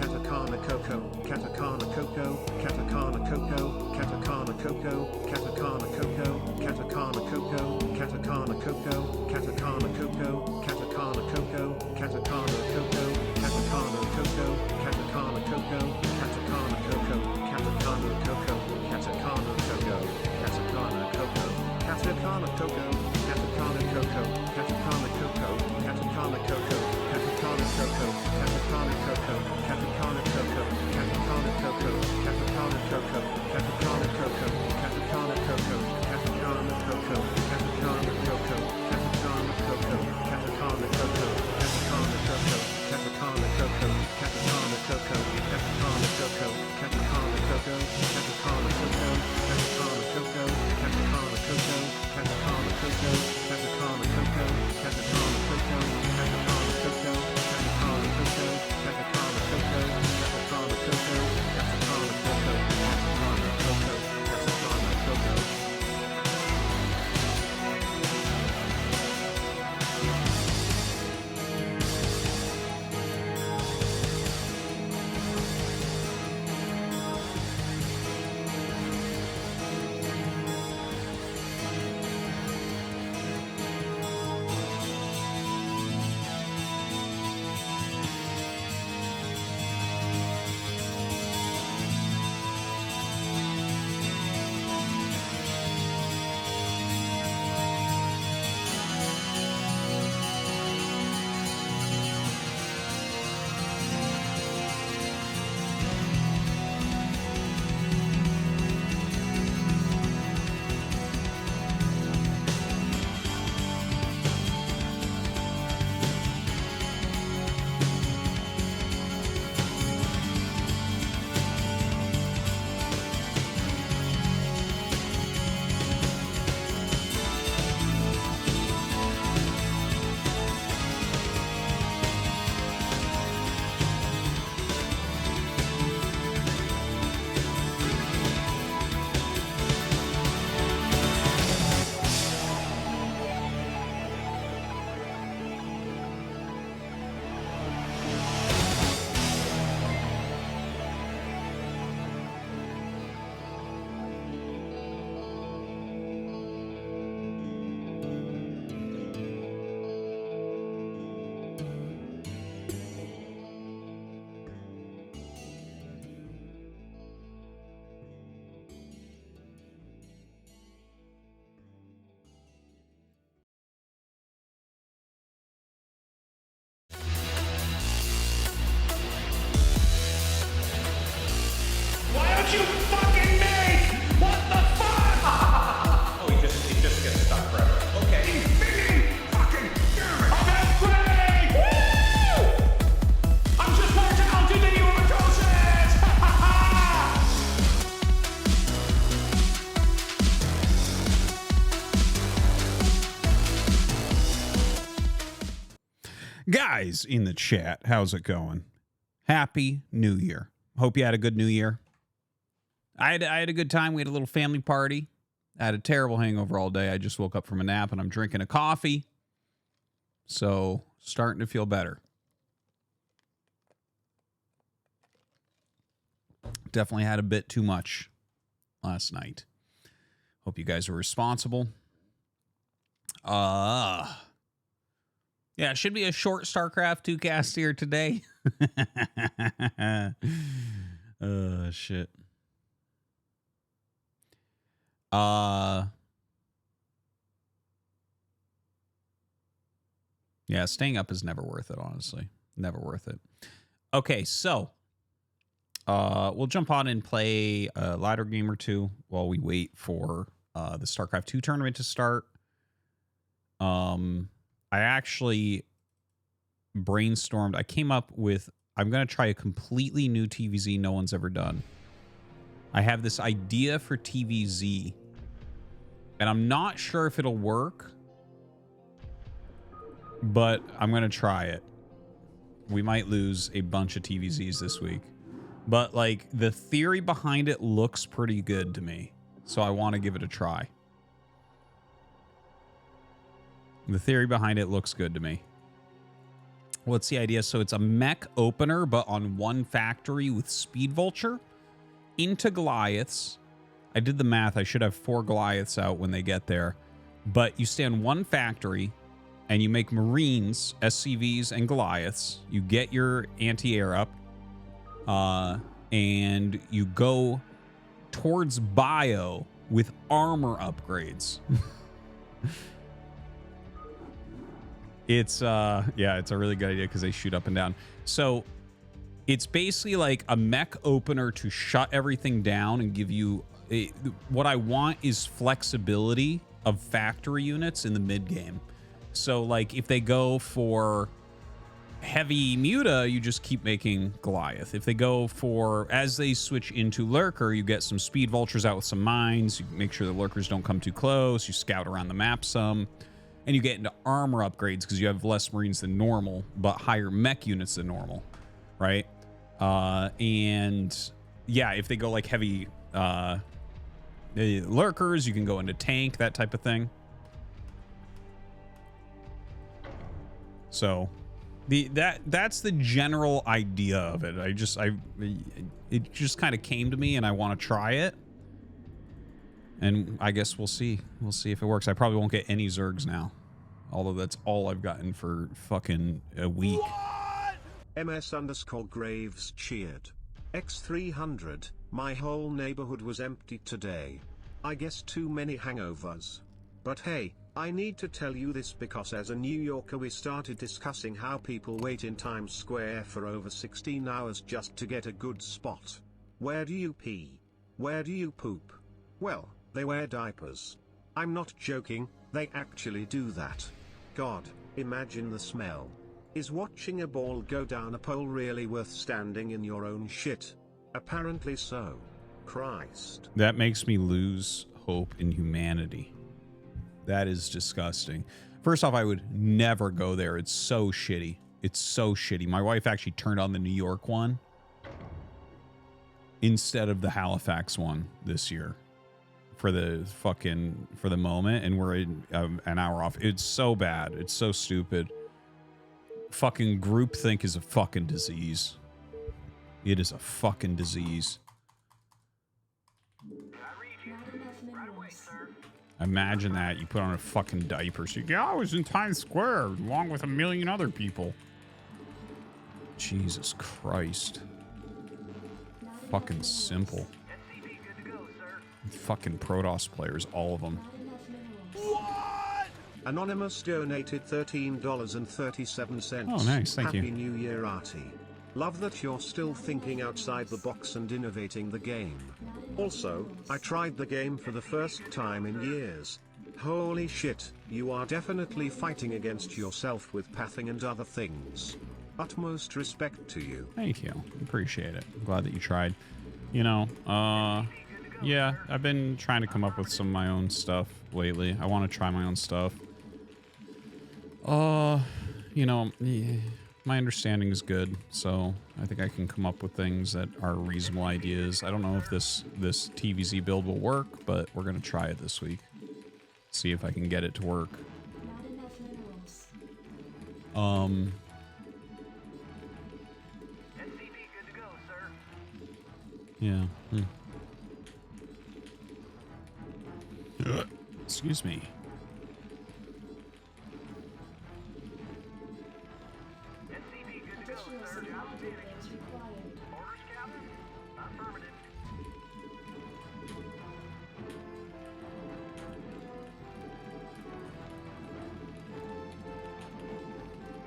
Katakana Coco, Katakana Coco, Katakana Coco, Katakana Coco, Katakana Coco, Katakana Coco, Katakana Coco, Katakana Coco, Katakana Coco, Katakana Coco, Guys in the chat, how's it going? Happy New Year. Hope you had a good New Year. I had a good time. We had a little family party. I had a terrible hangover all day. I just woke up from a nap and I'm drinking a coffee. So, starting to feel better. Definitely had a bit too much last night. Hope you guys were responsible. Yeah, it should be a short StarCraft 2 cast here today. Shit. Yeah, staying up is never worth it, honestly. Never worth it. Okay, so we'll jump on and play a ladder game or two while we wait for the StarCraft 2 tournament to start. I actually brainstormed. I came up with, I'm going to try a completely new TVZ no one's ever done. I have this idea for TVZ, and I'm not sure if it'll work, but I'm going to try it. We might lose a bunch of TVZs this week, but like the theory behind it looks pretty good to me. So I want to give it a try. The theory behind it looks good to me. What's the idea? So it's a mech opener, but on one factory with Speed Vulture into Goliaths. I did the math. I should have 4 Goliaths out when they get there. But you stay on one factory and you make Marines, SCVs, and Goliaths. You get your anti-air up. And you go towards bio with armor upgrades. It's it's a really good idea because they shoot up and down. So it's basically like a mech opener to shut everything down and give you what I want is flexibility of factory units in the mid game. So like if they go for heavy muta, you just keep making Goliath. If they go for, as they switch into lurker, you get some speed vultures out with some mines. You make sure the lurkers don't come too close. You scout around the map some. And you get into armor upgrades because you have less Marines than normal, but higher mech units than normal, right? And yeah, if they go like heavy lurkers, you can go into tank, that type of thing. So that's the general idea of it. It just kind of came to me, and I want to try it. And I guess we'll see. We'll see if it works. I probably won't get any Zergs now. Although that's all I've gotten for fucking a week. MS_Graves cheered. X300, my whole neighborhood was empty today. I guess too many hangovers. But hey, I need to tell you this because as a New Yorker we started discussing how people wait in Times Square for over 16 hours just to get a good spot. Where do you pee? Where do you poop? Well, they wear diapers. I'm not joking, they actually do that. God, imagine the smell. Is watching a ball go down a pole really worth standing in your own shit? Apparently so. Christ. That makes me lose hope in humanity. That is disgusting. First off, I would never go there. It's so shitty. It's so shitty. My wife actually turned on the New York one instead of the Halifax one this year for the moment, and we're an hour off. It's so bad. It's so stupid. Fucking groupthink is a fucking disease. It is a fucking disease. Imagine that. You put on a fucking diaper. So yeah, I was in Times Square along with a million other people. Jesus Christ. Fucking simple. Fucking Protoss players, all of them. What? Anonymous donated $13.37. Oh, nice. Thank you. Happy New Year, Artie. Love that you're still thinking outside the box and innovating the game. Also, I tried the game for the first time in years. Holy shit, you are definitely fighting against yourself with pathing and other things. Utmost respect to you. Thank you. Appreciate it. I'm glad that you tried. You know, yeah, I've been trying to come up with some of my own stuff lately. I want to try my own stuff. You know, my understanding is good, so I think I can come up with things that are reasonable ideas. I don't know if this TVZ build will work, but we're going to try it this week. See if I can get it to work. Yeah. Excuse me. Additional supply depots required. Orders, Captain? Affirmative.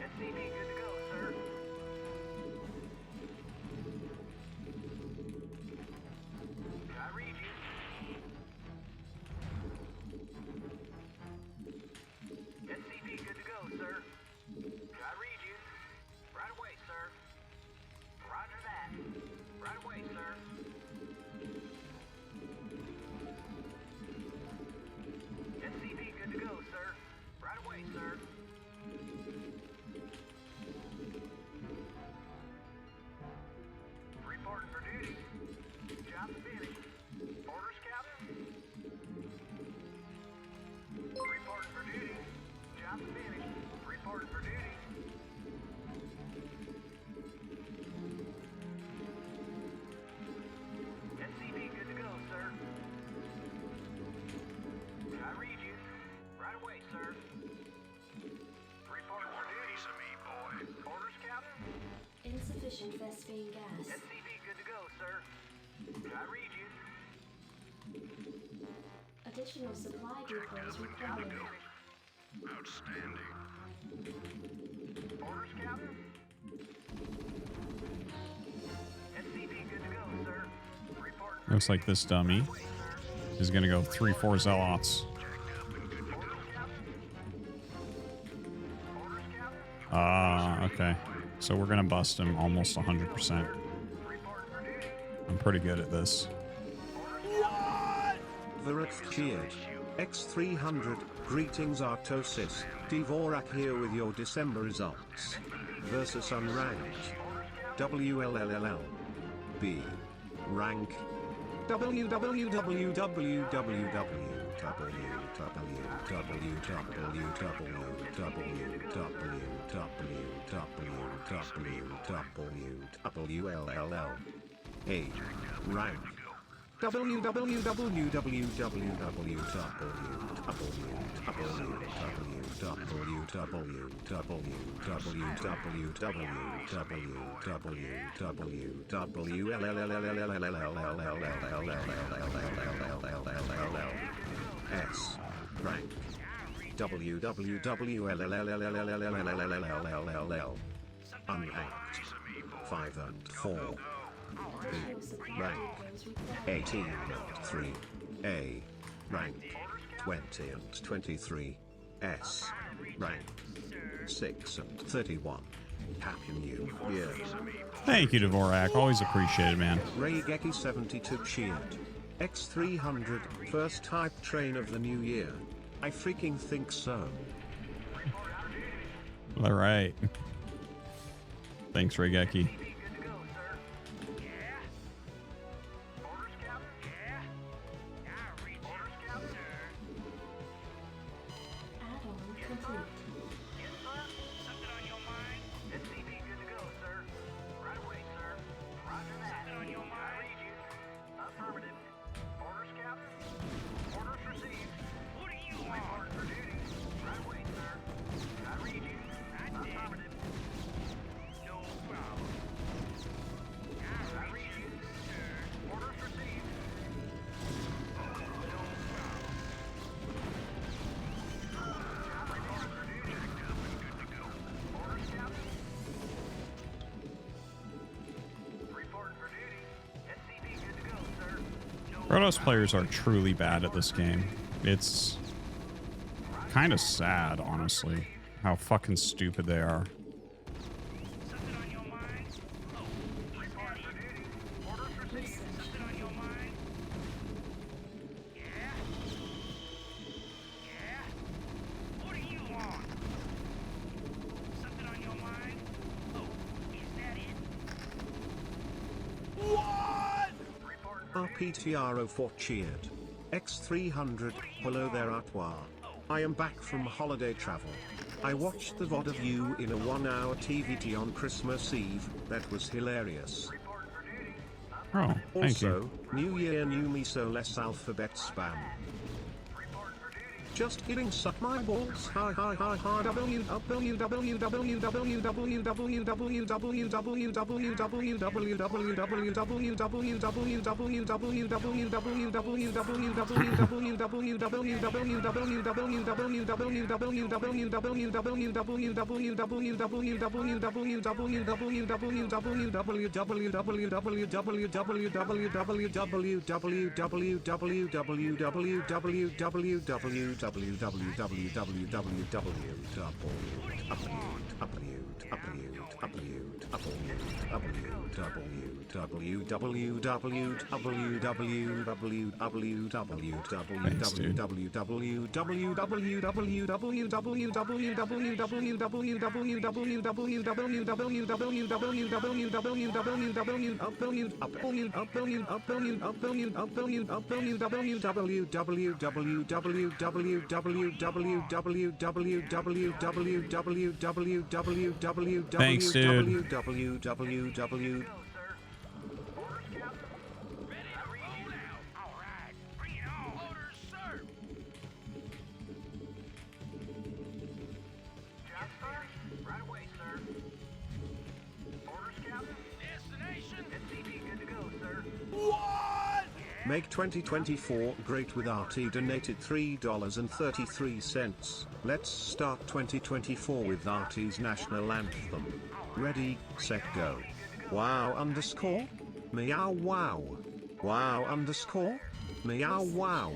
SCV good to go, sir. I read you. SCV good to go, sir. I read you. Right away, sir. Roger that. Right away, sir. SCV good to go, sir. Right away, sir. Reporting for duty. Job finished. Orders, Captain? Reporting for duty. Job finished. Reporting for duty. SCV good to go, sir. I read you. Right away, sir. Reporting for duty. Piece of me, boy. Orders, Captain? Insufficient Vespine gas. SCV good to go, sir. I read you. Additional supply depots required. Outstanding. Orders, Captain? SCV good to go, sir. Reporting for Looks like this dummy is going to go 3-4 Zealots. Okay. So we're going to bust him almost 100%. I'm pretty good at this. Vareth cheered. X300, greetings Artosis, Dvorak here with your December results. Versus unranked. WLLLL. B. Rank. WLLL. A. Rank. S. Rank. Unranked. 5 and 4. B. Rank. 18 and 3. A. Rank. 20 and 23. S. Rank. 6 and 31. Happy New Year. Thank you, Dvorak. Always appreciated, man. Ray Geki 72 cheered. X300, first hype train of the new year. I freaking think so. All right. Thanks, Regeki. Protoss players are truly bad at this game. It's kind of sad, honestly, how fucking stupid they are. RPTR04 cheered. X300, hello there Artois. I am back from holiday travel. I watched the VOD of you in a 1-hour TVT on Christmas Eve, that was hilarious. Oh, thank also, you. New Year, new me, so less alphabet spam. Just kidding, suck my balls. Hi hi hi hi Thanks, dude. www. Alright, bring it on. Orders, sir. Job, sir. Right away, sir. Orders, Captain. Destination. SCV good to go, sir. What? Make 2024 great with RT donated $3.33. Let's start 2024 with RT's national anthem. Ready, set, go. Wow underscore? Meow wow. Wow underscore? Meow wow.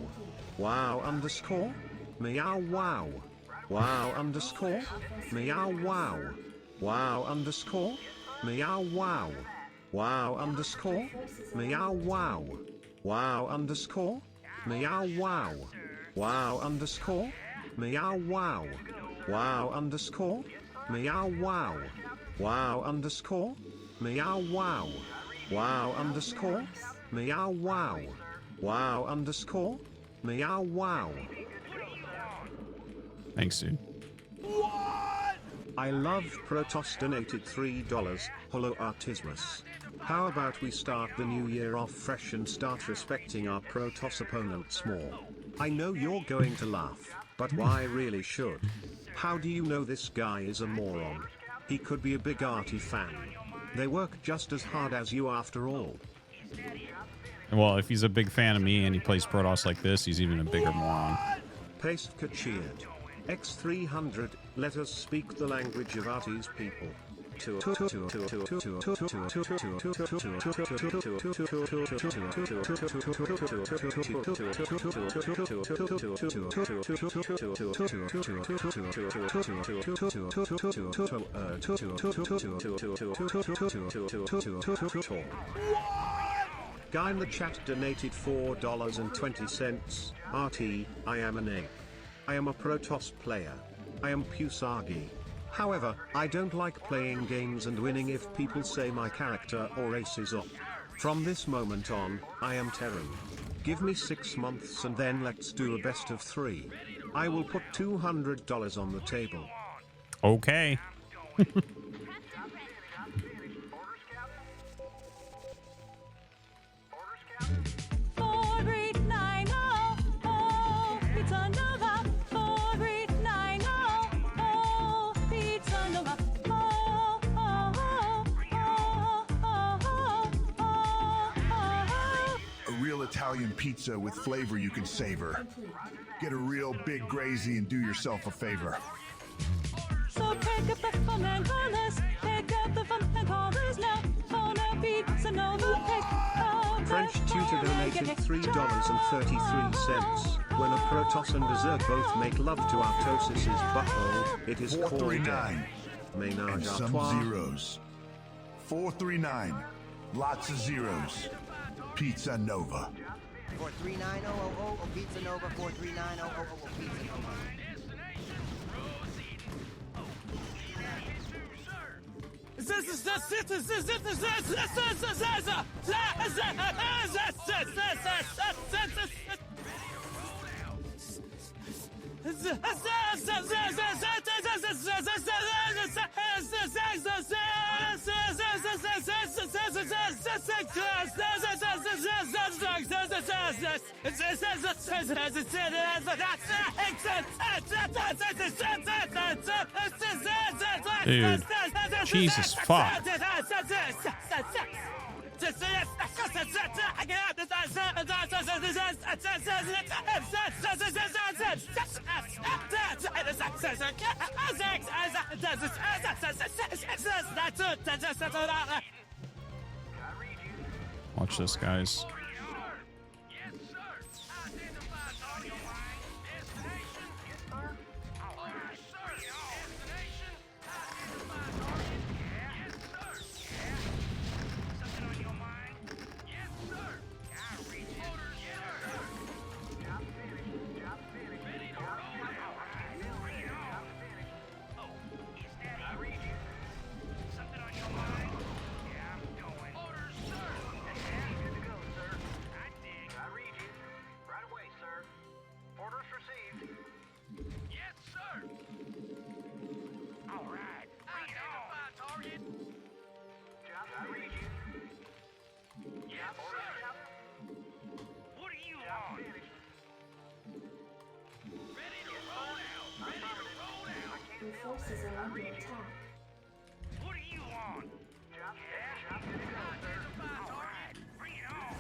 Wow underscore? Meow wow. Wow underscore? Meow wow. Wow underscore? Meow wow. Wow underscore? Meow wow. Wow underscore? Meow wow. Wow underscore? Meow wow. Wow underscore? Meow wow. Wow underscore? Meow wow. Wow underscore? Meow wow. Wow underscore? Meow wow. Thanks, dude. I love Protoss donated $3. Hello Artismus. How about we start the new year off fresh and start respecting our Protoss opponents more? I know you're going to laugh, but why really should? How do you know this guy is a moron? He could be a big Arty fan. They work just as hard as you after all. Well, if he's a big fan of me and he plays Protoss like this, he's even a bigger moron. Pastka cheered. X300, let us speak the language of Arty's people. Guy in the chat donated $4.20. RT, I am an ape. I am a Protoss player. I am Pusagi. However, I don't like playing games and winning if people say my character or race is up. From this moment on, I am Terran. Give me 6 months and then let's do a best of 3. I will put $200 on the table. Okay. Italian pizza with flavor you can savor. Get a real big grazy and do yourself a favor. So pick up the phone and call us. Pick up the phone and call us now. Phone a pizza Nova pick up. French tutor donated $3.33. When a Protoss and dessert both make love to Artosis' butthole, it is called 439. Ménage And à some trois. zeros. 439. Lots of zeros. Pizza Nova. 43900 or Pizza Nova 43900 Pizza Nova. Dude, Jesus fuck. Watch this, guys. Your forces are under attack. What are you on? Yeah, good to go, sir. Alright, bring it on.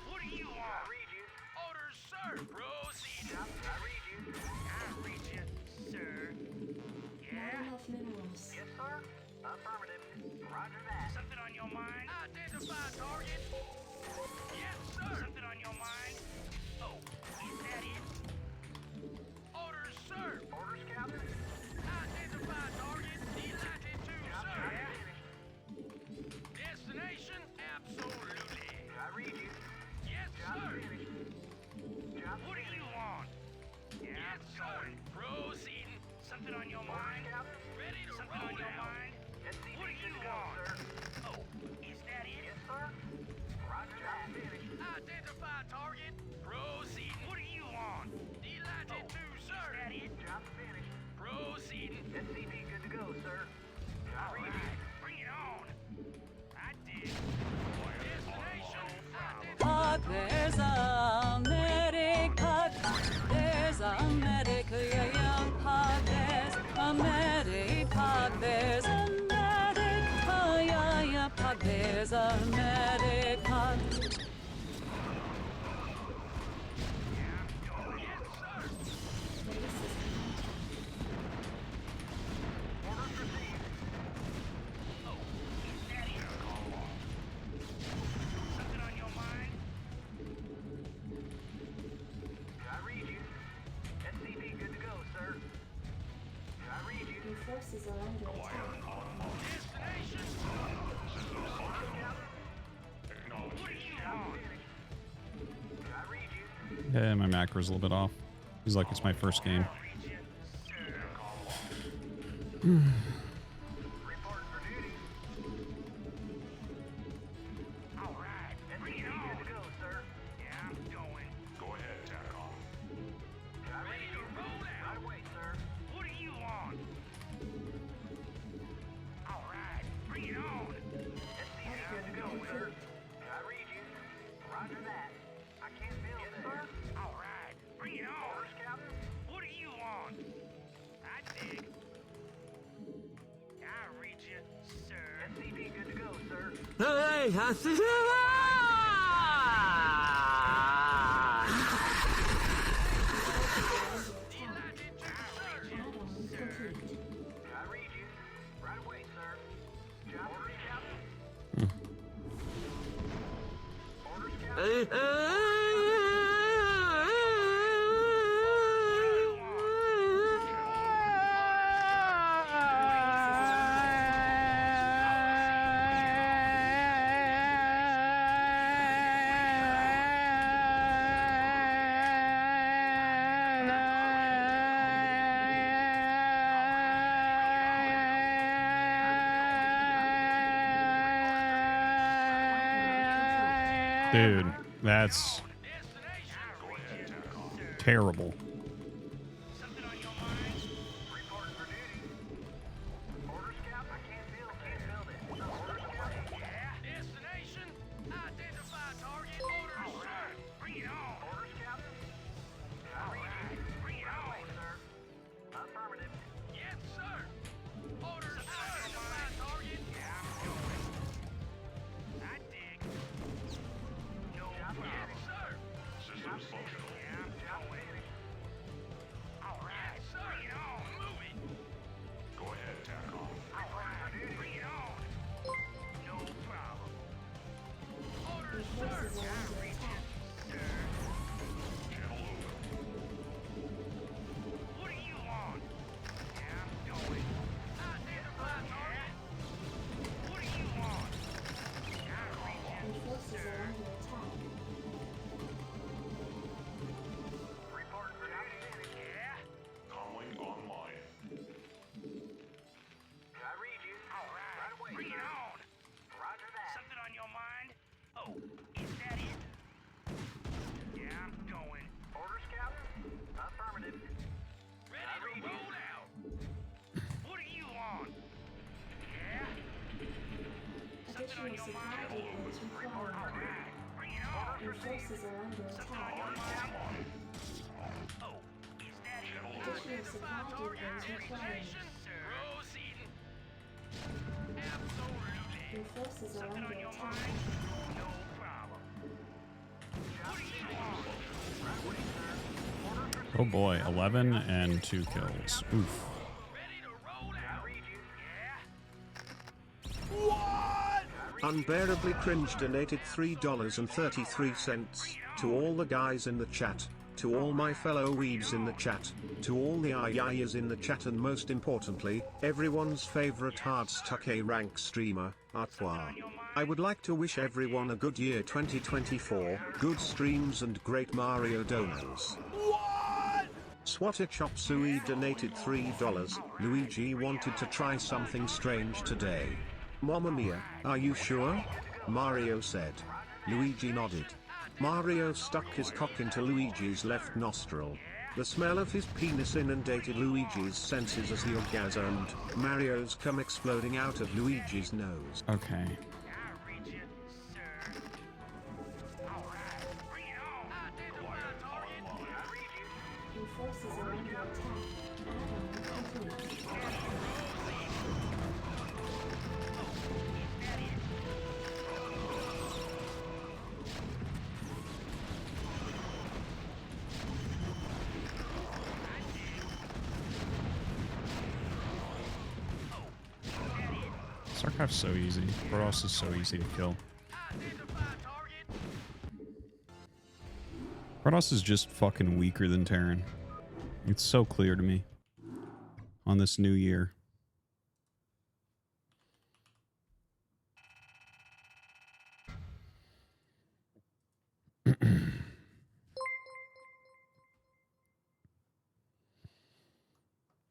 What are you on? I read you. Orders, sir. Proceed. I read you. I read you, sir. Not Yeah? enough minerals. Yes, sir. Affirmative. Roger that. Something on your mind? Identify target. Yes, sir. Something on your mind? Oh, is that it? Orders, sir. Orders, Captain. Identify target. Delighted to, sir. Destination? Absolutely. I read you. Yes, sir. What do you want? Yes, sir. Proceeding. Something on your mind? Ready to Something on your mind? What do you want? Oh, is that it? Yes, sir. Roger that. Identify target. Proceeding. What do you want? Delighted to, sir. Is that it? Job finished. Proceeding. SCP good to go, sir. All right. Bring it on. I did. Destination. Pod, there's a medic pod. There's a medic, yeah, pod. There's a medic pod. There's a medic, yeah, pod. There's a medic pod. Something on your mind? I read you. SCP good to go, sir. I read you. Your forces are under attack. Destination. What do you want? I read you. Yeah, my macro's a little bit off. He's like, it's my first game. Report for duty. All right. Bring it on. Good to go, sir. Yeah, I'm going. Go ahead, TACOM. Ready to roll out. Right away, sir. What do you want? All right. Bring it on. SCP good to go, sir. I read you. Roger that. I can't feel it, sir. All right. Bring it on. Orders, Captain. What do you want? I dig. I read you, sir. SCP good to go, sir. Add-on complete. I read you. Right away, sir. Job orders, Captain. Orders, Captain. Dude, that's terrible. Something on your mind? Report for duty. Orders, Cap. I can't feel it. Orders, Cap. Additional supply depots required. Bring it on. Your forces are under attack. Oh, is that it? Additional supply depots required. Proceeding. Absolutely. Your forces are Something under on your attack. mind? No problem. What do you want? Oh boy, 11 and 2 kills. Oof. Ready to roll out? Yeah. Unbearably Cringe donated $3.33 to all the guys in the chat, to all my fellow weebs in the chat, to all the ayayas in the chat, and most importantly, everyone's favorite Heartstuck A rank streamer, Artois. I would like to wish everyone a good year 2024, good streams and great Mario donos. Swata Chop Suey donated $3. Luigi wanted to try something strange today. Mamma mia, are you sure? Mario said. Luigi nodded. Mario stuck his cock into Luigi's left nostril. The smell of his penis inundated Luigi's senses as he orgasmed, Mario's cum exploding out of Luigi's nose. Okay. Your forces are under attack. Add-on complete. Starcraft's so easy. Artosis is so easy to kill. Artosis is just fucking weaker than Terran. It's so clear to me. On this new year.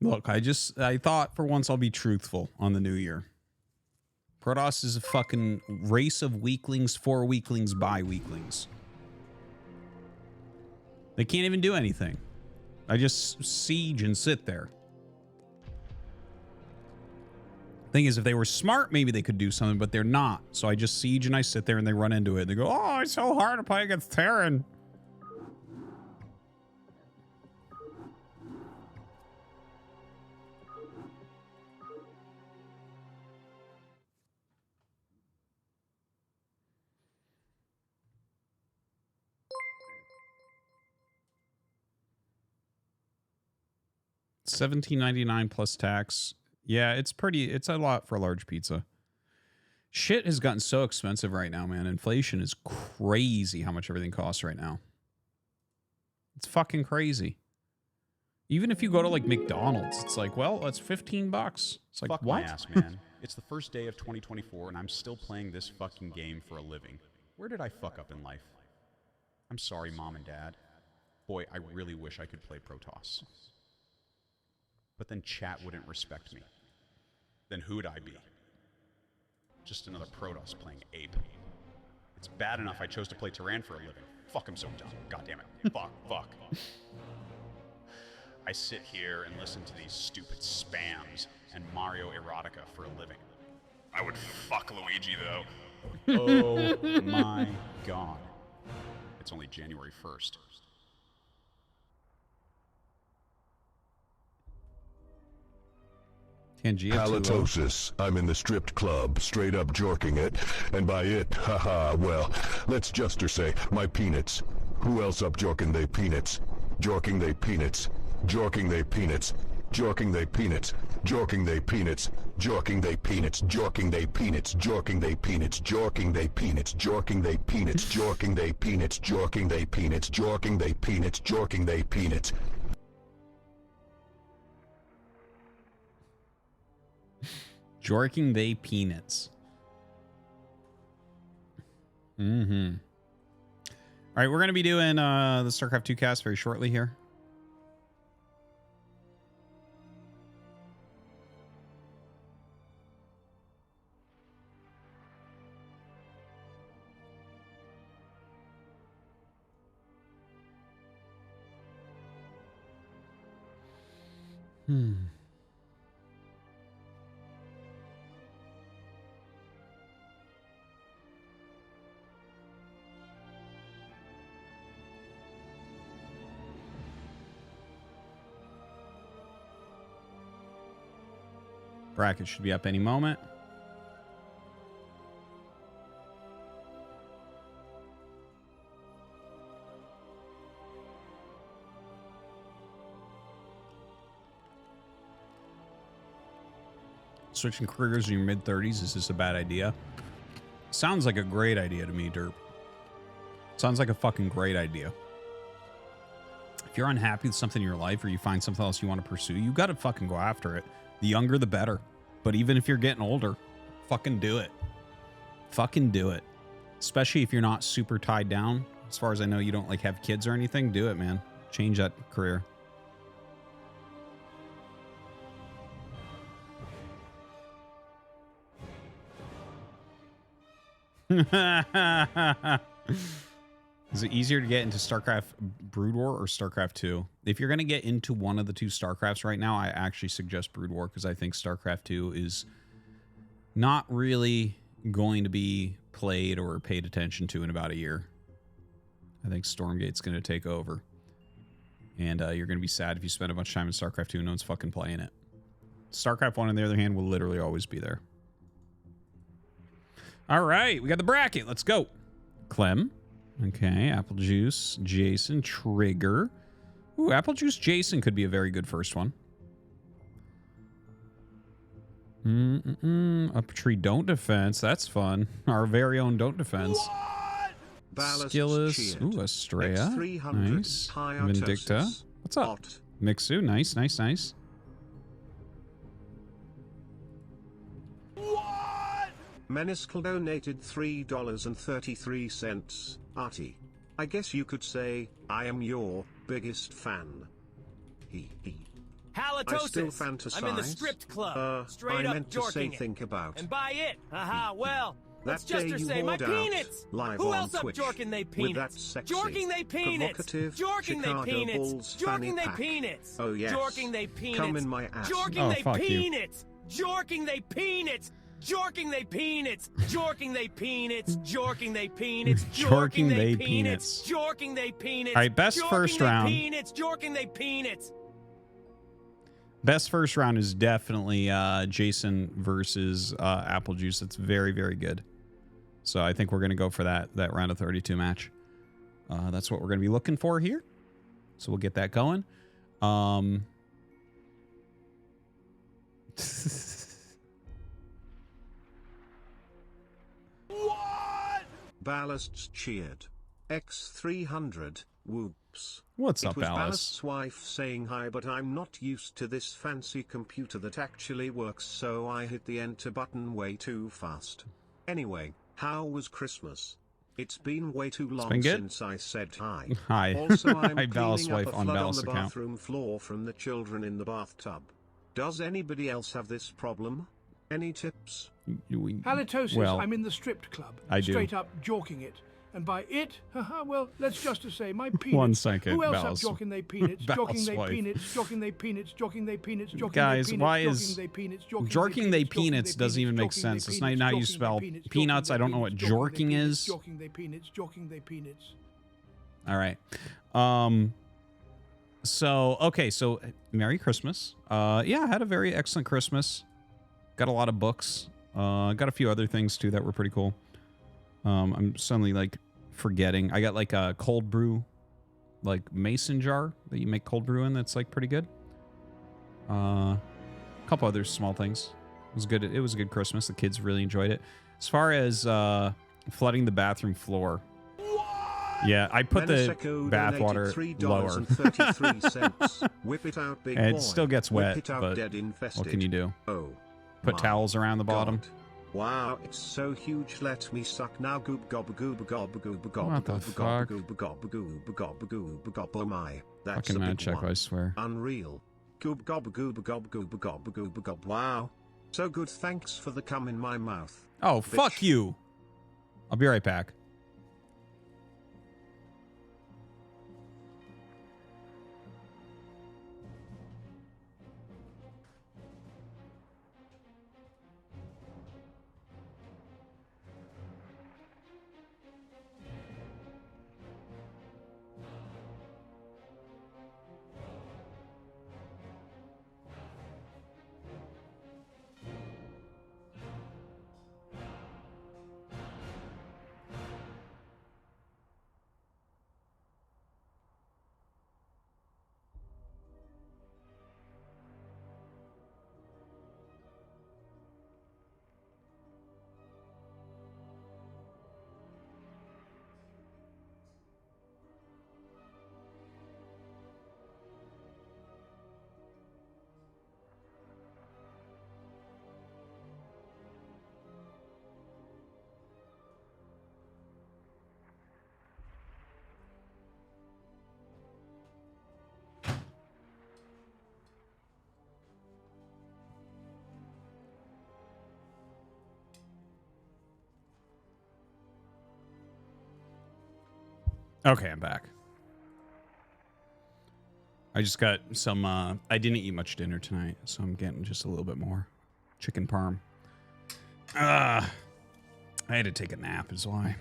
Look, I thought for once I'll be truthful on the new year. Protoss is a fucking race of weaklings for weaklings by weaklings. They can't even do anything. I just siege and sit there. Thing is, if they were smart, maybe they could do something, but they're not. So I just siege and I sit there and they run into it. They go, oh, it's so hard to play against Terran. $17.99 plus tax. Yeah, it's a lot for a large pizza. Shit has gotten so expensive right now, man. Inflation is crazy how much everything costs right now. It's fucking crazy. Even if you go to like McDonald's, it's like, well, that's $15. It's like, Fuck what? my ass, man. It's the first day of 2024 and I'm still playing this fucking game for a living. Where did I fuck up in life? I'm sorry, Mom and Dad. Boy, I really wish I could play Protoss. But then chat wouldn't respect me. Then who'd I be? Just another Protoss playing ape. It's bad enough I chose to play Terran for a living. Fuck, I'm so dumb. God damn it. Fuck. I sit here and listen to these stupid spams and Mario erotica for a living. I would fuck Luigi, though. Oh my god. It's only January 1st. Halitosis. I'm in the stripped club, straight up jorking it. And by it, haha, well, let's just say, my peanuts. Who else up jorking they peanuts? Jorking they peanuts. Jorking they peanuts. Jorking they peanuts. Jorking they peanuts. Jorking they peanuts. Jorking they peanuts. Jorking they peanuts. Jorking they peanuts. Jorking they peanuts. Jorking they peanuts. Jorking they peanuts. Jorking they peanuts. Jorking they peanuts. Jorking they peanuts. Mm-hmm. All right, we're going to be doing the StarCraft 2 cast very shortly here. Bracket should be up any moment. Switching careers in your mid-30s, is this a bad idea? Sounds like a great idea to me, Derp. Sounds like a fucking great idea. If you're unhappy with something in your life or you find something else you want to pursue, you got to fucking go after it. The younger, the better. But even if you're getting older, fucking do it. Fucking do it. Especially if you're not super tied down. As far as I know, you don't like have kids or anything. Do it, man. Change that career. Is it easier to get into StarCraft Brood War or StarCraft 2? If you're going to get into one of the two StarCrafts right now, I actually suggest Brood War because I think StarCraft 2 is not really going to be played or paid attention to in about a year. I think Stormgate's going to take over. And you're going to be sad if you spend a bunch of time in StarCraft 2 and no one's fucking playing it. StarCraft 1, on the other hand, will literally always be there. All right, we got the bracket. Let's go. Clem. Okay, Apple Juice, Jason, Trigger. Ooh, Apple Juice, Jason could be a very good first one. Up tree, don't defense. That's fun. Our very own don't defense. Skillis. Ooh, Estrella. Nice. Vindicta. What's up? Mixu. Nice, nice, nice. Meniscal donated $3.33. Artie. I guess you could say, I am your biggest fan. He. I still Halitosis. fantasize. I'm in the stripped club. Straight I up meant to say jorking it. think about. And by it, haha, well, let's That day just you say my wore out peanuts. live Who on else up Twitch jorking they with peanuts? that sexy, Jorking they peanuts. provocative Jorking they Chicago peanuts. Bulls Jorking fanny they pack. peanuts. Oh yes. Jorking they peanuts. Come in my ass. Jorking Oh, they fuck you. peanuts. Jorking they peanuts. Jorking they peanuts. Jorking they peanuts. Jorking they peanuts. Jorking they peanuts. Jorking they peanuts. All right, best first round. Peanuts. Jorking they peanuts. Best first round is definitely Jason versus Apple Juice. It's very, very good. So I think we're going to go for that round of 32 match. That's what we're going to be looking for here. So we'll get that going. Ballast's cheered. X300. Whoops. What's It up, was Alice? Ballast's wife saying hi, but I'm not used to this fancy computer that actually works, so I hit the enter button way too fast. Anyway, how was Christmas? It's been way too long been good. since I said hi. Hi. Also, I'm Hi, Ballast cleaning up wife a on flood on Ballast the account. bathroom floor from the children in the bathtub. Does anybody else have this problem? Any tips? Halitosis, Well, I'm in the stripped club. I do. Straight up jorking it. And by it, haha, well, let's just to say my peanuts. 1 second, Who else Ballast. up jorking they peanuts? Ballast Jorking they wife. peanuts, jorking they peanuts, jorking they peanuts, jorking Guys, they peanuts, why jorking is they peanuts, jorking they peanuts doesn't even make sense. It's not even how you spell peanuts. I don't know what jorking is. Jorking they peanuts, jorking they peanuts. All right. So, okay. So, Merry Christmas. Yeah, I had a very excellent Christmas. Got a lot of books. Got a few other things, too, that were pretty cool. I'm suddenly, like, forgetting. I got, like, a cold brew, like, mason jar that you make cold brew in that's, like, pretty good. A couple other small things. It was good. It was a good Christmas. The kids really enjoyed it. As far as flooding the bathroom floor, yeah, I put the bathwater lower. Whip it out, big It boy. still gets wet, Whip it out, but dead infested. what can you do? Oh, Put my towels around the bottom. God. Wow, it's so huge. Let me suck now. Goob gob goob gob goob gob What the goob fuck? goob gob goob gob goob gob. Oh my, that's Fucking a mad big check, one. I swear. Unreal. Goob gob goob gob goob gob goob gob. Wow, so good. Thanks for the cum in my mouth. Oh, fuck you. I'll be right back. Okay, I'm back. I just got some, I didn't eat much dinner tonight, so I'm getting just a little bit more. Chicken parm. I had to take a nap is why.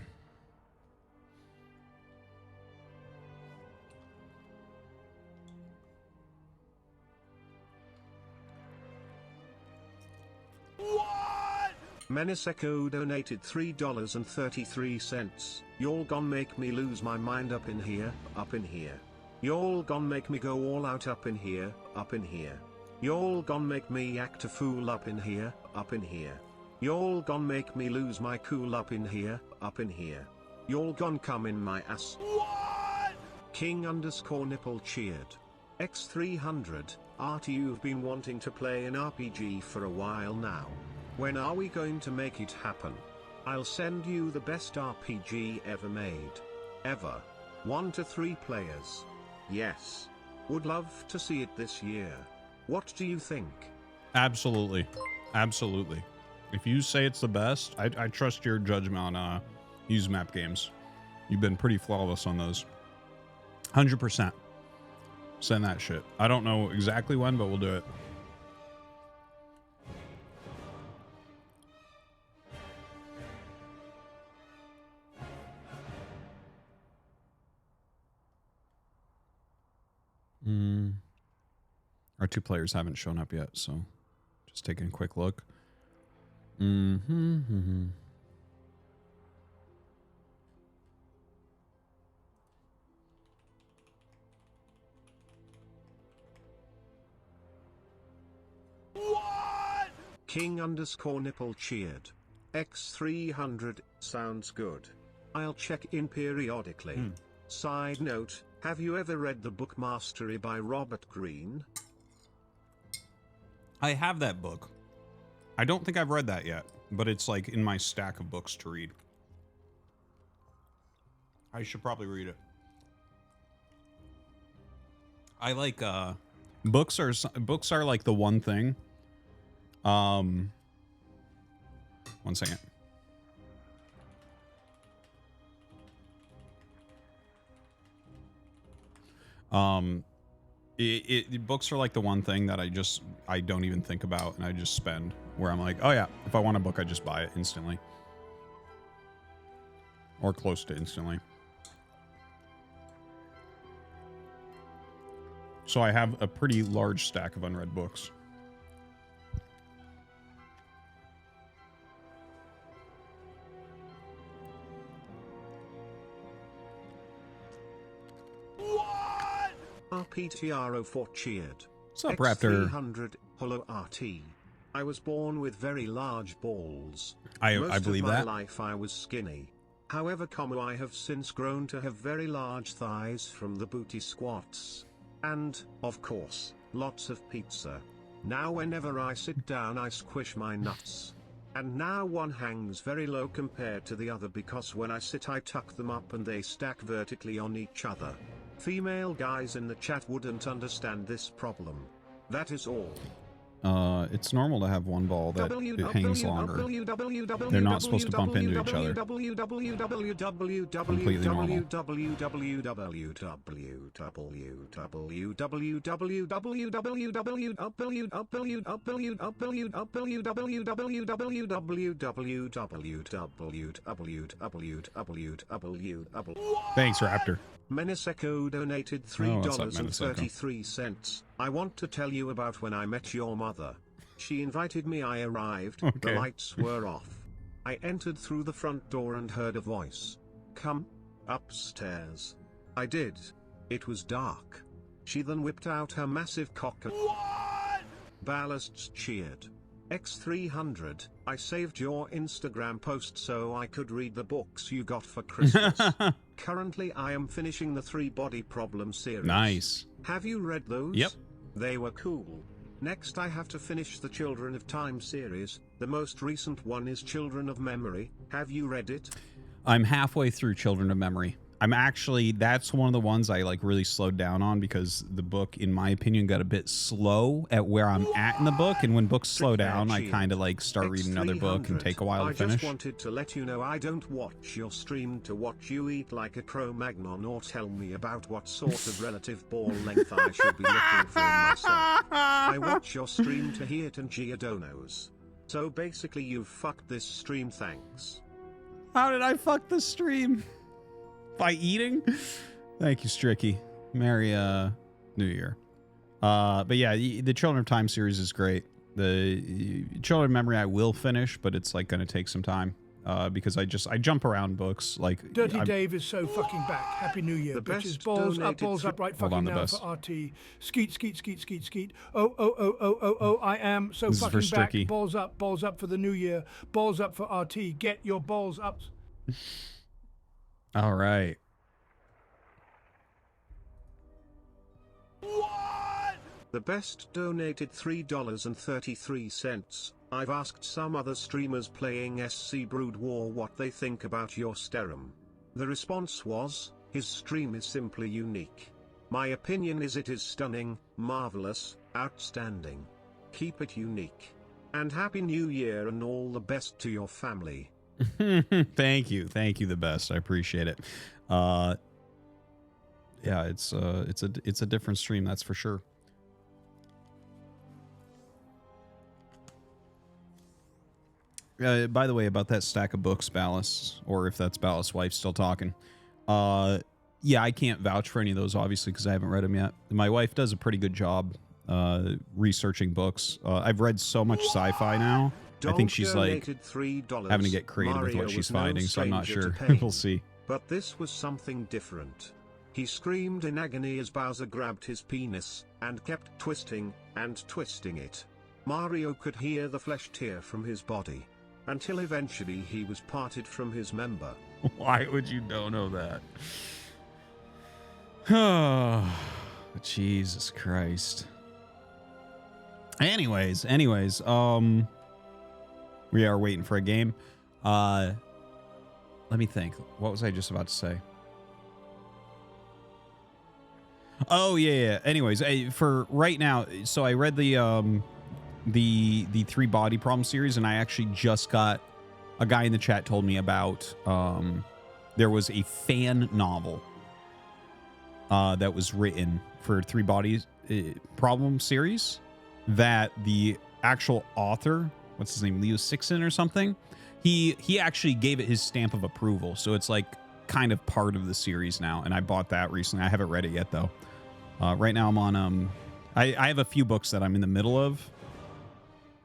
Meniseko donated $3.33. Y'all gon' make me lose my mind up in here, up in here. Y'all gon' make me go all out up in here, up in here. Y'all gon' make me act a fool up in here, up in here. Y'all gon' make me lose my cool up in here, up in here. Y'all gon' come in my ass. What? King_nipple cheered. X300, Artie, you've been wanting to play an RPG for a while now. When are we going to make it happen? I'll send you the best RPG ever made. Ever. 1 to 3 players. Yes. Would love to see it this year. What do you think? Absolutely. Absolutely. If you say it's the best, I trust your judgment on use map games. You've been pretty flawless on those. 100%. Send that shit. I don't know exactly when, but we'll do it. Our 2 players haven't shown up yet, so just taking a quick look. What? King_nipple cheered. X300 sounds good. I'll check in periodically. Side note, have you ever read the book Mastery by Robert Greene? I have that book. I don't think I've read that yet, but it's like in my stack of books to read. I should probably read it. I like books are like the one thing. 1 second. Books are like the one thing that I don't even think about, and I just spend, where I'm like, oh yeah, if I want a book, I just buy it instantly. Or close to instantly. So I have a pretty large stack of unread books. RPTRO4 cheered. What's up, Raptor? X300, hello RT. I was born with very large balls. I Most believe of my that. life I was skinny. However, I have since grown to have very large thighs from the booty squats. And, of course, lots of pizza. Now whenever I sit down I squish my nuts. And now one hangs very low compared to the other because when I sit I tuck them up and they stack vertically on each other. Female guys in the chat wouldn't understand this problem. That is all. It's normal to have one ball that it hangs longer. They're not supposed to bump into each other. Completely normal. Thanks, Raptor. Meniseko donated $3.33. I want to tell you about when I met your mother. She invited me, I arrived, Okay. the lights were off. I entered through the front door and heard a voice. Come upstairs. I did. It was dark. She then whipped out her massive cock and ballasts cheered. X300, I saved your Instagram post so I could read the books you got for Christmas. Currently I am finishing the 3 Body Problem series. Nice. Have you read those? Yep. They were cool. Next I have to finish the Children of Time series. The most recent one is Children of Memory. Have you read it? I'm halfway through Children of Memory. I'm actually, that's one of the ones I like really slowed down on because the book, in my opinion, got a bit slow at where I'm at in the book. And when books slow down, I kind of like start reading another book and take a while to finish. I just wanted to let you know I don't watch your stream to watch you eat like a Cro-Magnon or tell me about what sort of relative ball length I should be looking for in myself. I watch your stream to hear it and Giadonos. So basically you've fucked this stream, thanks. How did I fuck the stream? By eating? Thank you, Stricky. Merry New Year. But yeah, the Children of Time series is great. The Children of Memory I will finish, but it's like going to take some time because I jump around books. Like Dirty Dave is so fucking back. Happy New Year, bitches. Balls up right fucking now for RT. Skeet, skeet, skeet, skeet, skeet. Oh, I am so fucking back. Balls up for the New Year. Balls up for RT. Get your balls up. All right. What? The best donated $3.33. I've asked some other streamers playing SC Brood War what they think about your Sterum. The response was, his stream is simply unique. My opinion is it is stunning, marvelous, outstanding. Keep it unique. And Happy New Year and all the best to your family. Thank you, the best. I appreciate it. Yeah, it's a different stream, that's for sure. By the way, about that stack of books, Ballas, or if that's Ballas' wife still talking. Yeah, I can't vouch for any of those, obviously, because I haven't read them yet. My wife does a pretty good job researching books. I've read so much sci-fi now. I think she's like having to get creative with what she's finding, so I'm not sure. We'll see. But this was something different. He screamed in agony as Bowser grabbed his penis, and kept twisting, and twisting it. Mario could hear the flesh tear from his body. Until eventually he was parted from his member. Why would you don't know that? Oh, Jesus Christ. Anyways, we are waiting for a game. Let me think. What was I just about to say? Oh yeah. Anyways, for right now, so I read the 3 Body Problem series, and I actually just got a guy in the chat told me about there was a fan novel that was written for 3 Body Problem series that the actual author, what's his name, Leo Sixon or something, he actually gave it his stamp of approval, so it's like kind of part of the series now, and I bought that recently. I haven't read it yet though. Right now I'm on I have a few books that I'm in the middle of.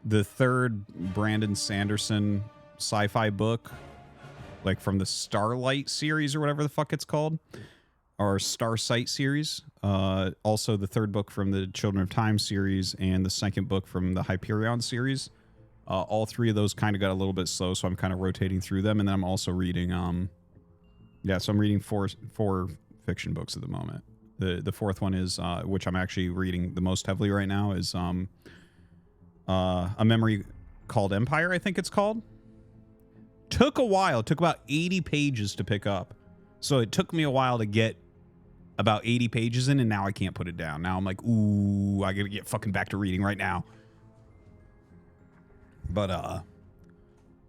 The 3rd Brandon Sanderson sci-fi book, like from the Starlight series or whatever the fuck it's called, or Starsight series. Also the 3rd book from the Children of Time series, and the 2nd book from the Hyperion series. All 3 of those kind of got a little bit slow, so I'm kind of rotating through them. And then I'm also reading, so I'm reading four fiction books at the moment. The 4th one is, which I'm actually reading the most heavily right now, is A Memory Called Empire, I think it's called. Took a while. It took about 80 pages to pick up. So it took me a while to get about 80 pages in, and now I can't put it down. Now I'm like, ooh, I gotta get fucking back to reading right now. But,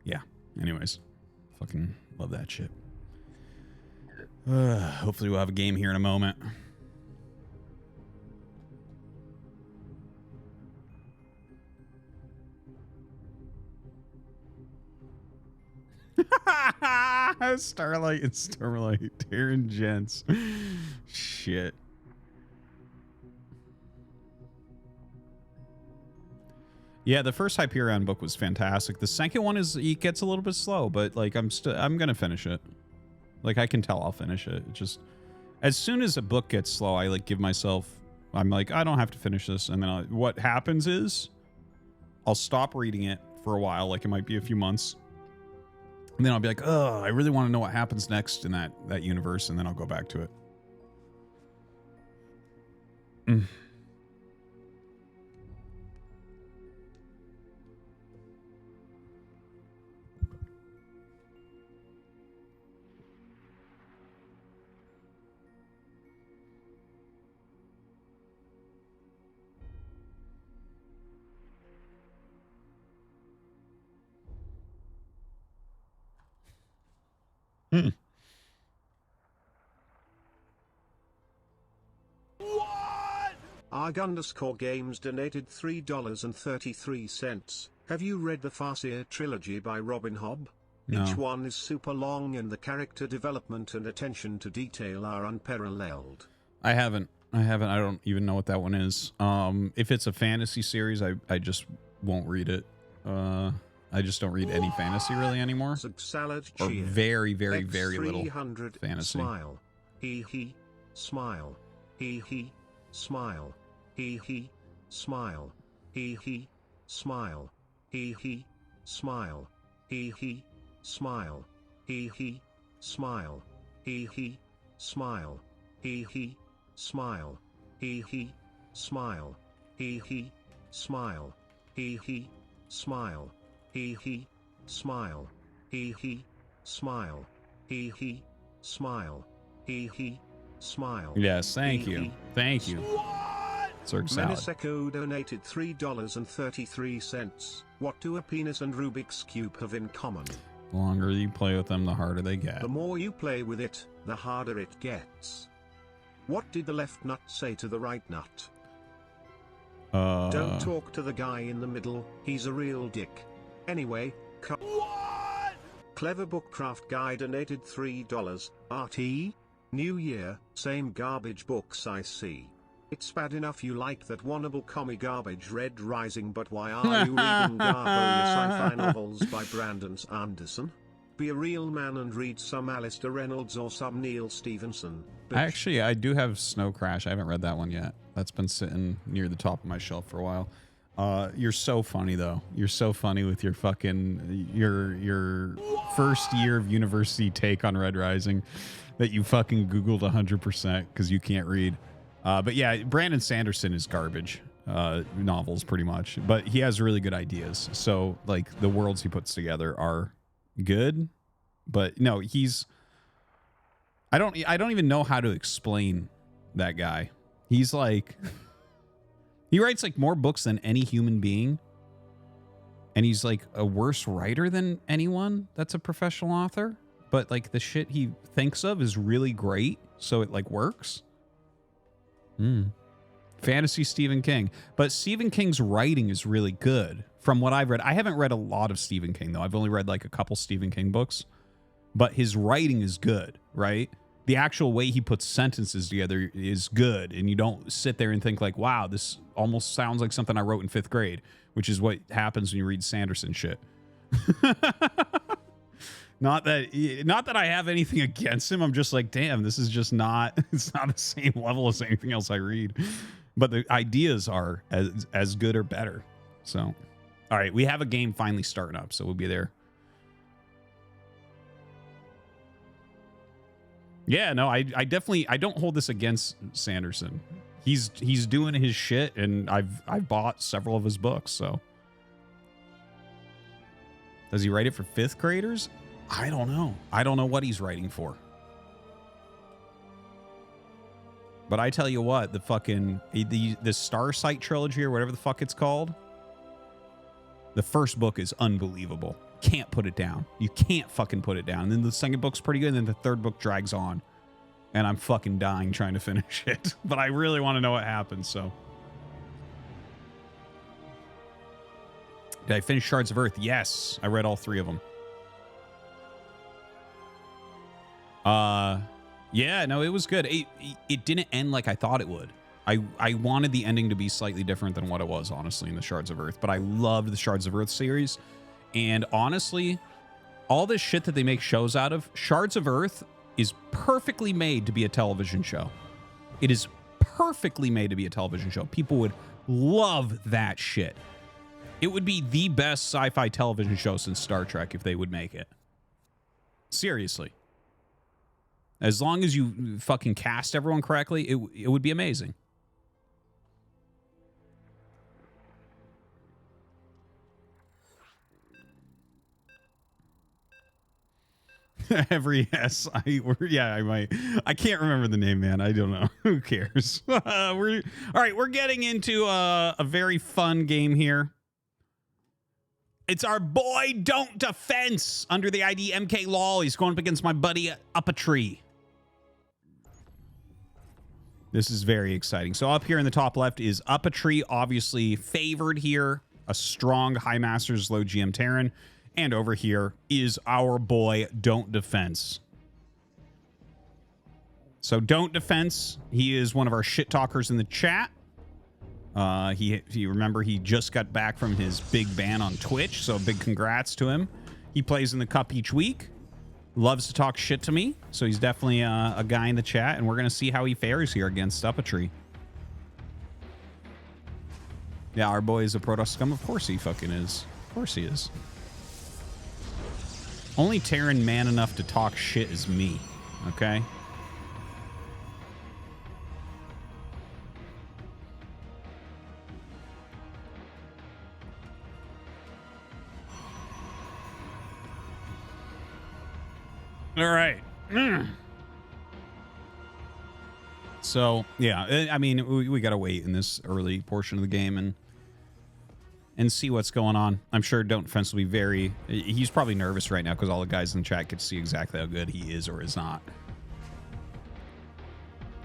yeah. Anyways, fucking love that shit. Hopefully we'll have a game here in a moment. Starlight and Stormlight, Darren Gents. Shit. Yeah, the first Hyperion book was fantastic. The 2nd one it gets a little bit slow, but like I'm gonna finish it. Like I can tell I'll finish it. It just, as soon as a book gets slow, I like give myself, I'm like, I don't have to finish this, and then what happens is I'll stop reading it for a while, like it might be a few months. And then I'll be like, oh, I really want to know what happens next in that universe, and then I'll go back to it. Arg_Games donated $3.33. Have you read the Farseer trilogy by Robin Hobb? No. Each one is super long and the character development and attention to detail are unparalleled. I haven't. I don't even know what that one is. If it's a fantasy series, I just won't read it. I just don't read any fantasy really anymore. Salad or cheer. very little fantasy. Smile. He. Smile. He. Smile. He. Smile. He. Smile. He. Smile. He. Smile. He. Smile. He. Smile. He. Smile. He. Smile. He. Smile. He. Smile. He. Smile. He. Smile. He. Smile. He. Smile. Yes, thank you. Thank you. Zerg salad. Meniseko donated $3.33. What do a penis and Rubik's Cube have in common? The longer you play with them, the harder they get. The more you play with it, the harder it gets. What did the left nut say to the right nut? Don't talk to the guy in the middle, he's a real dick. Anyway, Clever Bookcraft Guy donated $3. RT? New Year, same garbage books I see. It's bad enough you like that wannable commie garbage Red Rising, but why are you reading Garbo sci-fi novels by Brandon Sanderson? Be a real man and read some Alistair Reynolds or some Neil Stevenson. Actually, I do have Snow Crash. I haven't read that one yet. That's been sitting near the top of my shelf for a while. You're so funny though. You're so funny with your fucking your first year of university take on Red Rising that you fucking Googled 100% because you can't read. But yeah, Brandon Sanderson is garbage novels pretty much, but he has really good ideas. So like the worlds he puts together are good, but no, I don't even know how to explain that guy. He's like he writes like more books than any human being, and he's like a worse writer than anyone that's a professional author, but like the shit he thinks of is really great, so it like works. Fantasy Stephen King, but Stephen King's writing is really good from what I've read. I haven't read a lot of Stephen King though. I've only read like a couple Stephen King books, but his writing is good, right? The actual way he puts sentences together is good, and you don't sit there and think like, wow, this almost sounds like something I wrote in 5th grade, which is what happens when you read Sanderson shit. Not that I have anything against him. I'm just like, damn, this is just not, it's not the same level as anything else I read. But the ideas are as good or better. So, all right, we have a game finally starting up, so we'll be there. Yeah, no, I definitely, I don't hold this against Sanderson. He's doing his shit, and I've bought several of his books, so. Does he write it for 5th graders? I don't know. I don't know what he's writing for. But I tell you what, the fucking, the Starsight trilogy or whatever the fuck it's called, the first book is unbelievable. Can't put it down. You can't fucking put it down. And then the second book's pretty good, and then the third book drags on. And I'm fucking dying trying to finish it. But I really want to know what happens, so. Did I finish Shards of Earth? Yes. I read all 3 of them. Yeah, no, it was good. It didn't end like I thought it would. I wanted the ending to be slightly different than what it was, honestly, in the Shards of Earth. But I loved the Shards of Earth series. And honestly, all this shit that they make shows out of, Shards of Earth is perfectly made to be a television show. It is perfectly made to be a television show. People would love that shit. It would be the best sci-fi television show since Star Trek if they would make it. Seriously. As long as you fucking cast everyone correctly, it would be amazing. I might. I can't remember the name, man. I don't know. Who cares? All right, we're getting into a very fun game here. It's our boy Don't Defense under the ID MK Lol. He's going up against my buddy Up a Tree. This is very exciting. So up here in the top left is Up a Tree, obviously favored here. A strong High Masters, low GM Terran. And over here is our boy Don't Defense. So Don't Defense, he is one of our shit talkers in the chat. Remember, he just got back from his big ban on Twitch, so big congrats to him. He plays in the cup each week. Loves to talk shit to me, so he's definitely a guy in the chat, and we're going to see how he fares here against Up a Tree. Yeah, our boy is a Protoss scum. Of course he fucking is. Of course he is. Only Terran man enough to talk shit is me, okay? All right. So, yeah, I mean, we got to wait in this early portion of the game and see what's going on. I'm sure Don't Defense will be very... He's probably nervous right now because all the guys in the chat get to see exactly how good he is or is not.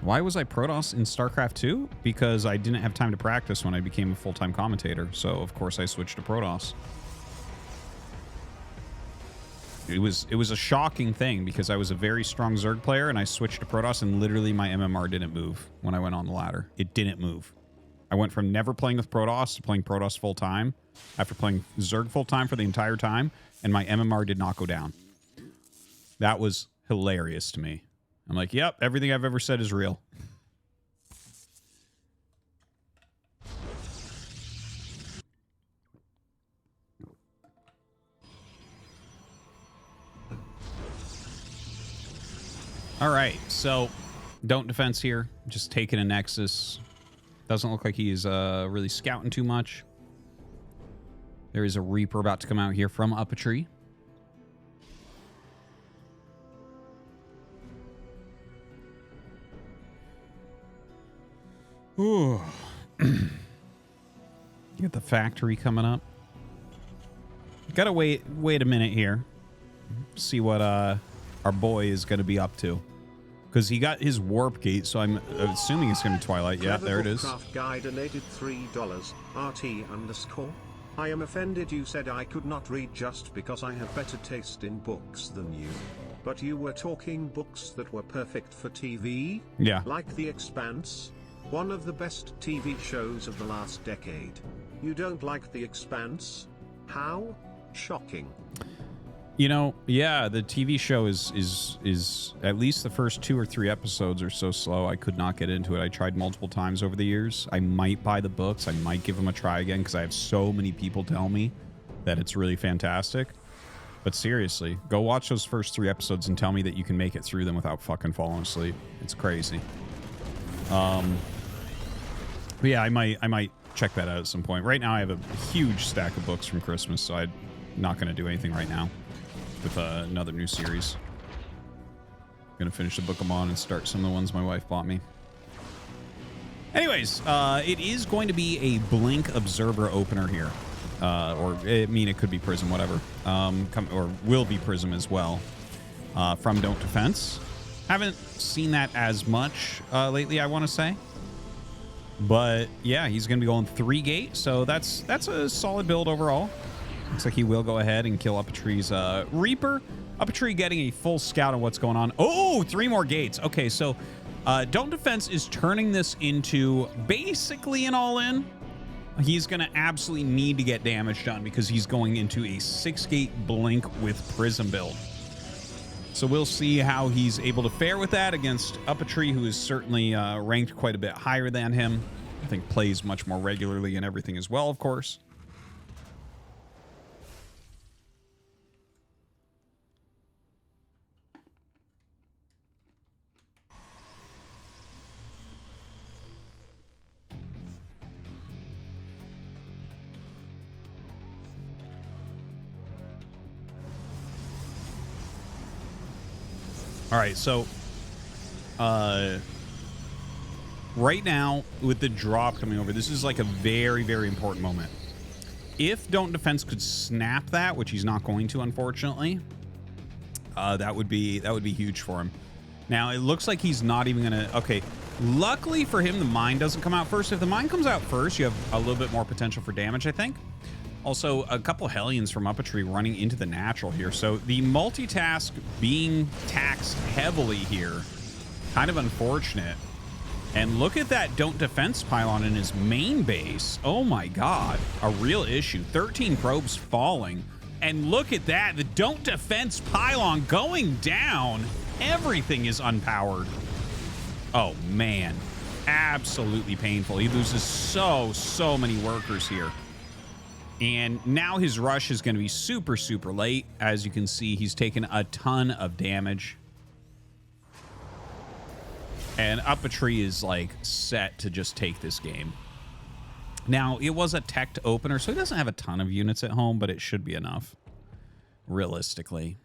Why was I Protoss in StarCraft 2? Because I didn't have time to practice when I became a full-time commentator. So, of course, I switched to Protoss. It was a shocking thing because I was a very strong Zerg player and I switched to Protoss and literally my MMR didn't move when I went on the ladder. It didn't move. I went from never playing with Protoss to playing Protoss full time after playing Zerg full time for the entire time, and my MMR did not go down. That was hilarious to me. I'm like, yep, everything I've ever said is real. All right, so Don't Defense here. Just taking a Nexus. Doesn't look like he's really scouting too much. There is a Reaper about to come out here from Up a Tree. Ooh. Get the factory coming up. Gotta wait a minute here. See what our boy is gonna be up to. Because he got his warp gate, so I'm assuming it's going to Twilight. Yeah, there it is. Craft guy donated $3. RT_. I am offended you said I could not read just because I have better taste in books than you. But you were talking books that were perfect for TV? Yeah. Like The Expanse? One of the best TV shows of the last decade. You don't like The Expanse? How? Shocking. You know, yeah, the TV show is at least the first 2 or 3 episodes are so slow I could not get into it. I tried multiple times over the years. I might buy the books. I might give them a try again because I have so many people tell me that it's really fantastic. But seriously, go watch those first 3 episodes and tell me that you can make it through them without fucking falling asleep. It's crazy. But yeah, I might check that out at some point. Right now I have a huge stack of books from Christmas, so I'm not going to do anything right now with another new series. I'm gonna finish the book I'm on and start some of the ones my wife bought me. Anyways, it is going to be a Blink Observer opener here. Or, I mean, it could be Prism, whatever. Or will be Prism as well. From Don't Defense. Haven't seen that as much lately, I want to say. But, yeah, he's going to be going 3 gate, so that's a solid build overall. Looks like he will go ahead and kill Up a Tree's Reaper. Up a Tree getting a full scout on what's going on. Oh, 3 more gates. Okay, so Don't Defense is turning this into basically an all-in. He's going to absolutely need to get damage done because he's going into a 6-gate Blink with Prism build. So we'll see how he's able to fare with that against Up a Tree, who is certainly ranked quite a bit higher than him. I think plays much more regularly and everything as well, of course. All right, so right now with the drop coming over, this is like a very, very important moment. If Don't Defense could snap that, which he's not going to, unfortunately, that would be huge for him. Now, it looks like he's not even going to... Okay, luckily for him, the mine doesn't come out first. If the mine comes out first, you have a little bit more potential for damage, I think. Also, a couple Hellions from up a tree running into the natural here. So the multitask being taxed heavily here, kind of unfortunate. And look at that Don't Defense pylon in his main base. Oh my God, a real issue. 13 probes falling. And look at that, the Don't Defense pylon going down. Everything is unpowered. Oh man, absolutely painful. He loses so many workers here. And now his rush is going to be super late. As you can see, he's taken a ton of damage. And Up a Tree is like set to just take this game. Now, it was a teched opener, so he doesn't have a ton of units at home, but it should be enough, realistically.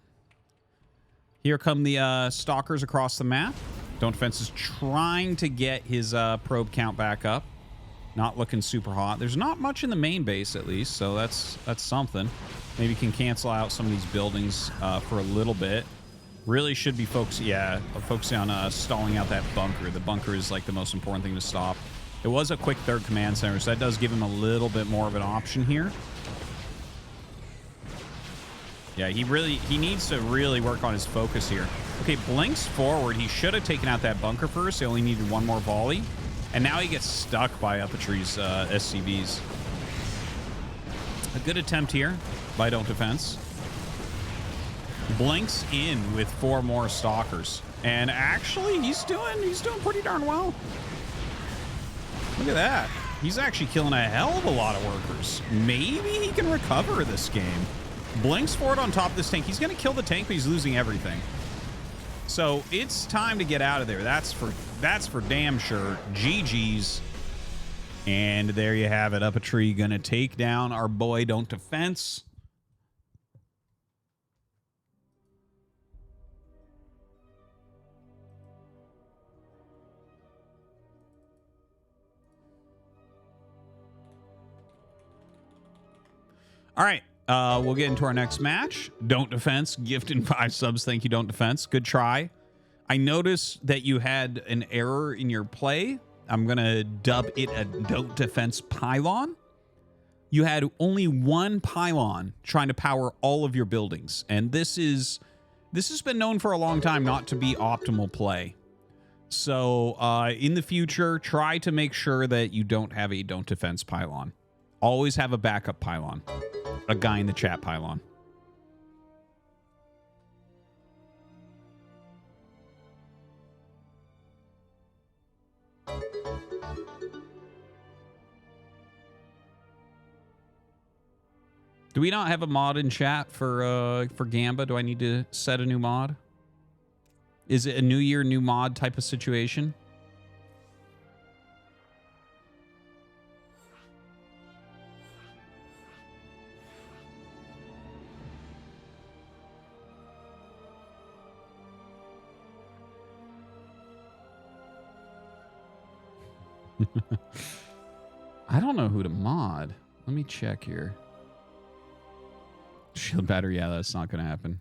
Here come the stalkers across the map. Don't Defense is trying to get his probe count back up. Not looking super hot. There's not much in the main base, at least, so that's something. Maybe can cancel out some of these buildings for a little bit. Really should be focusing on stalling out that bunker. The bunker is like the most important thing to stop. It was a quick third command center, so that does give him a little bit more of an option here. Yeah, he needs to really work on his focus here. Okay, blinks forward. He should have taken out that bunker first. He only needed one more volley. And now he gets stuck by Up a Tree's SCVs. A good attempt here by Don't Defense. Blinks in with 4 more stalkers. And actually, he's doing pretty darn well. Look at that. He's actually killing a hell of a lot of workers. Maybe he can recover this game. Blinks forward on top of this tank. He's going to kill the tank, but he's losing everything. So it's time to get out of there. That's for damn sure. GG's. And there you have it. Up a Tree going to take down our boy Don't Defense. All right. We'll get into our next match. Don't Defense, gifting 5 subs. Thank you, Don't Defense. Good try. I noticed that you had an error in your play. I'm going to dub it a Don't Defense pylon. You had only one pylon trying to power all of your buildings. And this has been known for a long time not to be optimal play. So in the future, try to make sure that you don't have a Don't Defense pylon. Always have a backup pylon. A guy in the chat pylon. Do we not have a mod in chat for Gamba? Do I need to set a new mod? Is it a new year, new mod type of situation? I don't know who to mod. Let me check here. Shield battery, yeah, that's not going to happen.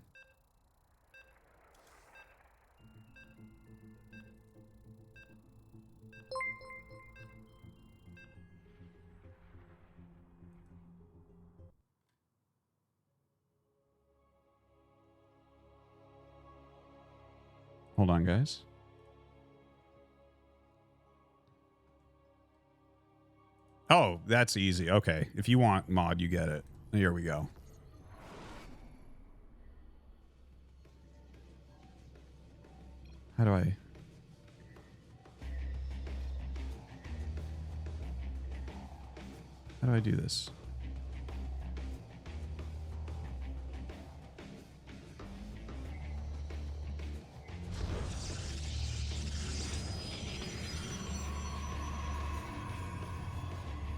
Hold on, guys. Oh, that's easy. Okay. If you want mod, you get it. Here we go. How do I do this?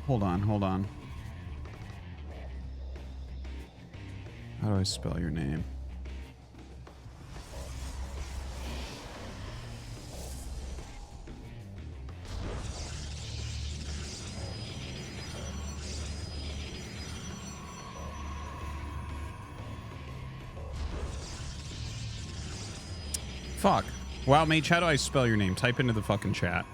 Hold on. How do I spell your name? Fuck. Wow, Mage, how do I spell your name? Type into the fucking chat.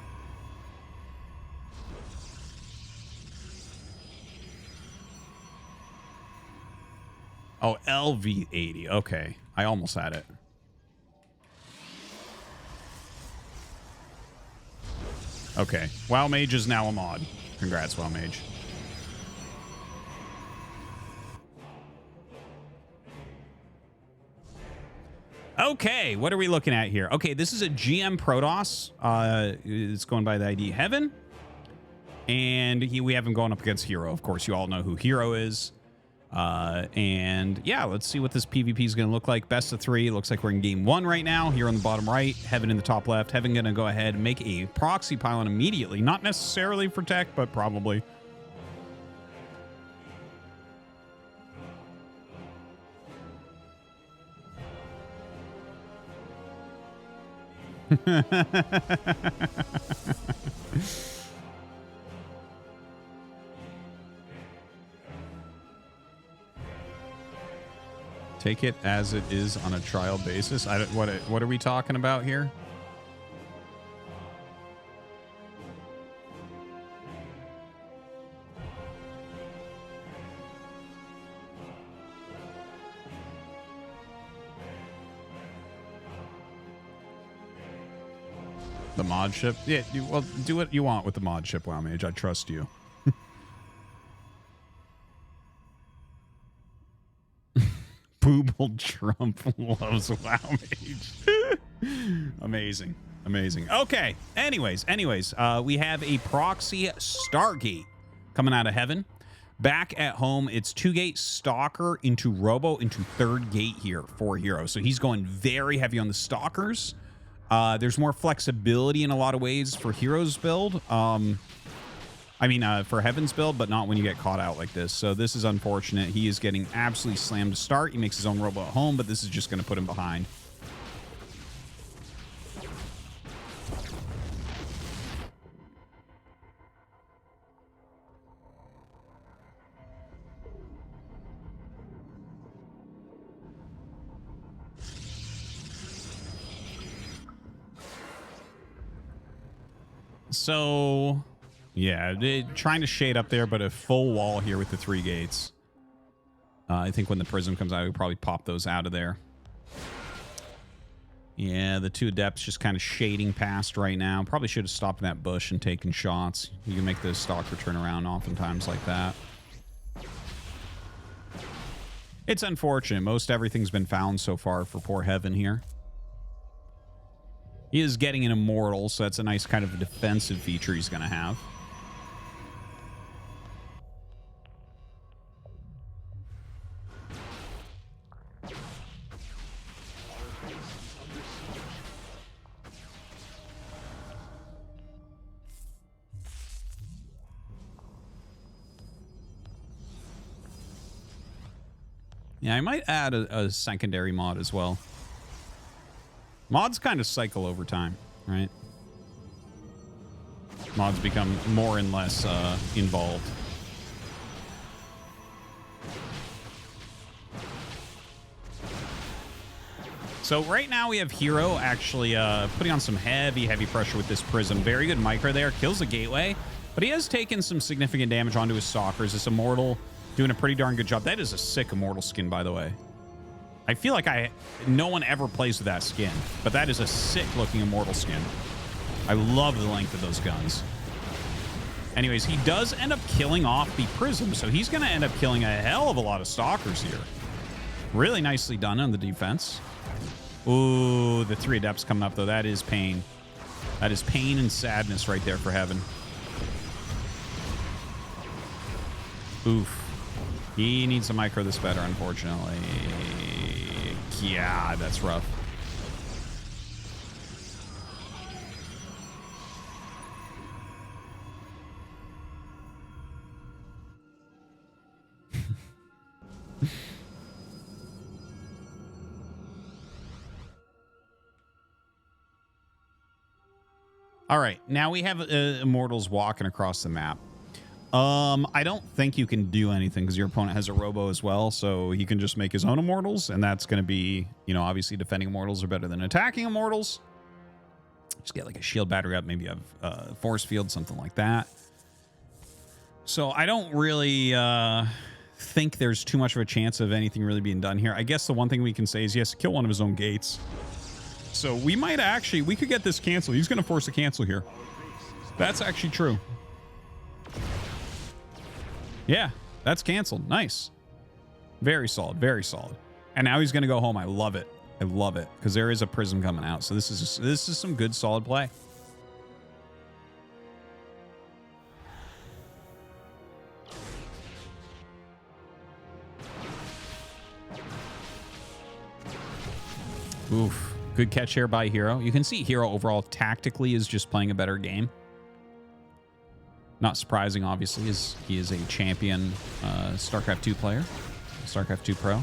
Oh, LV80. Okay. I almost had it. Okay. WoW Mage is now a mod. Congrats, WoW Mage. Okay, what are we looking at here? Okay, this is a GM Protoss. It's going by the ID Heaven. And we have him going up against Hero. Of course, you all know who Hero is. And yeah, let's see what this PvP is going to look like. Best of 3. Looks like we're in game 1 right now. Here on the bottom right, Heaven in the top left. Heaven going to go ahead and make a proxy pylon immediately. Not necessarily for tech, but probably. Take it as it is on a trial basis. What are we talking about here? The mod ship? Yeah, well, do what you want with the mod ship, WoW Mage. I trust you. Booble Trump loves WoW Mage. Amazing. Amazing. Okay. Anyways, we have a proxy Stargate coming out of Heaven. Back at home, it's 2-gate Stalker into Robo into 3rd gate here for Hero. So he's going very heavy on the Stalkers. There's more flexibility in a lot of ways for Hero's build. For Heaven's build, but not when you get caught out like this. So this is unfortunate. He is getting absolutely slammed to start. He makes his own Robo at home, but this is just going to put him behind. So, yeah, trying to shade up there, but a full wall here with the 3 gates. I think when the Prism comes out, we'll probably pop those out of there. Yeah, the 2 Adepts just kind of shading past right now. Probably should have stopped in that bush and taken shots. You can make the Stalker turn around oftentimes like that. It's unfortunate. Most everything's been found so far for poor Heaven here. He is getting an Immortal, so that's a nice kind of a defensive feature he's going to have. Yeah, I might add a secondary mod as well. Mods kind of cycle over time, right? Mods become more and less involved. So right now we have Hero actually putting on some heavy pressure with this Prism. Very good micro there. Kills the gateway. But he has taken some significant damage onto his Stalkers. This Immortal doing a pretty darn good job. That is a sick Immortal skin, by the way. I feel like no one ever plays with that skin, but that is a sick-looking Immortal skin. I love the length of those guns. Anyways, he does end up killing off the Prism, so he's going to end up killing a hell of a lot of Stalkers here. Really nicely done on the defense. Ooh, the 3 Adepts coming up, though. That is pain. That is pain and sadness right there for Heaven. Oof. He needs to micro this better, unfortunately. Yeah, that's rough. All right, now we have Immortals walking across the map. I don't think you can do anything because your opponent has a robo as well, so he can just make his own immortals, and that's going to be, you know, obviously defending immortals are better than attacking immortals. Just get like a shield battery up, maybe have a force field, something like that. So I don't really think there's too much of a chance of anything really being done here. I guess the one thing we can say is he has to kill one of his own gates. So we might actually, we could get this canceled. He's going to force a cancel here. That's actually true. Yeah, that's canceled. Nice. Very solid, very solid. And now he's going to go home. I love it. I love it because there is a prism coming out. So this is some good solid play. Oof. Good catch here by Hero. You can see Hero overall tactically is just playing a better game. Not surprising, obviously, as he is a champion Starcraft 2 player. Starcraft 2 Pro.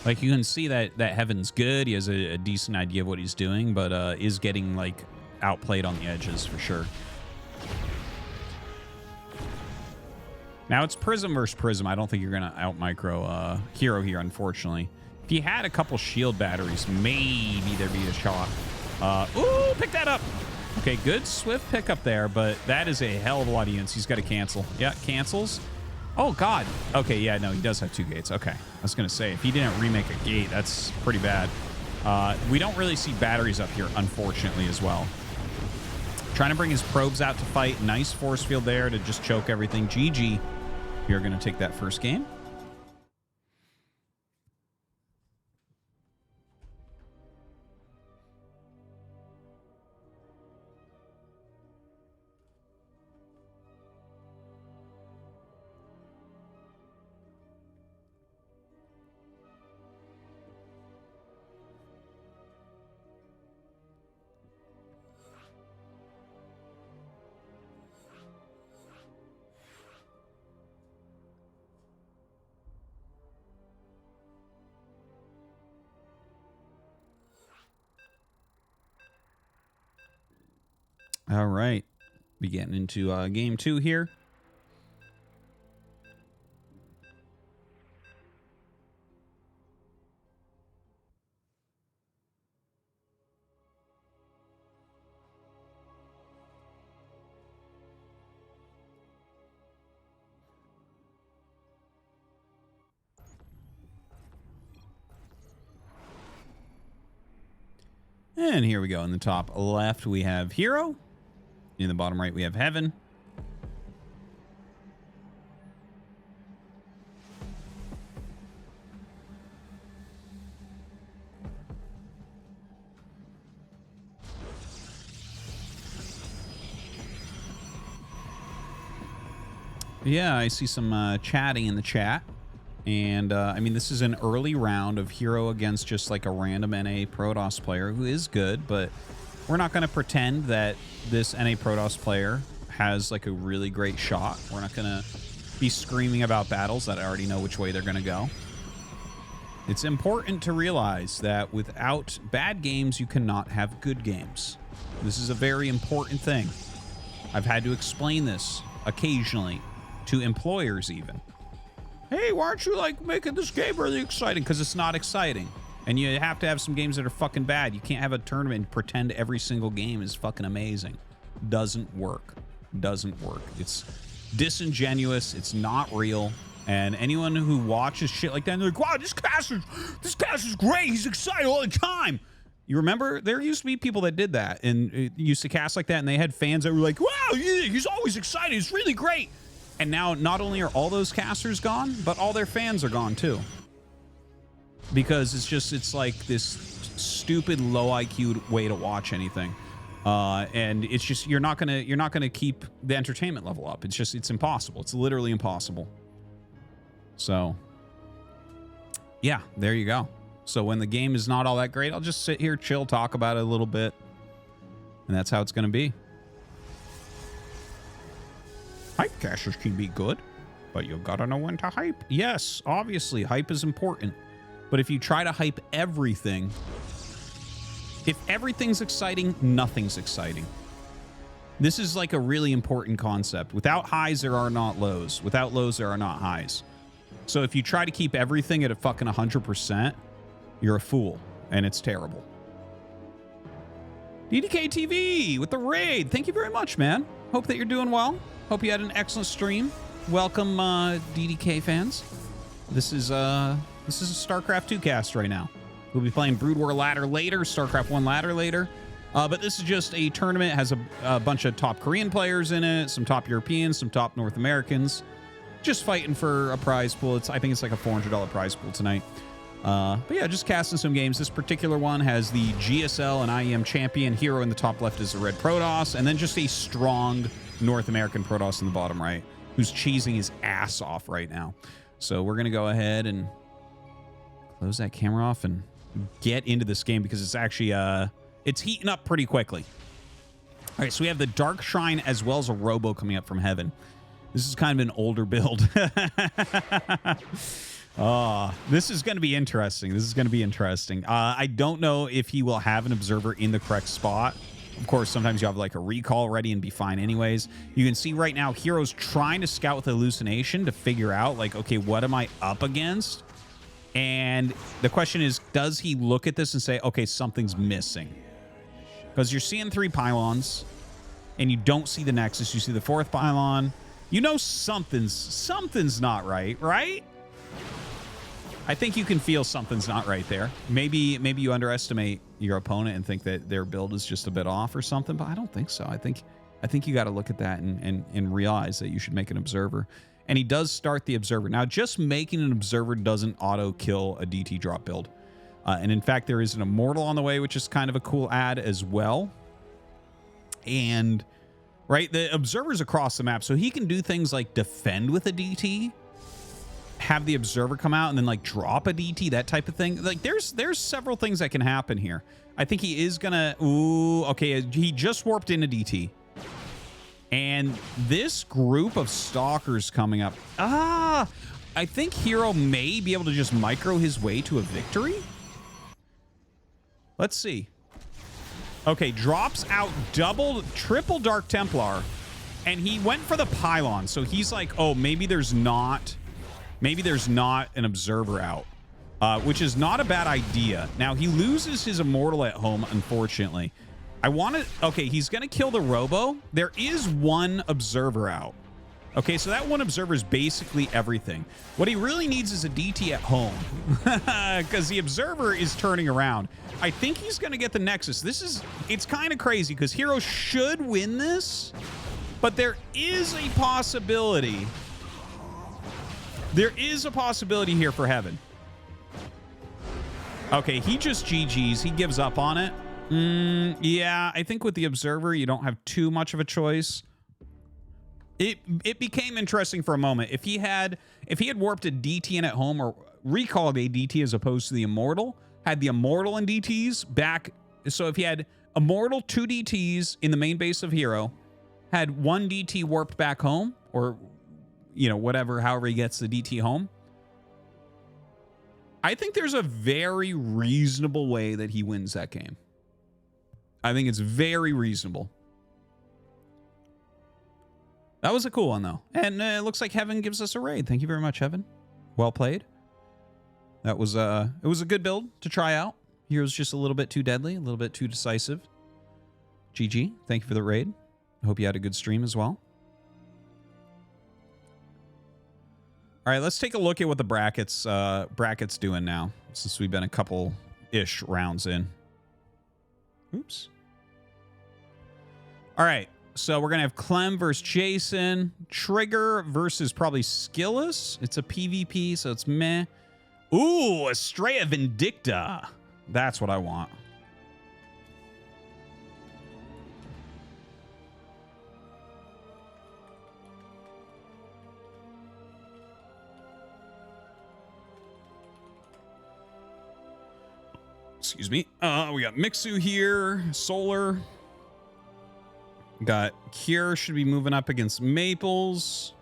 Like, you can see that Heaven's good. He has a decent idea of what he's doing, but is getting, like, outplayed on the edges for sure. Now, it's Prism versus Prism. I don't think you're going to out-micro Hero here, unfortunately. If you had a couple shield batteries, maybe there'd be a shot. Ooh, pick that up. Okay, good swift pickup there, but that is a hell of a lot of units. He's got to cancel. Yeah, cancels. Oh, God. Okay, yeah, no, he does have 2 gates. Okay, I was going to say, if he didn't remake a gate, that's pretty bad. We don't really see batteries up here, unfortunately, as well. Trying to bring his probes out to fight. Nice force field there to just choke everything. GG. You're going to take that first game. All right. Be getting into game 2 here. And here we go. In the top left, we have Hero. In the bottom right, we have Heaven. Yeah, I see some chatting in the chat. And, I mean, this is an early round of Hero against just like a random NA Protoss player who is good, but we're not going to pretend that this NA Protoss player has like a really great shot. We're not going to be screaming about battles that I already know which way they're going to go. It's important to realize that without bad games, you cannot have good games. This is a very important thing. I've had to explain this occasionally to employers even. Hey, why aren't you like making this game really exciting? Because it's not exciting. And you have to have some games that are fucking bad. You can't have a tournament and pretend every single game is fucking amazing. Doesn't work. Doesn't work. It's disingenuous. It's not real. And anyone who watches shit like that, and they're like, wow, this cast is great. He's excited all the time. You remember? There used to be people that did that and used to cast like that, and they had fans that were like, wow, yeah, he's always excited. It's really great. And now not only are all those casters gone, but all their fans are gone too. Because it's like this stupid low IQ way to watch anything. And it's just, you're not gonna keep the entertainment level up. It's impossible. It's literally impossible. So yeah, there you go. So when the game is not all that great, I'll just sit here, chill, talk about it a little bit. And that's how it's gonna be. Hype casters can be good, but you gotta know when to hype. Yes, obviously, hype is important. But if you try to hype everything, if everything's exciting, nothing's exciting. This is like a really important concept. Without highs, there are not lows. Without lows, there are not highs. So if you try to keep everything at a fucking 100%, you're a fool, and it's terrible. DDK TV with the raid. Thank you very much, man. Hope that you're doing well. Hope you had an excellent stream. Welcome, DDK fans. This is a StarCraft 2 cast right now. We'll be playing Brood War ladder later, StarCraft 1 ladder later. But this is just a tournament. It has a bunch of top Korean players in it, some top Europeans, some top North Americans. Just fighting for a prize pool. I think it's like a $400 prize pool tonight. But yeah, just casting some games. This particular one has the GSL and IEM champion. Hero in the top left is the red Protoss, and then just a strong North American Protoss in the bottom right, who's cheesing his ass off right now. So we're going to go ahead and close that camera off and get into this game because it's actually it's heating up pretty quickly. All right, so we have the Dark Shrine as well as a Robo coming up from heaven. This is kind of an older build. This is going to be interesting. This is going to be interesting. I don't know if he will have an observer in the correct spot. Of course, sometimes you have like a recall ready and be fine anyways. You can see right now, Hero's trying to scout with hallucination to figure out like, okay, what am I up against? And the question is, does he look at this and say, okay, something's missing? Because you're seeing 3 pylons and you don't see the Nexus. You see the 4th pylon. You know something's not right, right? I think you can feel something's not right there. Maybe you underestimate your opponent and think that their build is just a bit off or something, but I don't think so. I think you got to look at that and realize that you should make an observer. And he does start the observer. Now, just making an observer doesn't auto-kill a DT drop build. And in fact, there is an Immortal on the way, which is kind of a cool add as well. And, right, the observer's across the map, so he can do things like defend with a DT, have the observer come out and then like drop a DT, that type of thing. Like there's several things that can happen here. I think he is gonna, ooh, okay, he just warped into DT. And this group of stalkers coming up, I think Hero may be able to just micro his way to a victory. Let's see. Okay, drops out triple Dark Templar, and he went for the pylon. So he's like, oh, maybe there's not an observer out, which is not a bad idea. Now, he loses his Immortal at home, unfortunately. Okay, he's going to kill the Robo. There is one observer out. Okay, so that one observer is basically everything. What he really needs is a DT at home because the observer is turning around. I think he's going to get the Nexus. It's kind of crazy because Hero should win this, but there is a possibility. There is a possibility here for Heaven. Okay, he just GG's. He gives up on it. Yeah, I think with the observer, you don't have too much of a choice. It became interesting for a moment. If he had warped a DT in at home or recalled a DT as opposed to the Immortal, had the Immortal and DTs back. So if he had Immortal 2 DTs in the main base of Hero, had 1 DT warped back home, or however he gets the DT home, I think there's a very reasonable way that he wins that game. I think it's very reasonable. That was a cool one, though. And it looks like Heaven gives us a raid. Thank you very much, Heaven. Well played. That was it was a good build to try out. Hero's just a little bit too deadly, a little bit too decisive. GG. Thank you for the raid. I hope you had a good stream as well. All right, let's take a look at what the brackets doing now, since we've been a couple-ish rounds in. Oops. All right, so we're going to have Clem versus Jason. Trigger versus probably Skillus. It's a PvP, so it's meh. Ooh, Estrella Vindicta. That's what I want. Excuse me. We got Mixu here, Solar. Got Cure should be moving up against Maples.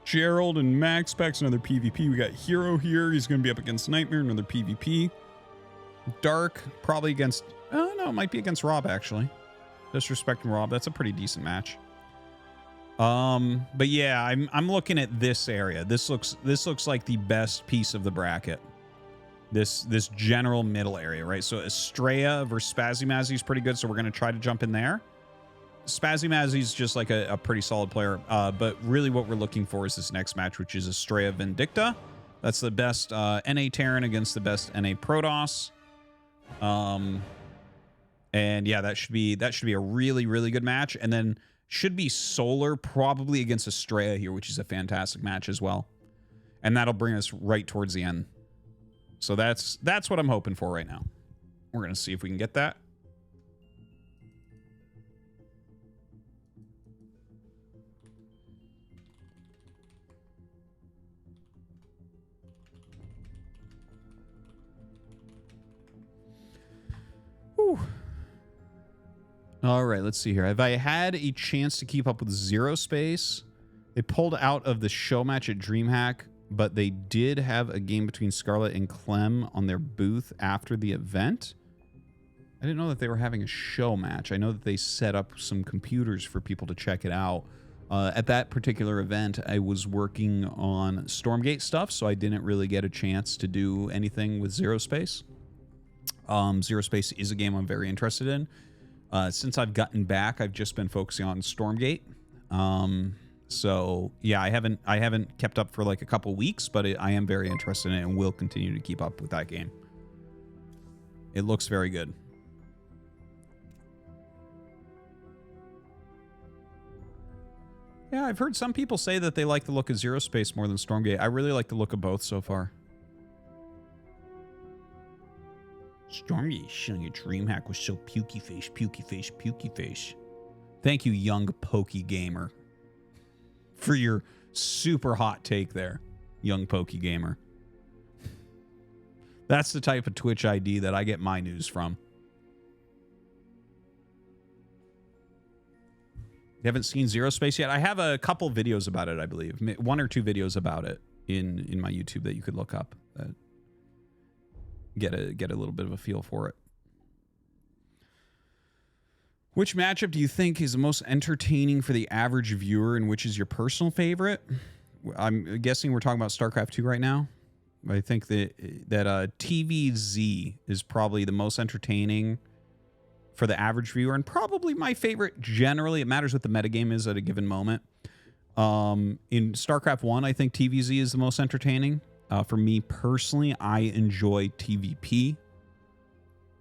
Gerald and Max Specs, another PvP. We got Hero here. He's going to be up against Nightmare, another PvP. Dark, probably against... Oh, no, it might be against Rob, actually. Disrespect and Rob. That's a pretty decent match. But yeah, I'm looking at this area. This looks like the best piece of the bracket. This general middle area, right? So Estrella versus Spazzy Mazzy is pretty good, so we're gonna try to jump in there. Spazzy Mazzy's just like a pretty solid player, but really what we're looking for is this next match, which is Estrella Vindicta. That's the best NA Terran against the best NA Protoss. And yeah, that should be a really, really good match. And then should be Solar probably against Estrella here, which is a fantastic match as well. And that'll bring us right towards the end. So that's what I'm hoping for right now. We're going to see if we can get that. Whew. All right, let's see here. Have I had a chance to keep up with Zero Space? They pulled out of the show match at DreamHack, but they did have a game between Scarlett and Clem on their booth after the event. I didn't know that they were having a show match. I know that they set up some computers for people to check it out. At that particular event, I was working on Stormgate stuff, so I didn't really get a chance to do anything with Zero Space. Zero Space is a game I'm very interested in. Since I've gotten back, I've just been focusing on Stormgate. So yeah, I haven't kept up for like a couple weeks, but I am very interested in it and will continue to keep up with that game. It looks very good. Yeah, I've heard some people say that they like the look of Zero Space more than Stormgate. I really like the look of both so far. Stormgate showing a DreamHack was so pukey face, pukey face, pukey face. Thank you, young pokey gamer, for your super hot take there, young pokey gamer. That's the type of Twitch ID that I get my news from. You haven't seen Zero Space yet? I have a couple videos about it, I believe. 1 or 2 videos about it in my YouTube that you could look up. Get a little bit of a feel for it. Which matchup do you think is the most entertaining for the average viewer, and which is your personal favorite? I'm guessing we're talking about Starcraft 2 right now. I think that TVZ is probably the most entertaining for the average viewer, and probably my favorite generally. It matters what the metagame is at a given moment. In StarCraft 1, I think TVZ is the most entertaining. For me personally, I enjoy TVP,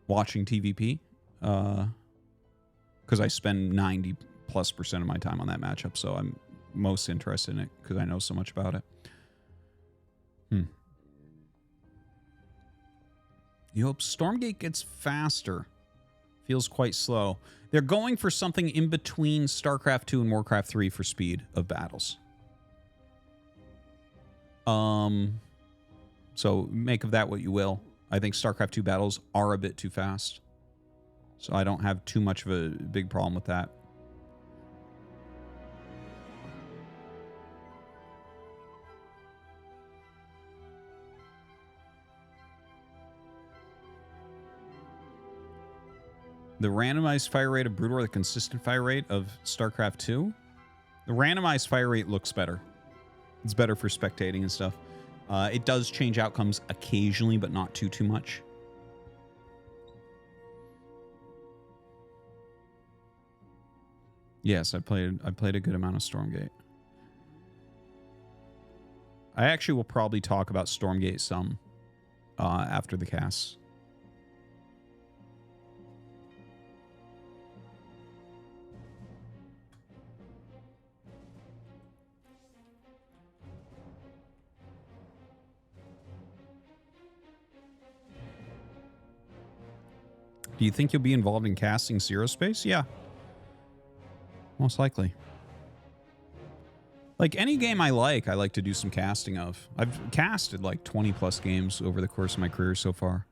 watching TVP, because I spend 90+% of my time on that matchup, so I'm most interested in it because I know so much about it. You hope Stormgate gets faster. Feels quite slow. They're going for something in between StarCraft 2 and Warcraft 3 for speed of battles. So make of that what you will. I think StarCraft 2 battles are a bit too fast. So I don't have too much of a big problem with that. The randomized fire rate of Brood War, the consistent fire rate of StarCraft 2. The randomized fire rate looks better. It's better for spectating and stuff. It does change outcomes occasionally, but not too much. Yes, I played a good amount of Stormgate. I actually will probably talk about Stormgate some after the cast. Do you think you'll be involved in casting Zero Space? Yeah. Most likely. Like any game I like to do some casting of. I've casted like 20+ games over the course of my career so far.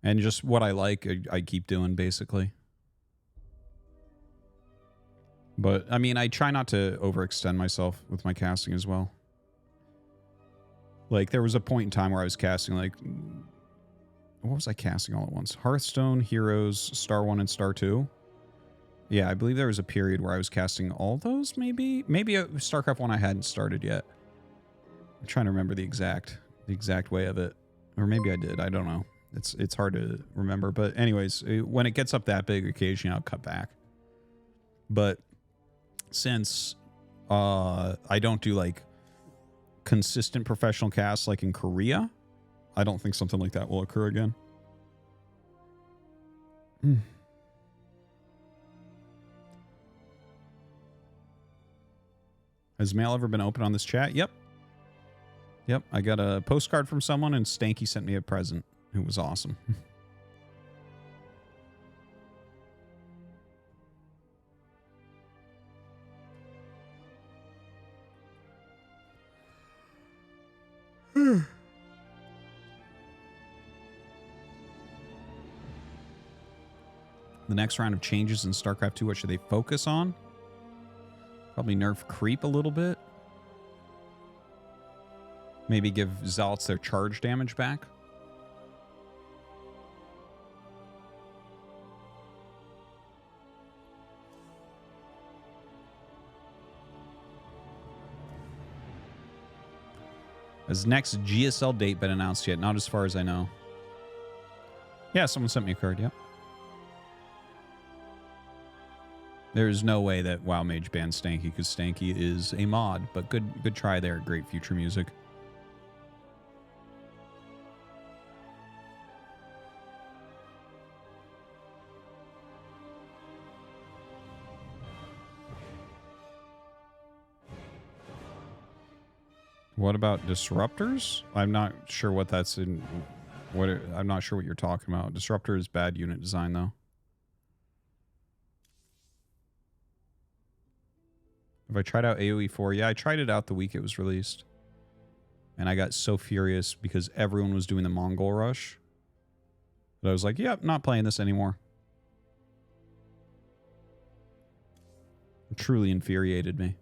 And just what I like, I keep doing, basically. But, I mean, I try not to overextend myself with my casting as well. Like, there was a point in time where I was casting, like... What was I casting all at once? Hearthstone, Heroes, Star 1, and Star 2. Yeah, I believe there was a period where I was casting all those, maybe? Maybe a StarCraft 1 I hadn't started yet. I'm trying to remember the exact way of it. Or maybe I did. I don't know. It's hard to remember. But anyways, when it gets up that big, occasionally I'll cut back. But since I don't do like consistent professional casts like in Korea, I don't think something like that will occur again. Has mail ever been opened on this chat? Yep. Yep, I got a postcard from someone and Stanky sent me a present. It was awesome. The next round of changes in StarCraft 2, what should they focus on? Probably nerf creep a little bit. Maybe give Zealots their charge damage back. Has next GSL date been announced yet? Not as far as I know. Yeah, someone sent me a card, yep. There's no way that WoW Mage banned Stanky because Stanky is a mod, but good try there. Great future music. What about disruptors? I'm not sure what that's in. I'm not sure what you're talking about. Disruptor is bad unit design though. Have I tried out AoE 4? Yeah, I tried it out the week it was released. And I got so furious because everyone was doing the Mongol rush that I was like, yep, not playing this anymore. It truly infuriated me.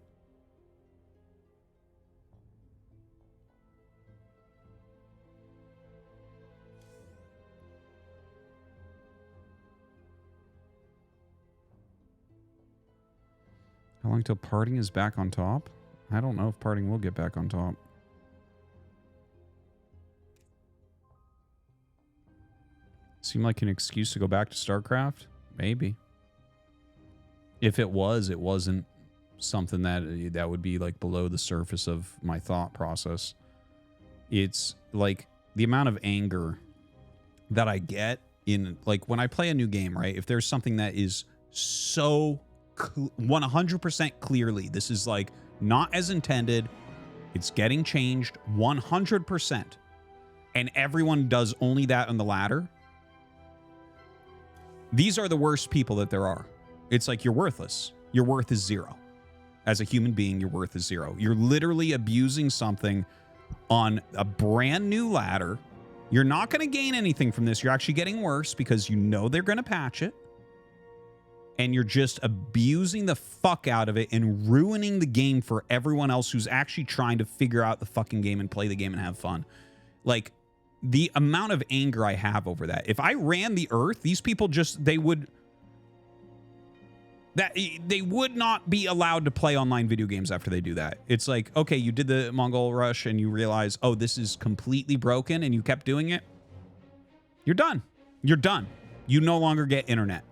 How long till Parting is back on top? I don't know if Parting will get back on top. Seem like an excuse to go back to StarCraft? Maybe. If it was, it wasn't something that would be like below the surface of my thought process. It's like the amount of anger that I get in, like when I play a new game, right? If there's something that is so 100% clearly, this is like not as intended, it's getting changed 100%, and everyone does only that on the ladder, these are the worst people that there are. It's like, you're worthless. Your worth is zero. As a human being, your worth is zero. You're literally abusing something on a brand new ladder. You're not going to gain anything from this. You're actually getting worse because you know they're going to patch it. And you're just abusing the fuck out of it and ruining the game for everyone else who's actually trying to figure out the fucking game and play the game and have fun. Like, the amount of anger I have over that. If I ran the Earth, these people just, they would not be allowed to play online video games after they do that. It's like, okay, you did the Mongol rush and you realize, oh, this is completely broken, and you kept doing it. You're done. You're done. You no longer get internet.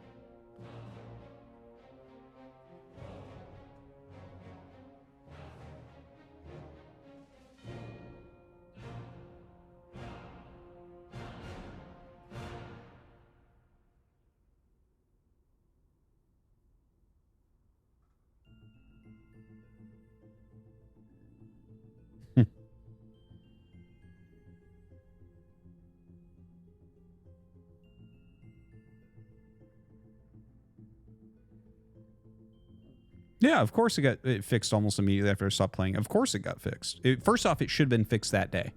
Yeah, of course it fixed almost immediately after I stopped playing. Of course it got fixed. First off, it should have been fixed that day.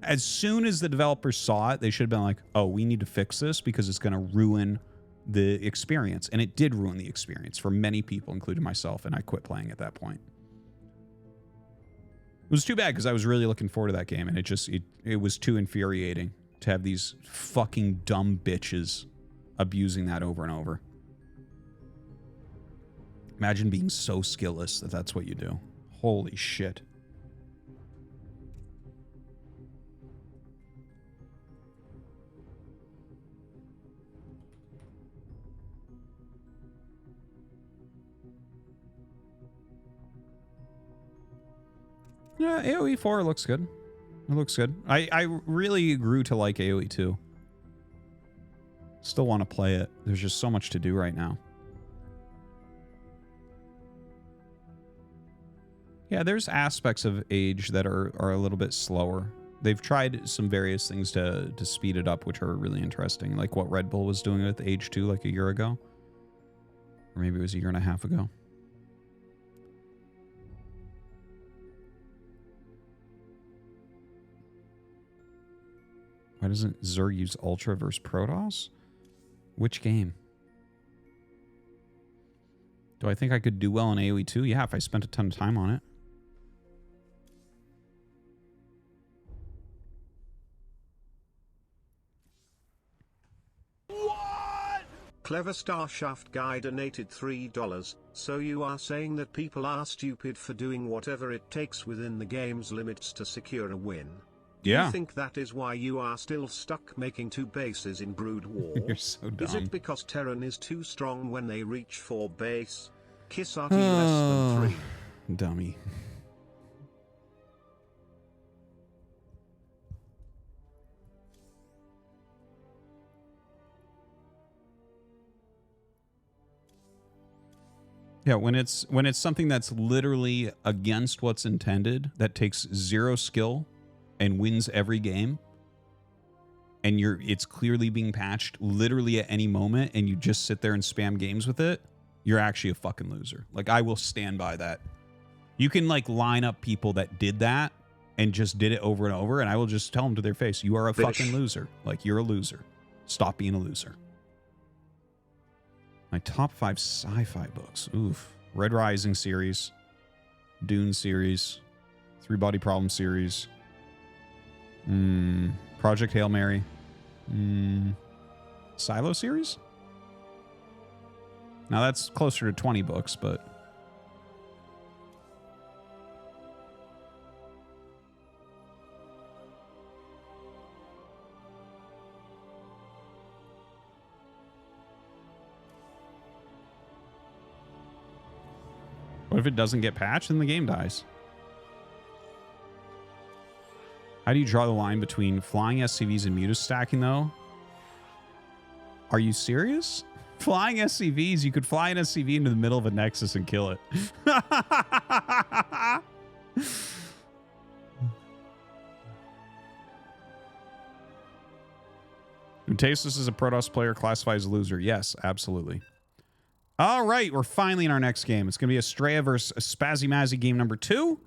As soon as the developers saw it, they should have been like, oh, we need to fix this because it's going to ruin the experience. And it did ruin the experience for many people, including myself, and I quit playing at that point. It was too bad because I was really looking forward to that game, and it was too infuriating to have these fucking dumb bitches abusing that over and over. Imagine being so skillless that that's what you do. Holy shit. Yeah, AoE 4 looks good. It looks good. I really grew to like AoE 2. Still want to play it. There's just so much to do right now. Yeah, there's aspects of Age that are a little bit slower. They've tried some various things to speed it up, which are really interesting. Like what Red Bull was doing with Age 2 like a year ago. Or maybe it was a year and a half ago. Why doesn't Xur use Ultra versus Protoss? Which game? Do I think I could do well in AoE 2? Yeah, if I spent a ton of time on it. Clever Starshaft Guy donated $3. So you are saying that people are stupid for doing whatever it takes within the game's limits to secure a win? Yeah. Do you think that is why you are still stuck making 2 bases in Brood War? You're so dumb. Is it because Terran is too strong when they reach for base? Kiss RT less than 3. Dummy. Yeah, when it's something that's literally against what's intended, that takes 0 skill and wins every game, and it's clearly being patched literally at any moment, and you just sit there and spam games with it, you're actually a fucking loser. Like, I will stand by that. You can like line up people that did that and just did it over and over, and I will just tell them to their face, you are a fucking loser. Like, you're a loser. Stop being a loser. My top 5 sci-fi books. Oof. Red Rising series. Dune series. 3 Body Problem series. Project Hail Mary. Silo series? Now that's closer to 20 books, but... What if it doesn't get patched and the game dies? How do you draw the line between flying SCVs and muta stacking, though? Are you serious? Flying SCVs, you could fly an SCV into the middle of a Nexus and kill it. Artosis is a Protoss player, classified as a loser. Yes, absolutely. All right, we're finally in our next game. It's going to be Estrella versus Spazzy Mazzy game number 2.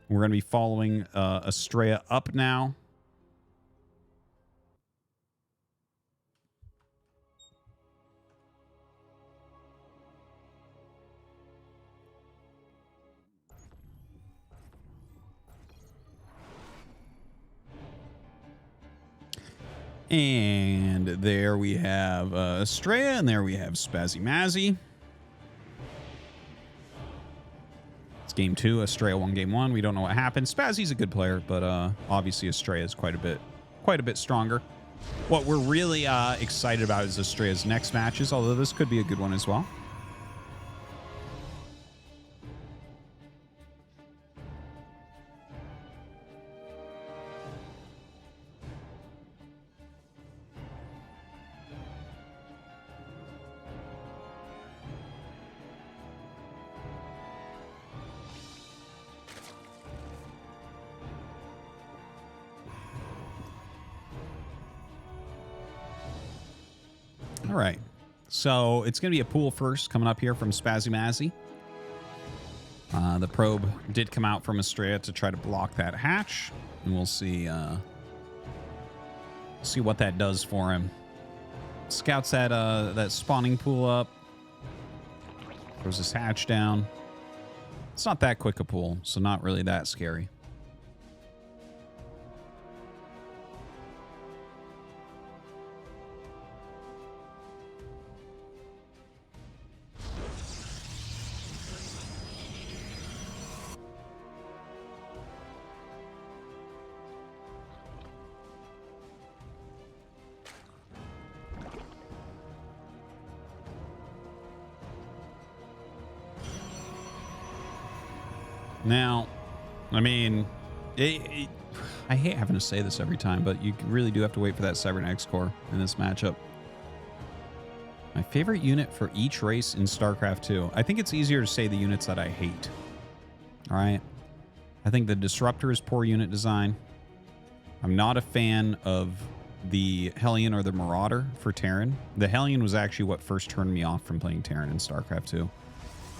We're going to be following Estrella up now. And there we have Estrella, and there we have Spazzy Mazzy. It's game 2. Estrella won game 1. We don't know what happened. Spazzy's a good player, but obviously Estrella is quite a bit stronger. What we're really excited about is Estrella's next matches, although this could be a good one as well. All right, so it's going to be a pool first coming up here from Spazzy Mazzy. The probe did come out from Estrella to try to block that hatch, and we'll see what that does for him. Scouts that spawning pool up, throws his hatch down. It's not that quick a pool, so not really that scary. Now, I mean, I hate having to say this every time, but you really do have to wait for that Cybernetics core in this matchup. My favorite unit for each race in StarCraft 2. I think it's easier to say the units that I hate. All right. I think the Disruptor is poor unit design. I'm not a fan of the Hellion or the Marauder for Terran. The Hellion was actually what first turned me off from playing Terran in StarCraft 2.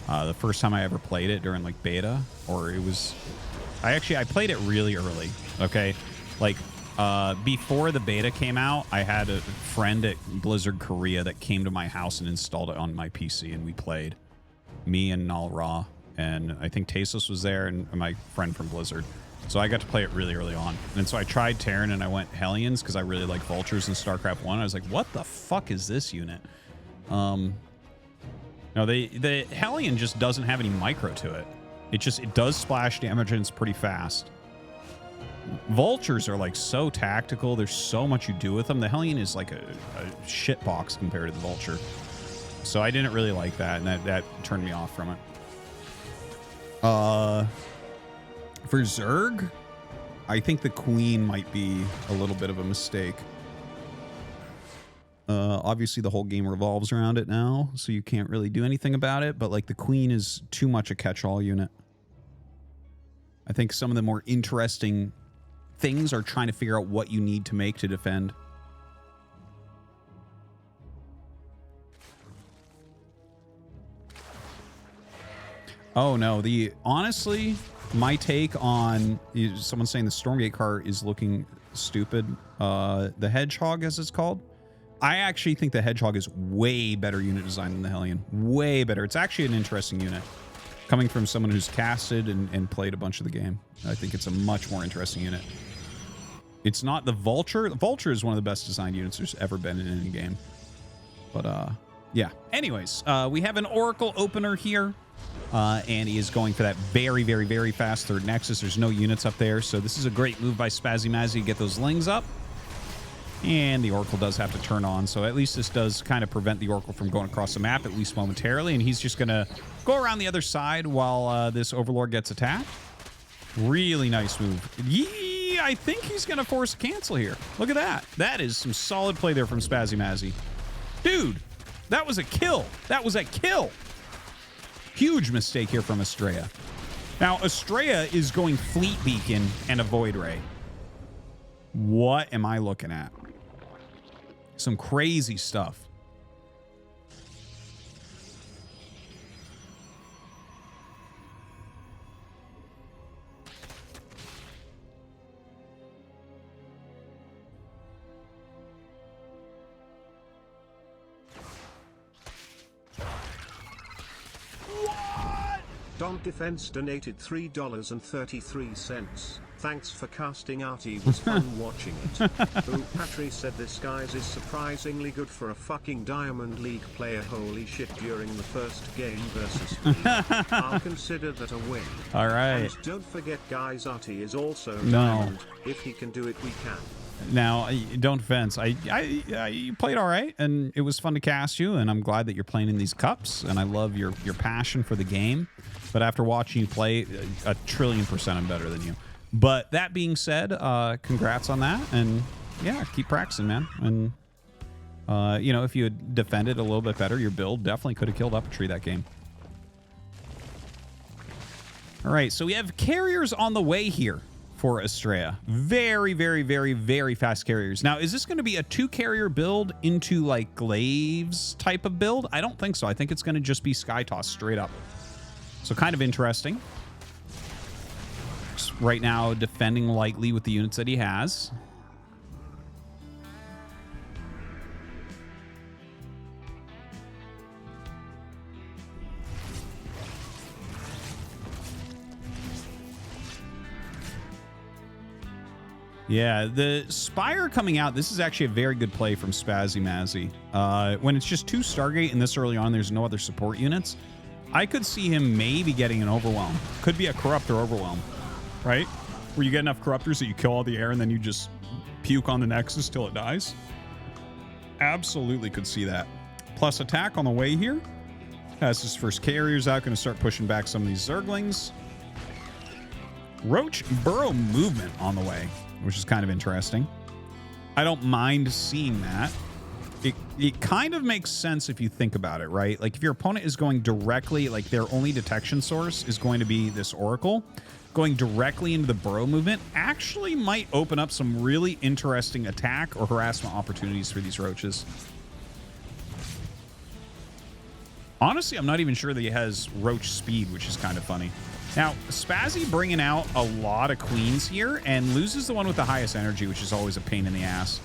The first time I ever played it during like beta, or it was... I played it really early, okay? Like, before the beta came out, I had a friend at Blizzard Korea that came to my house and installed it on my PC, and we played. Me and Nal Ra, and I think Tasos was there, and my friend from Blizzard. So I got to play it really early on. And so I tried Terran, and I went Hellions, because I really like Vultures in StarCraft 1. I was like, what the fuck is this unit? No, the Hellion just doesn't have any micro to it. It does splash damage, and it's pretty fast. Vultures are like so tactical. There's so much you do with them. The Hellion is like a shit box compared to the Vulture. So I didn't really like that, and that turned me off from it. For Zerg, I think the Queen might be a little bit of a mistake. Obviously the whole game revolves around it now, so you can't really do anything about it, but like the Queen is too much a catch-all unit. I think some of the more interesting things are trying to figure out what you need to make to defend. Oh no, honestly, my take on someone saying the Stormgate car is looking stupid. The Hedgehog, as it's called. I actually think the Hedgehog is way better unit design than the Hellion. Way better. It's actually an interesting unit. Coming from someone who's casted and played a bunch of the game, I think it's a much more interesting unit. It's not the Vulture. The Vulture is one of the best designed units there's ever been in any game. But, yeah. Anyways, we have an Oracle opener here. And he is going for that very, very, very fast third Nexus. There's no units up there, so this is a great move by Spazzy Mazzy to get those Lings up. And the Oracle does have to turn on, so at least this does kind of prevent the Oracle from going across the map, at least momentarily. And he's just going to go around the other side while this Overlord gets attacked. Really nice move. Yeah, I think he's going to force a cancel here. Look at that. That is some solid play there from Spazzy Mazzy. Dude, that was a kill. That was a kill. Huge mistake here from Estrella. Now, Estrella is going Fleet Beacon and a Void Ray. What am I looking at? Some crazy stuff. Don Defense donated $3.33. Thanks for casting Artie, was fun watching it. Ooh, Patry said this guys is surprisingly good for a fucking Diamond League player. Holy shit, during the first game versus me. I'll consider that a win. All right. And don't forget guys, Artie is also Diamond. If he can do it, we can. Now, Don't Defense, I you played all right, and it was fun to cast you, and I'm glad that you're playing in these cups, and I love your passion for the game. But after watching you play, 1,000,000,000% I'm better than you. But that being said, congrats on that, and yeah, keep practicing, man. And you know, if you had defended a little bit better, your build definitely could have killed Uppetry that game. All right, so we have carriers on the way here for Estrella. Very, very, very, very fast carriers. Now, is this going to be a 2-carrier build into like Glaives type of build? I don't think so. I think it's going to just be Sky Toss straight up. So kind of interesting. Just right now, defending lightly with the units that he has. Yeah, the Spire coming out, this is actually a very good play from Spazzy Mazzy. When it's just 2 Stargate and this early on, there's no other support units, I could see him maybe getting an Overwhelm. Could be a Corrupt or Overwhelm, right? Where you get enough Corruptors that you kill all the air and then you just puke on the Nexus till it dies. Absolutely could see that. Plus attack on the way here. Has his first carriers out, going to start pushing back some of these Zerglings. Roach burrow movement on the way, which is kind of interesting. I don't mind seeing that. It kind of makes sense if you think about it, right? Like if your opponent is going directly, like their only detection source is going to be this Oracle, going directly into the burrow movement actually might open up some really interesting attack or harassment opportunities for these roaches. Honestly, I'm not even sure that he has roach speed, which is kind of funny. Now, Spazzy bringing out a lot of queens here and loses the one with the highest energy, which is always a pain in the ass.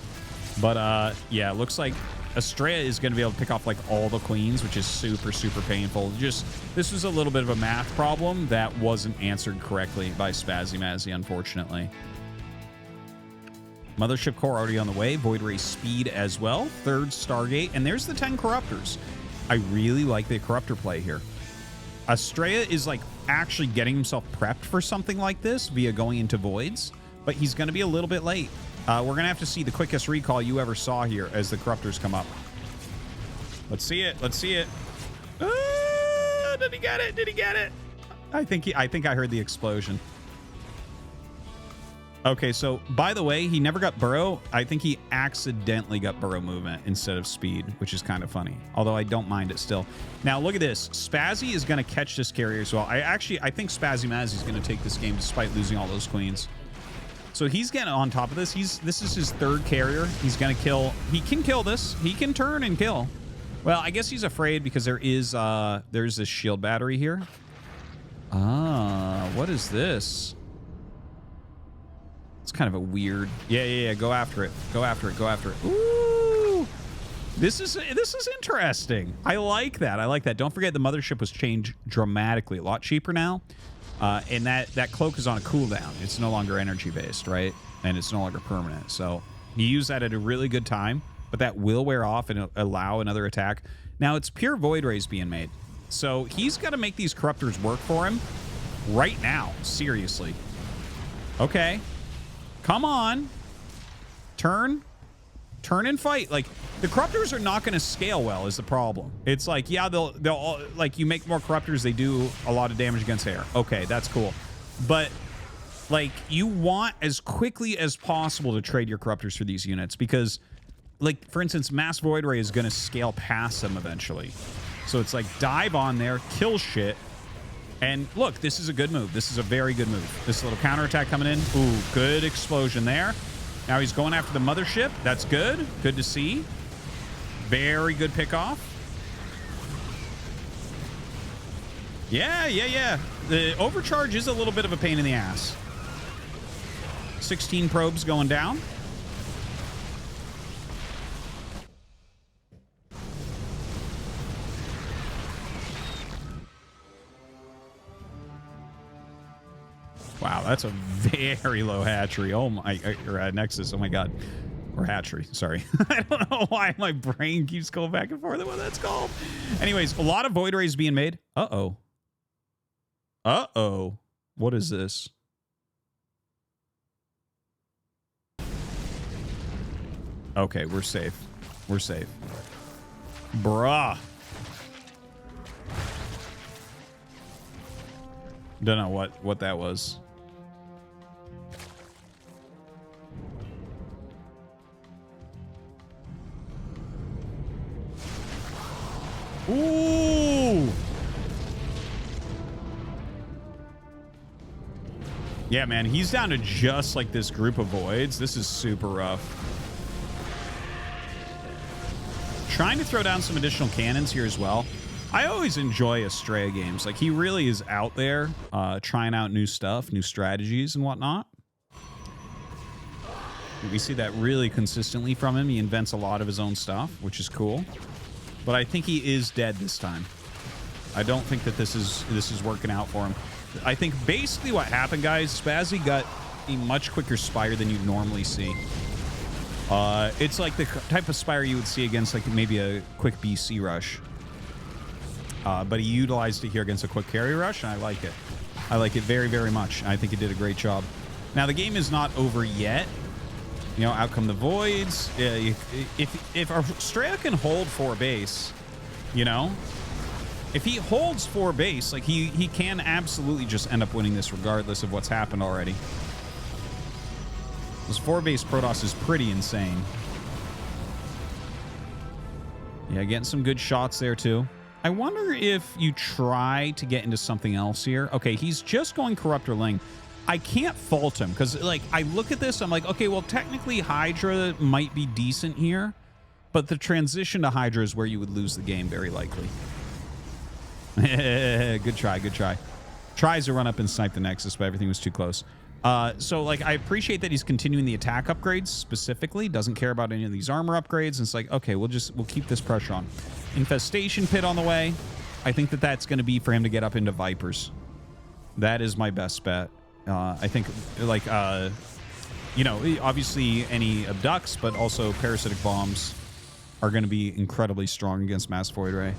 But, yeah, it looks like Estrella is going to be able to pick off, like, all the queens, which is super, super painful. Just, this was a little bit of a math problem that wasn't answered correctly by Spazzy Mazzy, unfortunately. Mothership Core already on the way. Void Ray speed as well. Third Stargate. And there's the 10 Corruptors. I really like the Corruptor play here. Estrella is, like, actually getting himself prepped for something like this via going into Voids, but he's going to be a little bit late. We're going to have to see the quickest recall you ever saw here as the Corruptors come up. Let's see it. Let's see it. Did he get it? Did he get it? I think I heard the explosion. Okay, so by the way, he never got burrow. I think he accidentally got burrow movement instead of speed, which is kind of funny. Although I don't mind it still. Now look at this. Spazzy is going to catch this carrier as well. I think Spazzy Mazzy is going to take this game despite losing all those queens. So he's getting on top of this. This is his third carrier. He's going to kill. He can kill this. He can turn and kill. Well, I guess he's afraid because there's this shield battery here. Ah, what is this? It's kind of a weird. Yeah. Go after it. Go after it. Go after it. Ooh, this is interesting. I like that. I like that. Don't forget the mothership was changed dramatically. A lot cheaper now. And that cloak is on a cooldown. It's no longer energy based, right? And it's no longer permanent. So you use that at a really good time, but that will wear off and allow another attack. Now it's pure void rays being made. So he's got to make these corruptors work for him right now. Seriously. Okay. Come on. Turn and fight. Like, the corruptors are not going to scale well is the problem. It's like, yeah, they'll all, like, you make more corruptors, they do a lot of damage against air. Okay, that's cool. But, like, you want as quickly as possible to trade your corruptors for these units because, like, for instance, Mass Void Ray is going to scale past them eventually. So it's like, dive on there, kill shit. And look, this is a good move. This is a very good move. This little counterattack coming in. Ooh, good explosion there. Now he's going after the mothership. That's good. Good to see. Very good pickoff. Yeah. The overcharge is a little bit of a pain in the ass. 16 probes going down. Wow, that's a very low hatchery. Oh my, or Nexus. Oh my God. Or hatchery. Sorry. I don't know why my brain keeps going back and forth at what that's called. Anyways, a lot of void rays being made. Uh-oh. Uh-oh. What is this? Okay, we're safe. We're safe. Bruh. Don't know what that was. Ooh. Yeah, man, he's down to just like this group of voids. This is super rough. Trying to throw down some additional cannons here as well. I always enjoy Estrella games. Like, he really is out there trying out new stuff, new strategies and whatnot. We see that really consistently from him. He invents a lot of his own stuff, which is cool. But I think he is dead this time. I don't think that this is working out for him. I think basically what happened, guys, Spazzy got a much quicker Spire than you'd normally see. It's like the type of Spire you would see against like maybe a quick BC rush. But he utilized it here against a quick carry rush, and I like it. I like it very, very much. I think he did a great job. Now, the game is not over yet. You know, out come the voids. If Estrella can hold 4 base, you know, If he holds 4 base, like he can absolutely just end up winning this regardless of what's happened already. This 4 base Protoss is pretty insane. Yeah, getting some good shots there too. I wonder if you try to get into something else here. Okay, he's just going Corruptor Ling. I can't fault him because, like, I look at this, I'm like, okay, well, technically Hydra might be decent here, but the transition to Hydra is where you would lose the game very likely. Good try, good try. Tries to run up and snipe the Nexus, but everything was too close. So, like, I appreciate that he's continuing the attack upgrades specifically. Doesn't care about any of these armor upgrades. And it's like, okay, we'll keep this pressure on. Infestation Pit on the way. I think that that's going to be for him to get up into Vipers. That is my best bet. I think, like, you know, obviously any abducts, but also parasitic bombs are going to be incredibly strong against Mass Void Ray.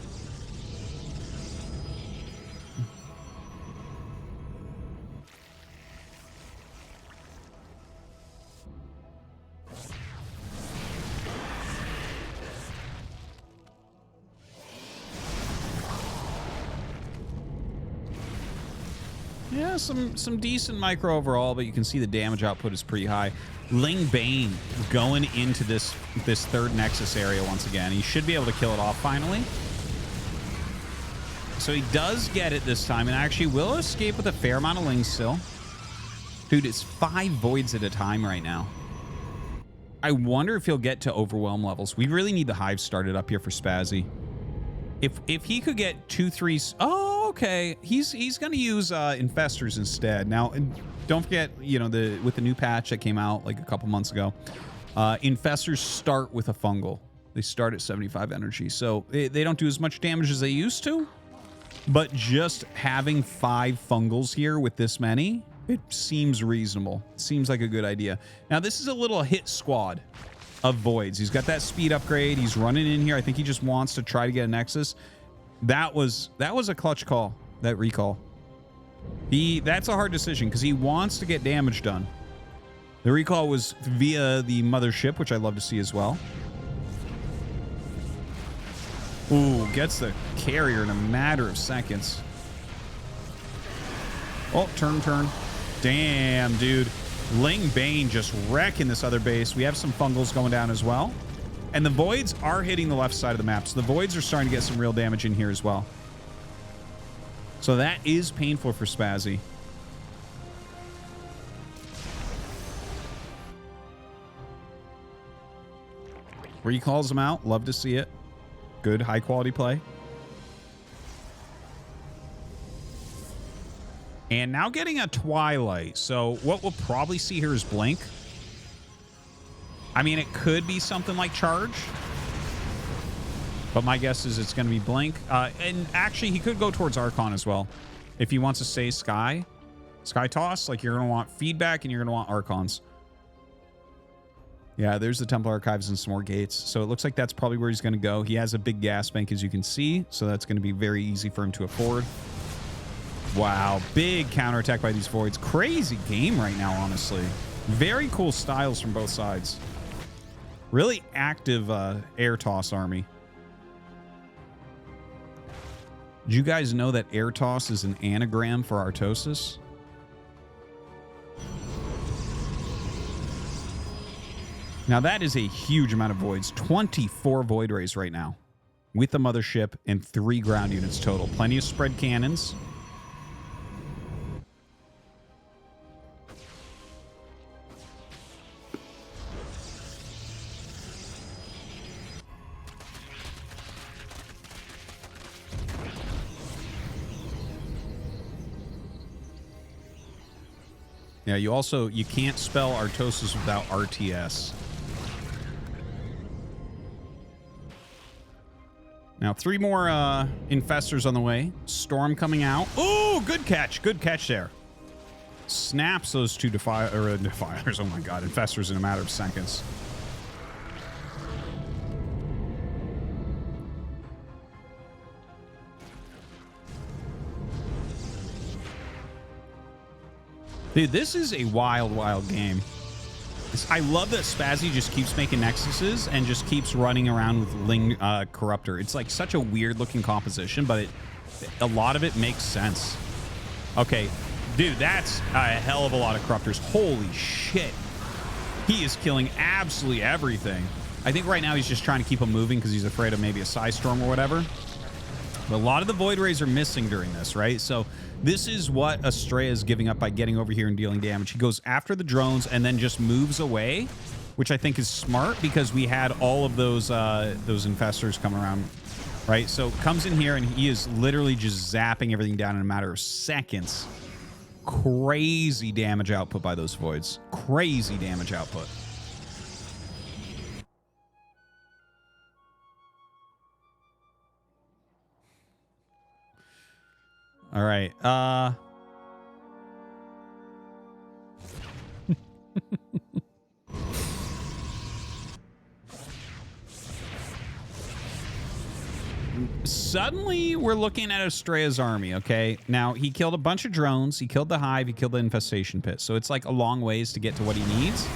Yeah, some decent micro overall, but you can see the damage output is pretty high. Ling Bane going into this third Nexus area once again. He should be able to kill it off finally. So he does get it this time and actually will escape with a fair amount of Lings still. Dude, it's 5 voids at a time right now. I wonder if he'll get to overwhelm levels. We really need the hive started up here for Spazzy. If he could get 2-3... Oh, okay. He's going to use Infestors instead. Now, don't forget, you know, with the new patch that came out like a couple months ago, Infestors start with a fungal. They start at 75 energy. So they don't do as much damage as they used to. But just having 5 fungals here with this many, it seems reasonable. It seems like a good idea. Now, this is a little hit squad of voids. He's got that speed upgrade. He's running in here. I think he just wants to try to get a Nexus. That was a clutch call, that recall. That's a hard decision because he wants to get damage done. The recall was via the mothership, which I love to see as well. Ooh, gets the carrier in a matter of seconds. Oh, turn. Damn, dude. Ling Bane just wrecking this other base. We have some fungals going down as well. And the voids are hitting the left side of the map. So the voids are starting to get some real damage in here as well. So that is painful for Spazzy. Recalls him out. Love to see it. Good high quality play. And now getting a Twilight. So what we'll probably see here is Blink. I mean, it could be something like Charge. But my guess is it's going to be Blink. And actually, he could go towards Archon as well. If he wants to say Sky Toss, like you're going to want feedback and you're going to want Archons. Yeah, there's the Temple Archives and some more gates. So it looks like that's probably where he's going to go. He has a big gas bank, as you can see. So that's going to be very easy for him to afford. Wow, big counterattack by these voids. Crazy game right now, honestly. Very cool styles from both sides. Really active air toss army. Did you guys know that air toss is an anagram for Artosis? Now that is a huge amount of voids. 24 void rays right now with the mothership and 3 ground units total. Plenty of spread cannons. Yeah, you can't spell Artosis without RTS. Now 3 more Infestors on the way. Storm coming out. Oh, good catch. Good catch there. Snaps those 2 Defiers. Oh my god, Infestors in a matter of seconds. Dude, this is a wild, wild game. I love that Spazzy just keeps making Nexuses and just keeps running around with Ling Corruptor. It's like such a weird looking composition, but a lot of it makes sense. Okay, dude, that's a hell of a lot of corruptors. Holy shit. He is killing absolutely everything. I think right now he's just trying to keep them moving because he's afraid of maybe a Psystorm or whatever. But a lot of the Void Rays are missing during this, right? So this is what Estrella is giving up by getting over here and dealing damage. He goes after the drones and then just moves away, which I think is smart because we had all of those infestors come around, right? So comes in here and he is literally just zapping everything down in a matter of seconds. Crazy damage output by those voids. Crazy damage output. All right. Suddenly, we're looking at Estrella's army, okay? Now, he killed a bunch of drones. He killed the hive. He killed the infestation pit. So it's like a long ways to get to what he needs.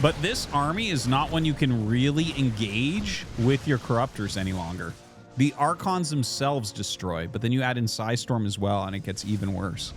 But this army is not one you can really engage with your corruptors any longer. The Archons themselves destroy, but then you add in Psystorm as well, and it gets even worse.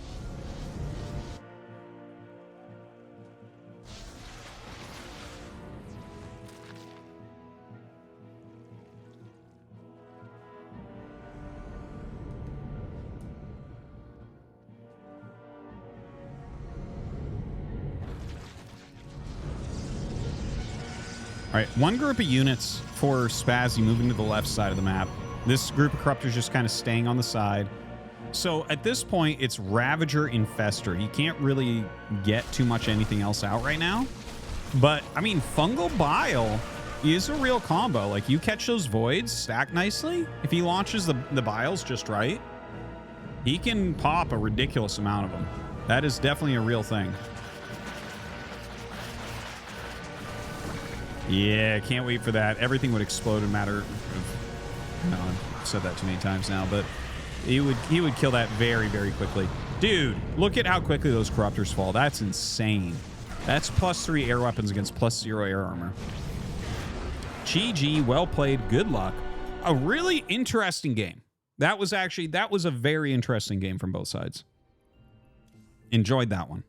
All right, one group of units for Spazzy moving to the left side of the map. This group of corruptors just kind of staying on the side. So at this point, it's Ravager Infestor. He can't really get too much anything else out right now. But, I mean, Fungal Bile is a real combo. Like, you catch those voids stack nicely. If he launches the biles just right, he can pop a ridiculous amount of them. That is definitely a real thing. Yeah, can't wait for that. Everything would explode in a matter of... No, I've said that too many times now, but he would kill that very, very quickly. Dude, look at how quickly those corruptors fall. That's insane. That's +3 air weapons against +0 air armor. GG, well played, good luck. A really interesting game. That was a very interesting game from both sides. Enjoyed that one.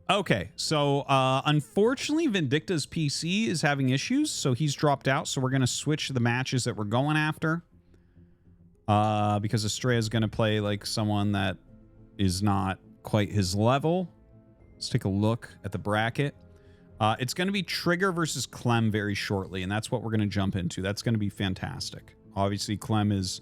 Okay, so unfortunately, Vindicta's PC is having issues, so he's dropped out. So we're going to switch the matches that we're going after because Estrella is going to play like someone that is not quite his level. Let's take a look at the bracket. It's going to be Trigger versus Clem very shortly, and that's what we're going to jump into. That's going to be fantastic. Obviously, Clem is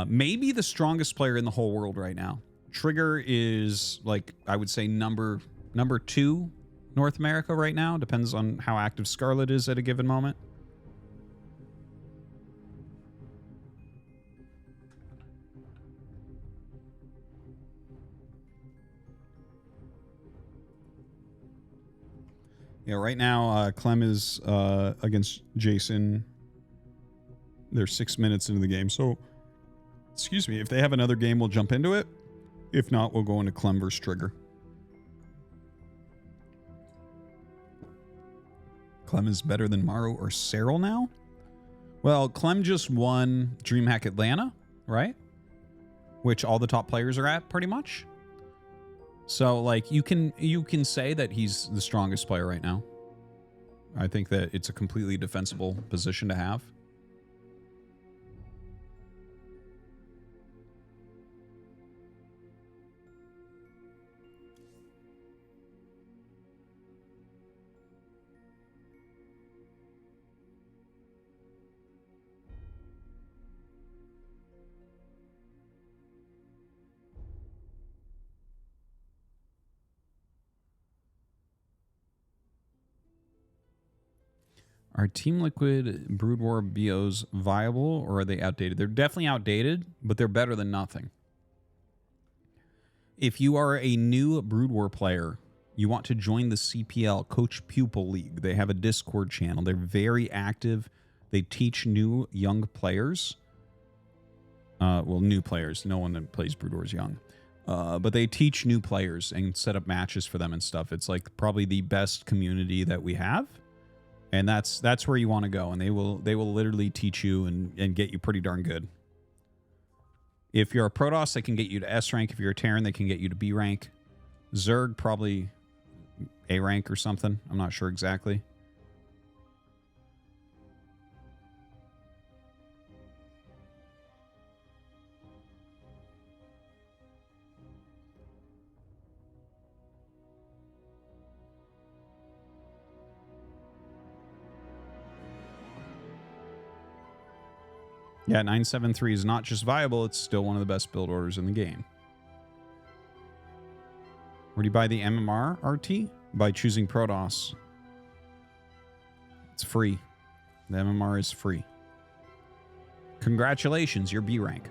maybe the strongest player in the whole world right now. Trigger is, like, I would say number 2 North America right now. Depends on how active Scarlet is at a given moment. Yeah, right now, Clem is against Jason. They're 6 minutes into the game. So, excuse me, if they have another game, we'll jump into it. If not, we'll go into Clem versus Trigger. Clem is better than Maru or Cyril now? Well, Clem just won DreamHack Atlanta, right? Which all the top players are at, pretty much. So, like, you can say that he's the strongest player right now. I think that it's a completely defensible position to have. Are Team Liquid Brood War BOs viable, or are they outdated? They're definitely outdated, but they're better than nothing. If you are a new Brood War player, you want to join the CPL Coach Pupil League. They have a Discord channel. They're very active. They teach new young players. Well, new players. No one that plays Brood War is young. But they teach new players and set up matches for them and stuff. It's like probably the best community that we have. And that's where you want to go, and they will literally teach you and get you pretty darn good. If you're a Protoss, they can get you to S rank. If you're a Terran, they can get you to B rank. Zerg, probably A rank or something. I'm not sure exactly. Yeah, 973 is not just viable, it's still one of the best build orders in the game. Where do you buy the MMR RT? By choosing Protoss. It's free. The MMR is free. Congratulations, you're B rank.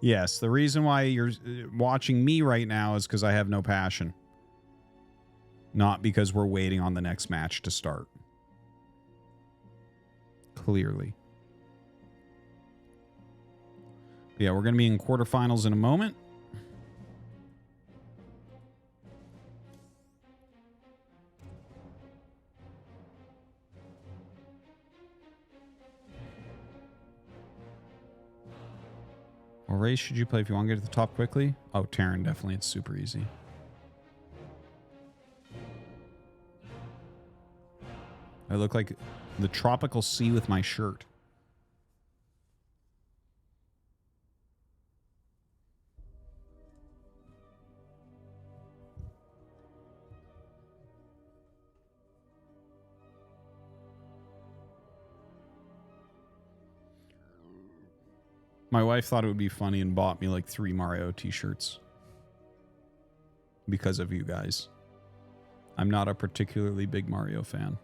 Yes, the reason why you're watching me right now is because I have no passion. Not because we're waiting on the next match to start. Clearly. Yeah, we're going to be in quarterfinals in a moment. What race should you play if you want to get to the top quickly? Oh, Terran, definitely. It's super easy. I look like the tropical sea with my shirt. My wife thought it would be funny and bought me like 3 Mario t-shirts. Because of you guys. I'm not a particularly big Mario fan.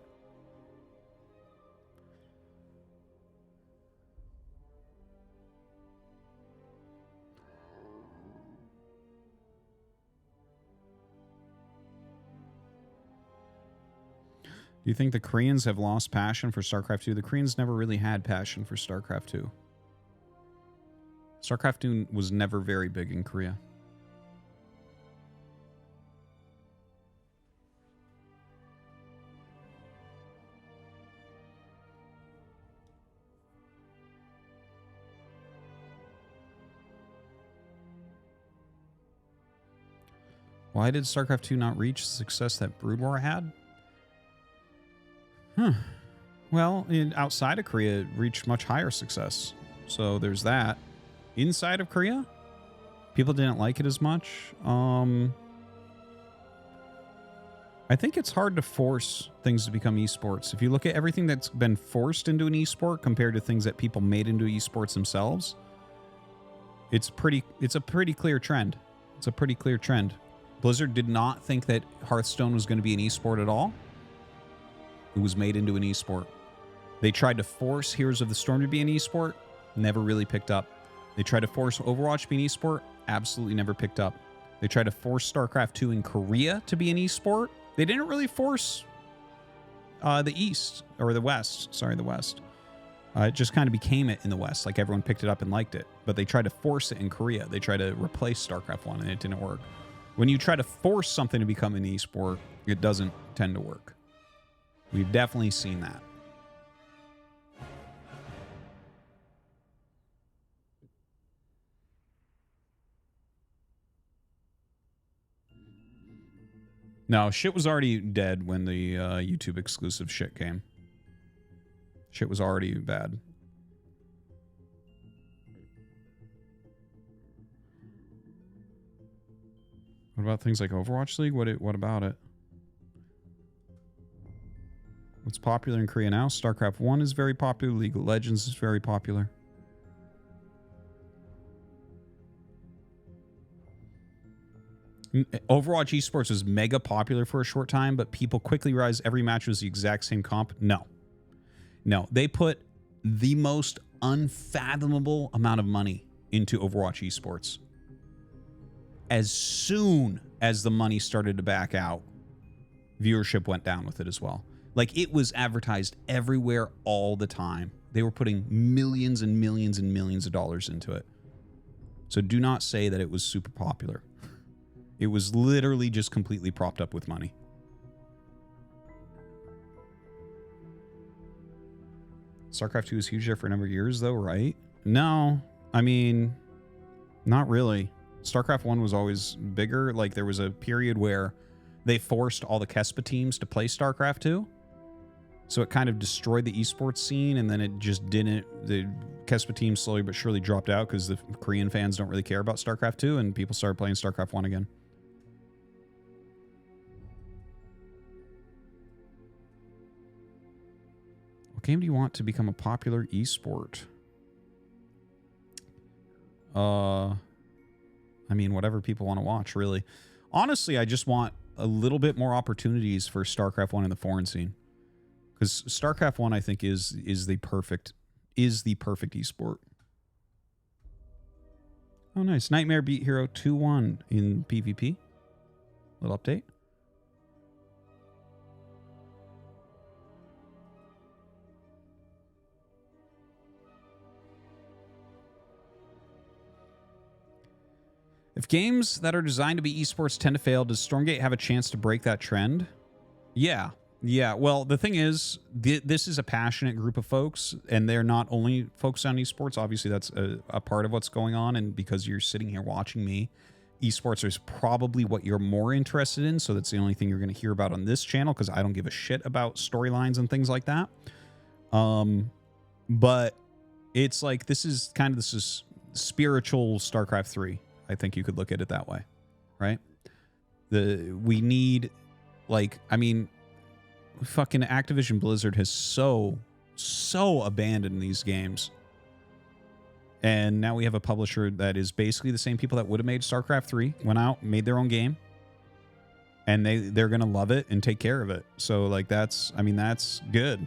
Do you think the Koreans have lost passion for StarCraft 2? The Koreans never really had passion for StarCraft 2. StarCraft 2 was never very big in Korea. Why did StarCraft 2 not reach the success that Brood War had? Well, outside of Korea, it reached much higher success. So there's that. Inside of Korea, people didn't like it as much. I think it's hard to force things to become esports. If you look at everything that's been forced into an esport compared to things that people made into esports themselves, it's a pretty clear trend. It's a pretty clear trend. Blizzard did not think that Hearthstone was going to be an esport at all. It was made into an esport. They tried to force Heroes of the Storm to be an esport, never really picked up. They tried to force Overwatch to be an esport, absolutely never picked up. They tried to force StarCraft 2 in Korea to be an esport. They didn't really force the East, or the West, sorry, the West. It just kind of became it in the West, like everyone picked it up and liked it. But they tried to force it in Korea. They tried to replace StarCraft 1 and it didn't work. When you try to force something to become an esport, it doesn't tend to work. We've definitely seen that. No, shit was already dead when the YouTube exclusive shit came. Shit was already bad. What about things like Overwatch League? What about it? What's popular in Korea now? StarCraft 1 is very popular. League of Legends is very popular. Overwatch esports was mega popular for a short time, but people quickly realized every match was the exact same comp. No. No. They put the most unfathomable amount of money into Overwatch esports. As soon as the money started to back out, viewership went down with it as well. Like, it was advertised everywhere all the time. They were putting millions and millions and millions of dollars into it. So do not say that it was super popular. It was literally just completely propped up with money. StarCraft 2 is huge there for a number of years, though, right? No, I mean, not really. StarCraft 1 was always bigger. Like, there was a period where they forced all the Kespa teams to play StarCraft 2. So it kind of destroyed the esports scene, and then it just didn't. The Kespa team slowly but surely dropped out because the Korean fans don't really care about StarCraft 2, and people started playing StarCraft 1 again. What game do you want to become a popular esport? I mean, whatever people want to watch, really. Honestly, I just want a little bit more opportunities for StarCraft 1 in the foreign scene. Because StarCraft 1, I think, is the perfect esport. Oh, nice. Nightmare beat Hero 2-1 in PvP. Little update. If games that are designed to be esports tend to fail, does Stormgate have a chance to break that trend? Yeah. Yeah. Well, the thing is, this is a passionate group of folks, and they're not only focused on esports. Obviously, that's a part of what's going on. And because you're sitting here watching me, esports is probably what you're more interested in. So that's the only thing you're going to hear about on this channel, because I don't give a shit about storylines and things like that. But it's like, this is spiritual StarCraft 3. I think you could look at it that way, right? We need, like, I mean, fucking Activision Blizzard has so abandoned these games. And now we have a publisher that is basically the same people that would have made StarCraft 3, went out, made their own game. And they're going to love it and take care of it. So, like, that's good.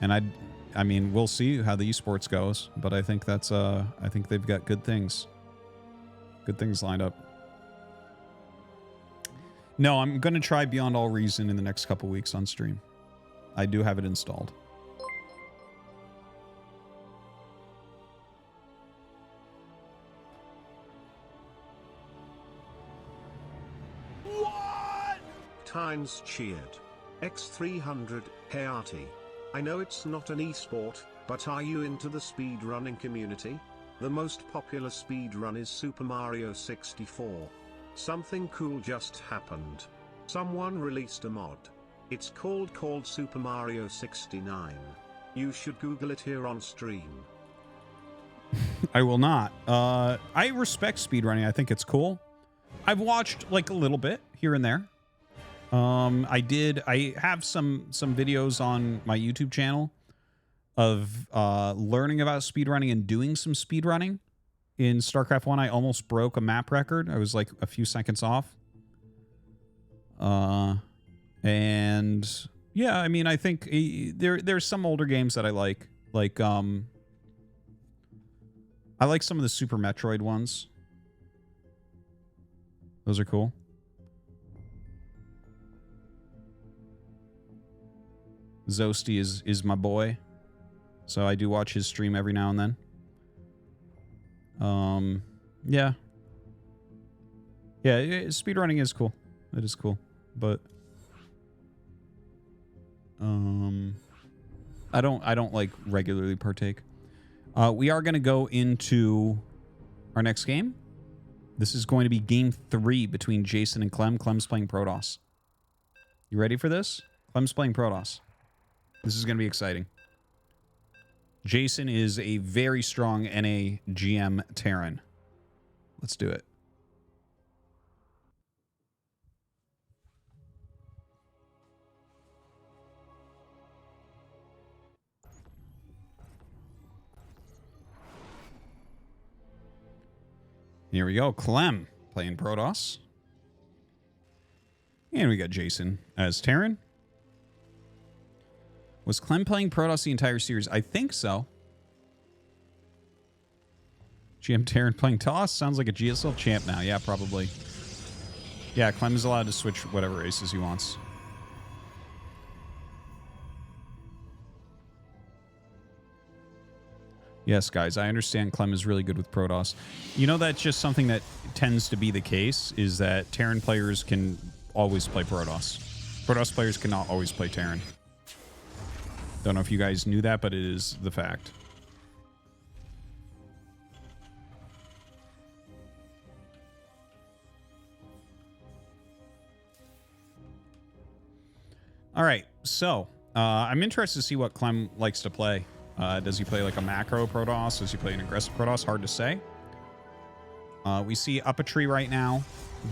And I mean, we'll see how the esports goes, but I think I think they've got good things. Good things lined up. No, I'm going to try Beyond All Reason in the next couple weeks on stream. I do have it installed. What? Tynes cheered. X300, hey Artie. I know it's not an esport, but are you into the speedrunning community? The most popular speedrun is Super Mario 64. Something cool just happened. Someone released a mod. It's called Super Mario 69. You should Google it here on stream. I will not. I respect speedrunning. I think it's cool. I've watched like a little bit here and there. I have some videos on my YouTube channel of learning about speedrunning and doing some speedrunning. In StarCraft 1, I almost broke a map record. I was like a few seconds off. And yeah, I mean, I think there's some older games that I like. Like, I like some of the Super Metroid ones. Those are cool. Zosty is my boy. So I do watch his stream every now and then. Yeah. Yeah, speedrunning is cool. It is cool. But I don't like regularly partake. We are going to go into our next game. This is going to be game 3 between Jason and Clem. Clem's playing Protoss. You ready for this? Clem's playing Protoss. This is going to be exciting. Jason is a very strong NA GM Terran. Let's do it. Here we go. Clem playing Protoss. And we got Jason as Terran. Was Clem playing Protoss the entire series? I think so. GM Terran playing Toss? Sounds like a GSL champ now. Yeah, probably. Yeah, Clem is allowed to switch whatever races he wants. Yes, guys, I understand Clem is really good with Protoss. You know, that's just something that tends to be the case, is that Terran players can always play Protoss. Protoss players cannot always play Terran. Don't know if you guys knew that, but it is the fact. All right, so I'm interested to see what Clem likes to play. Does he play like a macro Protoss? Does he play an aggressive Protoss? Hard to say. We see up a tree right now,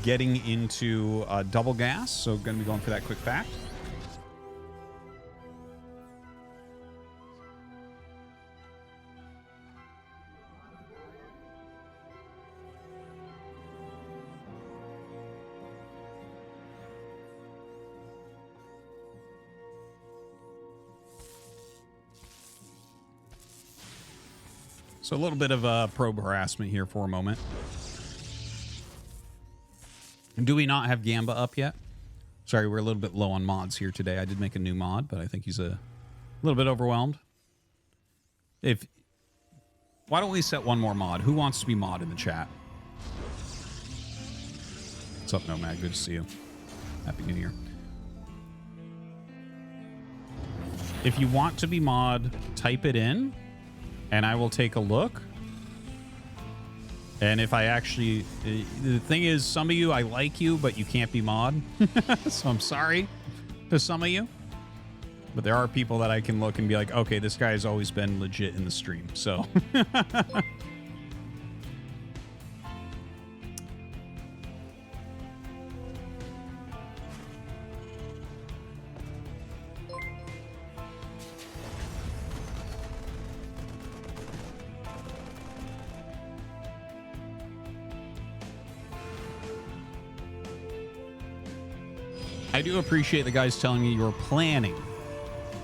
getting into double gas, so going to be going for that quick fact. So a little bit of probe harassment here for a moment. Do we not have Gamba up yet? Sorry, we're a little bit low on mods here today. I did make a new mod, but I think he's a little bit overwhelmed. Why don't we set one more mod? Who wants to be mod in the chat? What's up, Nomad? Good to see you. Happy New Year. If you want to be mod, type it in, and I will take a look. And if I actually... The thing is, some of you, I like you, but you can't be mod. So I'm sorry to some of you. But there are people that I can look and be like, okay, this guy has always been legit in the stream. So... I do appreciate the guys telling me you're planning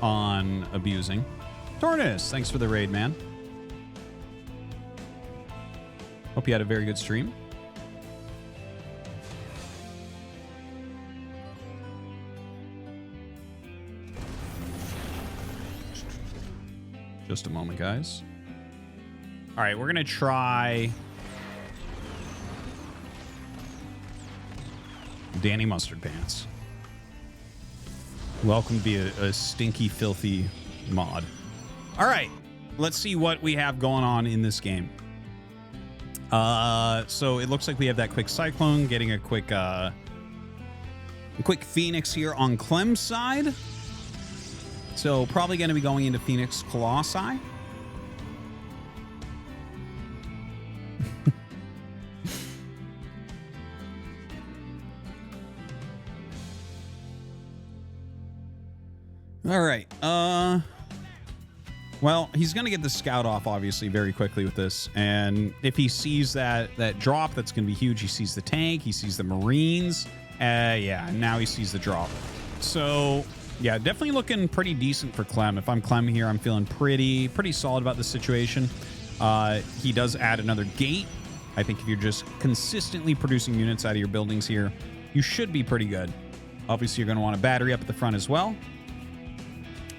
on abusing. Tornus, thanks for the raid, man. Hope you had a very good stream. Just a moment, guys. All right, we're going to try Danny Mustard Pants. Welcome to be a stinky, filthy mod. All right, let's see what we have going on in this game. So it looks like we have that quick Cyclone, getting a quick Phoenix here on Clem's side. So probably going to be going into Phoenix Colossi. All right. Well, he's going to get the scout off, obviously, very quickly with this. And if he sees that drop, that's going to be huge. He sees the tank. He sees the Marines. Yeah, now he sees the drop. So, yeah, definitely looking pretty decent for Clem. If I'm Clem here, I'm feeling pretty solid about the situation. He does add another gate. I think if you're just consistently producing units out of your buildings here, you should be pretty good. Obviously, you're going to want a battery up at the front as well.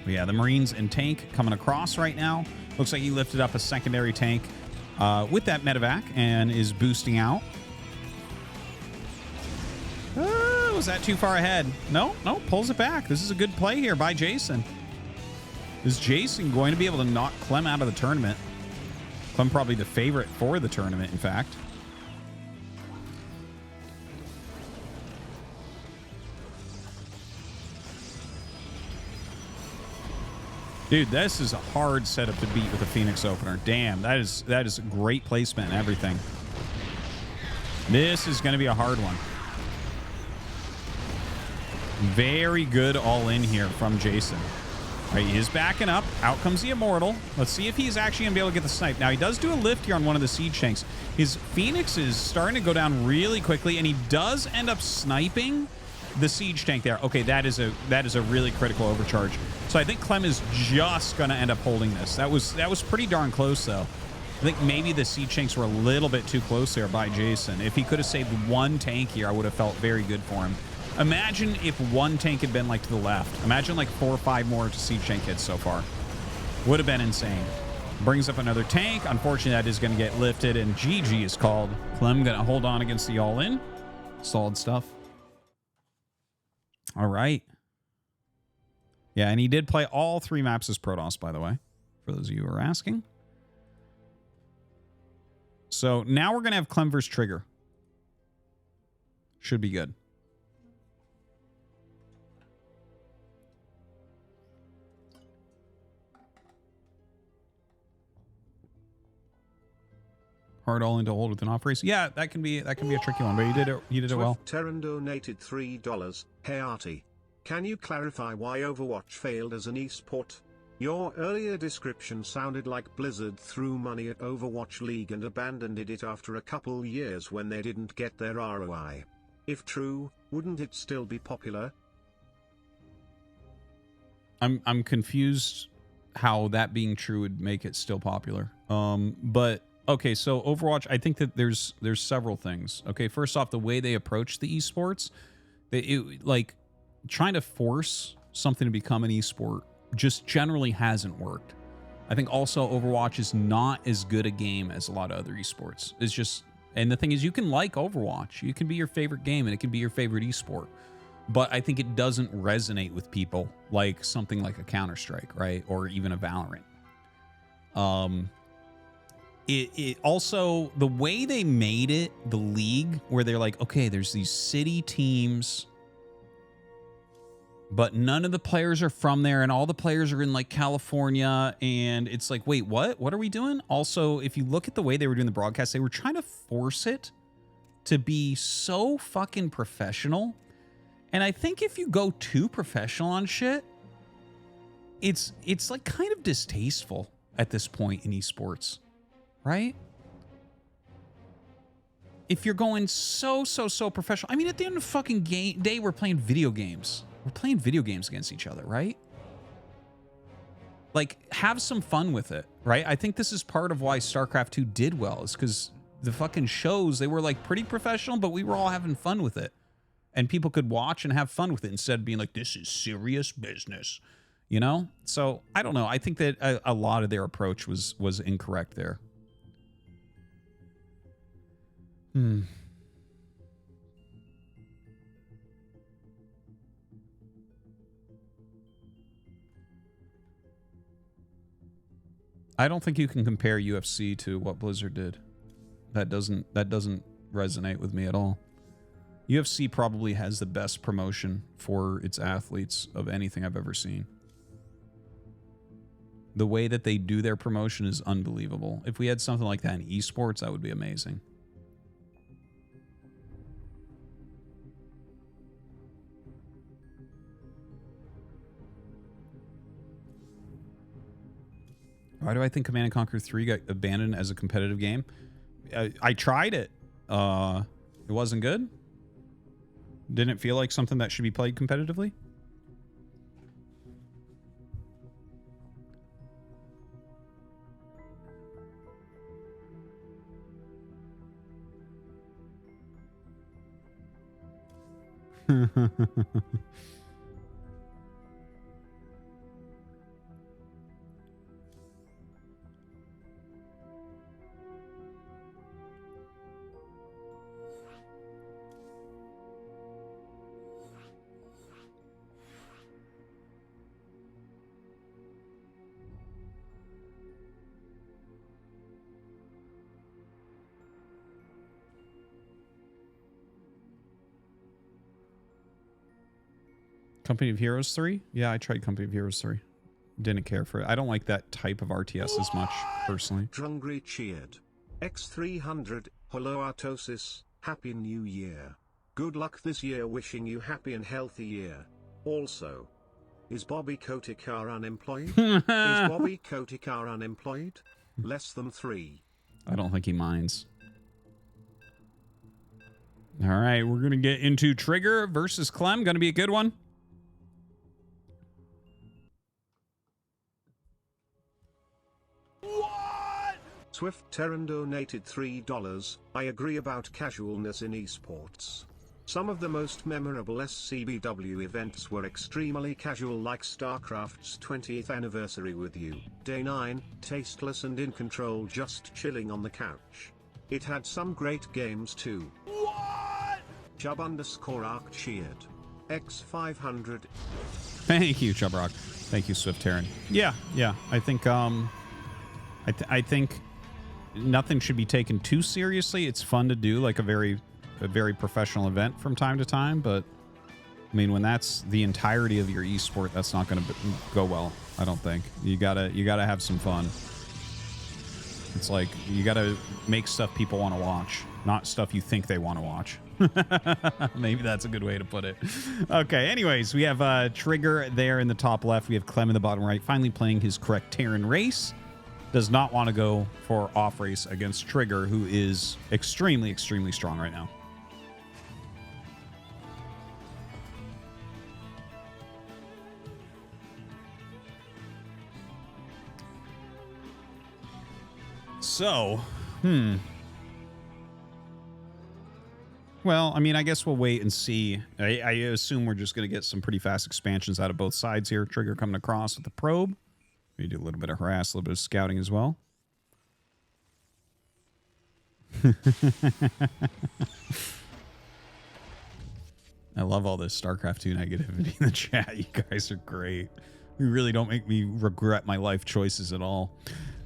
But yeah, the Marines and tank coming across right now. Looks like he lifted up a secondary tank with that medevac and is boosting out. Was that too far ahead? No, pulls it back. This is a good play here by Jason. Is Jason going to be able to knock Clem out of the tournament? Clem probably the favorite for the tournament, in fact. Dude, this is a hard setup to beat with a Phoenix opener. Damn, that is a great placement and everything. This is going to be a hard one. Very good all in here from Jason. All right, he is backing up. Out comes the Immortal. Let's see if he's actually going to be able to get the snipe. Now, he does do a lift here on one of the siege tanks. His Phoenix is starting to go down really quickly, and he does end up sniping the siege tank there. Okay, that is a really critical overcharge. So I think Clem is just going to end up holding this. That was pretty darn close, though. I think maybe the siege tanks were a little bit too close there by Jason. If he could have saved one tank here, I would have felt very good for him. Imagine if one tank had been like to the left. Imagine like 4 or 5 more siege tank hits so far. Would have been insane. Brings up another tank. Unfortunately, that is going to get lifted, and GG is called. Clem going to hold on against the all-in. Solid stuff. All right. Yeah, and he did play all 3 maps as Protoss, by the way, for those of you who are asking. So now we're going to have Clem versus Trigger. Should be good. Hard all in to hold with an off race. Yeah, that can be a tricky one, but you did it well. Terran donated $3. Hey Artie, can you clarify why Overwatch failed as an esport? Your earlier description sounded like Blizzard threw money at Overwatch League and abandoned it after a couple years when they didn't get their ROI. If true, wouldn't it still be popular? I'm confused how that being true would make it still popular. But okay, so Overwatch, I think that there's several things. Okay, first off, the way they approach the esports, like trying to force something to become an esport just generally hasn't worked. I think also Overwatch is not as good a game as a lot of other esports. It's just, and the thing is, you can like Overwatch, you can be your favorite game, and it can be your favorite esport. But I think it doesn't resonate with people like something like a Counter-Strike, right? Or even a Valorant. It also, the way they made it, the league, where they're like, okay, there's these city teams, but none of the players are from there, and all the players are in like California, and it's like, wait, what? What are we doing? Also, if you look at the way they were doing the broadcast, they were trying to force it to be so fucking professional. And I think if you go too professional on shit, it's like kind of distasteful at this point in esports, right? If you're going so professional. I mean, at the end of the fucking day, we're playing video games. We're playing video games against each other, right? Like, have some fun with it, right? I think this is part of why Starcraft 2 did well, is because the fucking shows, they were like pretty professional, but we were all having fun with it. And people could watch and have fun with it instead of being like, this is serious business, you know? So, I don't know. I think that a lot of their approach was incorrect there. I don't think you can compare UFC to what Blizzard did. That doesn't resonate with me at all. UFC probably has the best promotion for its athletes of anything I've ever seen. The way that they do their promotion is unbelievable. If we had something like that in esports, that would be amazing. Why do I think Command & Conquer 3 got abandoned as a competitive game? I tried it. It wasn't good. Didn't feel like something that should be played competitively. Company of Heroes 3? Yeah, I tried Company of Heroes 3. Didn't care for it. I don't like that type of RTS as much, personally. Drungry cheered. X300, hello Artosis, Happy New Year. Good luck this year, wishing you happy and healthy year. Also, is Bobby Kotikar unemployed? Is Bobby Kotikar unemployed? Less than 3. I don't think he minds. All right, we're going to get into Trigger versus Clem. Going to be a good one. Swift Terran donated $3. I agree about casualness in esports. Some of the most memorable SCBW events were extremely casual, like Starcraft's 20th anniversary with you. Day 9, tasteless and in control, just chilling on the couch. It had some great games too. What? Chub_Arc cheered. X500. Thank you, Chubrock. Thank you, Swift Terran. Yeah. I think I think nothing should be taken too seriously. It's fun to do, like a very professional event from time to time, but I mean, when that's the entirety of your esport, that's not going to go well. I don't think. You gotta have some fun. It's like you gotta make stuff people want to watch, not stuff you think they want to watch. Maybe that's a good way to put it. Okay, anyways, we have Trigger there in the top left. We have Clem in the bottom right, finally playing his correct Terran race. Does not want to go for off race against Trigger, who is extremely strong right now. So, well, I mean, I guess we'll wait and see. I assume we're just going to get some pretty fast expansions out of both sides here. Trigger coming across with the probe. We do a little bit of harass, a little bit of scouting as well. I love all this StarCraft 2 negativity in the chat. You guys are great. You really don't make me regret my life choices at all.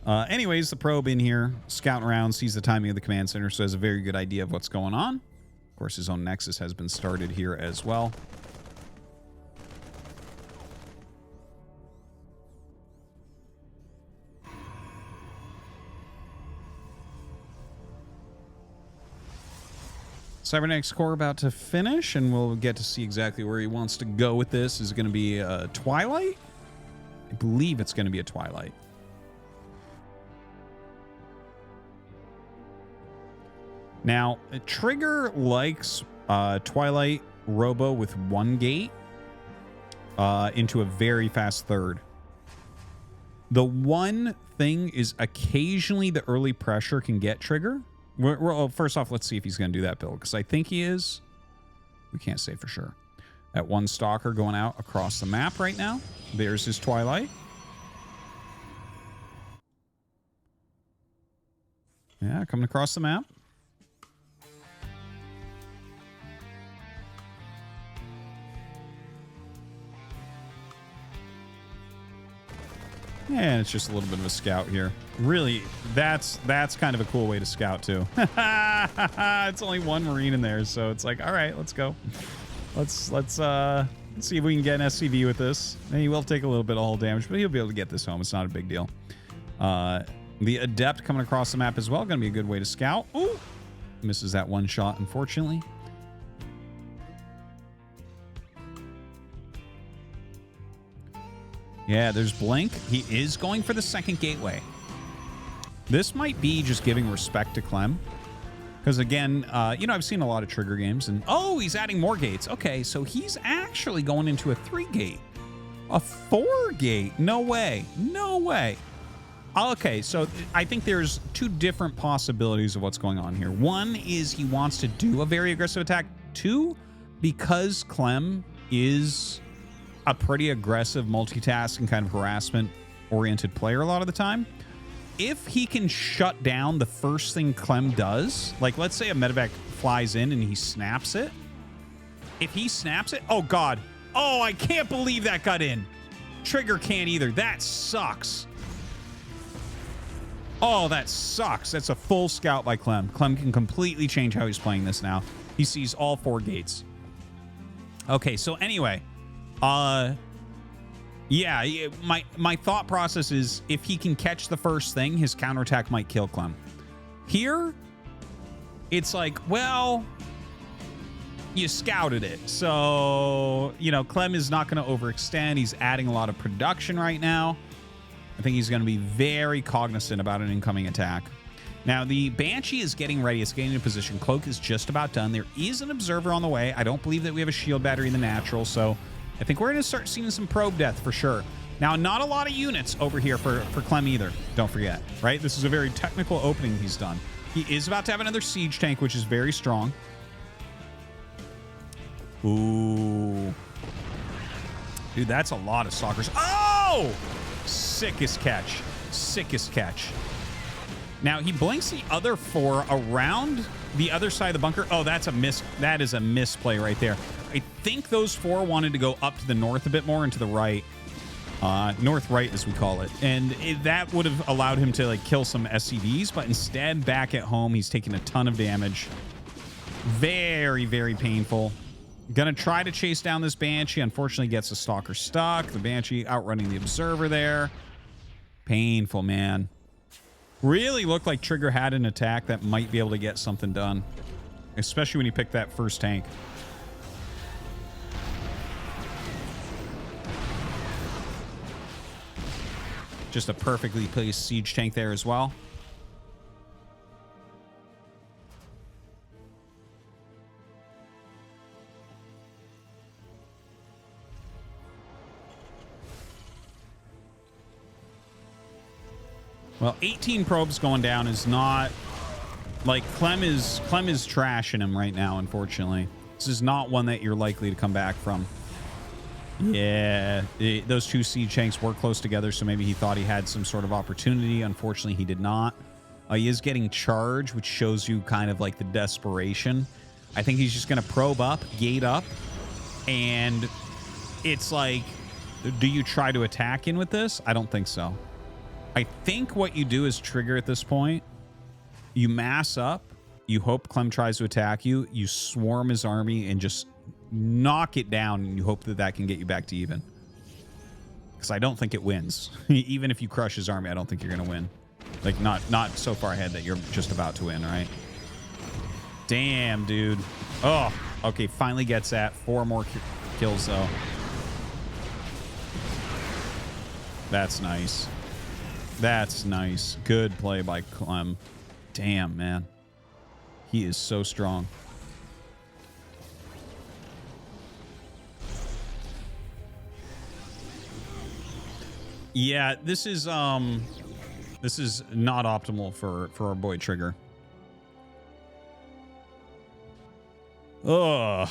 Anyways, the probe in here, scouting around, sees the timing of the command center, so has a very good idea of what's going on. Of course, his own Nexus has been started here as well. Cybernetics core about to finish, and we'll get to see exactly where he wants to go with this. Is it going to be a Twilight? I believe it's going to be a Twilight. Now, Trigger likes Twilight Robo with one gate into a very fast third. The one thing is occasionally the early pressure can get Trigger. Well, first off, let's see if he's going to do that build, because I think he is. We can't say for sure. That one Stalker going out across the map right now. There's his Twilight. Yeah, coming across the map. And it's just a little bit of a scout here. Really, that's kind of a cool way to scout too. It's only one Marine in there, so it's like, all right, let's go. Let's see if we can get an SCV with this. And he will take a little bit of hull damage, but he'll be able to get this home. It's not a big deal. The Adept coming across the map as well. Going to be a good way to scout. Ooh! Misses that one shot, unfortunately. Yeah, there's Blink. He is going for the second gateway. This might be just giving respect to Clem. Because again, you know, I've seen a lot of Trigger games, and oh, he's adding more gates. Okay, so he's actually going into a 3-gate. A 4-gate. No way. No way. Okay, so I think there's two different possibilities of what's going on here. One is he wants to do a very aggressive attack. Two, because Clem is a pretty aggressive multitasking kind of harassment-oriented player a lot of the time. If he can shut down the first thing Clem does, like let's say a medevac flies in and he snaps it. If he snaps it, oh God. Oh, I can't believe that got in. Trigger can't either. That sucks. Oh, that sucks. That's a full scout by Clem. Clem can completely change how he's playing this now. He sees all 4 gates. Okay, so anyway, yeah, my thought process is if he can catch the first thing, his counterattack might kill Clem. Here, it's like, well, you scouted it. So, you know, Clem is not going to overextend. He's adding a lot of production right now. I think he's going to be very cognizant about an incoming attack. Now, the Banshee is getting ready. It's getting into position. Cloak is just about done. There is an Observer on the way. I don't believe that we have a shield battery in the natural, so I think we're going to start seeing some probe death for sure. Now, not a lot of units over here for Clem either. Don't forget, right? This is a very technical opening he's done. He is about to have another siege tank, which is very strong. Ooh. Dude, that's a lot of stalkers. Oh! Sickest catch. Sickest catch. Now, he blinks the other 4 around the other side of the bunker. Oh, that's a miss. That is a misplay right there. I think those 4 wanted to go up to the north a bit more and to the right. North right, as we call it. And that would have allowed him to, like, kill some SCVs. But instead, back at home, he's taking a ton of damage. Very, very painful. Gonna try to chase down this Banshee. Unfortunately, gets the Stalker stuck. The Banshee outrunning the Observer there. Painful, man. Really looked like Trigger had an attack that might be able to get something done. Especially when he picked that first tank. Just a perfectly placed siege tank there as well. Well, 18 probes going down is not like Clem is trashing him right now, unfortunately. This is not one that you're likely to come back from. Yeah, those 2 siege tanks were close together, so maybe he thought he had some sort of opportunity. Unfortunately, he did not. He is getting charged, which shows you kind of like the desperation. I think he's just going to probe up, gate up, and it's like, do you try to attack in with this? I don't think so. I think what you do is Trigger at this point. You mass up. You hope Clem tries to attack you. You swarm his army and just knock it down, and you hope that that can get you back to even. Because I don't think it wins. Even if you crush his army, I don't think you're going to win. Like, not so far ahead that you're just about to win, right? Damn, dude. Oh, okay, finally gets that. 4 more kills, though. That's nice. That's nice. Good play by Clem. Damn, man. He is so strong. Yeah, this is not optimal for our boy Trigger. Ugh.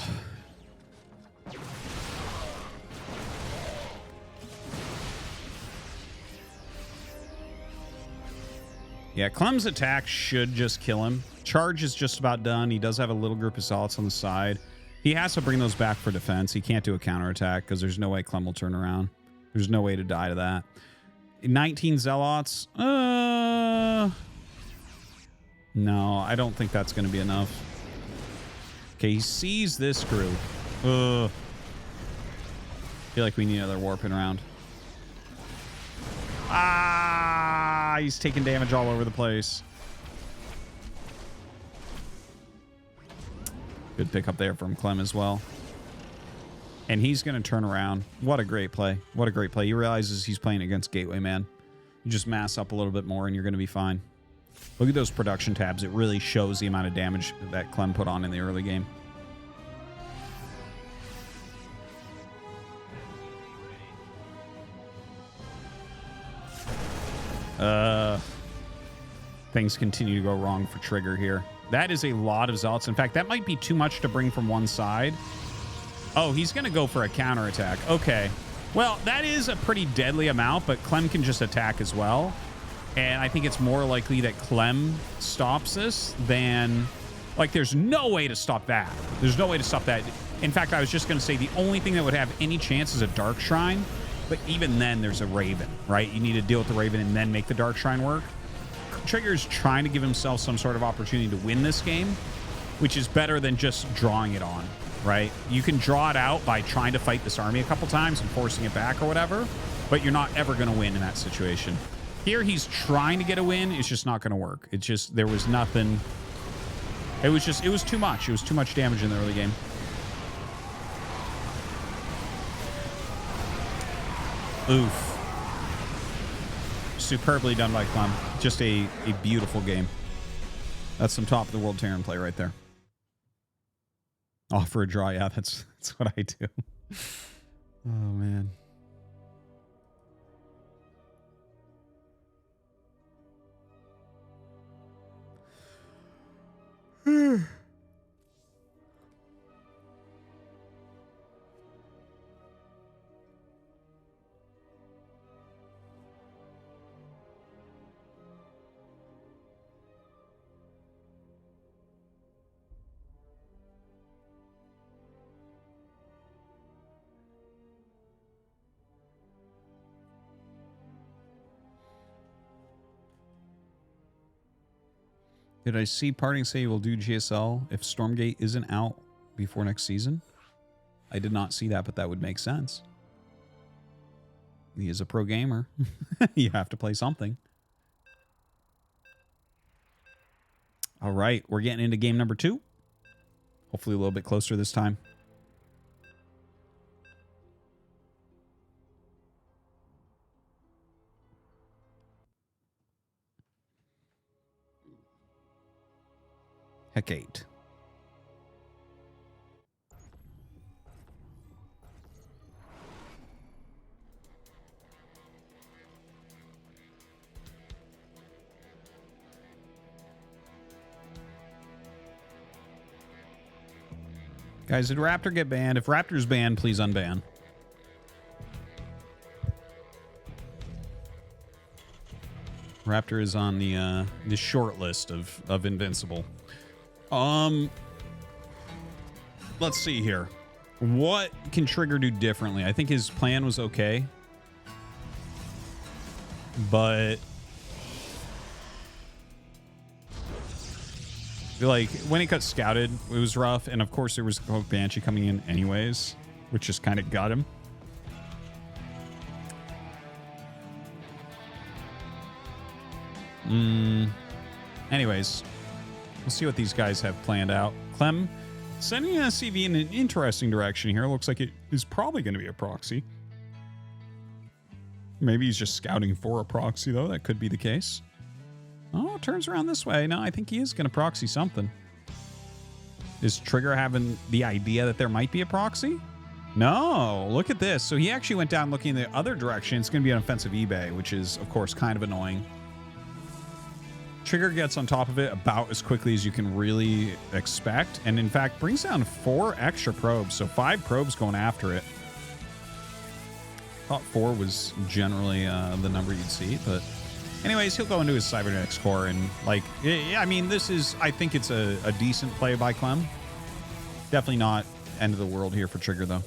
Yeah, Clem's attack should just kill him. Charge is just about done. He does have a little group of Zealots on the side. He has to bring those back for defense. He can't do a counterattack because there's no way Clem will turn around. There's no way to die to that. 19 Zealots. No, I don't think that's going to be enough. Okay, he sees this group. I feel like we need another warping round. Ah, he's taking damage all over the place. Good pickup there from Clem as well. And he's going to turn around. What a great play. What a great play. He realizes he's playing against Gateway Man. You just mass up a little bit more and you're going to be fine. Look at those production tabs. It really shows the amount of damage that Clem put on in the early game. Things continue to go wrong for Trigger here. That is a lot of Zealots. In fact, that might be too much to bring from one side. Oh, he's going to go for a counterattack. Okay. Well, that is a pretty deadly amount, but Clem can just attack as well. And I think it's more likely that Clem stops this than... Like, there's no way to stop that. There's no way to stop that. In fact, I was just going to say the only thing that would have any chance is a Dark Shrine. But even then, there's a Raven, right? You need to deal with the Raven and then make the Dark Shrine work. Trigger's trying to give himself some sort of opportunity to win this game, which is better than just drawing it on, right? You can draw it out by trying to fight this army a couple times and forcing it back or whatever, but you're not ever going to win in that situation. Here, he's trying to get a win. It's just not going to work. It's just, there was nothing. It was too much. It was too much damage in the early game. Oof. Superbly done by Clem. Just a beautiful game. That's some top of the world Terran play right there. Offer a draw. Yeah, that's what I do. Oh, man. Did I see Parting say we'll do GSL if Stormgate isn't out before next season? I did not see that, but that would make sense. He is a pro gamer. You have to play something. All right, we're getting into game number 2. Hopefully a little bit closer this time. Hecate. Guys, did Raptor get banned? If Raptor's banned, please unban. Raptor is on the short list of Invincible. Let's see here. What can Trigger do differently? I think his plan was okay. But like when he got scouted, it was rough, and of course there was Cloak Banshee coming in anyways, which just kind of got him. Anyways, we'll see what these guys have planned out. Clem sending an SCV in an interesting direction here. Looks like it is probably going to be a proxy. Maybe he's just scouting for a proxy, though. That could be the case. Oh, it turns around this way. No, I think he is going to proxy something. Is Trigger having the idea that there might be a proxy? No, look at this. So he actually went down looking in the other direction. It's going to be an offensive eBay, which is, of course, kind of annoying. Trigger gets on top of it about as quickly as you can really expect. And in fact, brings down 4 extra probes. So 5 probes going after it. Thought 4 was generally the number you'd see. But anyways, he'll go into his Cybernetics core. And like, yeah, I mean, this is, I think it's a decent play by Clem. Definitely not end of the world here for Trigger, though.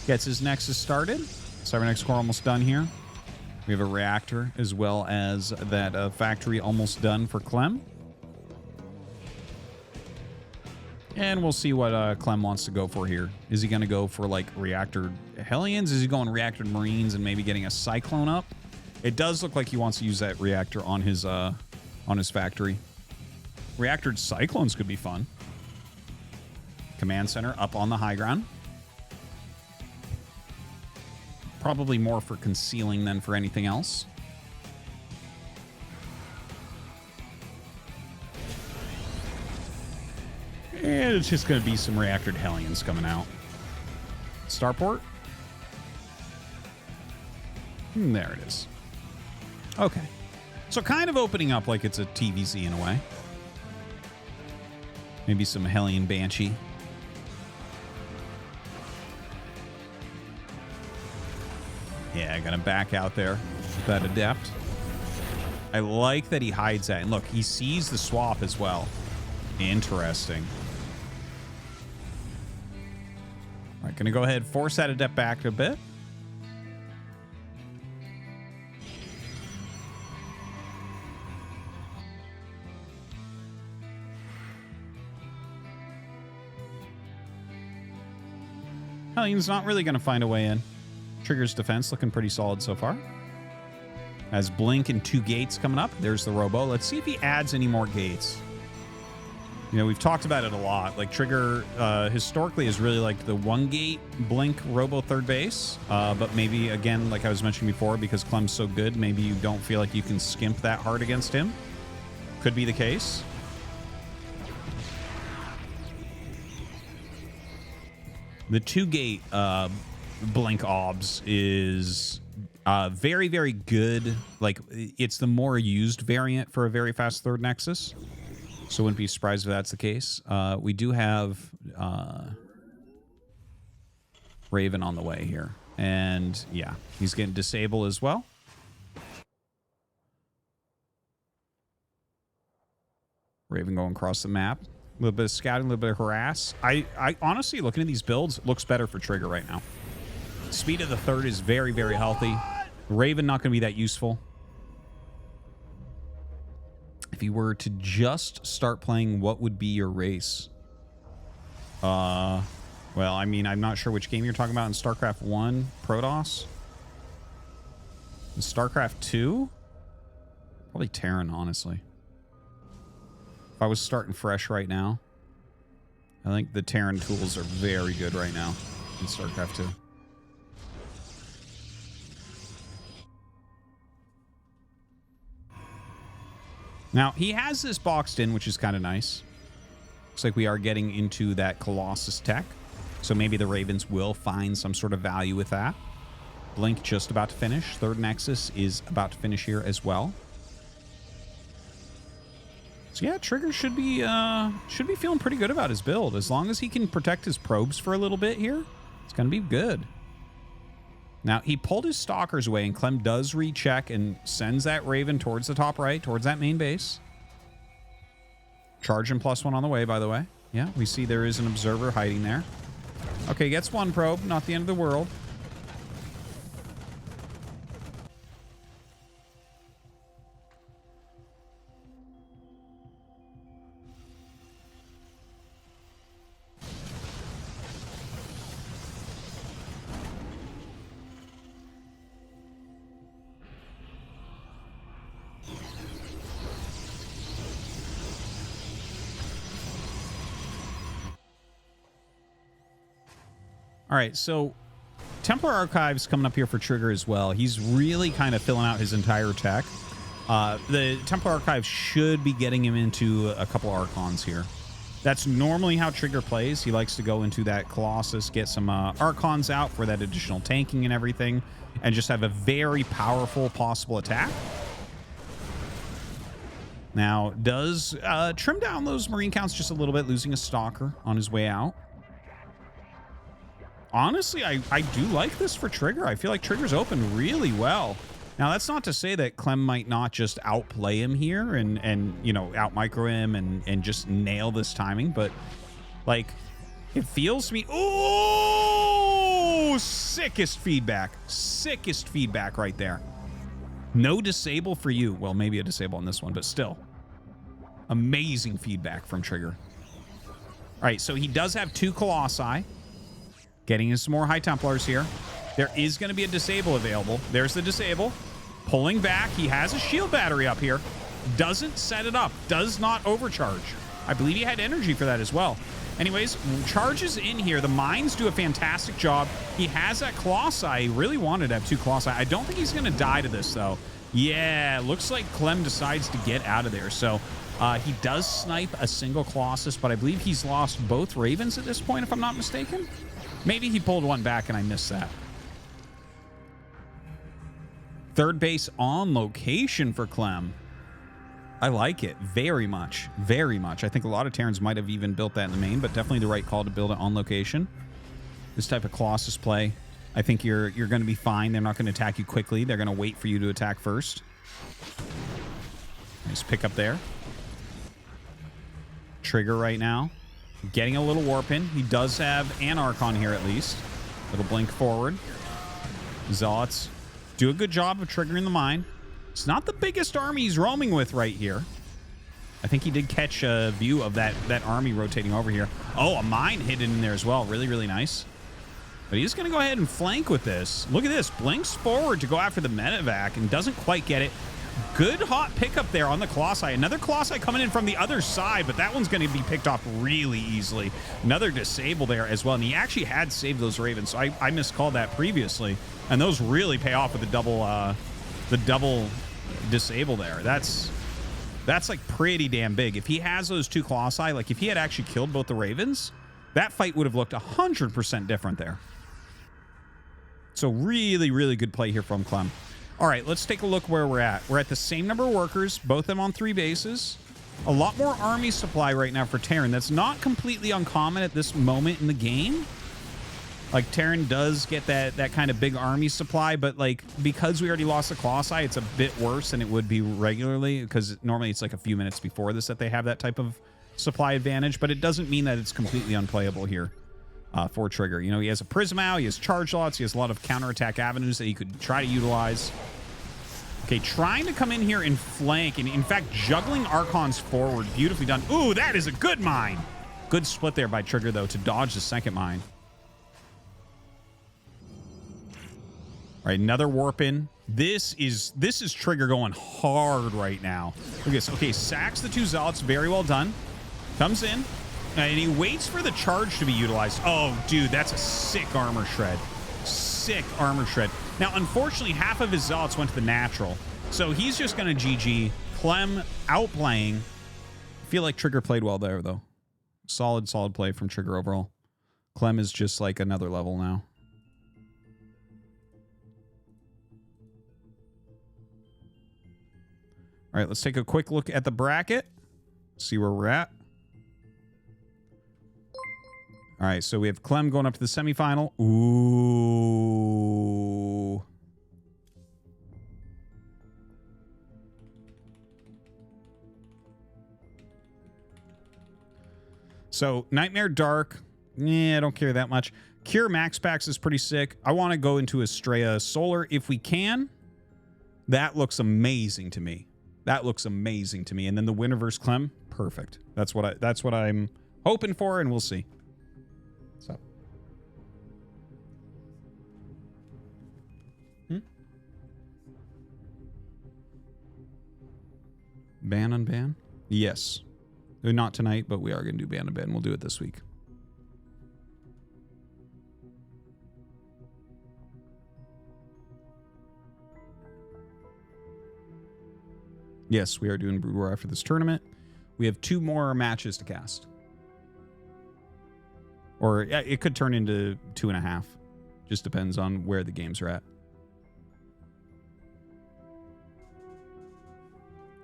Gets his Nexus started. Cybernetics core almost done here. We have a reactor as well as that factory almost done for Clem. And we'll see what Clem wants to go for here. Is he going to go for like reactor Hellions? Is he going reactor Marines and maybe getting a Cyclone up? It does look like he wants to use that reactor on his factory. Reactored Cyclones could be fun. Command center up on the high ground. Probably more for concealing than for anything else. And it's just going to be some reactored Hellions coming out. Starport. There it is. Okay. So kind of opening up like it's a TVZ in a way. Maybe some Hellion Banshee. Yeah, gonna back out there with that Adept. I like that he hides that. And look, he sees the swap as well. Interesting. All right, gonna go ahead, force that Adept back a bit. Hellion's not really gonna find a way in. Trigger's defense looking pretty solid so far. Has Blink and 2 gates coming up. There's the Robo. Let's see if he adds any more gates. You know, we've talked about it a lot. Like, Trigger historically is really like the 1 gate Blink Robo third base. But maybe, again, like I was mentioning before, because Clem's so good, maybe you don't feel like you can skimp that hard against him. Could be the case. The 2 gate Blink Obs is very, very good. Like, it's the more used variant for a very fast third Nexus. So wouldn't be surprised if that's the case. We do have Raven on the way here. And yeah, he's getting Disable as well. Raven going across the map. A little bit of scouting, a little bit of harass. I honestly, looking at these builds, looks better for Trigger right now. Speed of the third is very, very healthy. Raven not going to be that useful. If you were to just start playing, what would be your race? Well, I mean, I'm not sure which game you're talking about in StarCraft 1, Protoss. In StarCraft 2? Probably Terran, honestly. If I was starting fresh right now, I think the Terran tools are very good right now in StarCraft 2. Now, he has this boxed in, which is kind of nice. Looks like we are getting into that Colossus tech. So maybe the Ravens will find some sort of value with that. Blink just about to finish. Third Nexus is about to finish here as well. So yeah, Trigger should be feeling pretty good about his build. As long as he can protect his probes for a little bit here, it's going to be good. Now, he pulled his Stalkers away, and Clem does recheck and sends that Raven towards the top right, towards that main base. Charge and +1 on the way, by the way. Yeah, we see there is an observer hiding there. Okay, gets one probe, not the end of the world. All right, so Templar Archive's coming up here for Trigger as well. He's really kind of filling out his entire tech. The Templar Archive should be getting him into a couple Archons here. That's normally how Trigger plays. He likes to go into that Colossus, get some Archons out for that additional tanking and everything, and just have a very powerful possible attack. Now, does trim down those Marine counts just a little bit, losing a Stalker on his way out. Honestly, I do like this for Trigger. I feel like Trigger's open really well. Now, that's not to say that Clem might not just outplay him here and you know, out-micro him and just nail this timing, but, like, it feels to me... Oh! Sickest feedback. Sickest feedback right there. No disable for you. Well, maybe a disable on this one, but still. Amazing feedback from Trigger. All right, so he does have 2 Colossi. Getting in some more High Templars here. There is going to be a disable available. There's the disable. Pulling back. He has a shield battery up here. Doesn't set it up. Does not overcharge. I believe he had energy for that as well. Anyways, charges in here. The mines do a fantastic job. He has that Colossi. He really wanted to have 2 Colossi. I don't think he's going to die to this, though. Yeah, looks like Clem decides to get out of there. So he does snipe a single Colossus, but I believe he's lost both Ravens at this point, if I'm not mistaken. Maybe he pulled one back and I missed that. Third base on location for Clem. I like it very much. Very much. I think a lot of Terrans might have even built that in the main, but definitely the right call to build it on location. This type of Colossus play, I think you're going to be fine. They're not going to attack you quickly. They're going to wait for you to attack first. Nice pick up there. Trigger right now. Getting a little warp in. He does have an Archon here at least. Little blink forward. Zealots do a good job of triggering the mine. It's not the biggest army he's roaming with right here. I think he did catch a view of that army rotating over here. Oh, a mine hidden in there as well. Really, really nice. But he's going to go ahead and flank with this. Look at this. Blinks forward to go after the medevac and doesn't quite get it. Good hot pickup there on the Colossi. Another Colossi coming in from the other side, but that one's going to be picked off really easily. Another disable there as well. And he actually had saved those Ravens, so I miscalled that previously. And those really pay off with the double disable there. That's like pretty damn big. If he has those 2 Colossi, like if he had actually killed both the Ravens, that fight would have looked 100% different there. So really, really good play here from Clem. All right, let's take a look where we're at. We're at the same number of workers, both of them on 3 bases. A lot more army supply right now for Terran. That's not completely uncommon at this moment in the game. Like, Terran does get that kind of big army supply, but, like, because we already lost the Colossi, it's a bit worse than it would be regularly, because normally it's like a few minutes before this that they have that type of supply advantage, but it doesn't mean that it's completely unplayable here. for Trigger. You know, he has a Prism out, he has charge lots, he has a lot of counterattack avenues that he could try to utilize. Okay, trying to come in here and flank, and in fact, juggling Archons forward. Beautifully done. Ooh, that is a good mine. Good split there by Trigger, though, to dodge the second mine. All right, another warp in. This is Trigger going hard right now. Look at this. Okay, sacks the 2 Zealots. Very well done. Comes in, and he waits for the charge to be utilized. Oh, dude, that's a sick armor shred. Sick armor shred. Now, unfortunately, half of his Zealots went to the natural, so he's just going to GG. Clem outplaying. I feel like Trigger played well there, though. Solid play from Trigger overall. Clem is just like another level now. All right, let's take a quick look at the bracket. See where we're at. All right, so we have Clem going up to the semifinal. Ooh. So, Nightmare Dark. I don't care that much. Cure Max Packs is pretty sick. I want to go into Estrella Solar if we can. That looks amazing to me. That looks amazing to me. And then the winner versus Clem, perfect. That's what I'm hoping for, and we'll see. So. Ban on ban? Yes. Not tonight, but we are going to do ban on ban. We'll do it this week. Yes, we are doing Brood War after this tournament. We have 2 more matches to cast. Or it could turn into 2.5. Just depends on where the games are at.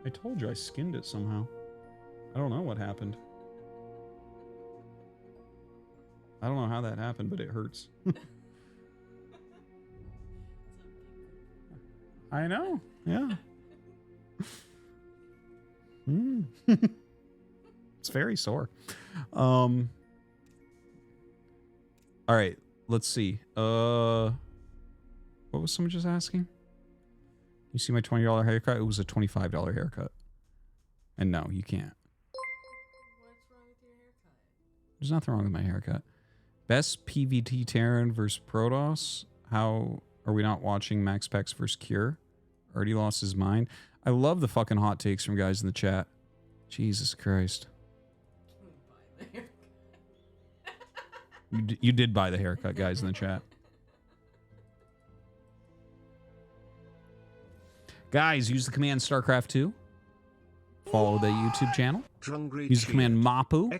I told you I skinned it somehow. I don't know what happened. I don't know how that happened, but it hurts. I know. Yeah. It's very sore. All right, let's see. What was someone just asking? You see my $20 haircut? It was a $25 haircut. And no, you can't. What's wrong with your haircut? There's nothing wrong with my haircut. Best PvT Terran versus Protoss. How are we not watching Max Pex versus Cure? Already lost his mind. I love the fucking hot takes from guys in the chat. Jesus Christ. You did buy the haircut, guys in the chat. Guys, use the command Starcraft 2. Follow the YouTube channel. Use the command Mapu.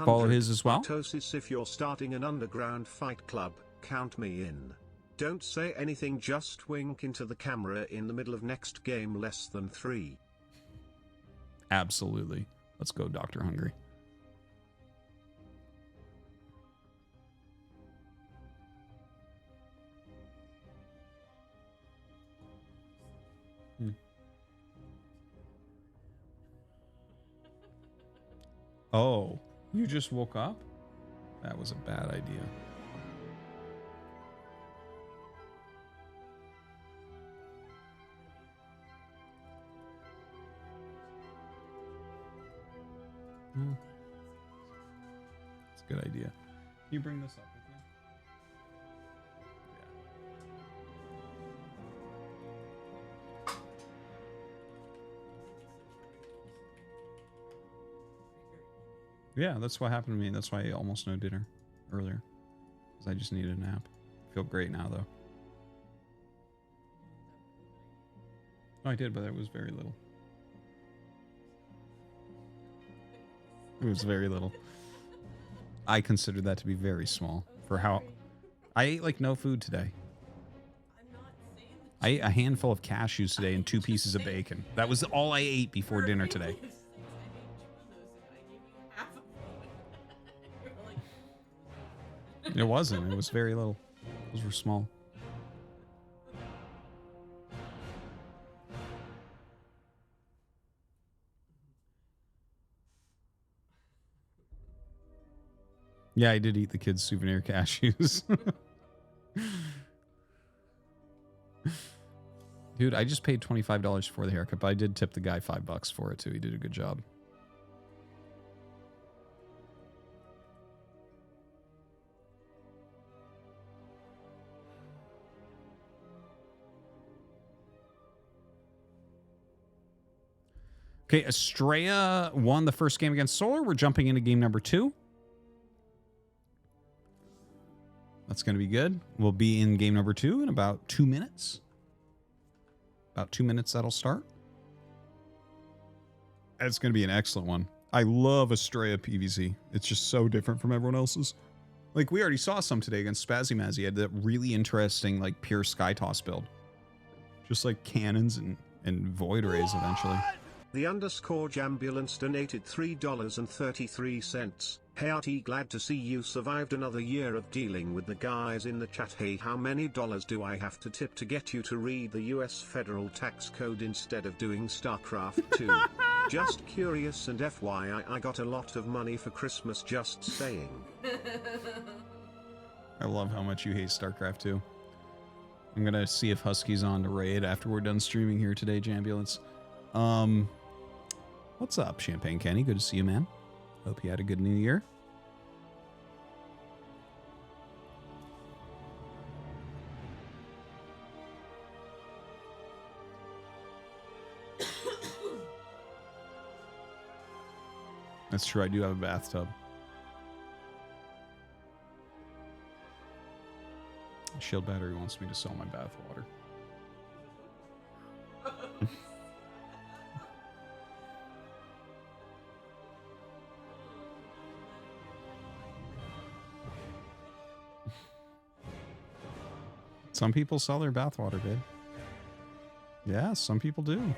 Follow his as well. Artosis, if you're starting an underground fight club, count me in. Don't say anything, just wink into the camera in the middle of next game less than 3. Absolutely. Let's go, Dr. Hungry. Oh, you just woke up? That was a bad idea. It's a good idea. Can you bring this up with me? Yeah, that's what happened to me. That's why I almost no dinner earlier. Because I just needed a nap. I feel great now, though. No, I did, but it was very little. It was very little. I consider that to be very small for how I ate like no food today. I ate a handful of cashews today and 2 pieces of bacon. That was all I ate before dinner today. It wasn't. It was very little. Those were small. Yeah, I did eat the kids' souvenir cashews. Dude, I just paid $25 for the haircut, but I did tip the guy $5 for it too. He did a good job. Okay, Estrella won the first game against Solar. We're jumping into game number 2. That's going to be good. We'll be in game number 2 in about 2 minutes. About 2 minutes, that'll start. It's going to be an excellent one. I love Estrella PvZ. It's just so different from everyone else's. Like, we already saw some today against Spazzy Mazzy. He had that really interesting, like, pure Sky Toss build. Just like cannons and Void Rays eventually. The _ ambulance donated $3.33. Hey RT, glad to see you survived another year of dealing with the guys in the chat. Hey, how many dollars do I have to tip to get you to read the US federal tax code instead of doing Starcraft 2? Just curious, and FYI, I got a lot of money for Christmas, just saying. I love how much you hate Starcraft 2. I'm gonna see if Husky's on to raid after we're done streaming here today, Jambulance. What's up, Champagne Kenny? Good to see you, man. Hope you had a good new year. That's true, I do have a bathtub. Shield Battery wants me to sell my bath water. Some people sell their bathwater, babe. Yeah, some people do.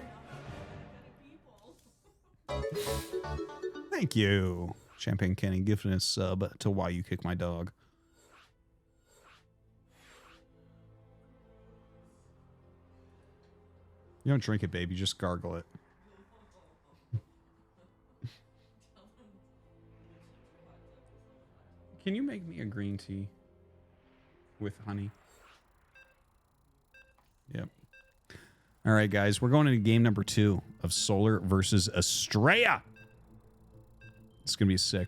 Thank you. Champagne Kenny gifting a sub to Why You Kick My Dog. You don't drink it, babe. You just gargle it. Can you make me a green tea with honey? Yep. All right, guys. We're going into game number 2 of Solar versus Estrella. It's going to be sick.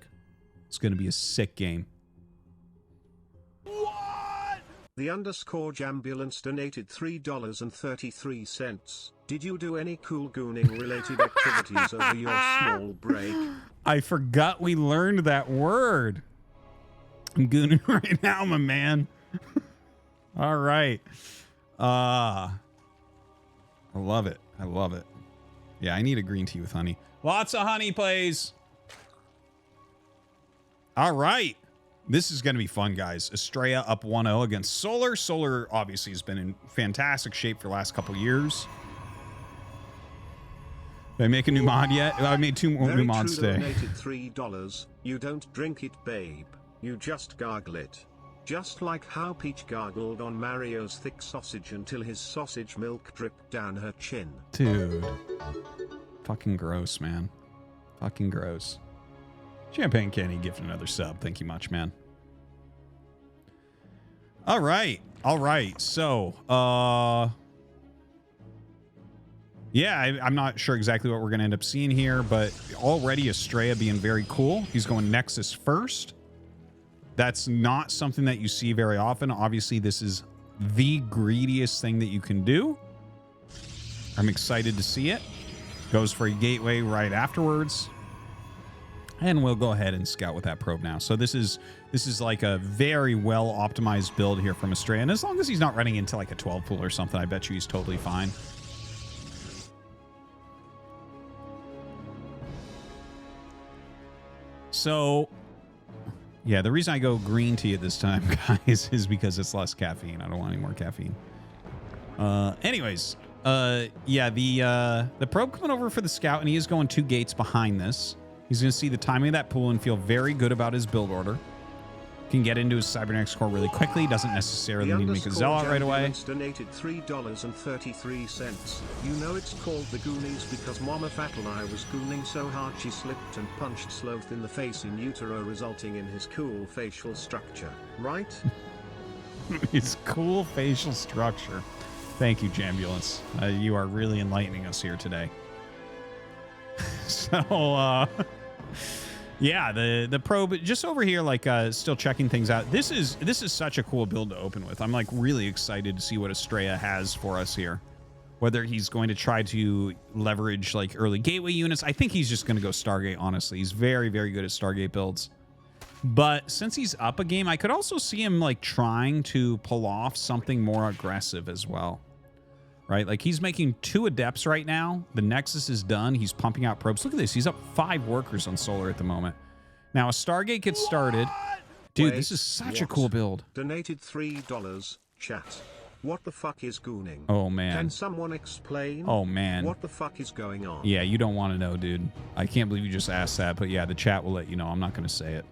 It's going to be a sick game. The _ ambulance donated $3.33. Did you do any cool gooning related activities over your small break? I forgot we learned that word. I'm gooning right now, my man. All right. I love it. I love it. Yeah, I need a green tea with honey. Lots of honey, please. All right. This is going to be fun, guys. Estrella up 1-0 against Solar. Solar obviously has been in fantastic shape for the last couple years. Did I make a new mod yet? I made 2 more new mods today. Donated $3. You don't drink it, babe. You just gargle it. Just like how Peach gargled on Mario's thick sausage until his sausage milk dripped down her chin. Dude. Fucking gross, man. Fucking gross. Champagne Kenny gifted another sub. Thank you much, man. All right. All right. So, yeah, I'm not sure exactly what we're going to end up seeing here, but already Estrella being very cool. He's going Nexus first. That's not something that you see very often. Obviously, this is the greediest thing that you can do. I'm excited to see it. Goes for a gateway right afterwards. And we'll go ahead and scout with that probe now. So this is like a very well optimized build here from Estrella. And as long as he's not running into like a 12 pool or something, I bet you he's totally fine. So, yeah, the reason I go green tea at this time, guys, is because it's less caffeine. I don't want any more caffeine. Anyways, yeah, the probe coming over for the scout, and he is going 2 gates behind this. He's going to see the timing of that pool and feel very good about his build order. Can get into his cybernetics core really quickly. Doesn't necessarily need to make a zealot right away. Donated $3.33. You know it's called the Goonies because Mama Fat and I was gooning so hard she slipped and punched Sloth in the face in utero, resulting in his cool facial structure, right? His cool facial structure. Thank you, Jambulance. You are really enlightening us here today. So, yeah, the probe just over here, like still checking things out. This is such a cool build to open with. I'm like really excited to see what Estrella has for us here. Whether he's going to try to leverage like early gateway units. I think he's just going to go Stargate, honestly. He's very, very good at Stargate builds. But since he's up a game, I could also see him like trying to pull off something more aggressive as well. Right? Like he's making 2 adepts right now. The Nexus is done. He's pumping out probes. Look at this. He's up 5 workers on Solar at the moment. Now a Stargate gets started. Dude, this is such a cool build. Donated $3, chat. What the fuck is gooning? Oh, man. Can someone explain? Oh, man. What the fuck is going on? Yeah, you don't want to know, dude. I can't believe you just asked that. But yeah, the chat will let you know. I'm not going to say it.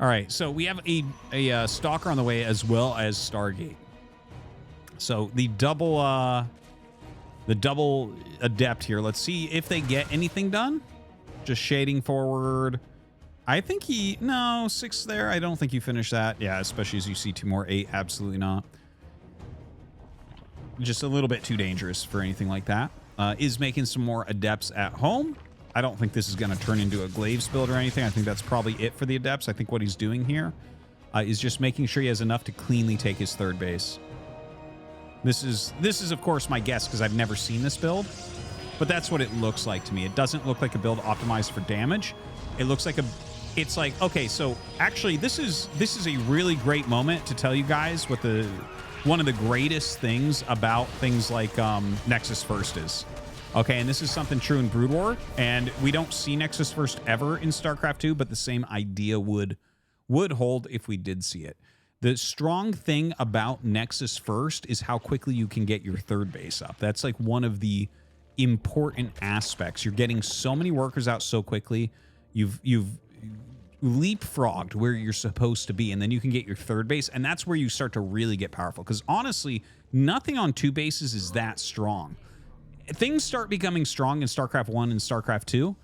All right, so we have a Stalker on the way as well as Stargate. So the double adept here. Let's see if they get anything done. Just shading forward. I think no, 6 there. I don't think you finish that. Yeah, especially as you see 2 more. 8, absolutely not. Just a little bit too dangerous for anything like that. Is making some more adepts at home. I don't think this is going to turn into a Glaives build or anything. I think that's probably it for the adepts. I think what he's doing here is just making sure he has enough to cleanly take his 3rd base. This is of course my guess because I've never seen this build, but that's what it looks like to me. It doesn't look like a build optimized for damage. It looks like it's like, okay, so actually this is a really great moment to tell you guys what one of the greatest things about things like Nexus First is. Okay, and this is something true in Brood War, and we don't see Nexus First ever in StarCraft 2, but the same idea would hold if we did see it. The strong thing about Nexus First is how quickly you can get your 3rd base up. That's like one of the important aspects. You're getting so many workers out so quickly. You've leapfrogged where you're supposed to be, and then you can get your 3rd base, and that's where you start to really get powerful. Because honestly, nothing on 2 bases is that strong. Things start becoming strong in StarCraft 1 and StarCraft 2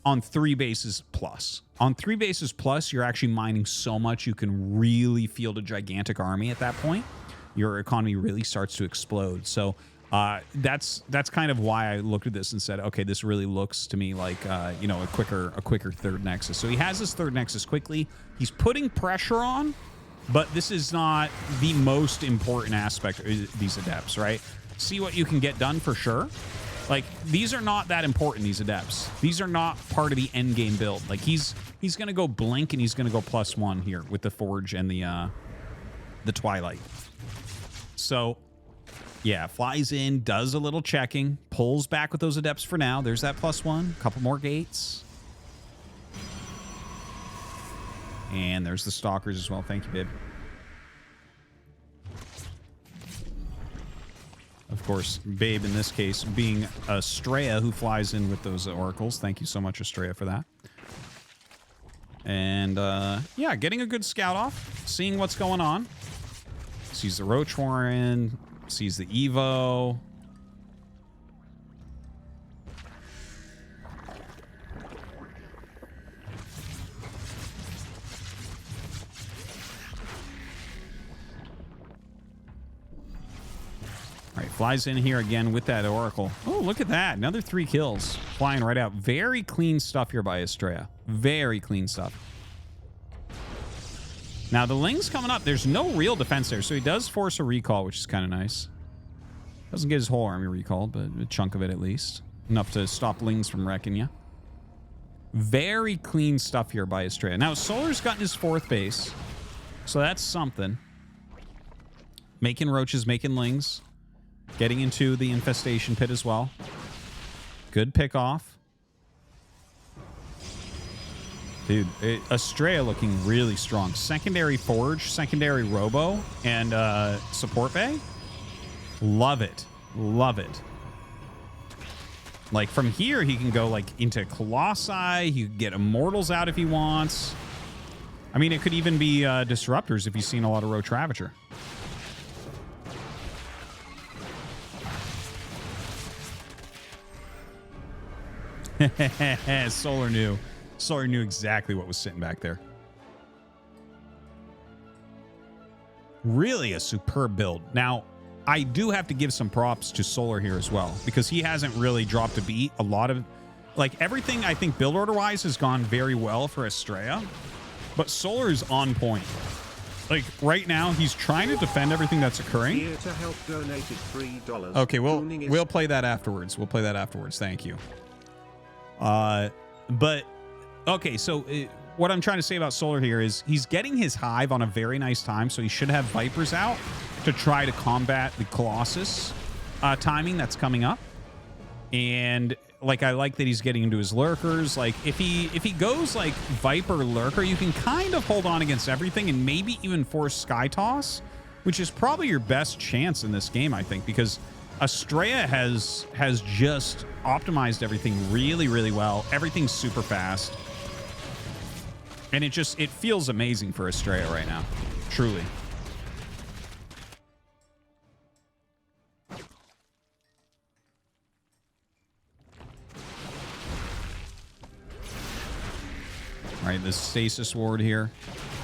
on 3 bases plus. On 3 bases plus, you're actually mining so much you can really field a gigantic army at that point. Your economy really starts to explode. So that's kind of why I looked at this and said, okay, this really looks to me like a quicker 3rd Nexus. So he has his 3rd Nexus quickly. He's putting pressure on, but this is not the most important aspect of these adepts, right? See what you can get done for sure. Like, these are not that important, these adepts. These are not part of the end game build. Like, he's going to go blink and he's going to go +1 here with the Forge and the Twilight. So, yeah, flies in, does a little checking, pulls back with those adepts for now. There's that +1. Couple more gates. And there's the Stalkers as well. Thank you, babe. Of course, babe in this case being Estrella, who flies in with those oracles. Thank you so much, Estrella, for that. And yeah, getting a good scout off, seeing what's going on. Sees the Roach Warren, sees the Evo. All right, flies in here again with that Oracle. Oh, look at that. Another 3 kills. Flying right out. Very clean stuff here by Estrella. Very clean stuff. Now, the Ling's coming up. There's no real defense there, so he does force a recall, which is kind of nice. Doesn't get his whole army recalled, but a chunk of it at least. Enough to stop Lings from wrecking you. Very clean stuff here by Estrella. Now, Solar's gotten his 4th base, so that's something. Making roaches, making Lings. Getting into the infestation pit as well. Good pick off. Dude, Estrella looking really strong. Secondary Forge, secondary Robo, and support bay. Love it. Love it. Like, from here, he can go, like, into Colossi. He can get Immortals out if he wants. I mean, it could even be disruptors if you've seen a lot of Road Ravager. Solar knew. Solar knew exactly what was sitting back there. Really a superb build. Now, I do have to give some props to Solar here as well, because he hasn't really dropped a beat. A lot of, like, everything I think build order-wise has gone very well for Estrella, but Solar is on point. Like, right now, he's trying to defend everything that's occurring. Here to help donated $3. Okay, we'll play that afterwards. We'll play that afterwards. Thank you. But, okay, so what I'm trying to say about Solar here is he's getting his Hive on a very nice time, so he should have Vipers out to try to combat the Colossus timing that's coming up. And like, I like that he's getting into his Lurkers. Like, if he goes like Viper Lurker, you can kind of hold on against everything and maybe even force Sky Toss, which is probably your best chance in this game, I think, because Estrella has just optimized everything really, really well. Everything's super fast. And it feels amazing for Estrella right now. Truly. All right, this Stasis Ward here.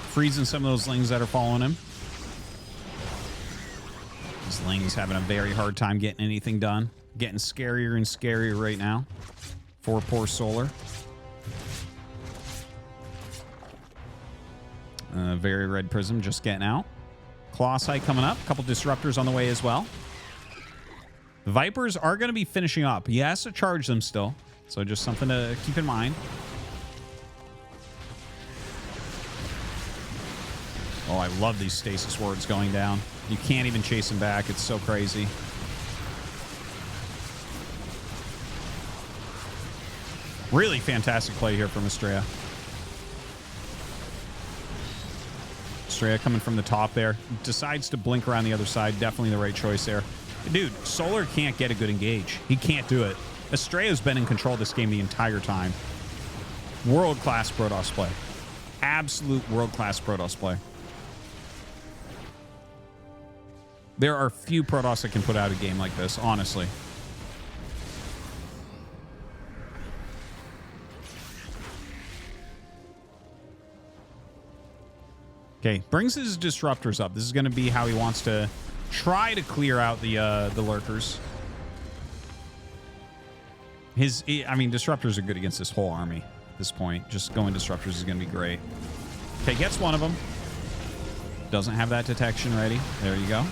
Freezing some of those Lings that are following him. This Ling's having a very hard time getting anything done. Getting scarier and scarier right now. For poor Solar. Very Red Prism just getting out. Colossi coming up. A couple Disruptors on the way as well. The Vipers are going to be finishing up. He has to charge them still. So just something to keep in mind. Oh, I love these Stasis Wards going down. You can't even chase them back. It's so crazy. Really fantastic play here from Estrella. Estrella coming from the top there. Decides to blink around the other side. Definitely the right choice there. Dude, Solar can't get a good engage. He can't do it. Estrella's been in control of this game the entire time. World-class Protoss play. Absolute world-class Protoss play. There are few Protoss that can put out a game like this, honestly. Okay, brings his Disruptors up. This is going to be how he wants to try to clear out the Lurkers. I mean, Disruptors are good against this whole army at this point. Just going Disruptors is going to be great. Okay, gets one of them. Doesn't have that detection ready. There you go.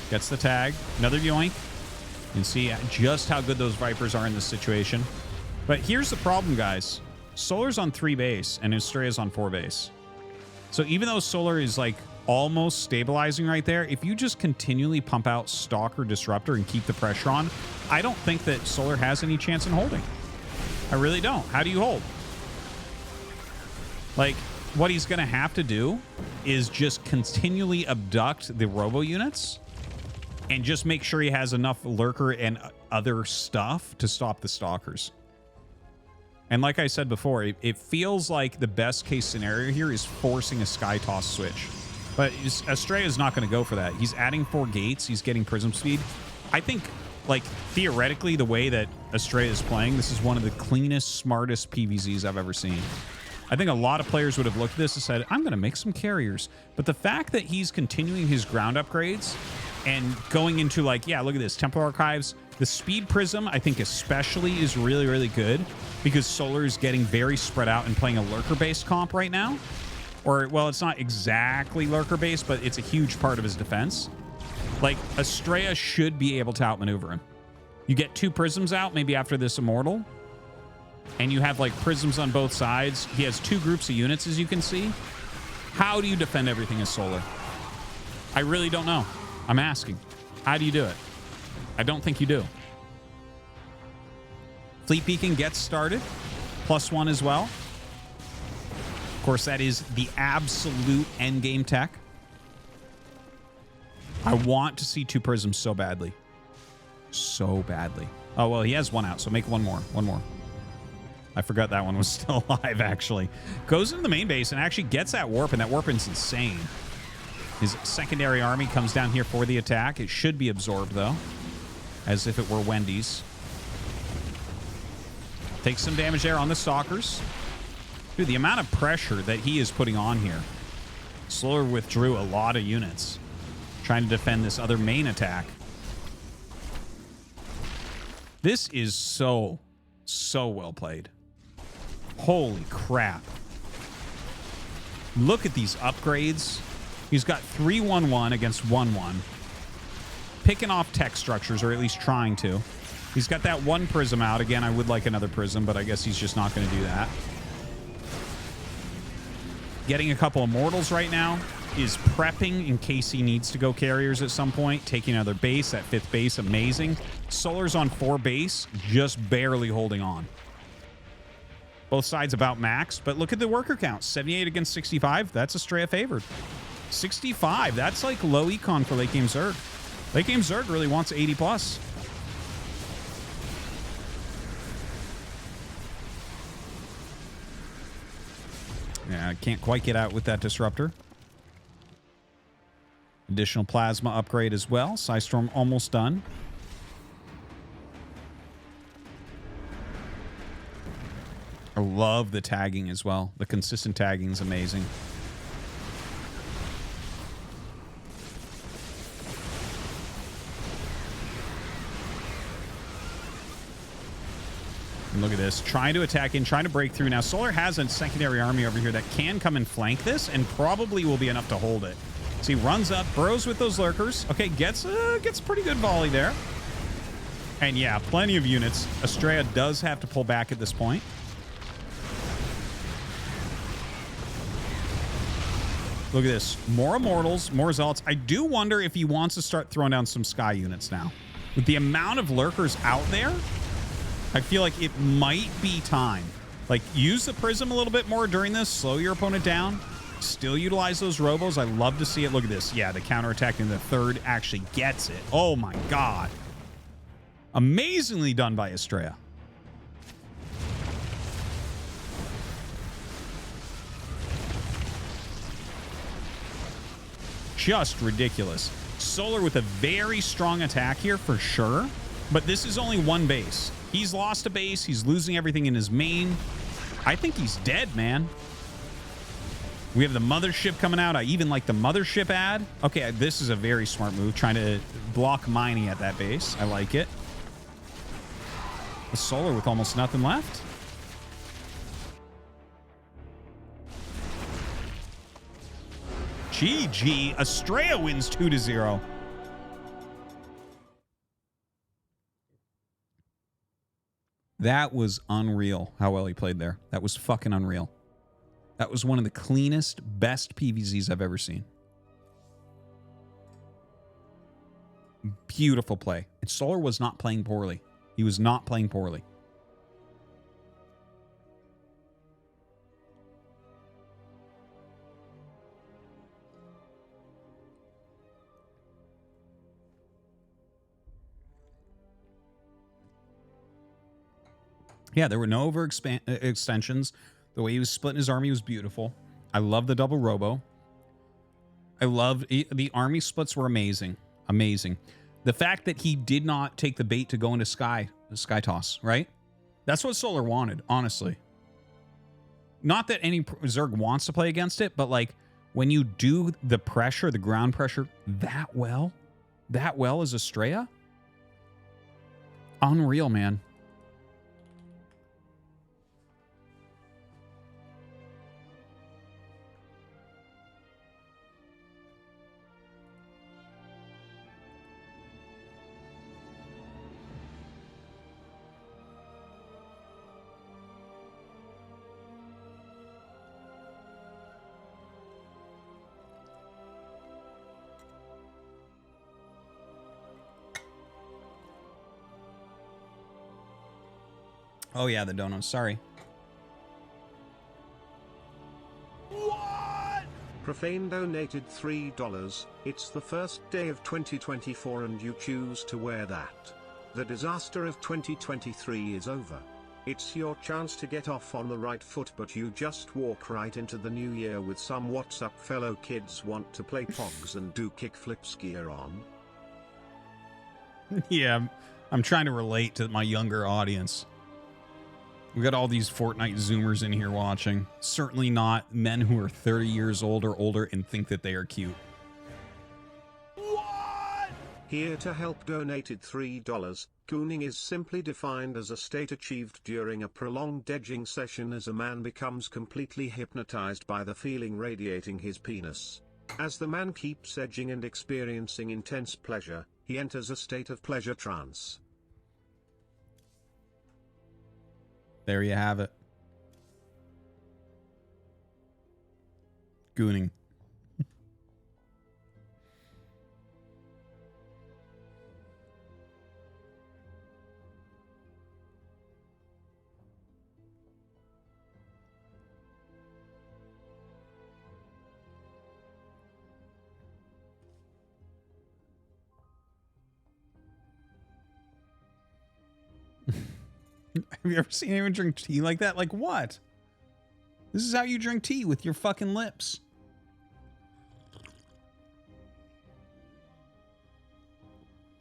Gets the tag. Another yoink. You can see just how good those Vipers are in this situation. But here's the problem, guys. Solar's on 3 base and Estrella's on 4 base. So even though Solar is like almost stabilizing right there, if you just continually pump out Stalker Disruptor and keep the pressure on, I don't think that Solar has any chance in holding. I really don't. How do you hold? Like, what he's going to have to do is just continually abduct the robo units and just make sure he has enough Lurker and other stuff to stop the Stalkers. And like I said before, it feels like the best case scenario here is forcing a Sky Toss switch. But Estrella is not going to go for that. He's adding 4 gates. He's getting Prism Speed. I think, like, theoretically, the way that Estrella is playing, this is one of the cleanest, smartest PVZs I've ever seen. I think a lot of players would have looked at this and said, I'm going to make some carriers. But the fact that he's continuing his ground upgrades and going into, like, yeah, look at this, Temple Archives. The Speed Prism, I think especially, is really, really good because Solar is getting very spread out and playing a Lurker-based comp right now. Or, well, it's not exactly Lurker-based, but it's a huge part of his defense. Like, Estrella should be able to outmaneuver him. You get 2 Prisms out, maybe after this Immortal, and you have, like, Prisms on both sides. He has 2 groups of units, as you can see. How do you defend everything as Solar? I really don't know. I'm asking. How do you do it? I don't think you do. Fleet Beacon gets started. +1 as well. Of course, that is the absolute endgame tech. I want to see 2 Prisms so badly. So badly. Oh, well, he has 1 out, so make 1 more. 1 more. I forgot that one was still alive, actually. Goes into the main base and actually gets that warp, and that warp is insane. His secondary army comes down here for the attack. It should be absorbed, though, as if it were Wendy's. Takes some damage there on the Stalkers. Dude, the amount of pressure that he is putting on here. Slower withdrew a lot of units trying to defend this other main attack. This is so well played. Holy crap. Look at these upgrades. He's got 3-1-1 against 1-1. Picking off tech structures, or at least trying to. He's got that one prism out. Again, I would like another prism, but I guess he's just not going to do that. Getting a couple of mortals right now. Is prepping in case he needs to go carriers at some point. Taking another base. That 5th base, amazing. Solar's on 4 base, just barely holding on. Both sides about max, but look at the worker count. 78 against 65. That's Estrella favored. 65. That's like low econ for late game Zerg. Late game Zerg really wants 80 plus. Yeah, I can't quite get out with that disruptor. Additional plasma upgrade as well. Psystorm almost done. I love the tagging as well. The consistent tagging is amazing. And look at this. Trying to attack in, trying to break through. Now, Solar has a secondary army over here that can come and flank this and probably will be enough to hold it. So he runs up, burrows with those lurkers. Okay, gets a pretty good volley there. And yeah, plenty of units. Estrella does have to pull back at this point. Look at this. More Immortals, more Zealots. I do wonder if he wants to start throwing down some Sky units now. With the amount of lurkers out there, I feel like it might be time. Like, use the Prism a little bit more during this. Slow your opponent down. Still utilize those Robos. I love to see it. Look at this. Yeah, the counterattack in the 3rd actually gets it. Oh, my God. Amazingly done by Estrella. Just ridiculous. Solar with a very strong attack here for sure, but this is only 1 base. He's lost a base. He's losing everything in his main. I think he's dead, man. We have the mothership coming out. I even like the mothership ad. Okay, this is a very smart move, trying to block mining at that base. I like it. The Solar with almost nothing left. GG. Estrella wins 2-0. That was unreal how well he played there. That was fucking unreal. That was one of the cleanest, best PVZs I've ever seen. Beautiful play. And Solar was not playing poorly. He was not playing poorly. Yeah, there were no extensions. The way he was splitting his army was beautiful. I love the double robo. I love the army splits were amazing. Amazing. The fact that he did not take the bait to go into sky toss, right? That's what Solar wanted, honestly. Not that any Zerg wants to play against it, but like when you do the pressure, the ground pressure that well as Estrella, unreal, man. Oh, yeah, the donuts. Sorry. What? Profane donated $3. It's the first day of 2024 and you choose to wear that. The disaster of 2023 is over. It's your chance to get off on the right foot, but you just walk right into the new year with some "what's up fellow kids, want to play pogs and do kickflips" gear on. Yeah, I'm trying to relate to my younger audience. We got all these Fortnite Zoomers in here watching. Certainly not men who are 30 years old or older and think that they are cute. Here to help donated $3. Gooning is simply defined as a state achieved during a prolonged edging session as a man becomes completely hypnotized by the feeling radiating his penis. As the man keeps edging and experiencing intense pleasure, he enters a state of pleasure trance. There you have it. Gooning. Have you ever seen anyone drink tea like that? Like what? This is how you drink tea, with your fucking lips.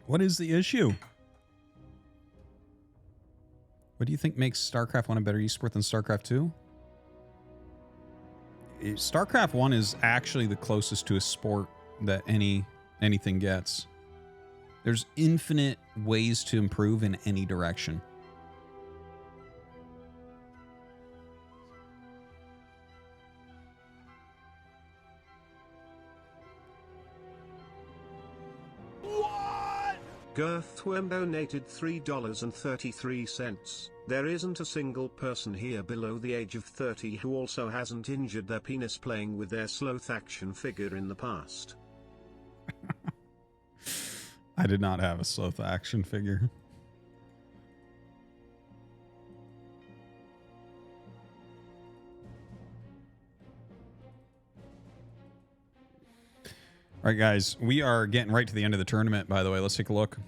What is the issue? What do you think makes StarCraft 1 a better esport than StarCraft 2? StarCraft 1 is actually the closest to a sport that anything gets. There's infinite ways to improve in any direction. Girthworm donated $3.33. There isn't a single person here below the age of 30 who also hasn't injured their penis playing with their sloth action figure in the past. I did not have a sloth action figure. All right, guys, we are getting right to the end of the tournament, by the way. Let's take a look.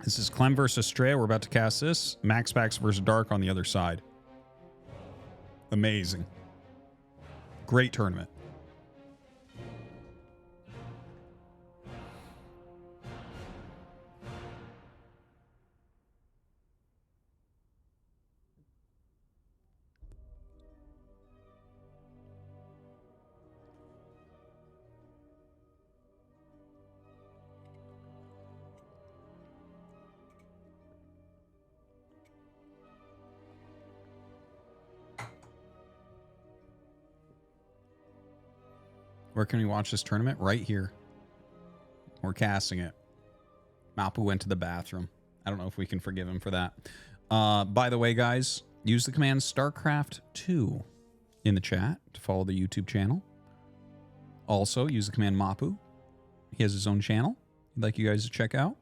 This is Clem versus Strea. We're about to cast this. Max Pax versus Dark on the other side. Amazing. Great tournament. Where can we watch this tournament? Right here. We're casting it. Mapu went to the bathroom. I don't know if we can forgive him for that. By the way, guys, use the command StarCraft2 in the chat to follow the YouTube channel. Also, use the command Mapu. He has his own channel he'd like you guys to check out.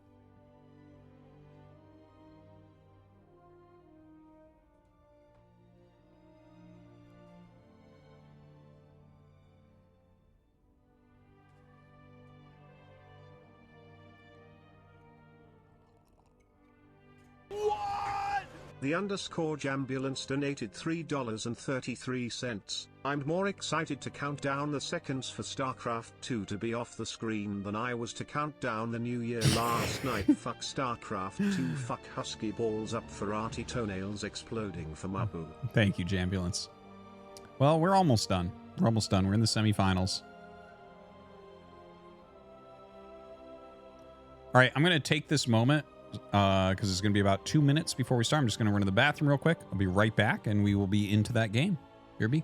The _ Jambulance donated $3.33. I'm more excited to count down the seconds for StarCraft 2 to be off the screen than I was to count down the new year last night. Fuck StarCraft 2. Fuck husky balls up for arty toenails exploding for Mabu. Thank you, Jambulance. Well, we're almost done. We're almost done. We're in the semifinals. All right, I'm going to take this moment because it's going to be about 2 minutes before we start. I'm just going to run to the bathroom real quick. I'll be right back, and we will be into that game. Here be.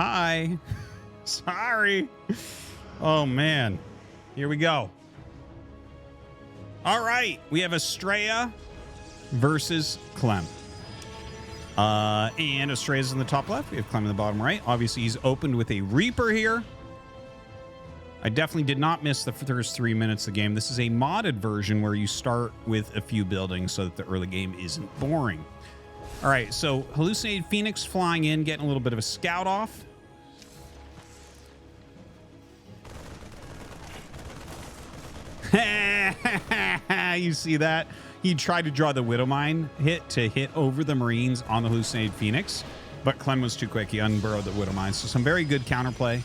Hi. Sorry. Oh, man. Here we go. All right. We have Estrella versus Clem. And Estrella's in the top left. We have Clem in the bottom right. Obviously, he's opened with a Reaper here. I definitely did not miss the first 3 minutes of the game. This is a modded version where you start with a few buildings so that the early game isn't boring. All right, so Hallucinated Phoenix flying in, getting a little bit of a scout off. You see that? He tried to draw the Widowmine hit to hit over the Marines on the Hallucinated Phoenix, but Clem was too quick. He unburrowed the Widowmine. So some very good counterplay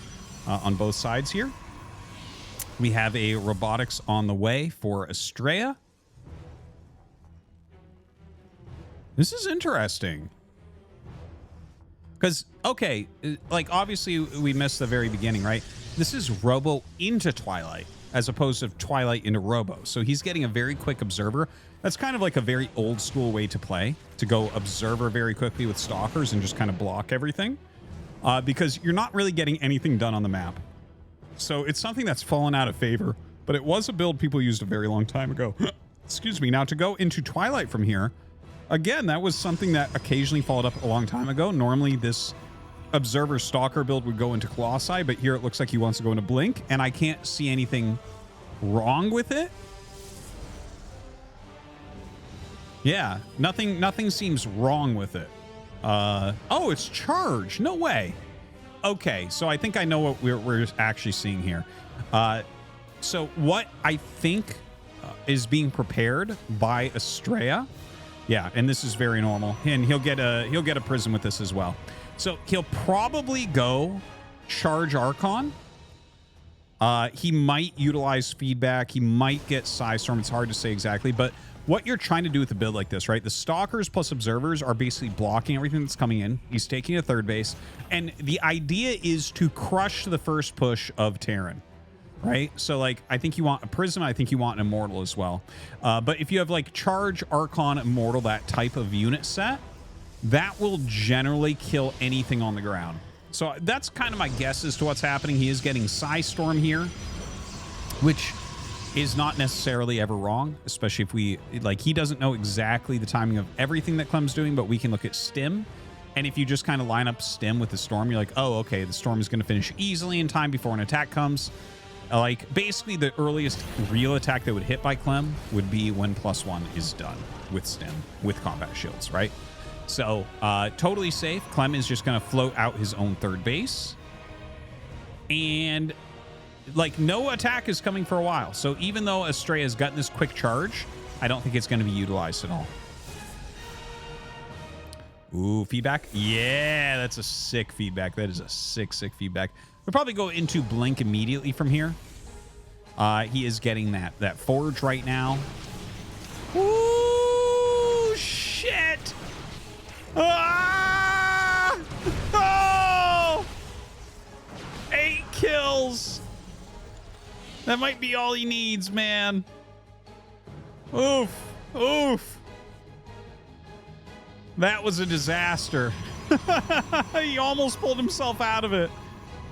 on both sides here. We have a robotics on the way for Estrella. This is interesting. Because, okay, like, obviously we missed the very beginning, right? This is Robo into Twilight, as opposed to Twilight into Robo. So he's getting a very quick Observer. That's kind of like a very old school way to play, to go Observer very quickly with Stalkers and just kind of block everything. Because you're not really getting anything done on the map. So it's something that's fallen out of favor, but it was a build people used a very long time ago. Excuse me. Now, to go into Twilight from here, again, that was something that occasionally followed up a long time ago. Normally, this Observer Stalker build would go into Colossi, but here it looks like he wants to go into Blink, and I can't see anything wrong with it. Yeah, nothing seems wrong with it. Oh, it's charge. No way. Okay, so I think I know what we're actually seeing here. So what I think is being prepared by Estrella. Yeah, and this is very normal. And he'll get a prism with this as well. So he'll probably go charge Archon. He might utilize feedback. He might get Psystorm. It's hard to say exactly, but what you're trying to do with a build like this, right? The Stalkers plus Observers are basically blocking everything that's coming in. He's taking a third base. And the idea is to crush the first push of Terran, right? So, like, I think you want a Prism. I think you want an Immortal as well. But if you have, like, Charge, Archon, Immortal, that type of unit set, that will generally kill anything on the ground. So that's kind of my guess as to what's happening. He is getting Psystorm here, which is not necessarily ever wrong, especially if we, like, he doesn't know exactly the timing of everything that Clem's doing, but we can look at Stim. And if you just kind of line up Stim with the Storm, you're like, oh, okay, the Storm is going to finish easily in time before an attack comes. Like, basically the earliest real attack that would hit by Clem would be when +1 is done with Stim, with combat shields, right? So, totally safe. Clem is just going to float out his own third base. And, like, no attack is coming for a while. So even though Estrella's gotten this quick charge, I don't think it's going to be utilized at all. Ooh, feedback. Yeah, that's a sick feedback. That is a sick feedback. We'll probably go into Blink immediately from here. He is getting that Forge right now. Ooh, shit. Ah! Oh! 8 kills. That might be all he needs, man. Oof. Oof. That was a disaster. He almost pulled himself out of it.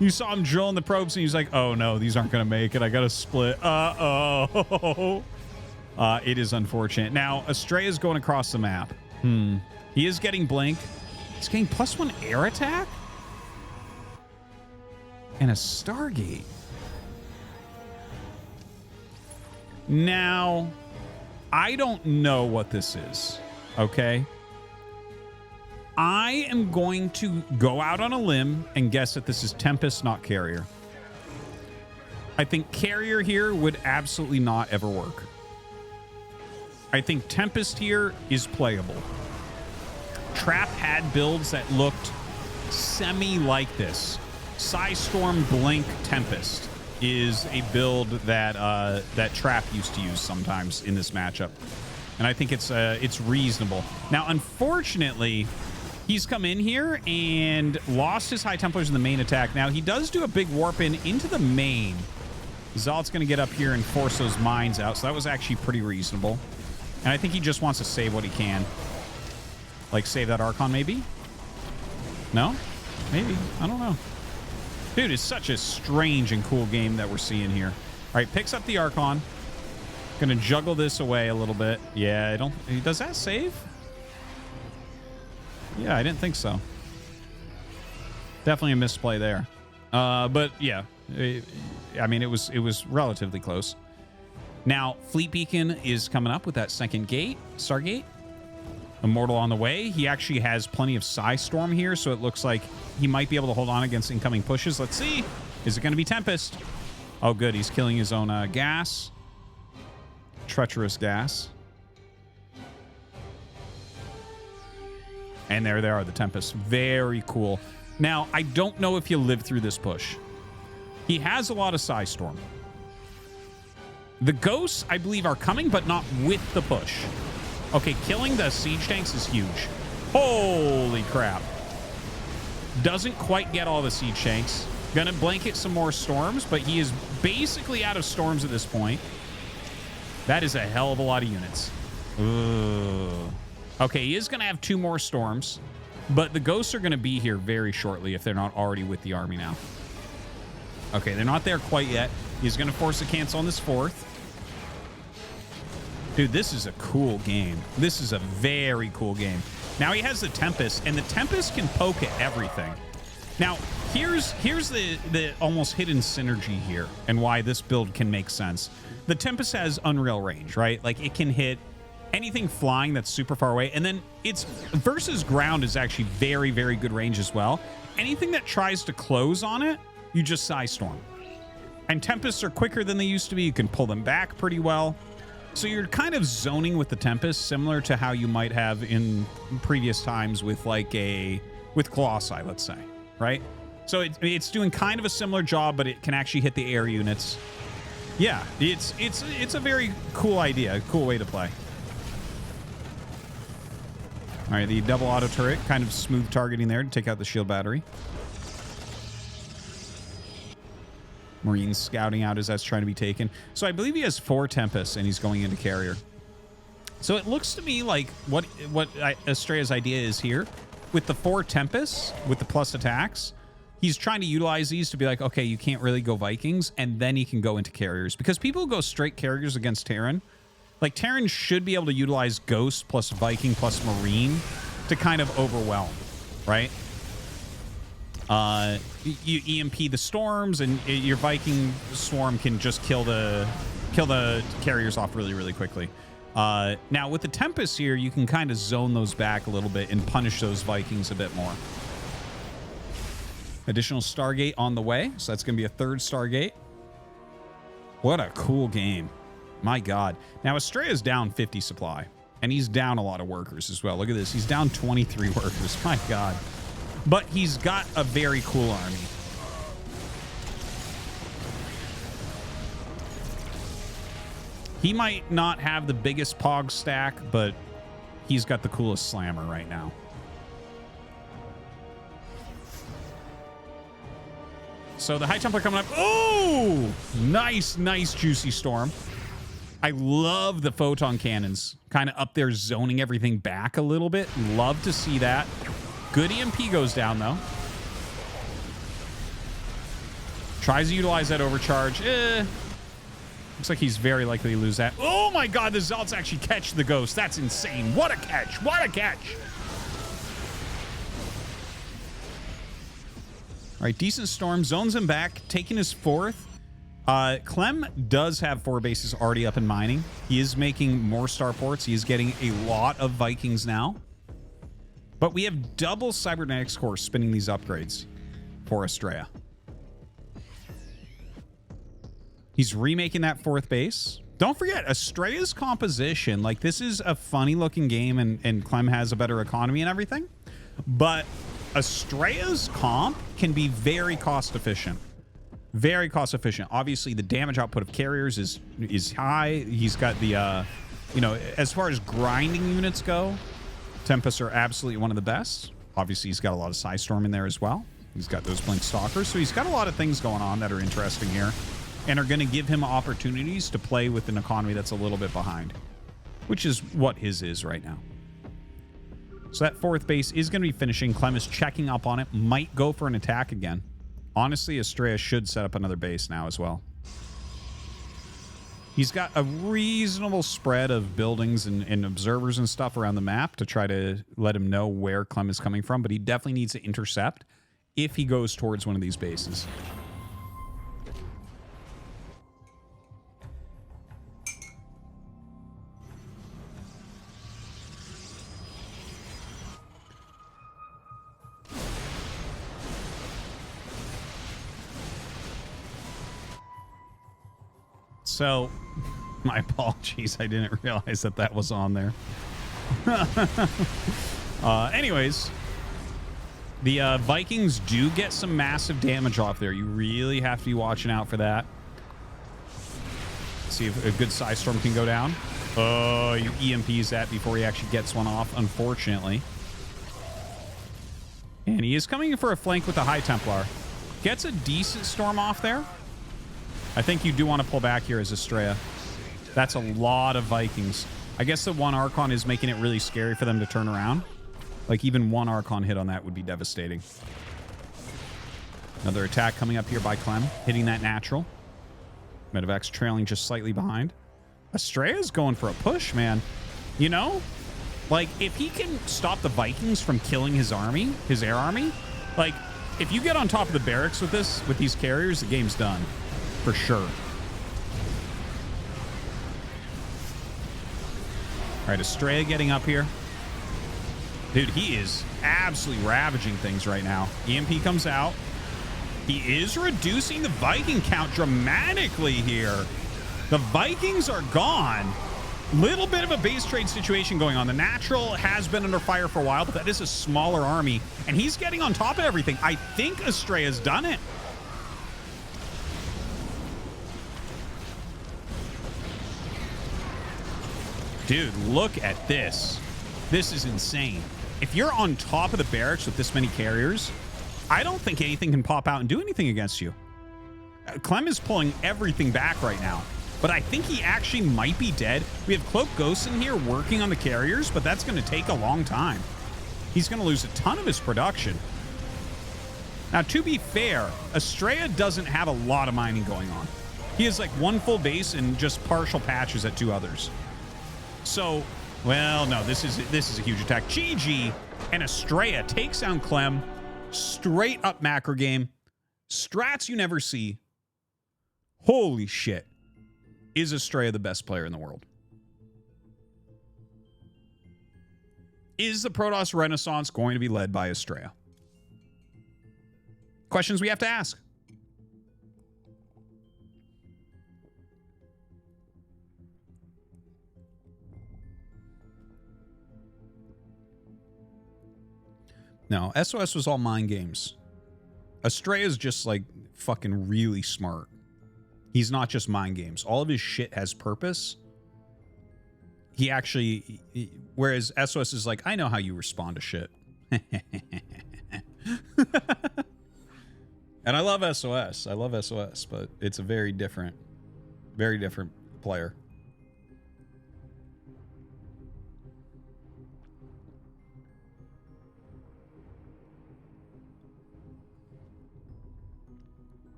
You saw him drilling the probes and he's like, oh no, these aren't going to make it. I got to split. Uh-oh. It is unfortunate. Now, Estrella's going across the map. He is getting Blink. He's getting +1 air attack? And a Stargate. Now, I don't know what this is, okay? I am going to go out on a limb and guess that this is Tempest, not Carrier. I think Carrier here would absolutely not ever work. I think Tempest here is playable. Trap had builds that looked semi-like this. Psystorm, Blink, Tempest is a build that that Trap used to use sometimes in this matchup, and I think it's reasonable. Now, unfortunately, he's come in here and lost his High Templars in the main attack. Now, he does do a big warp in into the main. Zalt's going to get up here and force those mines out, so that was actually pretty reasonable. And I think he just wants to save what he can. Like, save that Archon, maybe? No? Maybe. I don't know. Dude, it's such a strange and cool game that we're seeing here. All right, picks up the Archon. Gonna juggle this away a little bit. Yeah, I don't... Does that save? Yeah, I didn't think so. Definitely a misplay there. But yeah, I mean, it was relatively close. Now, Fleet Beacon is coming up with that second gate, Stargate. Immortal on the way. He actually has plenty of Psy Storm here, so it looks like he might be able to hold on against incoming pushes. Let's see. Is it going to be Tempest? Oh, good. He's killing his own gas. Treacherous gas. And there they are, the Tempest. Very cool. Now, I don't know if you live through this push. He has a lot of Psy Storm. The Ghosts, I believe, are coming, but not with the push. Okay, killing the siege tanks is huge. Holy crap. Doesn't quite get all the siege tanks. Gonna blanket some more storms, but he is basically out of storms at this point. That is a hell of a lot of units. Ugh. Okay, he is gonna have 2 more storms, but the Ghosts are gonna be here very shortly if they're not already with the army now. Okay, they're not there quite yet. He's gonna force a cancel on this 4th. Dude, this is a cool game. This is a very cool game. Now he has the Tempest, and the Tempest can poke at everything. Now, here's the almost hidden synergy here and why this build can make sense. The Tempest has unreal range, right? Like, it can hit anything flying that's super far away, and then its versus ground is actually very, very good range as well. Anything that tries to close on it, you just Psy Storm. And Tempests are quicker than they used to be. You can pull them back pretty well. So you're kind of zoning with the Tempest, similar to how you might have in previous times with with Colossi, let's say, right? So it's doing kind of a similar job, but it can actually hit the air units. Yeah, it's a very cool idea, a cool way to play. All right, the double auto turret, kind of smooth targeting there to take out the shield battery. Marines scouting out as that's trying to be taken. So I believe he has 4 Tempests and he's going into carrier. So it looks to me like what Estrella's idea is here with the 4 Tempests with the plus attacks. He's trying to utilize these to be like, okay, you can't really go Vikings, and then he can go into carriers, because people go straight carriers against Terran. Like, Terran should be able to utilize Ghost plus Viking plus Marine to kind of overwhelm, right? You EMP the storms, and your Viking swarm can just kill the carriers off really, really quickly. Now, with the Tempest here, you can kind of zone those back a little bit and punish those Vikings a bit more. Additional Stargate on the way, so that's going to be a 3rd Stargate. What a cool game. My God. Now, Estrella's down 50 supply, and he's down a lot of workers as well. Look at this. He's down 23 workers. My God. But he's got a very cool army. He might not have the biggest Pog stack, but he's got the coolest slammer right now. So the High Templar coming up. Oh, nice, nice juicy storm. I love the photon cannons kind of up there zoning everything back a little bit. Love to see that. Good EMP goes down, though. Tries to utilize that overcharge. Looks like he's very likely to lose that. Oh, my God. The Zealots actually catch the Ghost. That's insane. What a catch. What a catch. All right, decent storm. Zones him back. Taking his 4th. Clem does have 4 bases already up and mining. He is making more starports. He is getting a lot of Vikings now. But we have double Cybernetics Core spinning these upgrades for Estrella. He's remaking that 4th base. Don't forget, Estrella's composition. Like, this is a funny looking game, and Clem has a better economy and everything. But Estrella's comp can be very cost efficient. Very cost efficient. Obviously, the damage output of carriers is high. He's got the, you know, as far as grinding units go, Tempests are absolutely one of the best. Obviously, he's got a lot of Psy Storm in there as well. He's got those Blink Stalkers. So he's got a lot of things going on that are interesting here and are going to give him opportunities to play with an economy that's a little bit behind, which is what his is right now. So that 4th base is going to be finishing. Clem is checking up on it. Might go for an attack again. Honestly, Estrella should set up another base now as well. He's got a reasonable spread of buildings and observers and stuff around the map to try to let him know where Clem is coming from, but he definitely needs to intercept if he goes towards one of these bases. So, my apologies. I didn't realize that that was on there. Anyways, the Vikings do get some massive damage off there. You really have to be watching out for that. See if a good Psy Storm can go down. Oh, you EMPs that before he actually gets one off, unfortunately. And he is coming in for a flank with the High Templar. Gets a decent storm off there. I think you do want to pull back here as Estrella. That's a lot of Vikings. I guess the one Archon is making it really scary for them to turn around. Like, even one Archon hit on that would be devastating. Another attack coming up here by Clem, hitting that natural. Medivacs trailing just slightly behind. Estrella's going for a push, man. You know? Like, if he can stop the Vikings from killing his army, his air army, like, if you get on top of the barracks with this, with these carriers, the game's done. For sure. All right, Estrella getting up here. Dude, he is absolutely ravaging things right now. EMP comes out. He is reducing the Viking count dramatically here. The Vikings are gone. Little bit of a base trade situation going on. The natural has been under fire for a while, but that is a smaller army, and he's getting on top of everything. I think Estrella's done it. Dude, look at this. This is insane. If you're on top of the barracks with this many carriers, I don't think anything can pop out and do anything against you. Clem is pulling everything back right now, but I think he actually might be dead. We have Cloak Ghost in here working on the carriers, but that's going to take a long time. He's going to lose a ton of his production. Now, to be fair, Estrella doesn't have a lot of mining going on. He has like one full base and just partial patches at 2 others. So, well, no, this is a huge attack. GG and Estrella takes down Clem. Straight up macro game. Strats you never see. Holy shit. Is Estrella the best player in the world? Is the Protoss Renaissance going to be led by Estrella? Questions we have to ask. No, SOS was all mind games. Estrella's just like fucking really smart. He's not just mind games. All of his shit has purpose. He actually, whereas SOS is like, I know how you respond to shit. And I love SOS. I love SOS, but it's a very different player.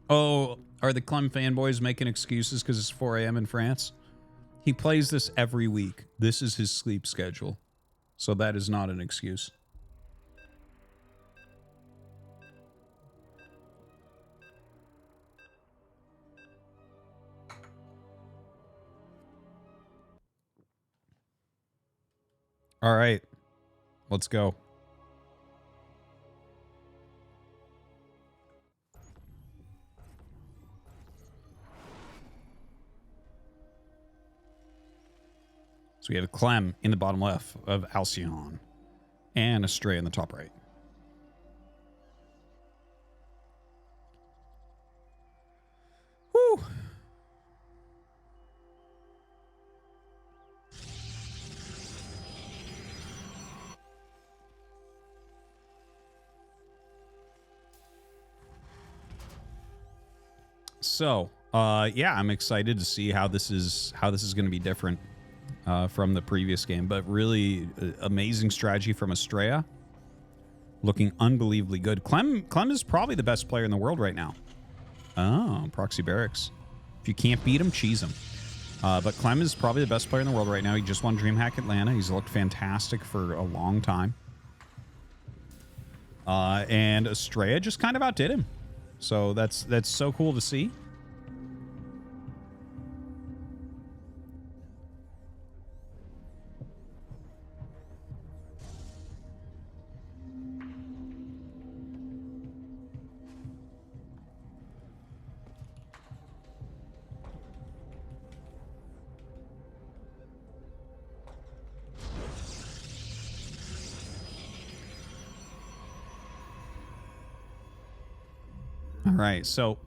Oh, are the Clem fanboys making excuses because it's 4 a.m. in France? He plays this every week. This is his sleep schedule. So that is not an excuse. All right. Let's go. So we have Clem in the bottom left of Alcyon and Estrella in the top right. Whew. So, yeah, I'm excited to see how this is going to be different. from the previous game, but really amazing strategy from Estrella. Looking unbelievably good. Clem is probably the best player in the world right now. Oh, Proxy Barracks. If you can't beat him, cheese him. But Clem is probably the best player in the world right now. He just won DreamHack Atlanta. He's looked fantastic for a long time. And Estrella just kind of outdid him. So that's so cool to see. All right, so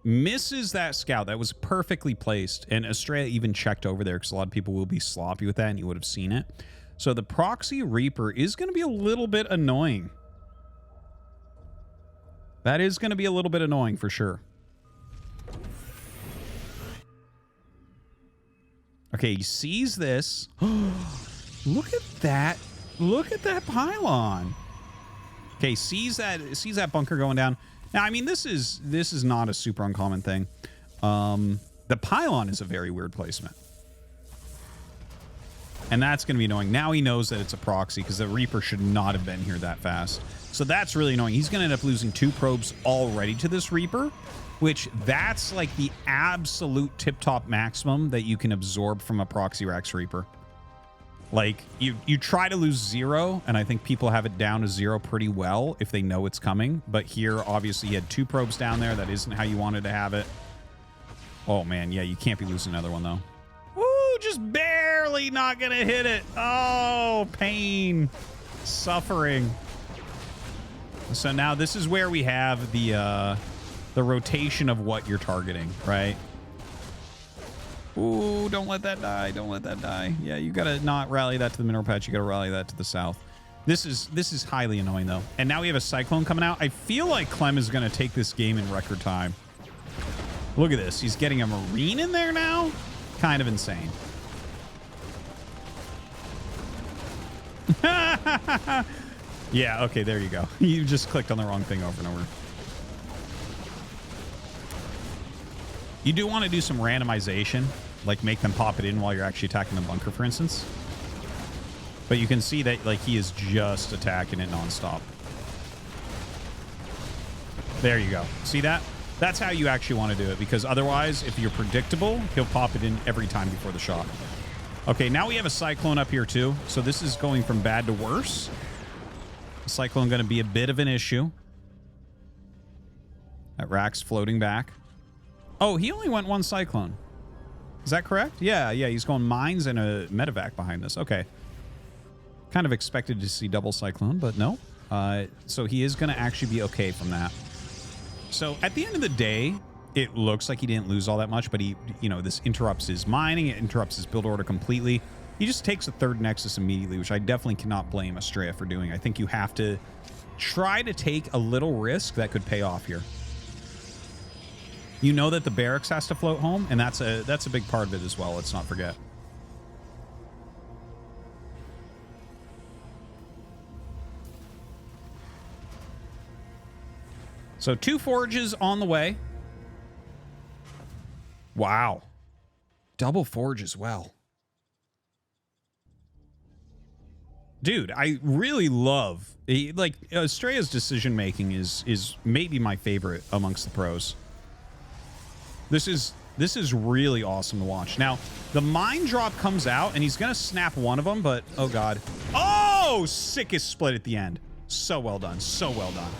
misses that scout. That was perfectly placed, and Estrella even checked over there because a lot of people will be sloppy with that, and you would have seen it. So the Proxy Reaper is going to be a little bit annoying. That is going to be a little bit annoying for sure. Okay, he sees this. Look at that. Look at that pylon. Okay, sees that bunker going down. Now, I mean, this is not a super uncommon thing. The pylon is a very weird placement. And that's going to be annoying. Now he knows that it's a proxy because the Reaper should not have been here that fast. So that's really annoying. He's going to end up losing 2 probes already to this Reaper, which that's like the absolute tip-top maximum that you can absorb from a Proxy Rax Reaper. Like, you try to lose 0, and I think people have it down to 0 pretty well if they know it's coming. But here, obviously, you had 2 probes down there. That isn't how you wanted to have it. Oh, man. Yeah, you can't be losing another one, though. Woo! Just barely not going to hit it. Oh, pain. Suffering. So now this is where we have the rotation of what you're targeting, right? Ooh, don't let that die. Don't let that die. Yeah, you gotta not rally that to the mineral patch. You gotta rally that to the south. This is highly annoying, though. And now we have a Cyclone coming out. I feel like Clem is gonna take this game in record time. Look at this. He's getting a Marine in there now. Kind of insane. Yeah, okay, there you go. You just clicked on the wrong thing over and over. You do want to do some randomization, like make them pop it in while you're actually attacking the bunker, for instance. But you can see that like he is just attacking it nonstop. There you go. See that? That's how you actually want to do it, because otherwise, if you're predictable, he'll pop it in every time before the shot. Okay, now we have a Cyclone up here too, so this is going from bad to worse. The Cyclone going to be a bit of an issue. That Rax floating back. Oh, he only went 1 Cyclone. Is that correct? Yeah, he's going mines and a medevac behind this. Okay. Kind of expected to see double Cyclone, but no. So he is going to actually be okay from that. So at the end of the day, it looks like he didn't lose all that much, but he, this interrupts his mining. It interrupts his build order completely. He just takes a 3rd Nexus immediately, which I definitely cannot blame Estrella for doing. I think you have to try to take a little risk that could pay off here. You know that the barracks has to float home, and that's a big part of it as well. Let's not forget. So 2 forges on the way. Wow. Double forge as well. Dude, I really love Estrella's decision making is maybe my favorite amongst the pros. This is really awesome to watch. Now, the mine drop comes out, and he's going to snap one of them, but, oh, God. Oh, sickest split at the end. So well done. So well done.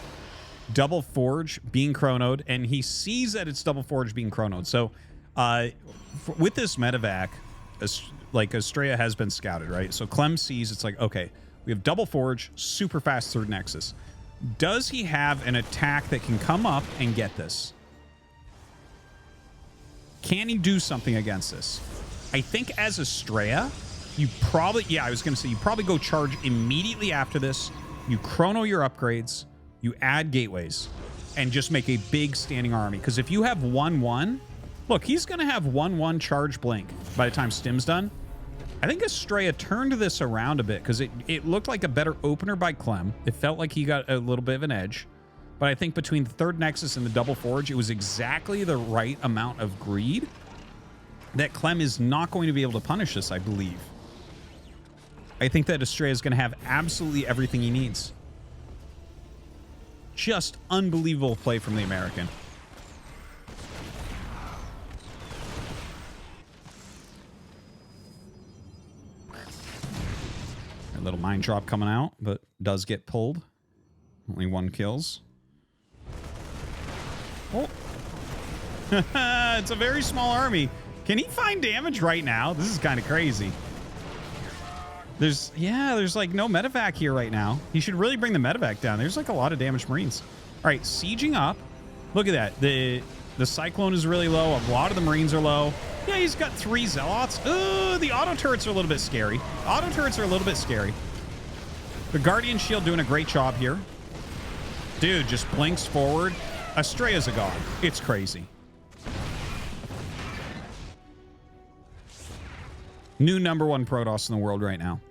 Double forge being chronoed, and he sees that it's double forge being chronoed. So, with this medevac, Estrella has been scouted, right? So, Clem sees it's like, okay, we have double forge, super fast 3rd Nexus. Does he have an attack that can come up and get this? Can he do something against this? I think as Estrella, you probably, I was going to say, you probably go charge immediately after this. You chrono your upgrades, you add gateways, and just make a big standing army. Because if you have 1-1, look, he's going to have 1-1 charge blink by the time Stim's done. I think Estrella turned this around a bit because it looked like a better opener by Clem. It felt like he got a little bit of an edge. But I think between the third Nexus and the double Forge, it was exactly the right amount of greed that Clem is not going to be able to punish this, I believe. I think that Estrella is going to have absolutely everything he needs. Just unbelievable play from the American. A little mine drop coming out, but does get pulled. Only 1 kills. Oh. It's a very small army. Can he find damage right now? This is kind of crazy. There's like no medevac here right now. He should really bring the medevac down. There's like a lot of damaged Marines. All right, sieging up. Look at that. The Cyclone is really low. A lot of the Marines are low. Yeah, he's got 3 Zealots. Ooh, the auto turrets are a little bit scary. Auto turrets are a little bit scary. The Guardian Shield doing a great job here. Dude just blinks forward. Estrella's a god. It's crazy. New #1 Protoss in the world right now.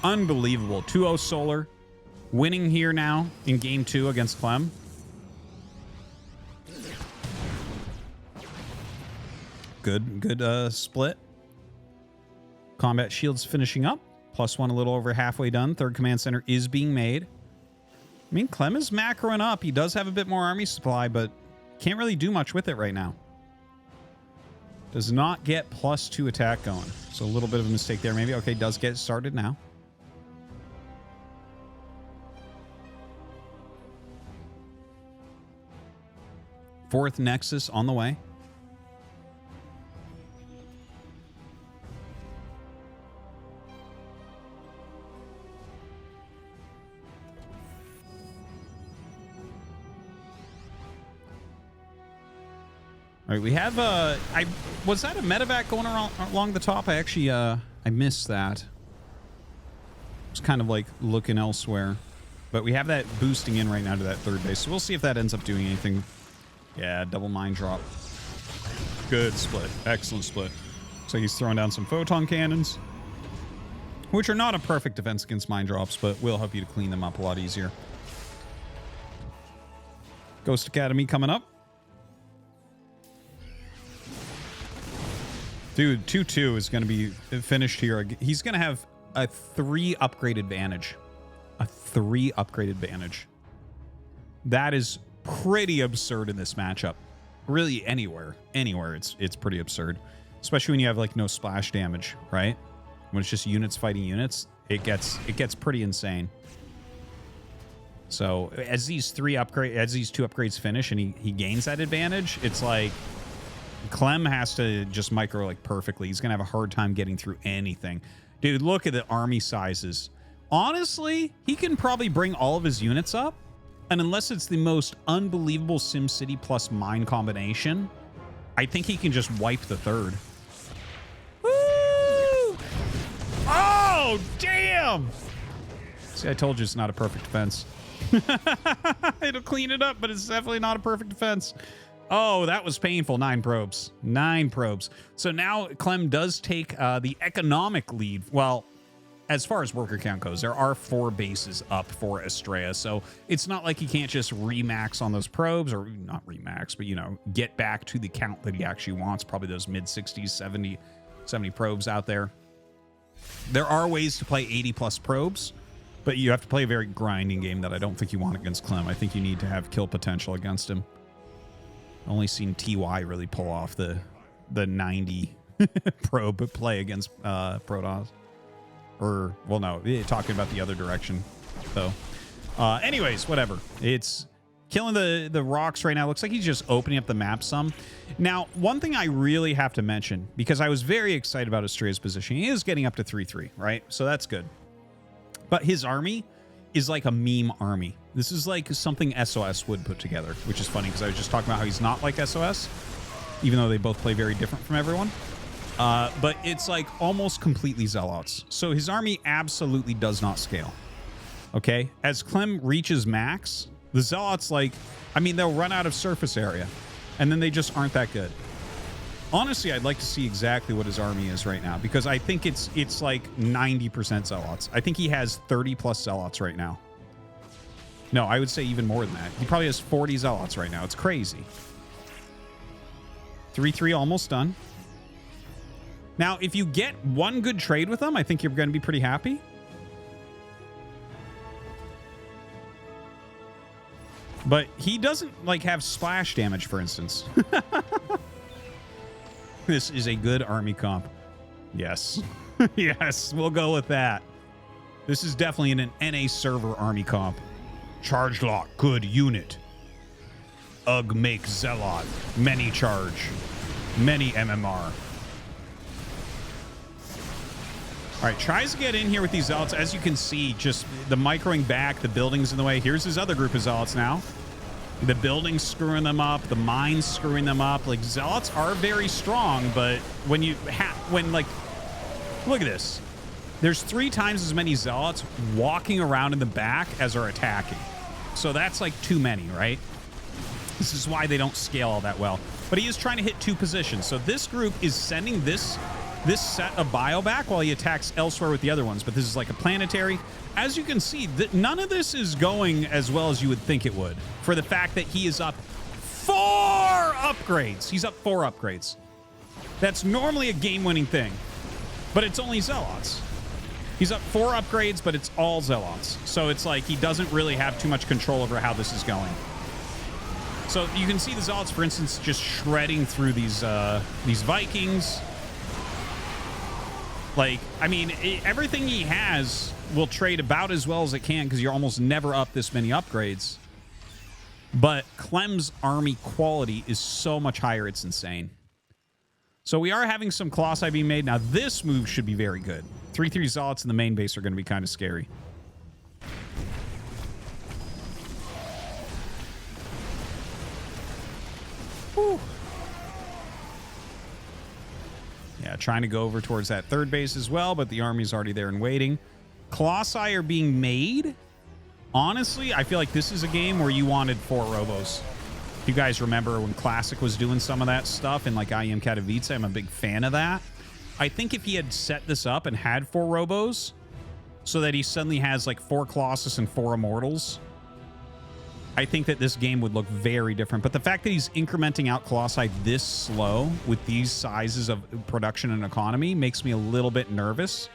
Unbelievable. 2-0 Solar. Winning here now in game 2 against Clem. Good split. Combat shields finishing up. +1 a little over halfway done. Third command center is being made. I mean, Clem is macroing up. He does have a bit more army supply, but can't really do much with it right now. Does not get +2 attack going. So a little bit of a mistake there maybe. Okay, does get started now. Fourth Nexus on the way. All right, we have was that a medevac going along the top? I actually I missed that. It's kind of like looking elsewhere. But we have that boosting in right now to that third base. So we'll see if that ends up doing anything. Yeah, double mine drop. Good split. Excellent split. So he's throwing down some photon cannons, which are not a perfect defense against mine drops, but will help you to clean them up a lot easier. Ghost Academy coming up. Dude, 2-2 is going to be finished here. He's going to have a 3 upgrade advantage. A 3 upgrade advantage. That is pretty absurd in this matchup. Really, anywhere it's pretty absurd. Especially when you have like no splash damage, right? When it's just units fighting units, it gets pretty insane. So as these 2 upgrades finish and he gains that advantage, it's like Clem has to just micro like perfectly. He's gonna have a hard time getting through anything. Dude, look at the army sizes. Honestly, he can probably bring all of his units up, and unless it's the most unbelievable SimCity plus mine combination, I think he can just wipe the third. Woo! Oh, damn! See, I told you it's not a perfect defense. It'll clean it up, but it's definitely not a perfect defense. Oh, that was painful. 9 probes. 9 probes. So now Clem does take the economic lead. Well, as far as worker count goes, there are 4 bases up for Estrella. So it's not like he can't just remax on those probes, or not remax, but, you know, get back to the count that he actually wants. Probably those mid-60s, 70 probes out there. There are ways to play 80-plus probes, but you have to play a very grinding game that I don't think you want against Clem. I think you need to have kill potential against him. Only seen TY really pull off the 90 probe play against Protoss. Or, well, no, talking about the other direction, though. Anyways, whatever. It's killing the rocks right now. Looks like he's just opening up the map some. Now, one thing I really have to mention, because I was very excited about Estrella's position, he is getting up to 3-3, right? So that's good. But his army is like a meme army. This is like something SOS would put together, which is funny because I was just talking about how he's not like SOS, even though they both play very different from everyone. But it's like almost completely Zealots. So his army absolutely does not scale. Okay? As Clem reaches max, the Zealots, like, I mean, they'll run out of surface area, and then they just aren't that good. Honestly, I'd like to see exactly what his army is right now, because I think it's like 90% zealots. I think he has 30 plus zealots right now. No, I would say even more than that. He probably has 40 zealots right now. It's crazy. 3-3 almost done. Now, if you get one good trade with him, I think you're going to be pretty happy. But he doesn't like have splash damage, for instance. This is a good army comp. Yes. Yes, we'll go with that. This is definitely an NA server army comp. Charge lock, good unit. Ugh, make zealot. Many charge. Many MMR. All right, tries to get in here with these zealots. As you can see, just the microing back, the buildings in the way. Here's his other group of zealots now. The buildings screwing them up, the mines screwing them up. Like, zealots are very strong, but when you like, look at this. There's 3 times as many zealots walking around in the back as are attacking. So that's like too many, right? This is why they don't scale all that well. But he is trying to hit 2 positions. So this group is sending this set of bio back while he attacks elsewhere with the other ones. But this is like a planetary. As you can see, none of this is going as well as you would think it would, for the fact that he is up 4 upgrades. He's up 4 upgrades. That's normally a game-winning thing, but it's only zealots. He's up 4 upgrades, but it's all zealots. So it's like he doesn't really have too much control over how this is going. So you can see the zealots, for instance, just shredding through these Vikings. Like, I mean, everything he has will trade about as well as it can, because you're almost never up this many upgrades. But Clem's army quality is so much higher, it's insane. So we are having some Colossi being made. Now, this move should be very good. 3-3 zealots in the main base are going to be kind of scary. Whew. Yeah, trying to go over towards that third base as well, but the army's already there and waiting. Colossi are being made. Honestly, I feel like this is a game where you wanted 4 robos. If you guys remember when Classic was doing some of that stuff in like IEM Katowice, I'm a big fan of that. I think if he had set this up and had 4 robos, so that he suddenly has like 4 Colossus and 4 Immortals, I think that this game would look very different. But the fact that he's incrementing out Colossi this slow with these sizes of production and economy makes me a little bit nervous.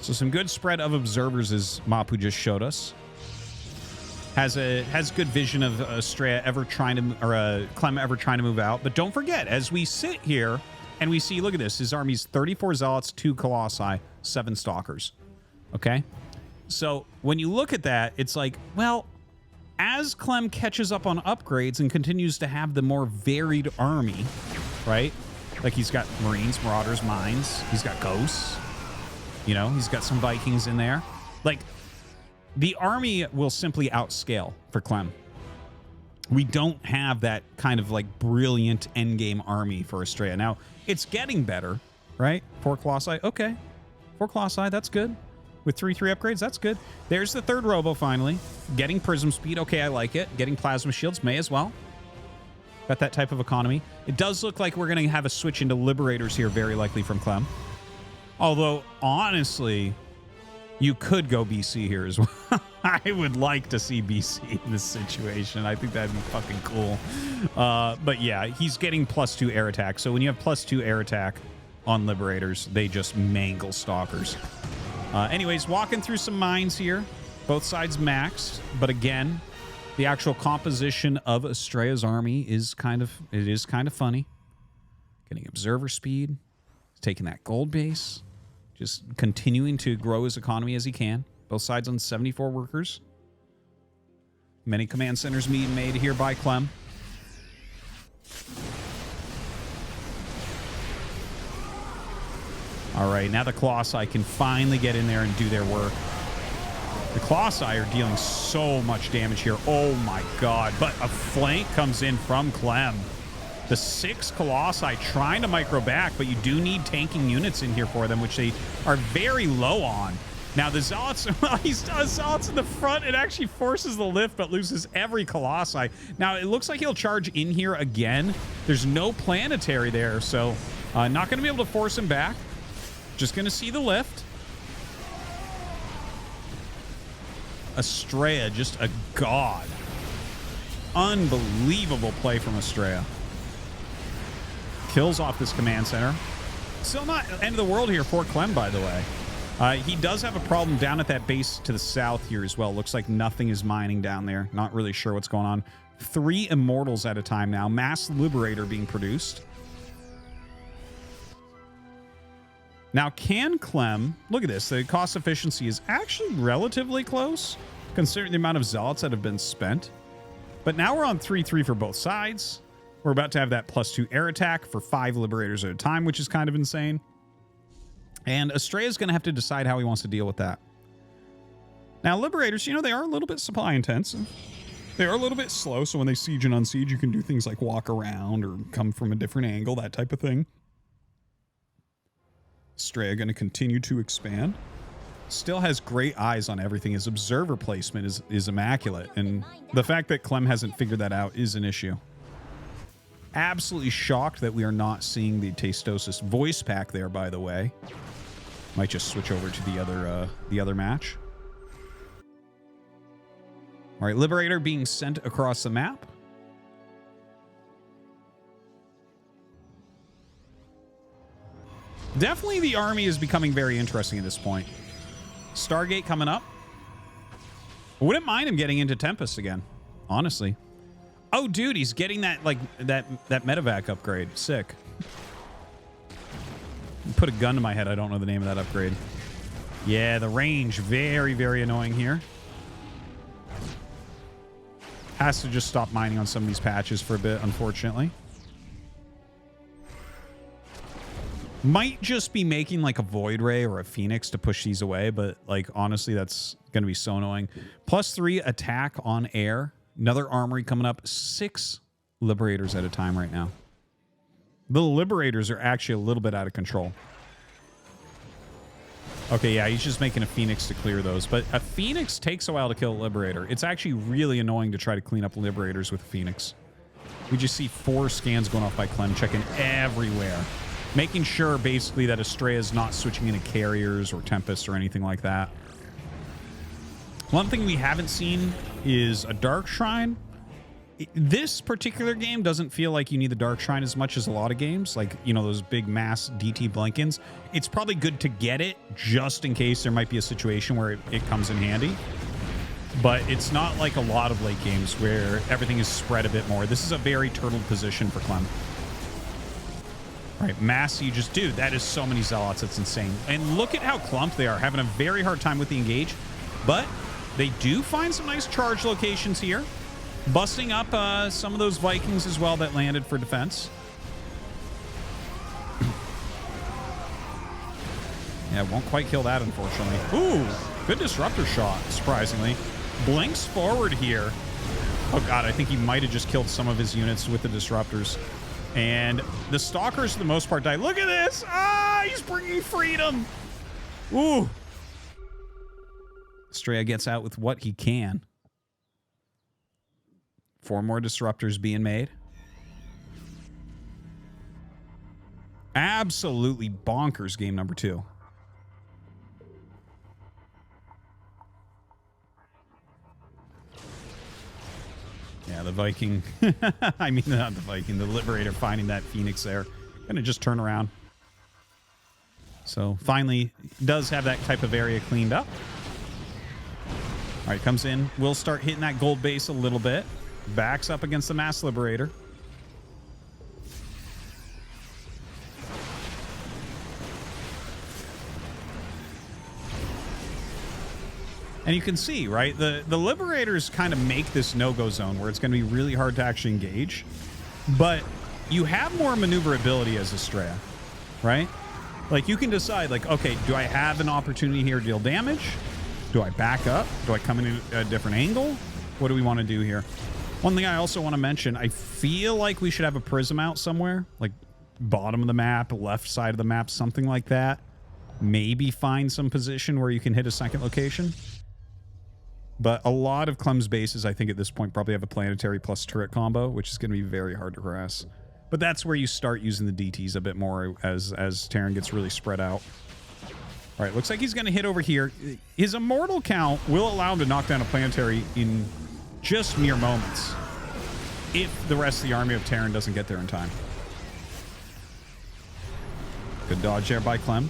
So some good spread of observers, as Mapu just showed us. Has good vision of Estrella ever trying to, or Clem ever trying to move out. But don't forget, as we sit here and we see, look at this, his army's 34 zealots, 2 colossi, 7 stalkers. Okay, so when you look at that, it's like, well, as Clem catches up on upgrades and continues to have the more varied army, right? Like he's got Marines, Marauders, Mines. He's got Ghosts. You know, he's got some Vikings in there. Like, the army will simply outscale for Clem. We don't have that kind of like brilliant endgame army for Estrella. Now, it's getting better, right? 4 Colossi, okay. 4 Colossi, that's good. With 3-3 upgrades, that's good. There's the 3rd Robo finally. Getting Prism Speed, okay, I like it. Getting Plasma Shields, may as well. Got that type of economy. It does look like we're going to have a switch into Liberators here, very likely from Clem. Although, honestly, you could go BC here as well. I would like to see BC in this situation. I think that'd be fucking cool. But yeah, he's getting +2 air attack. So when you have +2 air attack on Liberators, they just mangle Stalkers. Anyways, walking through some mines here. Both sides maxed. But again, the actual composition of Estrella's army is kind of funny. Getting observer speed. Taking that gold base. Just continuing to grow his economy as he can. Both sides on 74 workers. Many command centers being made here by Clem. All right, now the Colossi can finally get in there and do their work. The Colossi are dealing so much damage here. Oh my god. But a flank comes in from Clem. The 6 Colossi trying to micro back, but you do need tanking units in here for them, which they are very low on. Now the Zealots, well, he does Zealots in the front. It actually forces the lift, but loses every Colossi. Now it looks like he'll charge in here again. There's no planetary there, so not going to be able to force him back. Just going to see the lift. Estrella, just a god. Unbelievable play from Estrella. Kills off this command center. Still not end of the world here for Clem, by the way. He does have a problem down at that base to the south here as well. Looks like nothing is mining down there. Not really sure what's going on. 3 Immortals at a time now. Mass Liberator being produced. Now, can Clem... Look at this. The cost efficiency is actually relatively close, considering the amount of Zealots that have been spent. But now we're on 3-3 for both sides. We're about to have that +2 air attack for 5 Liberators at a time, which is kind of insane. And Estrella's going to have to decide how he wants to deal with that. Now, Liberators, you know, they are a little bit supply intensive. They are a little bit slow, so when they siege and unsiege, you can do things like walk around or come from a different angle, that type of thing. Estrella going to continue to expand. Still has great eyes on everything. His observer placement is immaculate, and the fact that Clem hasn't figured that out is an issue. Absolutely shocked that we are not seeing the Tastosis voice pack there, by the way. Might just switch over to the other match. All right, Liberator being sent across the map. Definitely the army is becoming very interesting at this point. Stargate coming up. I wouldn't mind him getting into Tempest again, honestly. Oh, dude, he's getting that, like, that medevac upgrade. Sick. Put a gun to my head. I don't know the name of that upgrade. Yeah, the range. Very, very annoying here. Has to just stop mining on some of these patches for a bit, unfortunately. Might just be making, like, a Void Ray or a Phoenix to push these away, but, like, honestly, that's going to be so annoying. +3 attack on air. Another armory coming up. 6 Liberators at a time right now. The Liberators are actually a little bit out of control. Okay, yeah, he's just making a Phoenix to clear those. But a Phoenix takes a while to kill a Liberator. It's actually really annoying to try to clean up Liberators with a Phoenix. We just see 4 scans going off by Clem, checking everywhere. Making sure, basically, that Estrella is not switching into Carriers or Tempests or anything like that. One thing we haven't seen is a Dark Shrine. This particular game doesn't feel like you need the Dark Shrine as much as a lot of games, like, you know, those big mass DT Blinkins. It's probably good to get it just in case there might be a situation where it comes in handy. But it's not like a lot of late games where everything is spread a bit more. This is a very turtled position for Clem. All right, mass sieges. Dude, that is so many Zealots. It's insane. And look at how clumped they are, having a very hard time with the engage. But they do find some nice charge locations here. Busting up some of those Vikings as well that landed for defense. Yeah, won't quite kill that, unfortunately. Ooh, good disruptor shot, surprisingly. Blinks forward here. Oh, God, I think he might have just killed some of his units with the disruptors. And the Stalkers, for the most part, die. Look at this! Ah, he's bringing freedom! Ooh. Estrella gets out with what he can. 4 more disruptors being made. Absolutely bonkers game number 2. Yeah, the Viking. I mean, not the Viking. The Liberator finding that Phoenix there. Gonna just turn around. So finally does have that type of area cleaned up. All right, comes in. We'll start hitting that gold base a little bit. Backs up against the Mass Liberator. And you can see, right, the Liberators kind of make this no-go zone where it's going to be really hard to actually engage. But you have more maneuverability as Estrella, right? Like, you can decide, like, okay, do I have an opportunity here to deal damage? Do I back up? Do I come in a different angle? What do we want to do here? One thing I also want to mention, I feel like we should have a prism out somewhere, like bottom of the map, left side of the map, something like that. maybe find some position where you can hit a second location. But a lot of Clem's bases, I think at this point, probably have a planetary plus turret combo, which is going to be very hard to harass. But that's where you start using the DTs a bit more as Terran gets really spread out. All right, looks like he's going to hit over here. His immortal count will allow him to knock down a planetary in just mere moments if the rest of the army of Terran doesn't get there in time. Good dodge there by Clem.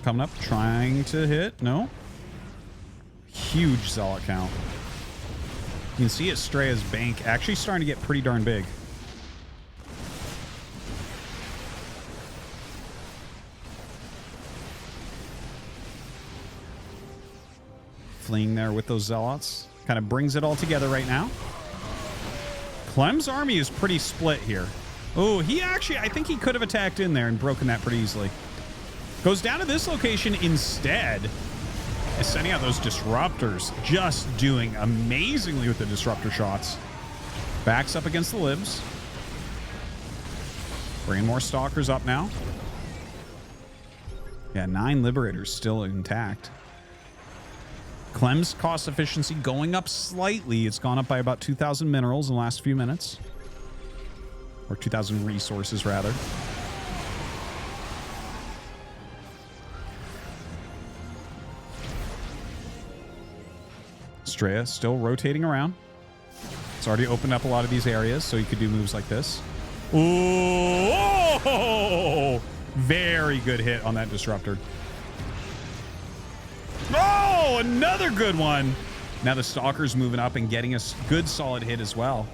Coming up, trying to hit. No. Huge Zealot count. You can see Estrella's bank actually starting to get pretty darn big. Fleeing there with those Zealots. Kind of brings it all together right now. Clem's army is pretty split here. Oh, he actually, I think he could have attacked in there and broken that pretty easily. Goes down to this location instead. Is sending out those disruptors. Just doing amazingly with the disruptor shots. Backs up against the libs. Bringing more stalkers up now. Yeah, 9 liberators still intact. Clem's cost efficiency going up slightly. It's gone up by about 2,000 minerals in the last few minutes. Or 2,000 resources, rather. Estrella still rotating around. It's already opened up a lot of these areas, so you could do moves like this. Oh! Very good hit on that disruptor. Oh, another good one. Now the Stalker's moving up and getting a good solid hit as well.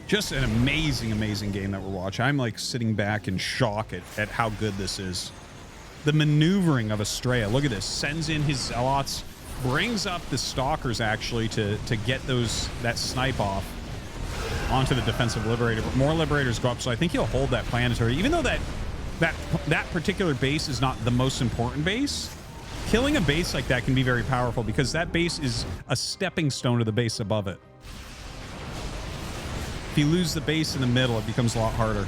Just an amazing, amazing game that we're watching. I'm like sitting back in shock at how good this is. The maneuvering of Estrella. Look at this. Sends in his Zealots. Brings up the Stalkers actually to get that snipe off onto the defensive Liberator. But more Liberators go up, so I think he'll hold that planetary. Even though that particular base is not the most important base, killing a base like that can be very powerful because that base is a stepping stone to the base above it. If you lose the base in the middle, it becomes a lot harder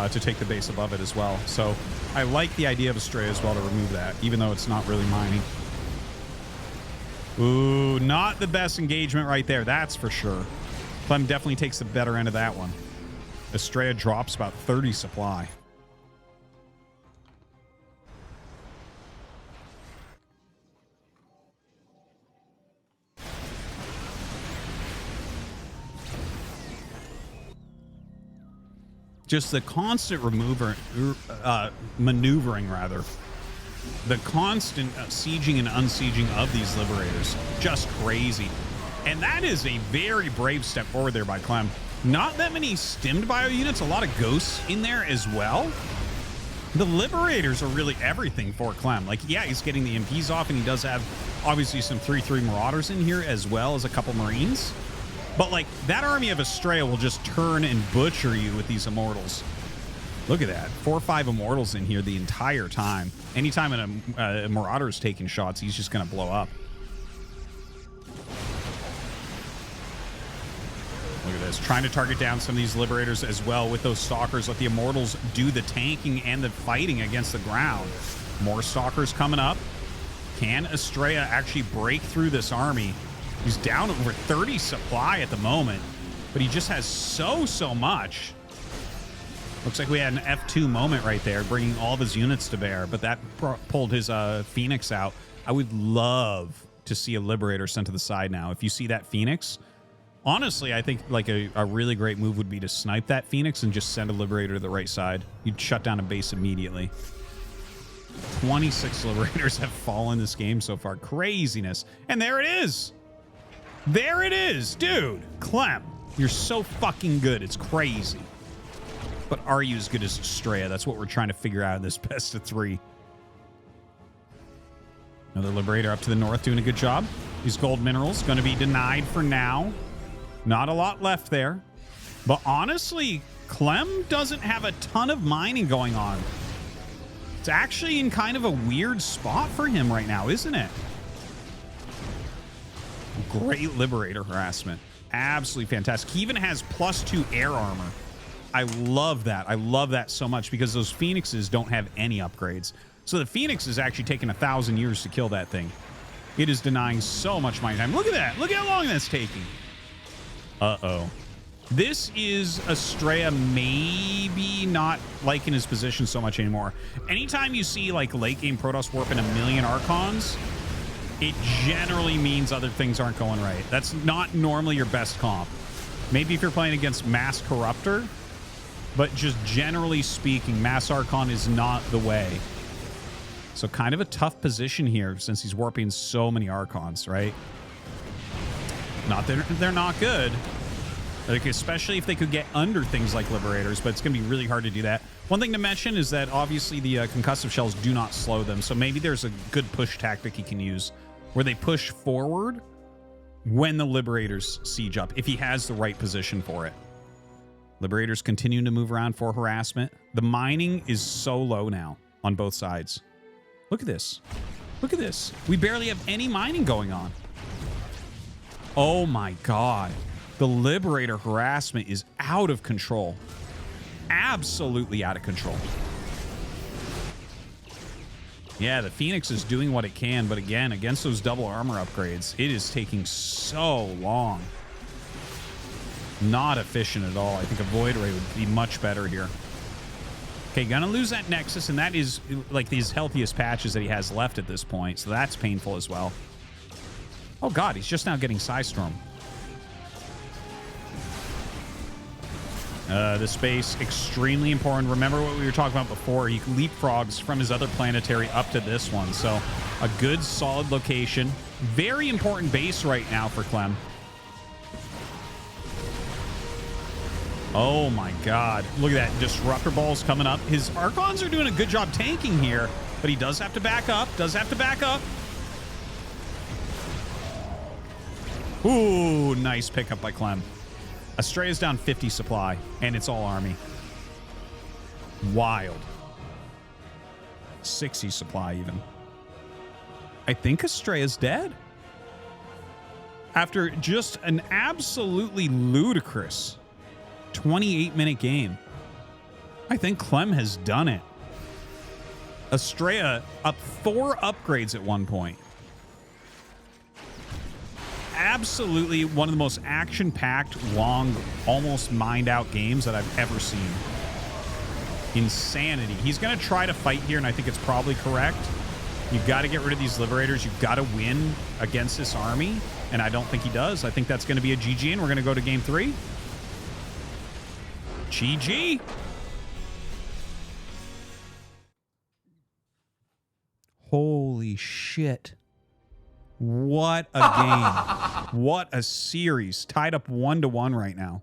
to take the base above it as well. So I like the idea of Estrella as well to remove that, even though it's not really mining. Ooh, not the best engagement right there, that's for sure. Clem definitely takes the better end of that one. Estrella drops about 30 supply. Just the constant maneuvering, rather. The constant sieging and unsieging of these Liberators. Just crazy. And that is a very brave step forward there by Clem. Not that many stimmed bio units, a lot of ghosts in there as well. The Liberators are really everything for Clem. Like, yeah, he's getting the MPs off, and he does have, obviously, some 3/3 Marauders in here, as well as a couple Marines. But, like, that army of Estrella will just turn and butcher you with these Immortals. Look at that. 4 or 5 Immortals in here the entire time. Anytime a Marauder is taking shots, he's just going to blow up. Look at this. Trying to target down some of these Liberators as well with those Stalkers. Let the Immortals do the tanking and the fighting against the ground. More Stalkers coming up. Can Estrella actually break through this army? He's down over 30 supply at the moment, but he just has so much. Looks like we had an F2 moment right there, bringing all of his units to bear, but that pulled his Phoenix out. I would love to see a Liberator sent to the side now. If you see that Phoenix, honestly, I think like a really great move would be to snipe that Phoenix and just send a Liberator to the right side. You'd shut down a base immediately. 26 Liberators have fallen this game so far. Craziness. And there it is. There it is, dude. Clem, you're so fucking good. It's crazy. But are you as good as Estrella? That's what we're trying to figure out in this best of 3. Another Liberator up to the north doing a good job. These gold minerals going to be denied for now. Not a lot left there. But honestly, Clem doesn't have a ton of mining going on. It's actually in kind of a weird spot for him right now, isn't it? Great Liberator harassment. Absolutely fantastic. He even has +2 air armor. I love that. I love that so much because those Phoenixes don't have any upgrades. So the Phoenix is actually taking 1,000 years to kill that thing. It is denying so much mining time. Look at that. Look how long that's taking. Uh-oh. This is Estrella maybe not liking his position so much anymore. Anytime you see like late game Protoss warping 1,000,000 Archons, it generally means other things aren't going right. That's not normally your best comp. Maybe if you're playing against Mass Corruptor, but just generally speaking, Mass Archon is not the way. So kind of a tough position here since he's warping so many Archons, right? Not that they're not good. Like, especially if they could get under things like Liberators, but it's going to be really hard to do that. One thing to mention is that obviously the concussive shells do not slow them, so maybe there's a good push tactic he can use where they push forward when the Liberators siege up, if he has the right position for it. Liberators continuing to move around for harassment. The mining is so low now on both sides. Look at this. Look at this. We barely have any mining going on. Oh my God. The Liberator harassment is out of control. Absolutely out of control. Yeah, the Phoenix is doing what it can, but again, against those double armor upgrades, it is taking so long. Not efficient at all. I think a Void Ray would be much better here. Okay, gonna lose that Nexus, and that is like these healthiest patches that he has left at this point, so that's painful as well. Oh God, he's just now getting Psystorm. The space, extremely important. Remember what we were talking about before. He leapfrogs from his other planetary up to this one. So a good, solid location. Very important base right now for Clem. Oh my God. Look at that. Disruptor balls coming up. His Archons are doing a good job tanking here, but he does have to back up. Does have to back up. Ooh, nice pickup by Clem. Estrella's down 50 supply, and it's all army. Wild. 60 supply, even. I think Estrella's dead. After just an absolutely ludicrous 28-minute game, I think Clem has done it. Estrella up 4 upgrades at one point. Absolutely one of the most action-packed, long, almost mined-out games that I've ever seen. Insanity. He's going to try to fight here, and I think it's probably correct. You've got to get rid of these Liberators. You've got to win against this army, and I don't think he does. I think that's going to be a GG, and we're going to go to Game 3. GG. Holy shit. What a game. What a series. Tied up 1-1 right now.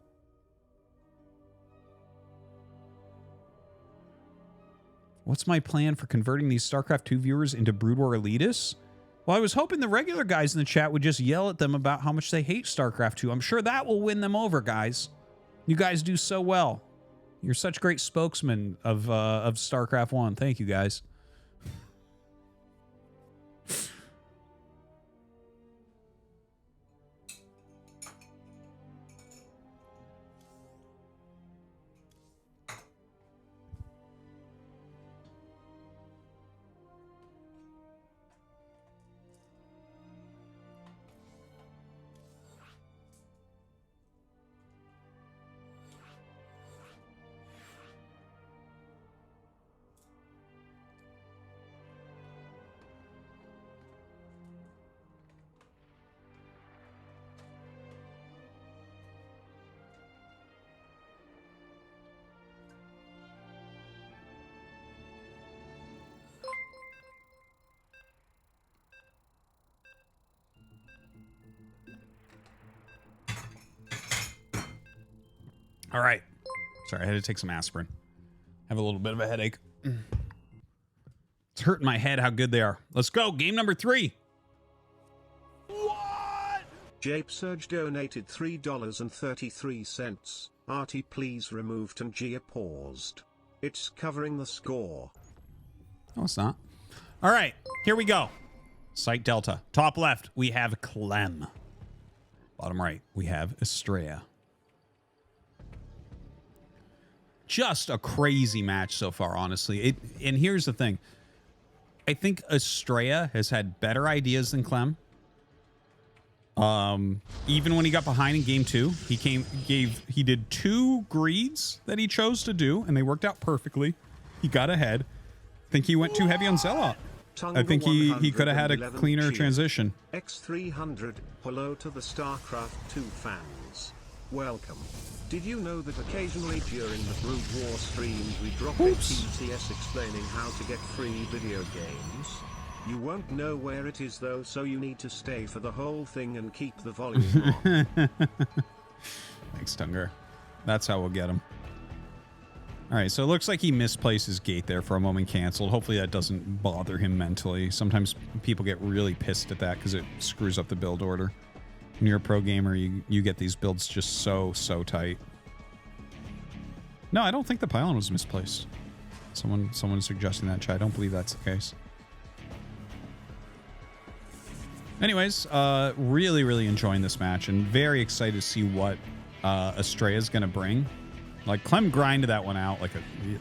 What's my plan for converting these StarCraft 2 viewers into Brood War elitists? Well, I was hoping the regular guys in the chat would just yell at them about how much they hate StarCraft 2. I'm sure that will win them over, guys. You guys do so well. You're such great spokesmen of StarCraft 1. Thank you, guys. All right. Sorry, I had to take some aspirin. I have a little bit of a headache. It's hurting my head how good they are. Let's go. Game number 3. What? Jape Surge donated $3.33. Artie, please remove Tangia paused. It's covering the score. No, it's not. All right, here we go. Site Delta. Top left, we have Clem. Bottom right, we have Estrella. Just a crazy match so far, honestly. And here's the thing. I think Estrella has had better ideas than Clem. Even when he got behind in game 2, he did 2 greeds that he chose to do, and they worked out perfectly. He got ahead. I think he went too heavy on Zealot. I think he could have had a cleaner transition. X300, hello to the Starcraft 2 fans. Welcome. Did you know that occasionally during the Brood War streams we drop a TTS explaining how to get free video games? You won't know where it is though, so you need to stay for the whole thing and keep the volume on. Thanks, Tunger. That's how we'll get him. All right, so it looks like he misplaced his gate there for a moment, canceled. Hopefully that doesn't bother him mentally. Sometimes people get really pissed at that because it screws up the build order. When you're a pro gamer, you get these builds just so tight. No, I don't think the pylon was misplaced. Someone is suggesting that in chat. I don't believe that's the case. Anyways, really enjoying this match and very excited to see what Estrella is going to bring. Like, Clem grinded that one out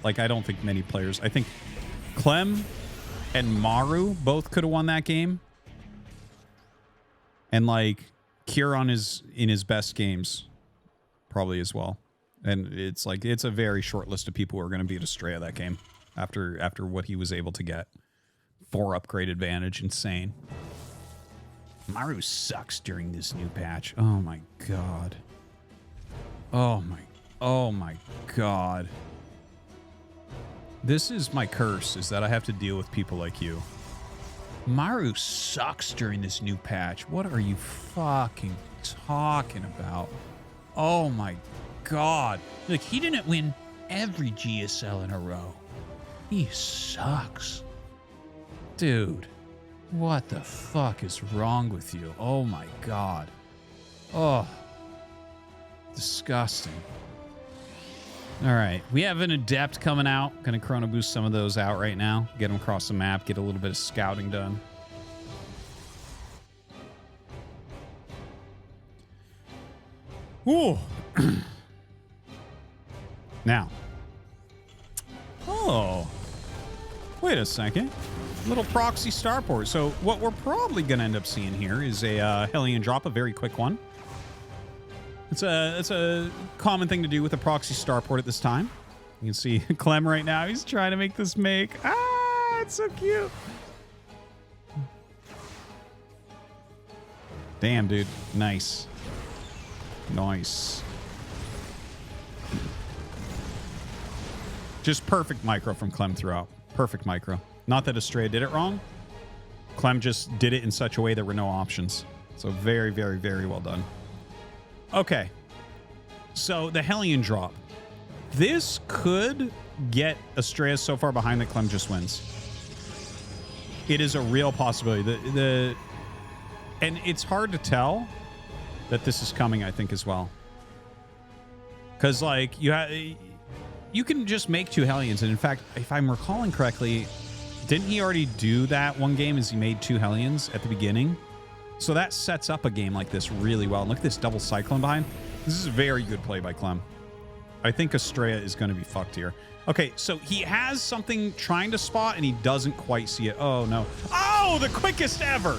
like I don't think many players. I think Clem and Maru both could have won that game. And like Kieran is in his best games probably as well. And it's like it's a very short list of people who are going to beat Estrella that game after what he was able to get. 4 upgrade advantage, insane. Maru sucks during this new patch. Oh my god. Oh my god. This is my curse, is that I have to deal with people like you. Maru sucks during this new patch. What are you fucking talking about? Oh my god. Look, he didn't win every GSL in a row. He sucks. Dude, what the fuck is wrong with you? Oh my god. Oh. Disgusting. Alright, we have an Adept coming out. Gonna Chrono Boost some of those out right now. Get them across the map, get a little bit of scouting done. Ooh. Now. Oh. Wait a second. Little proxy starport. So what we're probably going to end up seeing here is a Hellion drop, a very quick one. It's a common thing to do with a proxy starport at this time. You can see Clem right now. He's trying to make this make. Ah, it's so cute. Damn, dude. Nice. Nice. Just perfect micro from Clem throughout. Perfect micro. Not that Estrella did it wrong. Clem just did it in such a way there were no options. So very well done. Okay. So the Hellion drop. This could get Estrella so far behind that Clem just wins. It is a real possibility. And it's hard to tell that this is coming, I think, as well. Because, like, you can just make 2 Hellions. And in fact, if I'm recalling correctly, didn't he already do that one game as he made 2 Hellions at the beginning? So that sets up a game like this really well. And look at this double Cyclone behind. This is a very good play by Clem. I think Estrella is going to be fucked here. Okay, so he has something trying to spot, and he doesn't quite see it. Oh, no. Oh, the quickest ever!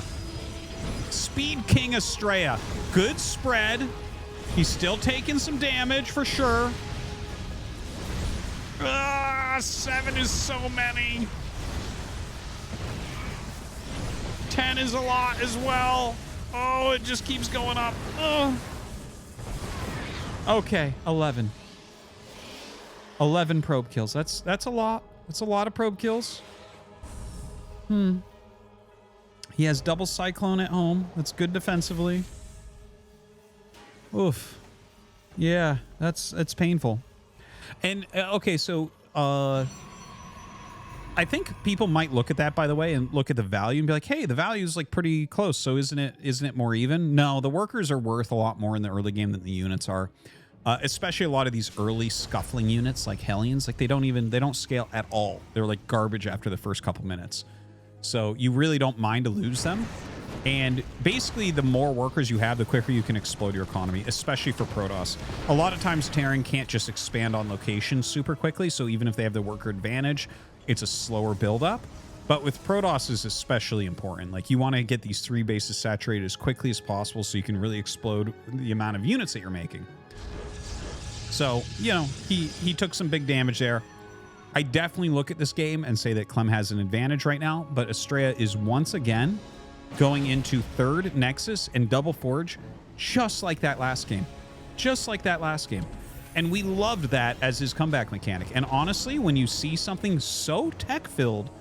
Speed King Estrella. Good spread. He's still taking some damage for sure. 7 is so many. 10 is a lot as well. Oh, it just keeps going up. Ugh. Okay, 11. 11 probe kills. That's a lot. That's a lot of probe kills. He has double Cyclone at home. That's good defensively. Oof. Yeah, that's painful. And okay, so I think people might look at that, by the way, and look at the value and be like, hey, the value is like pretty close. So isn't it more even? No, the workers are worth a lot more in the early game than the units are. Especially a lot of these early scuffling units like Hellions, like they don't scale at all. They're like garbage after the first couple minutes. So you really don't mind to lose them. And basically, the more workers you have, the quicker you can explode your economy, especially for Protoss. A lot of times, Terran can't just expand on locations super quickly, so even if they have the worker advantage, it's a slower buildup. But with Protoss, is especially important. Like, you want to get these 3 bases saturated as quickly as possible so you can really explode the amount of units that you're making. So, you know, he took some big damage there. I definitely look at this game and say that Clem has an advantage right now, but Estrella is once again going into 3rd Nexus and double Forge, just like that last game. Just like that last game. And we loved that as his comeback mechanic. And honestly, when you see something so tech-filled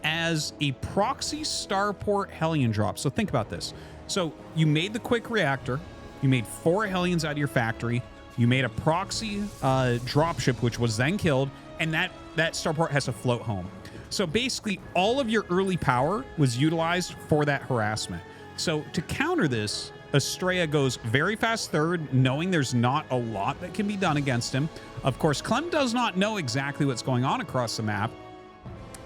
as a proxy starport Hellion drop. So think about this. So you made the quick reactor. You made 4 Hellions out of your factory. You made a proxy dropship, which was then killed. And that starport has to float home. So basically, all of your early power was utilized for that harassment. So to counter this, Estrella goes very fast 3rd, knowing there's not a lot that can be done against him. Of course, Clem does not know exactly what's going on across the map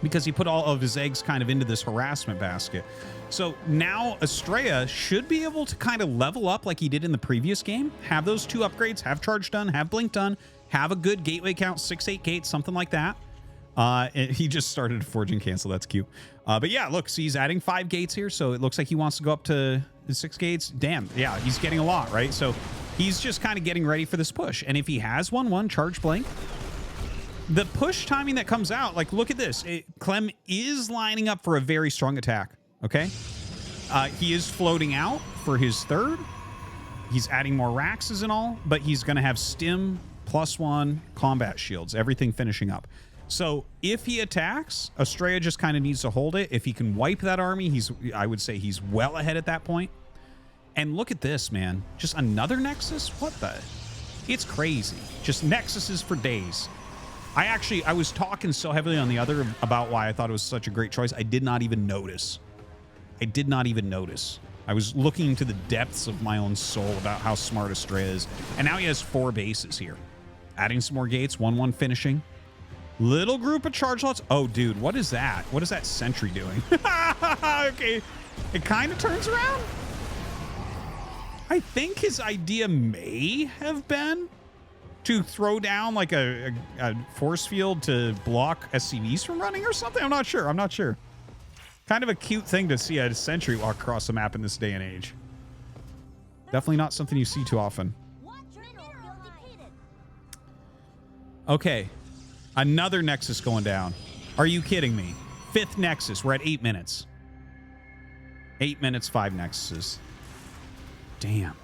because he put all of his eggs kind of into this harassment basket. So now Estrella should be able to kind of level up like he did in the previous game, have those 2 upgrades, have charge done, have blink done, have a good gateway count, 6-8 gates, something like that. He just started to forge and cancel. That's cute. But yeah, look, see, he's adding 5 gates here. So it looks like he wants to go up to 6 gates. Damn. Yeah, he's getting a lot, right? So he's just kind of getting ready for this push. And if he has 1-1 charge blink, the push timing that comes out, like, look at this. Clem is lining up for a very strong attack. Okay. He is floating out for his 3rd. He's adding more Raxes and all, but he's going to have stim +1 combat shields, everything finishing up. So if he attacks, Estrella just kind of needs to hold it. If he can wipe that army, I would say he's well ahead at that point. And look at this, man. Just another Nexus? What the? It's crazy. Just Nexuses for days. I was talking so heavily on the other about why I thought it was such a great choice. I did not even notice. I was looking to the depths of my own soul about how smart Estrella is. And now he has 4 bases here. Adding some more gates, 1-1 finishing. Little group of charge lots. Oh, dude, what is that? What is that sentry doing? Okay, it kind of turns around. I think his idea may have been to throw down like a force field to block SCVs from running or something. I'm not sure. Kind of a cute thing to see a sentry walk across the map in this day and age. Definitely not something you see too often. Okay. Another Nexus going down. Are you kidding me? 5th Nexus. We're at 8 minutes. 8 minutes, 5 Nexuses. Damn.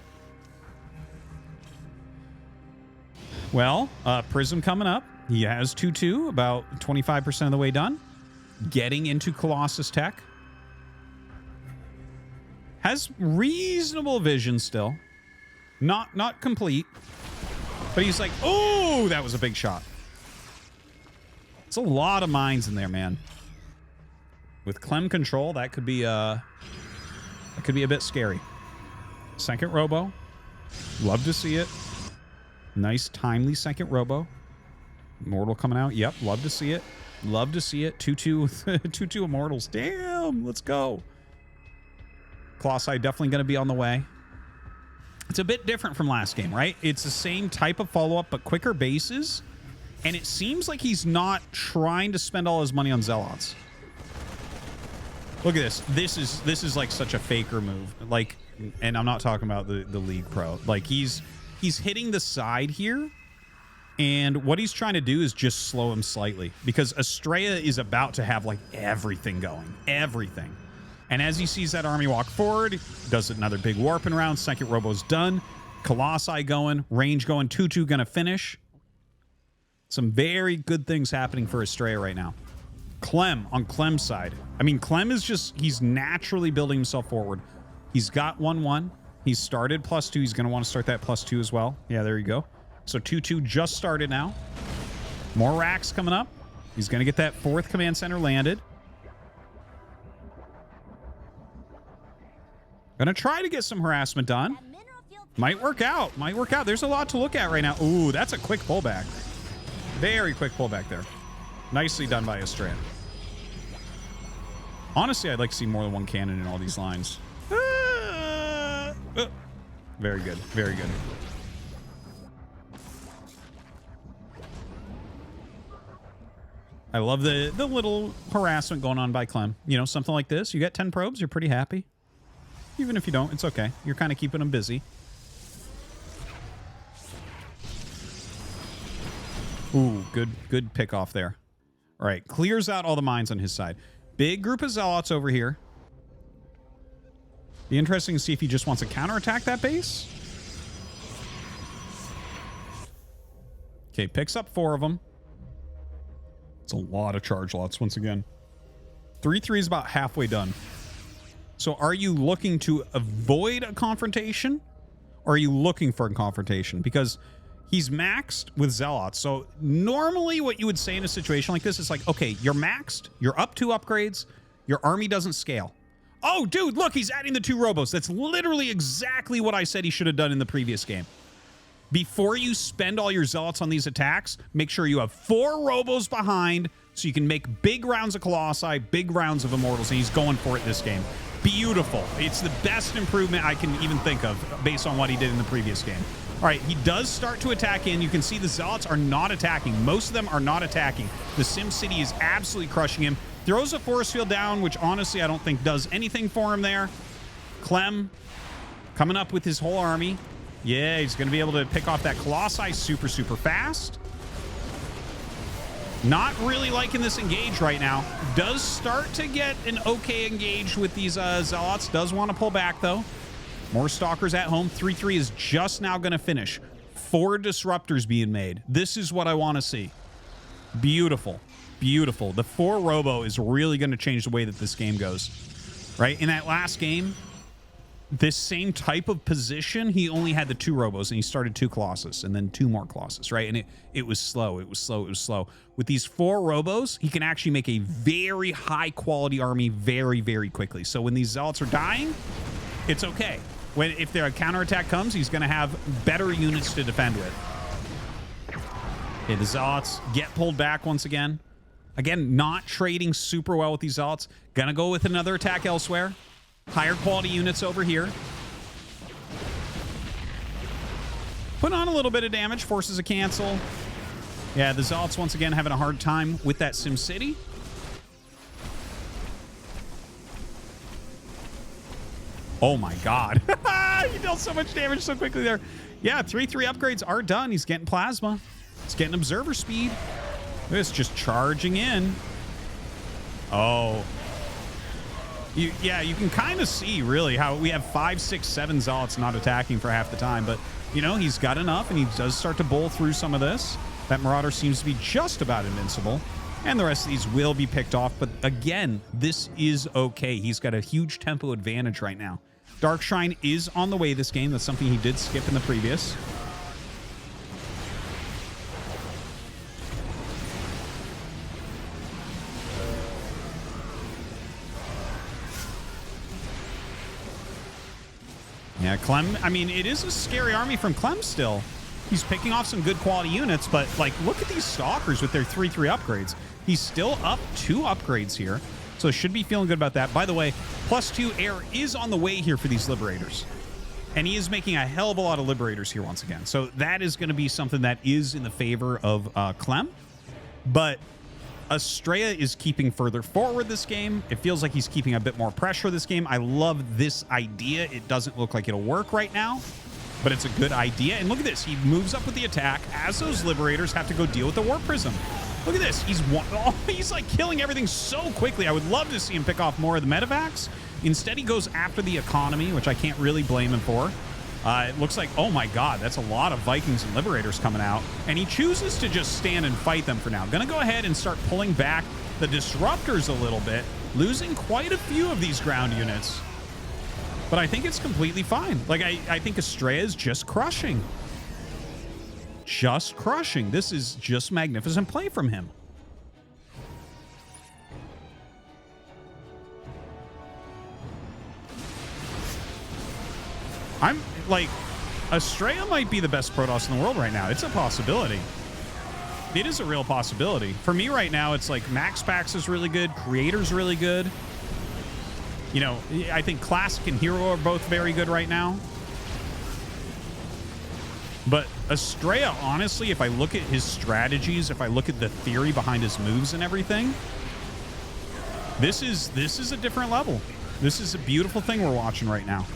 Well, Prism coming up. He has 2-2, about 25% of the way done. Getting into Colossus tech. Has reasonable vision still. Not complete. But he's like, oh, that was a big shot. It's a lot of mines in there, man. With Clem control, that could be a bit scary. 2nd Robo. Love to see it. Nice, timely 2nd Robo. Immortal coming out. Yep, love to see it. 2-2 Immortals. Damn, let's go. Colossi definitely going to be on the way. It's a bit different from last game, right? It's the same type of follow-up, but quicker bases. And it seems like he's not trying to spend all his money on Zealots. Look at this. This is like such a faker move. Like, and I'm not talking about the League Pro. Like, he's hitting the side here. And what he's trying to do is just slow him slightly. Because Estrella is about to have, like, everything going. Everything. And as he sees that army walk forward, does another big warping round. 2nd Robo's done. Colossi going. Range going. 2-2 going to finish. Some very good things happening for Estrella right now. Clem, on Clem's side. I mean, Clem is just, he's naturally building himself forward. He's got 1-1. He's started +2. He's going to want to start that +2 as well. Yeah, there you go. So 2-2 just started now. More racks coming up. He's going to get that 4th command center landed. Going to try to get some harassment done. Might work out. Might work out. There's a lot to look at right now. Ooh, that's a quick pullback. Very quick pullback there. Nicely done by Estrella. Honestly, I'd like to see more than one cannon in all these lines. Very good. Very good. I love the little harassment going on by Clem. You know, something like this. You get 10 probes, you're pretty happy. Even if you don't, it's okay. You're kind of keeping them busy. Ooh, good pick off there. All right, clears out all the mines on his side. Big group of zealots over here. Be interesting to see if he just wants to counterattack that base. Okay, picks up 4 of them. It's a lot of charge lots once again. 3-3 is about halfway done. So are you looking to avoid a confrontation? Or are you looking for a confrontation? Because he's maxed with zealots. So normally what you would say in a situation like this is like, okay, you're maxed. You're up 2 upgrades. Your army doesn't scale. Oh, dude, look, he's adding the 2 robos. That's literally exactly what I said he should have done in the previous game. Before you spend all your zealots on these attacks, make sure you have 4 robos behind so you can make big rounds of Colossi, big rounds of Immortals, and he's going for it this game. Beautiful. It's the best improvement I can even think of based on what he did in the previous game. All right, he does start to attack in. You can see the zealots are not attacking. Most of them are not attacking. The Sim City is absolutely crushing him. Throws a force field down, which honestly I don't think does anything for him there. Clem coming up with his whole army. Yeah, he's going to be able to pick off that Colossi super fast. Not really liking this engage right now. Does start to get an okay engage with these zealots. Does want to pull back, though. More stalkers at home. 3-3 is just now going to finish. 4 disruptors being made. This is what I want to see. Beautiful. Beautiful. The 4 robo is really going to change the way that this game goes. Right? In that last game, this same type of position, he only had the 2 robos, and he started 2 Colossus, and then 2 more Colossus, right? And it was slow. It was slow. It was slow. With these 4 robos, he can actually make a very high-quality army very quickly. So when these zealots are dying, it's okay. If their counterattack comes, he's going to have better units to defend with. Okay, the zealots get pulled back once again. Again, not trading super well with these zealots. Gonna go with another attack elsewhere. Higher quality units over here. Put on a little bit of damage. Forces a cancel. Yeah, the zealots once again having a hard time with that Sim City. Oh my god. He dealt so much damage so quickly there. Yeah, 3-3 upgrades are done. He's getting plasma. He's getting observer speed. It's just charging in. Oh. Yeah, you can kind of see, really, how we have 5, 6, 7 zealots not attacking for half the time. But, you know, he's got enough, and he does start to bowl through some of this. That Marauder seems to be just about invincible. And the rest of these will be picked off. But, again, this is okay. He's got a huge tempo advantage right now. Dark Shrine is on the way this game. That's something he did skip in the previous. Yeah, Clem, I mean, it is a scary army from Clem still. He's picking off some good quality units, but, like, look at these Stalkers with their 3-3 upgrades. He's still up 2 upgrades here, so should be feeling good about that. By the way, +2 air is on the way here for these Liberators. And he is making a hell of a lot of Liberators here once again. So that is going to be something that is in the favor of Clem. But Estrella is keeping further forward this game. It feels like he's keeping a bit more pressure this game. I love this idea. It doesn't look like it'll work right now, but it's a good idea. And look at this. He moves up with the attack as those Liberators have to go deal with the Warp Prism. Look at this. He's like killing everything so quickly. I would love to see him pick off more of the Medivacs. Instead, he goes after the economy, which I can't really blame him for. It looks like, oh my god, that's a lot of Vikings and Liberators coming out. And he chooses to just stand and fight them for now. Gonna go ahead and start pulling back the Disruptors a little bit, losing quite a few of these ground units. But I think it's completely fine. Like, I think Estrella is just crushing. Just crushing. This is just magnificent play from him. I'm like, Estrella might be the best Protoss in the world right now. It's a possibility. It is a real possibility. For me right now, it's like Max Pax is really good. Creator's really good. You know, I think Classic and Hero are both very good right now. But Estrella, honestly, if I look at his strategies, if I look at the theory behind his moves and everything, this is a different level. This is a beautiful thing we're watching right now.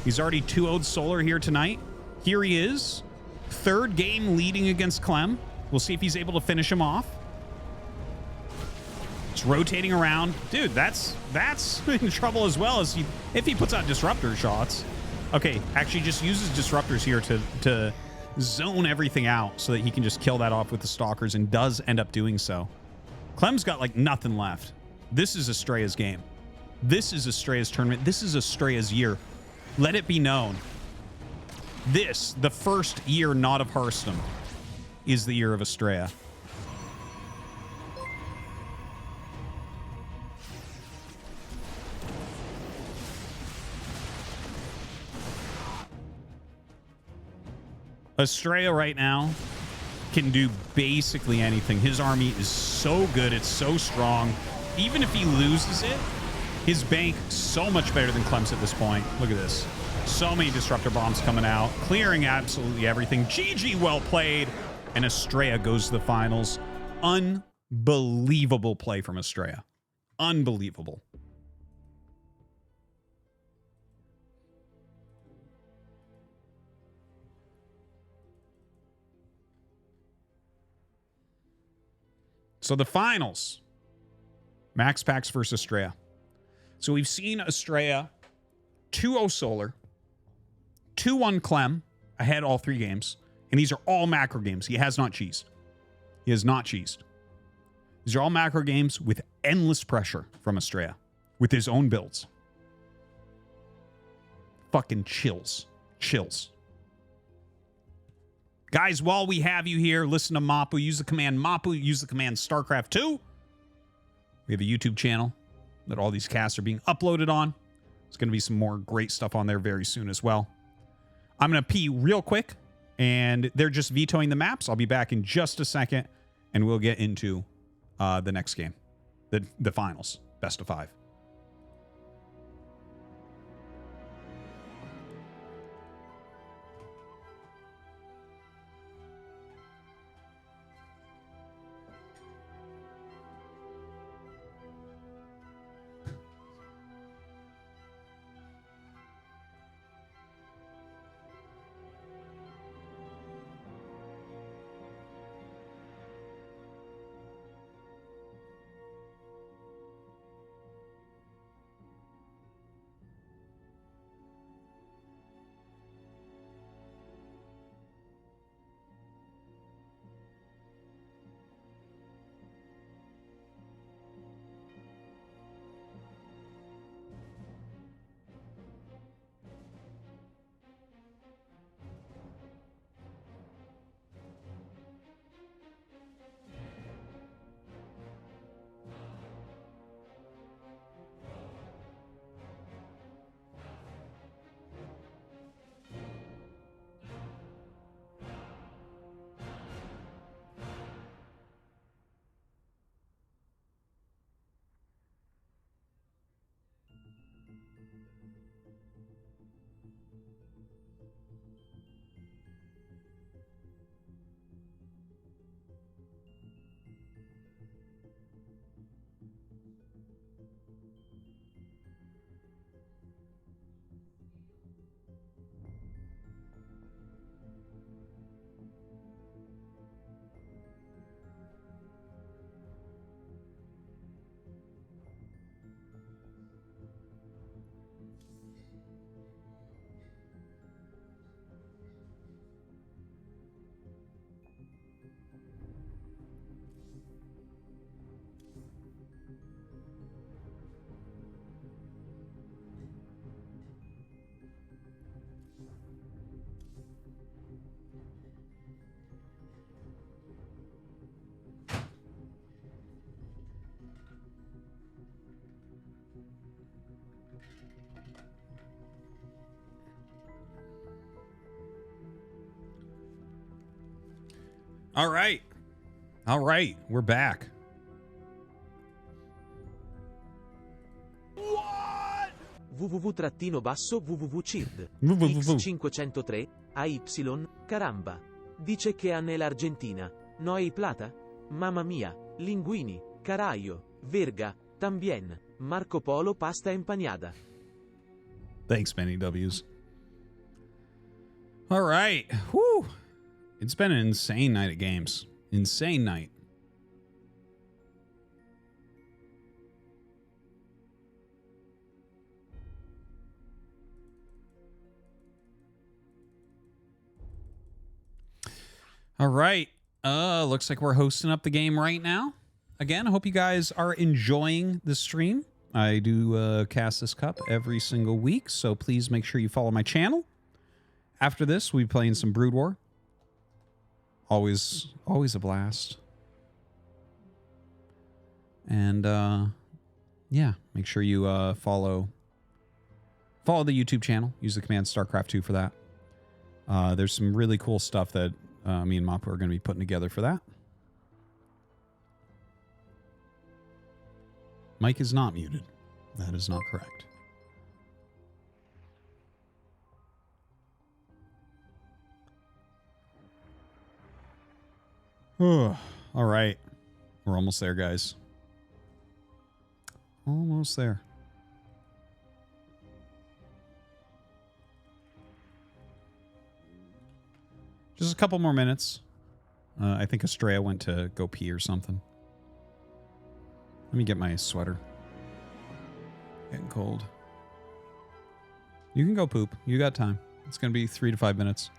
He's already 2-0'd Solar here tonight. Here he is. Third game leading against Clem. We'll see if he's able to finish him off. It's rotating around. Dude, that's in trouble as well as if he puts out disruptor shots. Okay, actually just uses disruptors here to zone everything out so that he can just kill that off with the stalkers, and does end up doing so. Clem's got like nothing left. This is Estrella's game. This is Estrella's tournament. This is Estrella's year. Let it be known. This, the first year not of Hearthstone, is the year of Estrella. Estrella right now can do basically anything. His army is so good. It's so strong. Even if he loses it, his bank so much better than Clem's at this point. Look at this. So many disruptor bombs coming out, clearing absolutely everything. GG, well played. And Estrella goes to the finals. Unbelievable play from Estrella. Unbelievable. So the finals, Max Pax versus Estrella. So we've seen Estrella 2-0 Solar, 2-1 Clem, ahead all 3 games. And these are all macro games. He has not cheesed. He has not cheesed. These are all macro games with endless pressure from Estrella, with his own builds. Fucking chills. Chills. Guys, while we have you here, listen to Mapu. Use the command Mapu. Use the command Starcraft 2. We have a YouTube channel that all these casts are being uploaded on. There's going to be some more great stuff on there very soon as well. I'm going to pee real quick, and they're just vetoing the maps. I'll be back in just a second, and we'll get into the next game, the finals, best of 5. All right. All right. We're back. www-www-cid X503 AY caramba. Dice che ha nell'Argentina. No hay plata? Mamma mia. Linguini. Carajo. Verga. Tambien. Marco Polo pasta empanada. Thanks, many W's. All right. Whew. It's been an insane night at games. Insane night. All right. Looks like we're hosting up the game right now. Again, I hope you guys are enjoying the stream. I do cast this cup every single week, so please make sure you follow my channel. After this, we'll be playing some Brood War. Always a blast. And yeah, make sure you follow the YouTube channel. Use the command Starcraft 2 for that. There's some really cool stuff that me and Mapu are going to be putting together for that. Mike is not muted. That is not correct. All right. We're almost there, guys. Almost there. Just a couple more minutes. I think Estrella went to go pee or something. Let me get my sweater. Getting cold. You can go poop. You got time. It's going to be 3 to 5 minutes.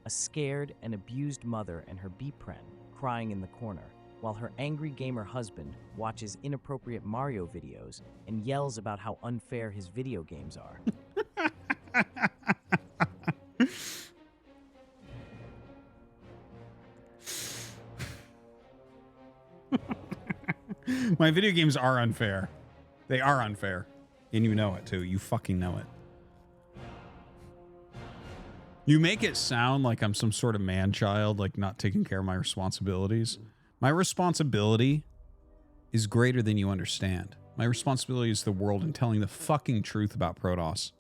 A scared and abused mother and her beepren crying in the corner, while her angry gamer husband watches inappropriate Mario videos and yells about how unfair his video games are. My video games are unfair. They are unfair. And you know it too. You fucking know it. You make it sound like I'm some sort of man-child, like not taking care of my responsibilities. My responsibility is greater than you understand. My responsibility is the world and telling the fucking truth about Protoss.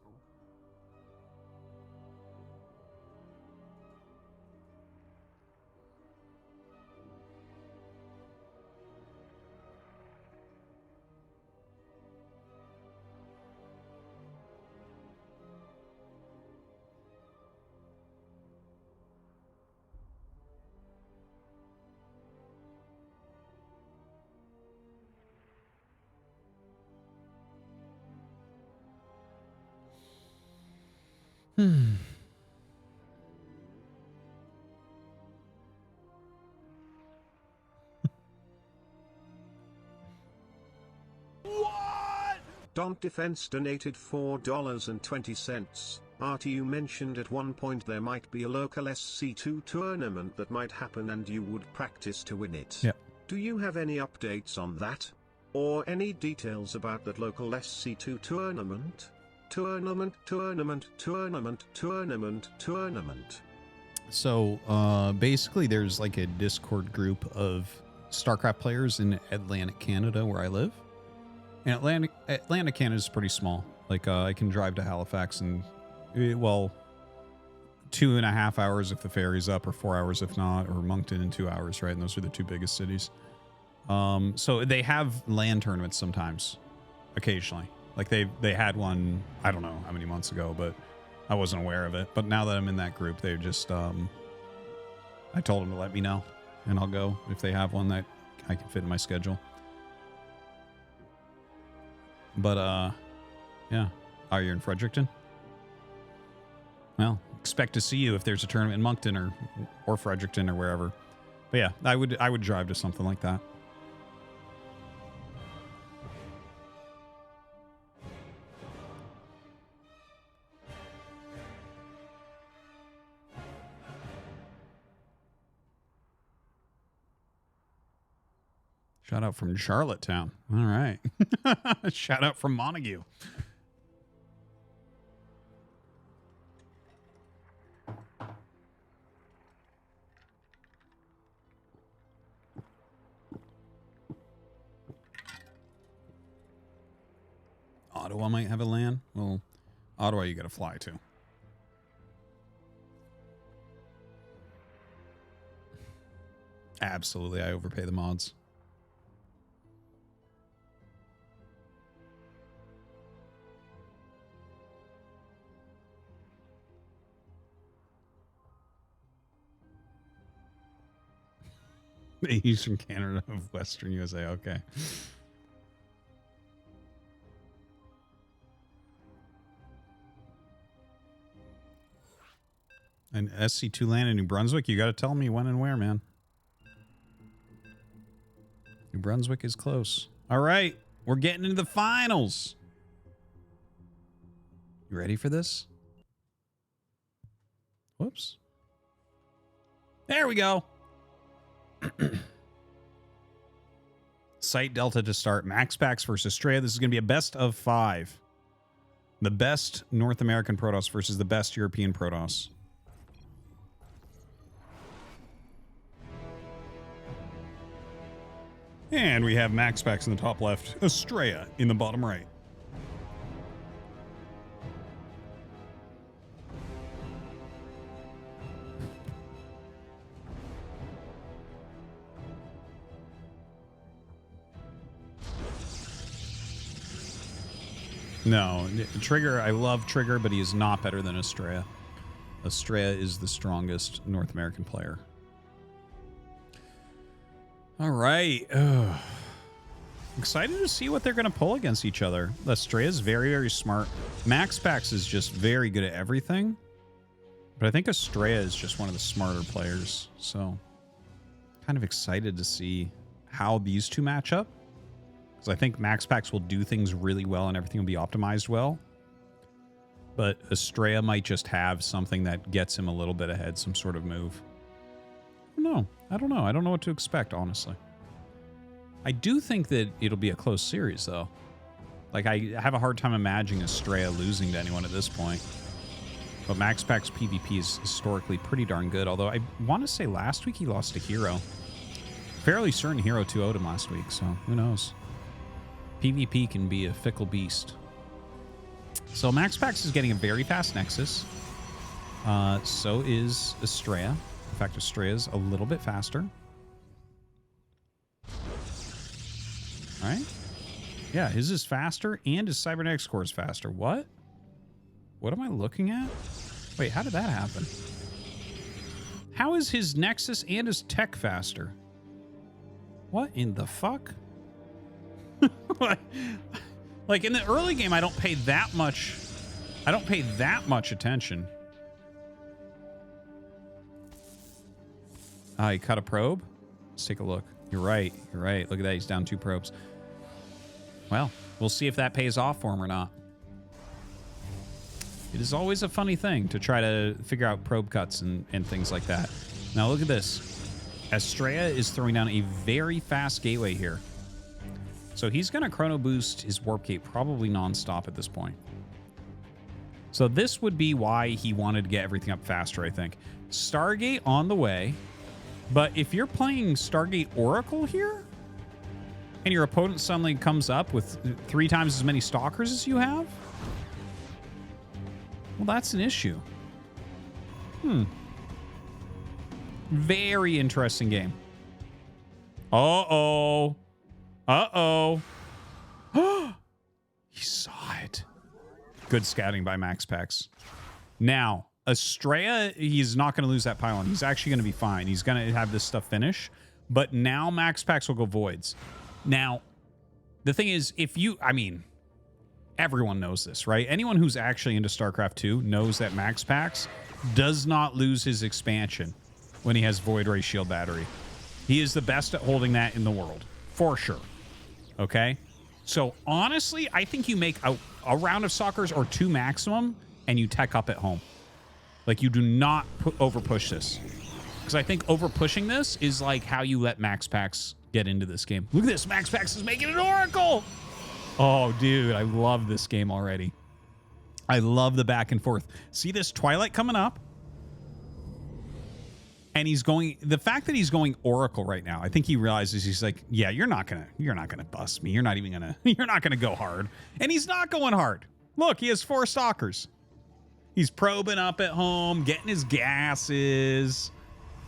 Don't Defense donated $4.20. Artie, you mentioned at one point there might be a local SC2 tournament that might happen and you would practice to win it. Yep. Do you have any updates on that? Or any details about that local SC2 tournament? Tournament. So basically there's like a Discord group of StarCraft players in Atlantic Canada where I live. And Atlantic Canada is pretty small. Like I can drive to Halifax in, well, 2.5 hours if the ferry's up, or 4 hours if not, or Moncton in 2 hours, right? And those are the two biggest cities. So they have LAN tournaments sometimes, occasionally. Like they had one, I don't know how many months ago, but I wasn't aware of it. But now that I'm in that group, they just, I told them to let me know, and I'll go if they have one that I can fit in my schedule. But, yeah. Oh, you're in Fredericton? Well, expect to see you if there's a tournament in Moncton or Fredericton or wherever. But yeah, I would drive to something like that. Shout out from Charlottetown. All right. Shout out from Montague. Ottawa might have a LAN. Well, Ottawa you got to fly to. Absolutely, I overpay the mods. Eastern Canada of Western USA. Okay. And SC2 land in New Brunswick. You got to tell me when and where, man. New Brunswick is close. All right. We're getting into the finals. You ready for this? Whoops. There we go. Site Delta to start. Max Packs versus Strea. This is going to be a best of 5. The best North American Protoss versus the best European Protoss. And we have Max Packs in the top left. Strea in the bottom right. No, Trigger, I love Trigger, but he is not better than Estrella. Estrella is the strongest North American player. All right. Excited to see what they're going to pull against each other. Estrella is very, very smart. Max Pax is just very good at everything. But I think Estrella is just one of the smarter players. So, kind of excited to see how these two match up. Because I think Max Pax will do things really well and everything will be optimized well. But Estrella might just have something that gets him a little bit ahead, some sort of move. I don't know. I don't know what to expect, honestly. I do think that it'll be a close series, though. Like, I have a hard time imagining Estrella losing to anyone at this point. But Max Pax PvP is historically pretty darn good, although I want to say last week he lost to Hero. Fairly certain Hero 2-0'd him last week, so who knows. PvP can be a fickle beast. So Max Pax is getting a very fast Nexus. So is Estrella. In fact, Estrella's a little bit faster. All right. Yeah, his is faster and his cybernetics core is faster. What? What am I looking at? Wait, how did that happen? How is his Nexus and his tech faster? What in the fuck? Like in the early game, I don't pay that much attention. He cut a probe. Let's take a look. You're right. Look at that. He's down 2 probes. Well, we'll see if that pays off for him or not. It is always a funny thing to try to figure out probe cuts and things like that. Now look at this. Estrella is throwing down a very fast gateway here. So he's going to chrono boost his warp gate probably nonstop at this point. So this would be why he wanted to get everything up faster, I think. Stargate on the way. But if you're playing Stargate Oracle here, and your opponent suddenly comes up with 3 times as many stalkers as you have, well, that's an issue. Very interesting game. Uh-oh. He saw it. Good scouting by Max Pax. Now, Estrella, he's not going to lose that pylon. He's actually going to be fine. He's going to have this stuff finish. But now Max Pax will go voids. Now, the thing is, everyone knows this, right? Anyone who's actually into StarCraft 2 knows that Max Pax does not lose his expansion when he has Void Ray Shield Battery. He is the best at holding that in the world, for sure. Okay? So, honestly, I think you make a round of stalkers or 2 maximum, and you tech up at home. Like, you do not over-push this. Because I think over-pushing this is like how you let Max Pax get into this game. Look at this. Max Pax is making an Oracle. Oh, dude. I love this game already. I love the back and forth. See this Twilight coming up? And he's going, the fact that he's going Oracle right now, I think he realizes, he's like, yeah, you're not gonna bust me. You're not gonna go hard. And he's not going hard. Look, he has 4 stalkers. He's probing up at home, getting his gases,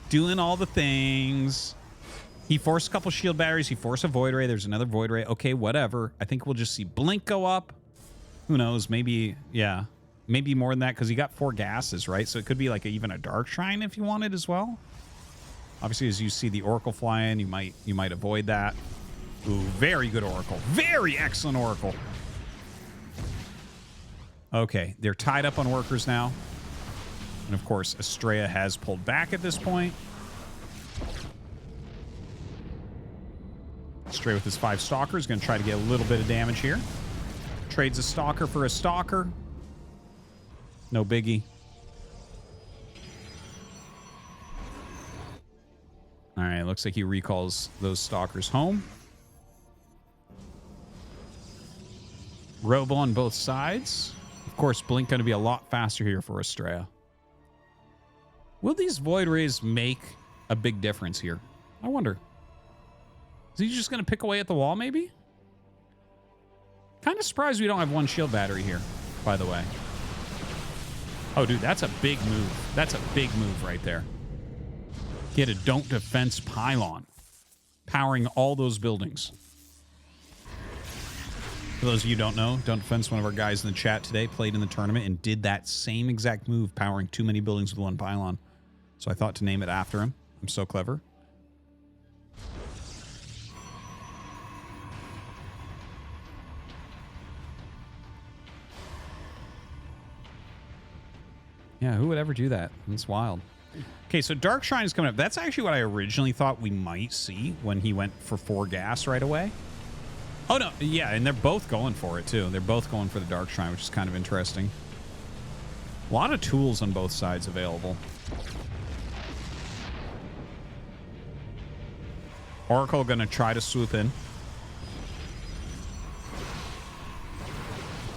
doing all the things. He forced a couple shield batteries. He forced a Void Ray. There's another Void Ray. Okay, whatever. I think we'll just see Blink go up. Who knows? Maybe, yeah. Maybe more than that because he got 4 gases, right? So it could be like even a Dark Shrine if you wanted as well. Obviously, as you see the Oracle fly in, you might avoid that. Ooh, very good Oracle. Very excellent Oracle. Okay, they're tied up on workers now. And of course, Estrella has pulled back at this point. Estrella with his 5 stalkers, going to try to get a little bit of damage here. Trades a stalker for a stalker. No biggie. All right, looks like he recalls those stalkers home. Robo on both sides. Of course, Blink going to be a lot faster here for Estrella. Will these Void Rays make a big difference here? I wonder. Is he just going to pick away at the wall, maybe? Kind of surprised we don't have 1 shield battery here, by the way. Oh, dude, that's a big move. That's a big move right there. Get a Don't Defense pylon. Powering all those buildings. For those of you who don't know, Don't Defense, one of our guys in the chat today, played in the tournament and did that same exact move, powering too many buildings with 1 pylon. So I thought to name it after him. I'm so clever. Yeah, who would ever do that? It's wild. Okay, so Dark Shrine is coming up. That's actually what I originally thought we might see when he went for 4 gas right away. Oh, no. Yeah, and they're both going for it, too. They're both going for the Dark Shrine, which is kind of interesting. A lot of tools on both sides available. Oracle going to try to swoop in.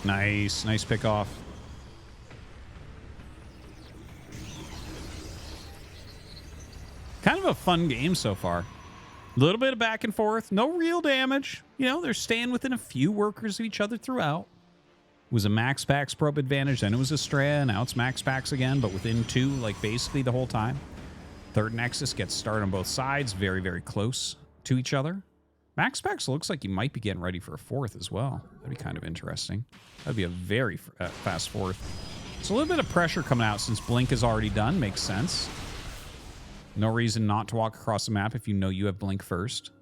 Nice. Nice pick off. Kind of a fun game so far. A little bit of back and forth. No real damage. You know, they're staying within a few workers of each other throughout. It was a Max Pax probe advantage. Then it was Estrella. Now it's Max Pax again, but within 2, like basically the whole time. 3rd Nexus gets started on both sides. Very, very close to each other. Max Pax looks like he might be getting ready for a 4th as well. That'd be kind of interesting. That'd be a very fast 4th. So a little bit of pressure coming out since Blink is already done. Makes sense. No reason not to walk across the map if you know you have Blink first.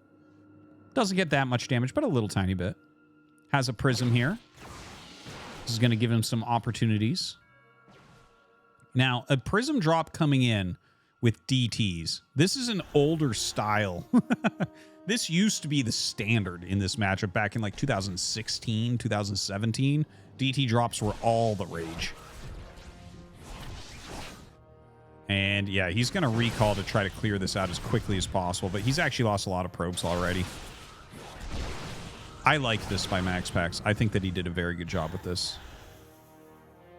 Doesn't get that much damage, but a little tiny bit. Has a Prism here. This is going to give him some opportunities. Now, a Prism drop coming in with DTs. This is an older style. This used to be the standard in this matchup back in like 2016, 2017. DT drops were all the rage. And yeah, he's going to recall to try to clear this out as quickly as possible, but he's actually lost a lot of probes already. I like this by Max Pax. I think that he did a very good job with this.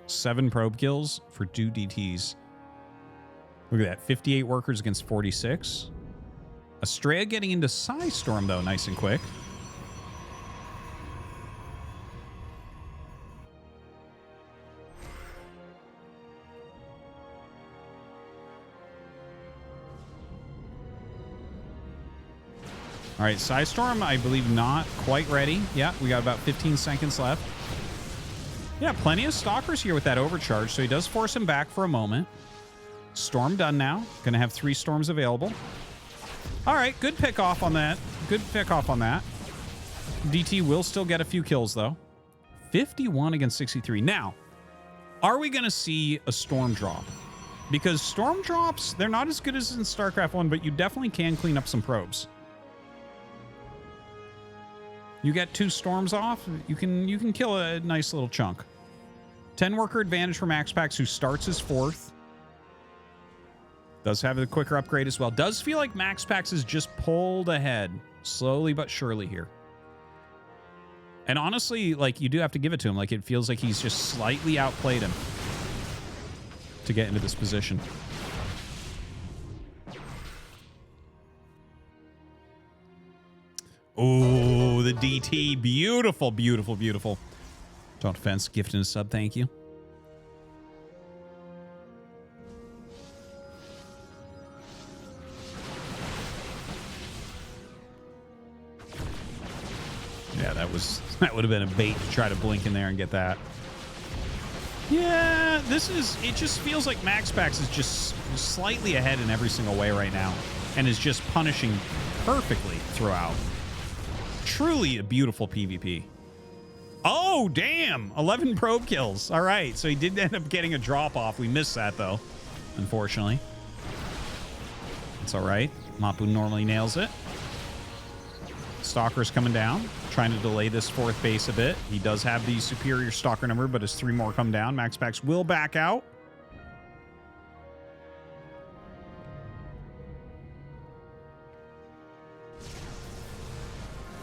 7 probe kills for 2 DTs. Look at that. 58 workers against 46. Estrella getting into Psy Storm, though, nice and quick. All right, Psy Storm, I believe not quite ready. Yeah, we got about 15 seconds left. Yeah, plenty of Stalkers here with that overcharge, so he does force him back for a moment. Storm done now. Going to have 3 Storms available. All right, good pick off on that. Good pick off on that. DT will still get a few kills, though. 51 against 63. Now, are we going to see a Storm drop? because storm drops, they're not as good as in StarCraft 1, but you definitely can clean up some probes. You get 2 storms off, you can kill a nice little chunk. 10 worker advantage for MaxPax, who starts as 4th. Does have a quicker upgrade as well. Does feel like MaxPax is just pulled ahead, slowly but surely here. And honestly, like, you do have to give it to him. Like, it feels like he's just slightly outplayed him to get into this position. Oh, the DT. Beautiful, beautiful, beautiful. Don't Defense, gifting a sub. Thank you. Yeah, that would have been a bait to try to blink in there and get that. Yeah, it just feels like MaxPax is just slightly ahead in every single way right now and is just punishing perfectly throughout. Truly a beautiful PvP. Oh, damn! 11 probe kills. All right, so he did end up getting a drop-off. We missed that, though, unfortunately. It's all right. Mapu normally nails it. Stalker's coming down, trying to delay this 4th base a bit. He does have the superior Stalker number, but as 3 more come down, MaxPax will back out.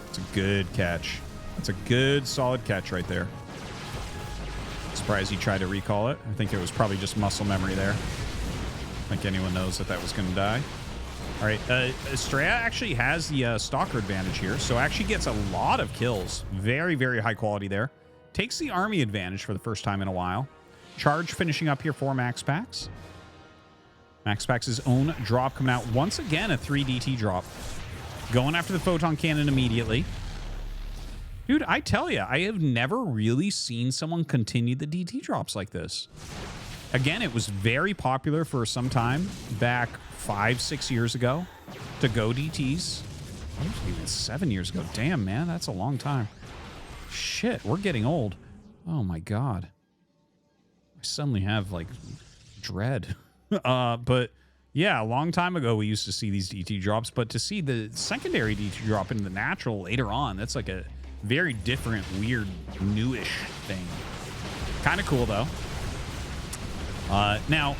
It's a good catch. That's a good, solid catch right there. Surprised he tried to recall it. I think it was probably just muscle memory there. I think anyone knows that was going to die. All right, Estrella actually has the Stalker advantage here, so actually gets a lot of kills. Very, very high quality there. Takes the army advantage for the first time in a while. Charge finishing up here for MaxPax. MaxPax's own drop coming out. Once again, a 3 DT drop. Going after the photon cannon immediately. Dude, I tell you, I have never really seen someone continue the DT drops like this. Again, it was very popular for some time back 5-6 years ago to go DTs. Even 7 years ago. Damn, man, that's a long time. Shit, we're getting old. Oh my god. I suddenly have like dread. But yeah, a long time ago we used to see these DT drops, but to see the secondary DT drop into the natural later on, that's like a very different, weird, newish thing. Kind of cool though. Now,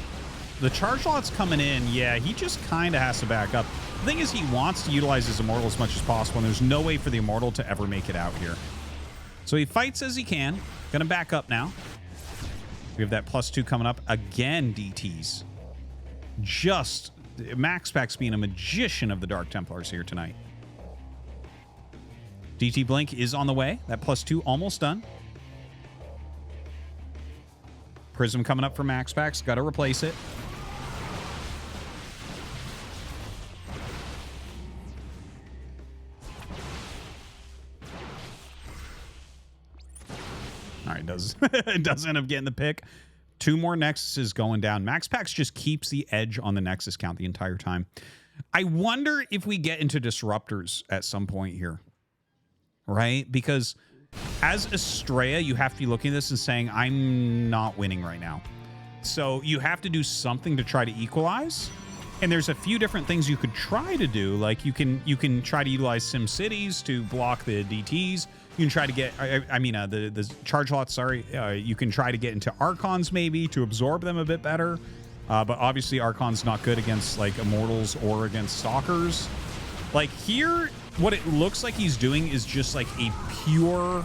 the charge lot's coming in. Yeah, he just kind of has to back up. The thing is, he wants to utilize his Immortal as much as possible, and there's no way for the Immortal to ever make it out here. So he fights as he can. Gonna back up now. We have that +2 coming up. Again, DTs. Just MaxPax being a magician of the Dark Templars here tonight. DT Blink is on the way. That +2 almost done. Prism coming up for MaxPax. Got to replace it. All right, it does end up getting the pick. 2 more Nexuses going down. MaxPax just keeps the edge on the Nexus count the entire time. I wonder if we get into Disruptors at some point here. Right? Because as Estrella, you have to be looking at this and saying, I'm not winning right now. So you have to do something to try to equalize. And there's a few different things you could try to do. Like you can try to utilize Sim Cities to block the DTs. You can try to get, the charge lots, sorry. You can try to get into Archons maybe to absorb them a bit better. But obviously Archon's not good against like Immortals or against Stalkers. Like here, what it looks like he's doing is just like a pure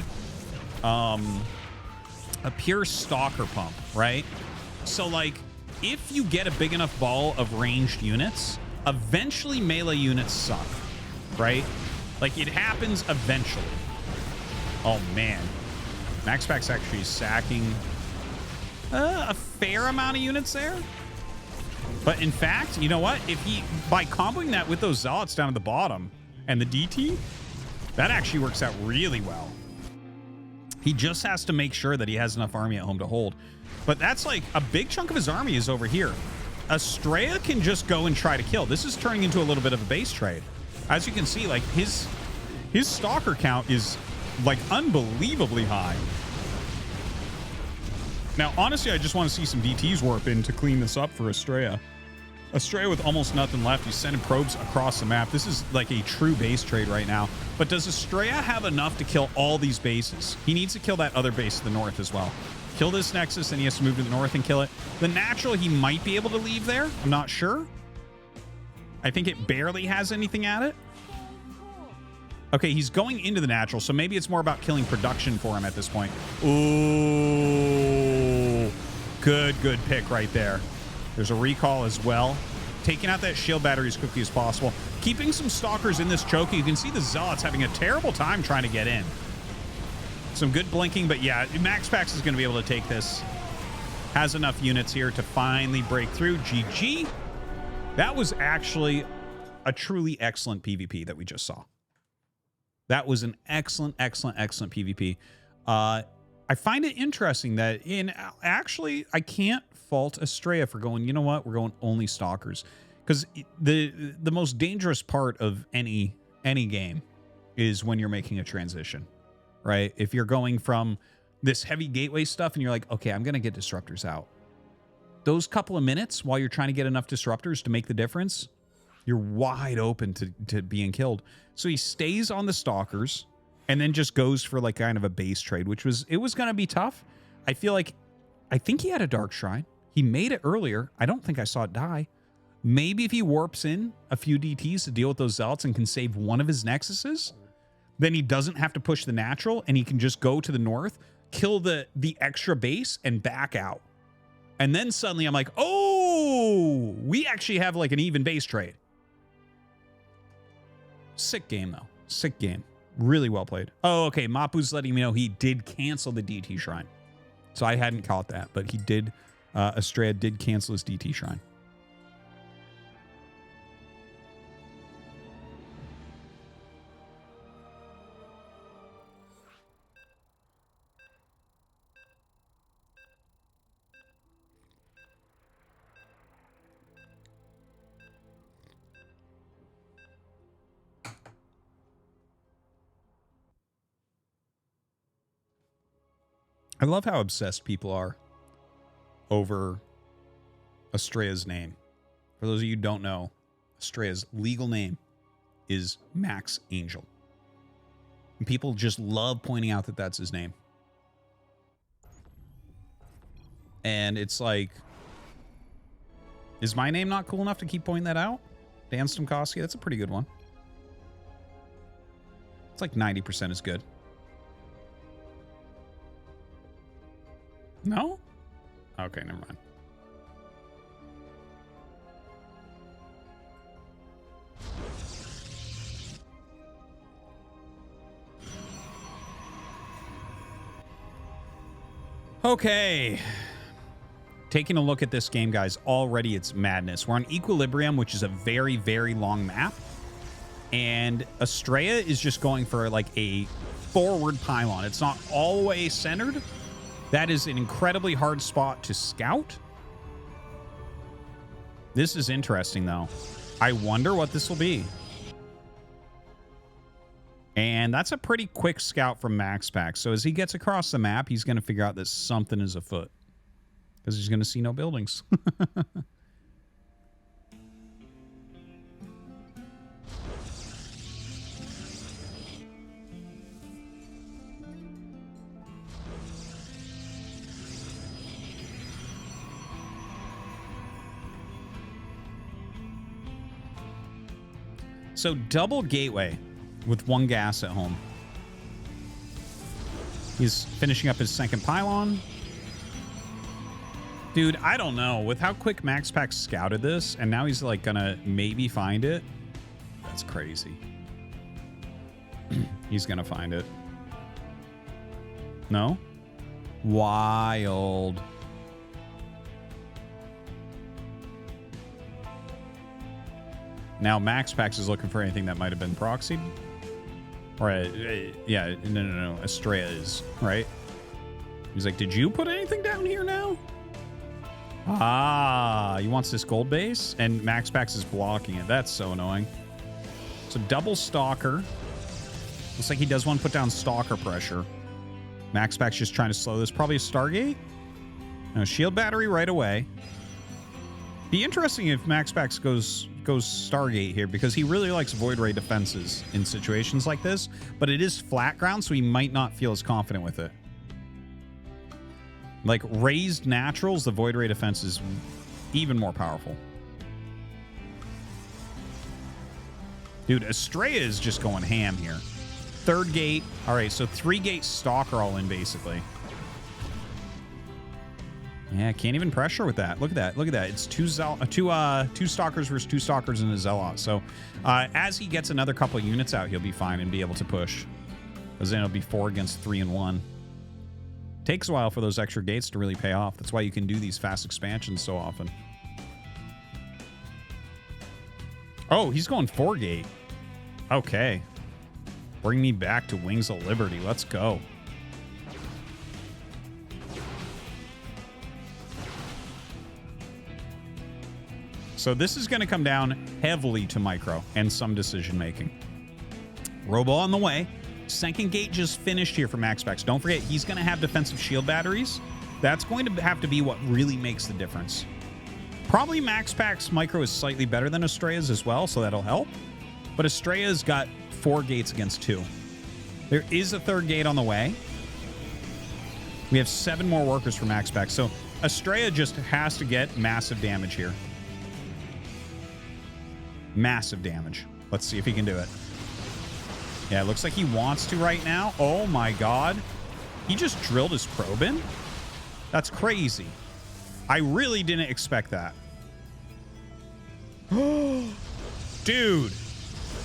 Stalker pump, right? So like if you get a big enough ball of ranged units, eventually melee units suck, right? Like it happens eventually. Oh man, MaxPax actually sacking a fair amount of units there. But in fact, you know what? If he, by comboing that with those Zealots down at the bottom and the DT, that actually works out really well. He just has to make sure that he has enough army at home to hold. But that's like a big chunk of his army is over here. Estrella can just go and try to kill. This is turning into a little bit of a base trade. As you can see, like his Stalker count is like unbelievably high. Now, honestly, I just want to see some DTs warp in to clean this up for Estrella. Estrella with almost nothing left. He's sending probes across the map. This is like a true base trade right now. But does Estrella have enough to kill all these bases? He needs to kill that other base to the north as well. Kill this Nexus, and he has to move to the north and kill it. The natural, he might be able to leave there. I'm not sure. I think it barely has anything at it. Okay, he's going into the natural, so maybe it's more about killing production for him at this point. Ooh. Good pick right there. There's a recall as well. Taking out that shield battery as quickly as possible. Keeping some stalkers in this choke. You can see the Zealots having a terrible time trying to get in. Some good blinking, but yeah, MaxPax is going to be able to take this. Has enough units here to finally break through. GG. That was actually a truly excellent PvP that we just saw. That was an excellent PvP. I find it interesting that actually I can't fault Estrella for going, you know what, we're going only stalkers, because the most dangerous part of any game is when you're making a transition, right? If you're going from this heavy gateway stuff and you're like, okay, I'm gonna get disruptors out, those couple of minutes while you're trying to get enough disruptors to make the difference, you're wide open to being killed. So he stays on the stalkers and then just goes for like kind of a base trade, which was gonna be tough. I think he had a Dark Shrine. He made it earlier. I don't think I saw it die. Maybe if he warps in a few DTs to deal with those Zealots and can save one of his Nexuses, then he doesn't have to push the natural and he can just go to the north, kill the extra base, and back out. And then suddenly I'm like, oh, we actually have like an even base trade. Sick game, though. Sick game. Really well played. Oh, okay. Mapu's letting me know he did cancel the DT Shrine. So I hadn't caught that, but he did. Estrella did cancel his DT Shrine. I love how obsessed people are over Estrella's name. For those of you who don't know, Estrella's legal name is Max Angel. And people just love pointing out that that's his name. And it's like, is my name not cool enough to keep pointing that out? Dan Stamkowski, that's a pretty good one. It's like 90% is good. No? Okay, never mind. Okay. Taking a look at this game, guys. Already it's madness. We're on Equilibrium, which is a very, very long map. And Estrella is just going for like a forward pylon. It's not all the way centered. That is an incredibly hard spot to scout. This is interesting, though. I wonder what this will be. And that's a pretty quick scout from MaxPax. So as he gets across the map, he's going to figure out that something is afoot. Because he's going to see no buildings. So double gateway with one gas at home. He's finishing up his second pylon. Dude, I don't know. With how quick MaxPax scouted this, and now he's like gonna maybe find it. That's crazy. He's gonna find it. No? Wild. Now MaxPax is looking for anything that might have been proxied. Or, yeah, no. Estrella is, right? He's like, did you put anything down here now? Ah, he wants this gold base, and MaxPax is blocking it. That's so annoying. So double Stalker. Looks like he does want to put down Stalker pressure. MaxPax just trying to slow this. Probably a Stargate? Now, shield battery right away. Be interesting if Max Pax goes Stargate here, because he really likes Void Ray defenses in situations like this, but it is flat ground, so he might not feel as confident with it. Like raised naturals, the Void Ray defense is even more powerful. Dude, Estrella is just going ham here. Third gate. All right, so 3 gate Stalker all in, basically. Yeah, can't even pressure with that. Look at that. Look at that. It's two Stalkers versus 2 Stalkers and a Zealot. So as he gets another couple units out, he'll be fine and be able to push. Because then it'll be 4 against 3 and 1. Takes a while for those extra gates to really pay off. That's why you can do these fast expansions so often. Oh, he's going 4 gate. Okay. Bring me back to Wings of Liberty. Let's go. So this is going to come down heavily to micro and some decision making. Robo on the way. Second gate just finished here for Max Pax. Don't forget, he's going to have defensive shield batteries. That's going to have to be what really makes the difference. Probably Max Pax micro is slightly better than Estrella's as well, so that'll help. But Estrella's got 4 gates against 2. There is a 3rd gate on the way. We have 7 more workers for Max Pax. So Estrella just has to get massive damage here. Massive damage. Let's see if he can do it. Yeah, it looks like he wants to right now. Oh my god. He just drilled his probe in? That's crazy. I really didn't expect that. Dude.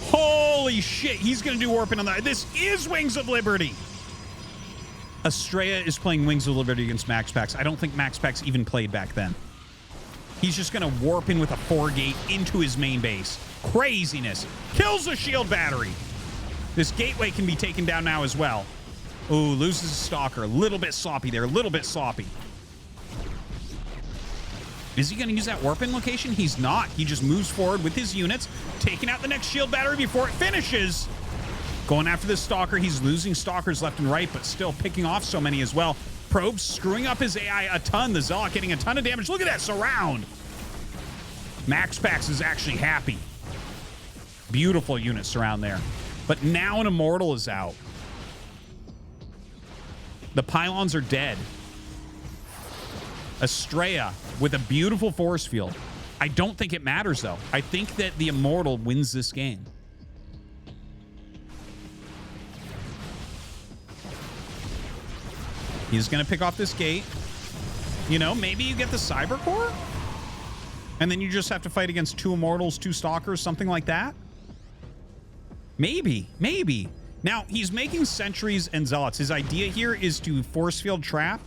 Holy shit. He's going to do warping on that. This is Wings of Liberty. Estrella is playing Wings of Liberty against Max Pax. I don't think Max Pax even played back then. He's just going to warp in with a 4 gate into his main base. Craziness. Kills the shield battery. This gateway can be taken down now as well. Ooh, loses a Stalker. A little bit sloppy there. A little bit sloppy. Is he going to use that warp-in location? He's not. He just moves forward with his units, taking out the next shield battery before it finishes. Going after this Stalker. He's losing Stalkers left and right, but still picking off so many as well. Probe screwing up his AI a ton. The Zealot getting a ton of damage. Look at that surround. Max Pax is actually happy. Beautiful unit surround there. But now an Immortal is out. The pylons are dead. Estrella with a beautiful force field. I don't think it matters, though. I think that the Immortal wins this game. He's going to pick off this gate. You know, maybe you get the Cyber Core? And then you just have to fight against 2 Immortals, 2 Stalkers, something like that? Maybe. Maybe. Now, he's making Sentries and Zealots. His idea here is to force field trap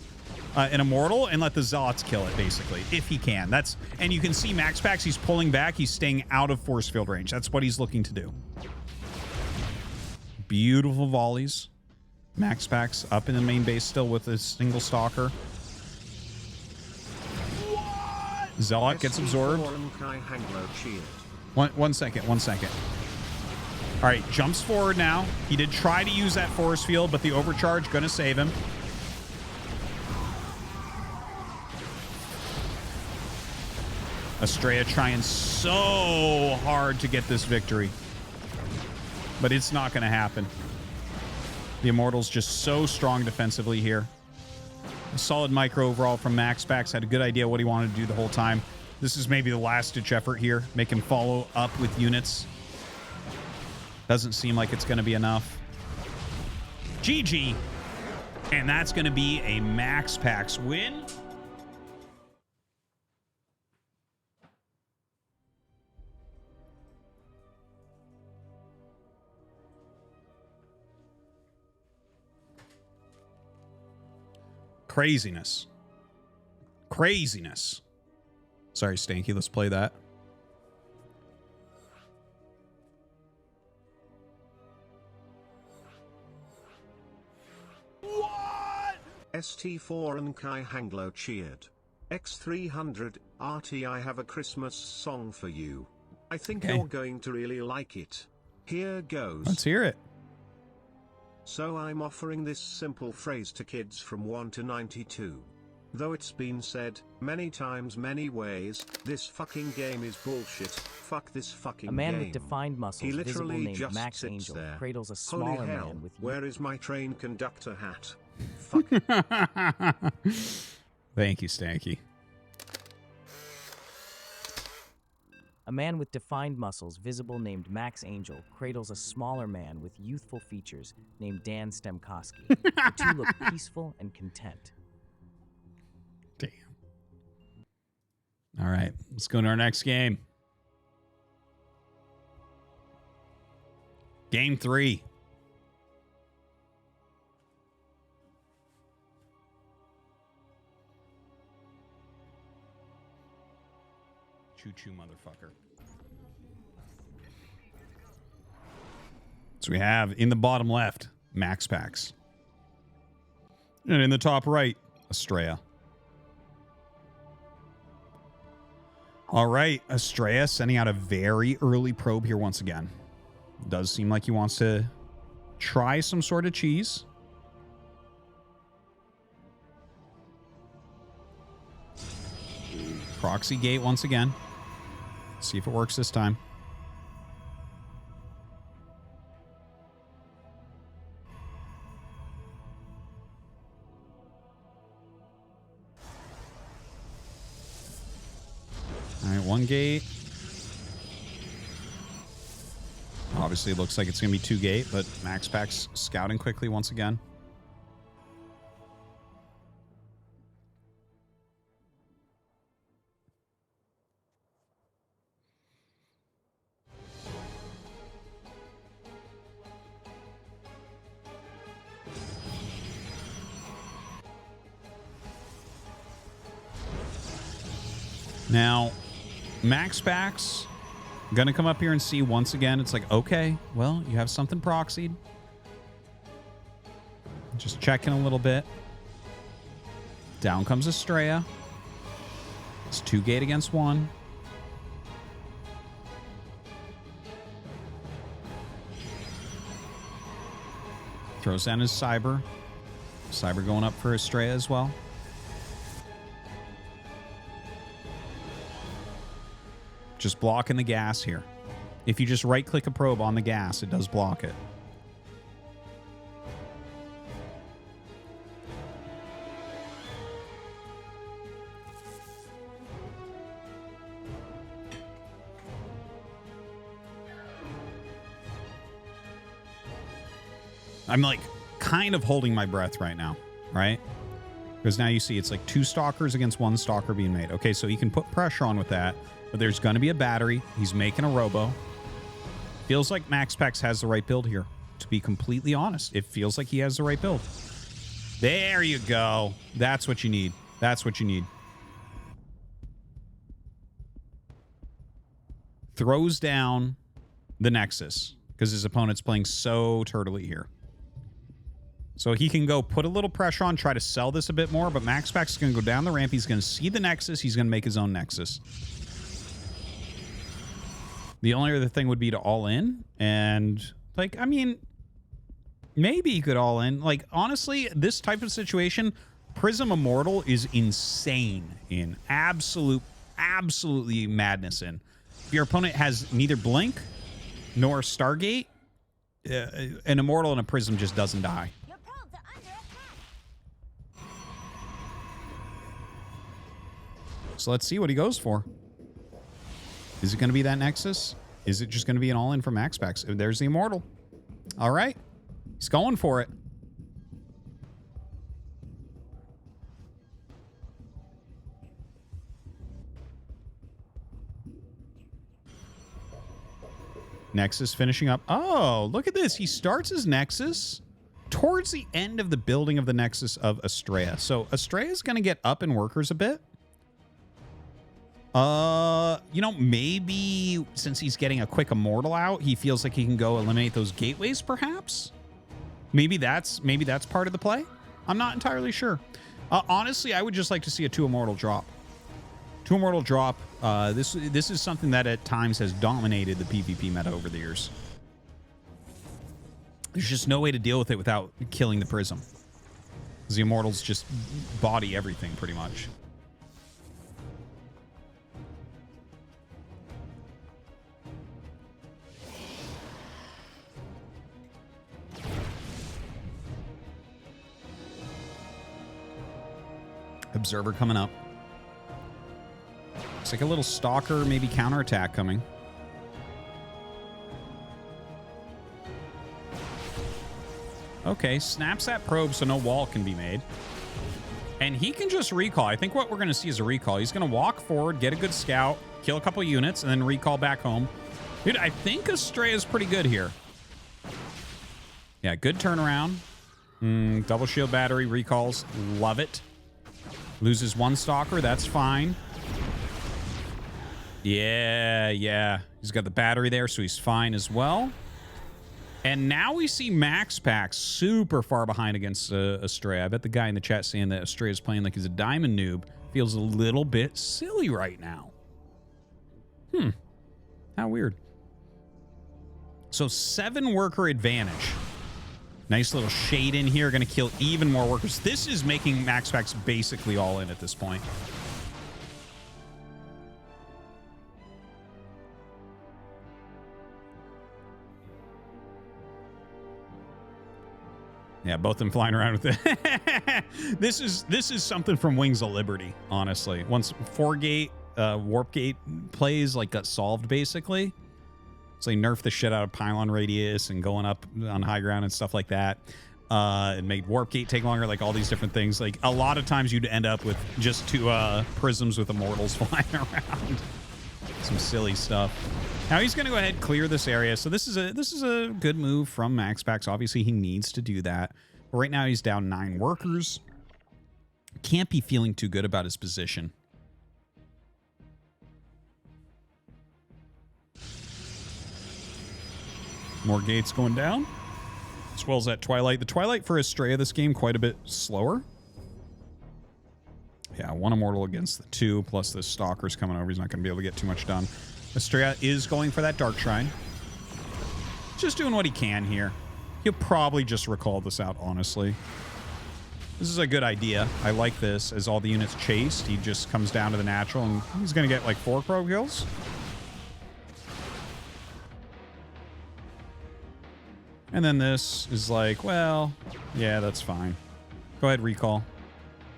an Immortal and let the Zealots kill it, basically, if he can. And you can see Max Pax, he's pulling back. He's staying out of force field range. That's what he's looking to do. Beautiful volleys. Max Pax up in the main base still with a single Stalker. Zealot gets absorbed. One second. All right, jumps forward now. He did try to use that force field, but the overcharge gonna save him. Estrella trying so hard to get this victory, but it's not gonna happen. The Immortal's just so strong defensively here. A solid micro overall from Max Pax. Had a good idea what he wanted to do the whole time. This is maybe the last-ditch effort here. Make him follow up with units. Doesn't seem like it's going to be enough. GG. And that's going to be a Max Pax win. Craziness. Craziness. Sorry, Stanky. Let's play that. ST4 and Kai Hanglo cheered. X300, RT, I have a Christmas song for you. I think you're going to really like it. Here goes. Let's hear it. So I'm offering this simple phrase to kids from 1 to 92. Though it's been said many times, many ways, this fucking game is bullshit. Fuck this fucking A man game. with defined muscles, He visible literally named just Max sits Angel, there. cradles a Holy smaller hell, man with where is my train conductor hat? Thank you, Stanky. A man with defined muscles, visible named Max Angel, cradles a smaller man with youthful features named Dan Stemkowski. The two look peaceful and content. Damn. All right, let's go to our next game. Game 3. Choo-choo, motherfucker. So we have in the bottom left, Max Packs. And in the top right, Estrella. All right, Estrella sending out a very early probe here once again. Does seem like he wants to try some sort of cheese. Proxy gate once again. See if it works this time. All right, one gate. Obviously, it looks like it's going to be 2 gate, but Max Pack's scouting quickly once again. Now, Max Packs gonna come up here and see once again. It's like, okay, well, you have something proxied. Just checking a little bit. Down comes Estrella. It's 2 gate against 1. Throws down his Cyber. Cyber going up for Estrella as well. Just blocking the gas here. If you just right-click a probe on the gas, it does block it. I'm like kind of holding my breath right now, right? Because now you see it's like 2 stalkers against 1 stalker being made. Okay, so he can put pressure on with that. But there's going to be a battery. He's making a robo. Feels like Max Pex has the right build here. To be completely honest, it feels like he has the right build. There you go. That's what you need. That's what you need. Throws down the Nexus because his opponent's playing so turtly here. So he can go put a little pressure on, try to sell this a bit more, but Max Pex is going to go down the ramp. He's going to see the Nexus. He's going to make his own Nexus. The only other thing would be to all in. And, like, I mean, maybe he could all in. Like, honestly, this type of situation, Prism Immortal is insane in. Absolutely madness in. If your opponent has neither Blink nor Stargate, an Immortal and a Prism just doesn't die. So let's see what he goes for. Is it going to be that Nexus? Is it just going to be an all-in for Max Packs? There's the Immortal. All right. He's going for it. Nexus finishing up. Oh, look at this. He starts his Nexus towards the end of the building of the Nexus of Estrella. So Estrella is going to get up in workers a bit. You know, maybe since he's getting a quick Immortal out, he feels like he can go eliminate those gateways, perhaps. Maybe that's part of the play. I'm not entirely sure. Honestly, I would just like to see a 2 Immortal drop. 2 Immortal drop. This is something that at times has dominated the PvP meta over the years. There's just no way to deal with it without killing the Prism. Because the Immortals just body everything pretty much. Observer coming up. It's like a little stalker, maybe counterattack coming. Okay, snaps that probe so no wall can be made. And he can just recall. I think what we're going to see is a recall. He's going to walk forward, get a good scout, kill a couple units, and then recall back home. Dude, I think Astrea is pretty good here. Yeah, good turnaround. Double shield battery, recalls. Love it. Loses one stalker. That's fine. Yeah. He's got the battery there, so he's fine as well. And now we see Max Pack super far behind against Astrea. I bet the guy in the chat saying that Astrea is playing like he's a diamond noob feels a little bit silly right now. How weird. So 7 worker advantage. Nice little shade in here. Going to kill even more workers. This is making Max Packs basically all in at this point. Yeah, both them flying around with it. This is something from Wings of Liberty, honestly. Once 4-gate, warp gate plays like got solved basically. So they nerfed the shit out of pylon radius and going up on high ground and stuff like that. It made warp gate take longer, like all these different things. Like a lot of times you'd end up with just 2 prisms with immortals flying around. Some silly stuff. Now he's going to go ahead and clear this area. So this is a good move from Max Packs. Obviously he needs to do that. But right now he's down 9 workers. Can't be feeling too good about his position. More gates going down. As well as that Twilight. The Twilight for Astrea this game quite a bit slower. Yeah, 1 immortal against the 2, plus the Stalker's coming over. He's not going to be able to get too much done. Astrea is going for that Dark Shrine. Just doing what he can here. He'll probably just recall this out, honestly. This is a good idea. I like this. As all the units chased, he just comes down to the natural, and he's going to get like 4 probe kills. And then this is like, well, yeah, that's fine. Go ahead, recall.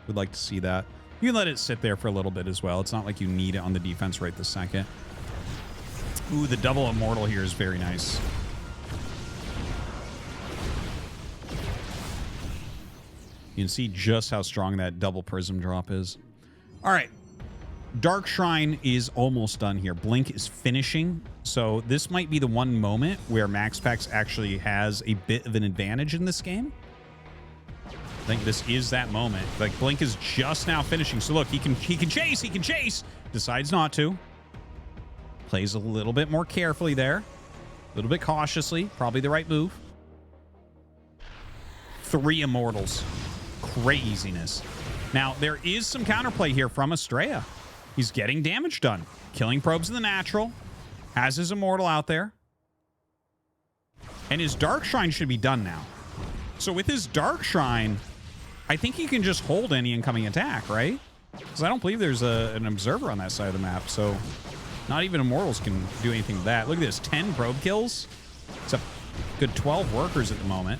Would like to see that. You can let it sit there for a little bit as well. It's not like you need it on the defense right this second. Ooh, the double immortal here is very nice. You can see just how strong that double prism drop is. All right. Dark Shrine is almost done here. Blink is finishing. So this might be the one moment where Max Packs actually has a bit of an advantage in this game. I think this is that moment. Like Blink is just now finishing. So look, he can chase. Decides not to. Plays a little bit more carefully there. A little bit cautiously. Probably the right move. 3 immortals. Craziness. Now, there is some counterplay here from Astrea. He's getting damage done. Killing probes in the natural. Has his immortal out there. And his Dark Shrine should be done now. So with his Dark Shrine, I think he can just hold any incoming attack, right? Because I don't believe there's an observer on that side of the map. So not even immortals can do anything with that. Look at this. 10 probe kills. It's a good 12 workers at the moment.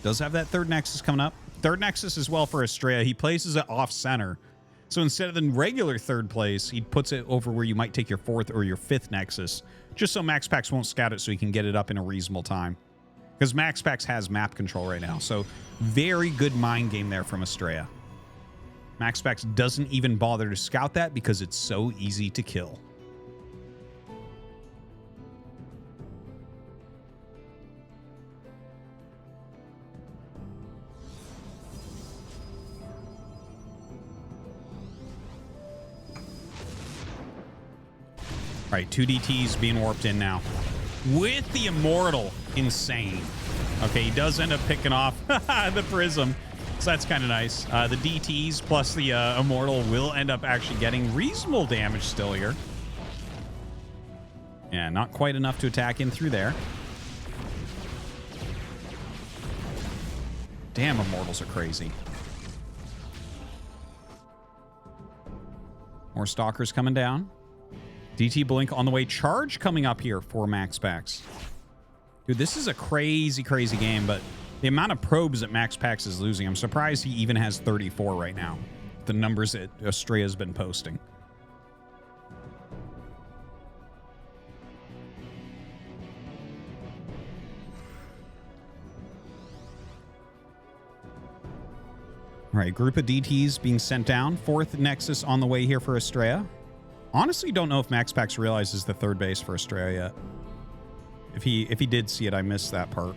Does have that 3rd Nexus coming up. 3rd Nexus as well for Astrea. He places it off center. So instead of the regular 3rd place, he puts it over where you might take your 4th or your 5th Nexus. Just so Max Packs won't scout it so he can get it up in a reasonable time. Because Max Packs has map control right now. So very good mind game there from Astrea. Max Packs doesn't even bother to scout that because it's so easy to kill. All right, 2 DTs being warped in now. With the Immortal. Insane. Okay, he does end up picking off the Prism. So that's kind of nice. The DTs plus the Immortal will end up actually getting reasonable damage still here. Yeah, not quite enough to attack in through there. Damn, Immortals are crazy. More Stalkers coming down. DT Blink on the way. Charge coming up here for Max Pax. Dude, this is a crazy, crazy game, but the amount of probes that Max Pax is losing, I'm surprised he even has 34 right now. The numbers that Estrella's been posting. All right, group of DTs being sent down. Fourth Nexus on the way here for Estrella. Honestly, don't know if Max Pax realizes the third base for Estrella yet. If he did see it, I missed that part.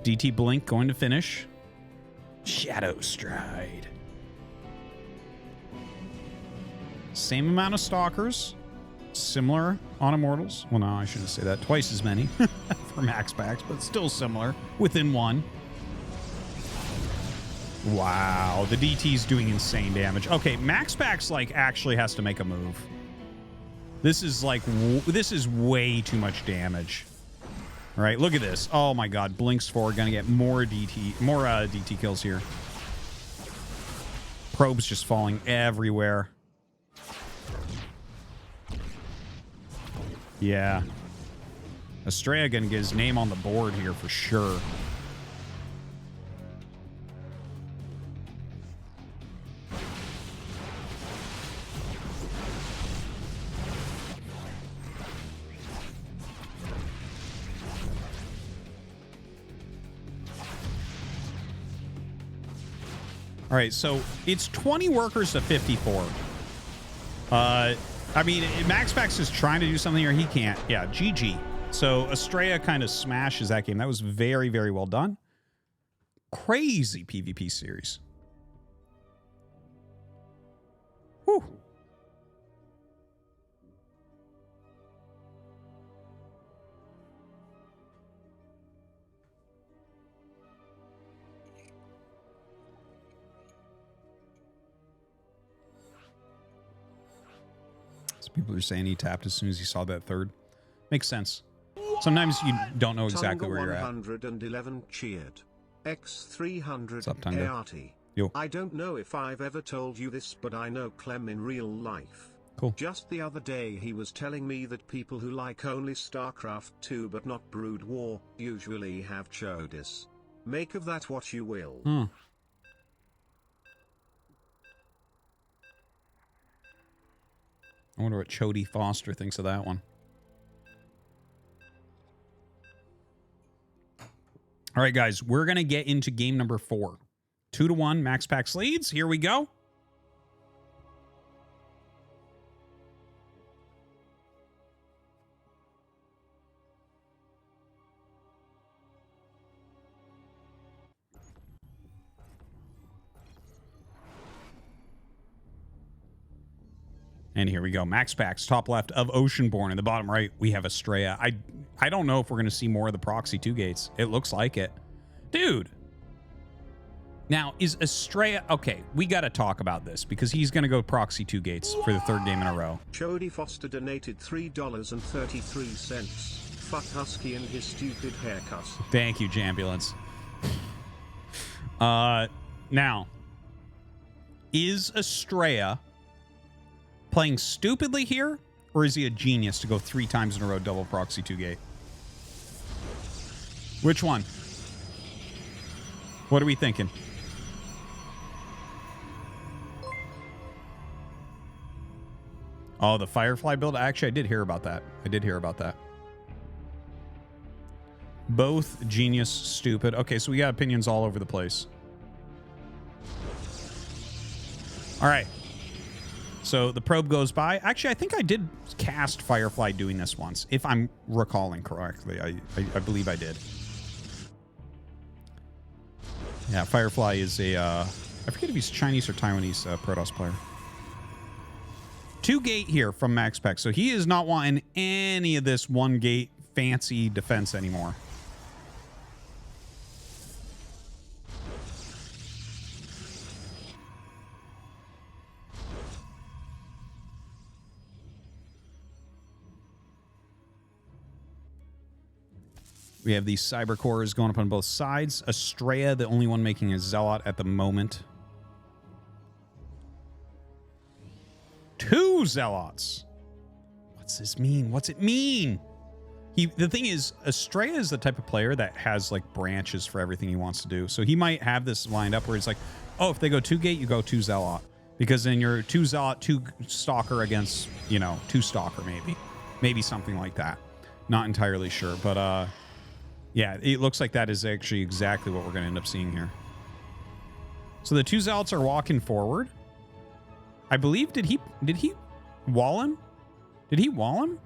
DT Blink going to finish. Shadow Stride. Same amount of Stalkers. Similar on Immortals. Well, no, I shouldn't say that. Twice as many for Max Pax, but still similar. Within one. Wow, the DT's doing insane damage. Okay, Max Pax, like, actually has to make a move. This is, like, this is way too much damage. All right, look at this. Oh, my God. Blinks forward. Gonna get more DT kills here. Probes just falling everywhere. Yeah. Estrella gonna get his name on the board here for sure. All right, so it's 20 workers to 54. I mean, Max Pax is trying to do something here. He can't. Yeah, GG. So Estrella kind of smashes that game. That was very, very well done. Crazy PvP series. Whew. People are saying he tapped as soon as he saw that third. Makes sense. Sometimes you don't know exactly where you're at. 111 cheered. X300 What's up, Tunga? ART. Yo. I don't know if I've ever told you this, but I know Clem in real life. Cool. Just the other day he was telling me that people who like only Starcraft 2 but not Brood War usually have Chodis. Make of that what you will. I wonder what Chody Foster thinks of that one. All right, guys, we're going to get into game number 4. 2-1, Max Pax leads. Here we go. And here we go. Max Pax, top left of Oceanborn. In the bottom right, we have Estrella. I don't know if we're going to see more of the Proxy 2 gates. It looks like it. Dude. Now, is Estrella... Okay, we got to talk about this because he's going to go Proxy 2 gates for the third game in a row. Chody Foster donated $3.33. Fuck Husky and his stupid haircut. Thank you, Jambulance. Now, is Estrella playing stupidly here, or is he a genius to go 3 times in a row double Proxy 2 gate? Which one? What are we thinking? Oh, the Firefly build? Actually, I did hear about that. Both genius, stupid. Okay, so we got opinions all over the place. All right. So the probe goes by. Actually, I think I did cast Firefly doing this once, if I'm recalling correctly. I believe I did. Yeah, Firefly is a... I forget if he's Chinese or Taiwanese Protoss player. 2 gate here from Max Pax. So he is not wanting any of this 1 gate fancy defense anymore. We have these cyber cores going up on both sides. Estrella, the only one making a zealot at the moment. 2 zealots. What's this mean? What's it mean? The thing is, Estrella is the type of player that has like branches for everything he wants to do. So he might have this lined up where it's like, oh, if they go 2 gate, you go 2 zealot. Because then you're 2 zealot, 2 stalker against, you know, 2 stalker maybe. Maybe something like that. Not entirely sure. But yeah, it looks like that is actually exactly what we're going to end up seeing here. So the 2 zealots are walking forward. I believe, did he wall him? Did he wall him?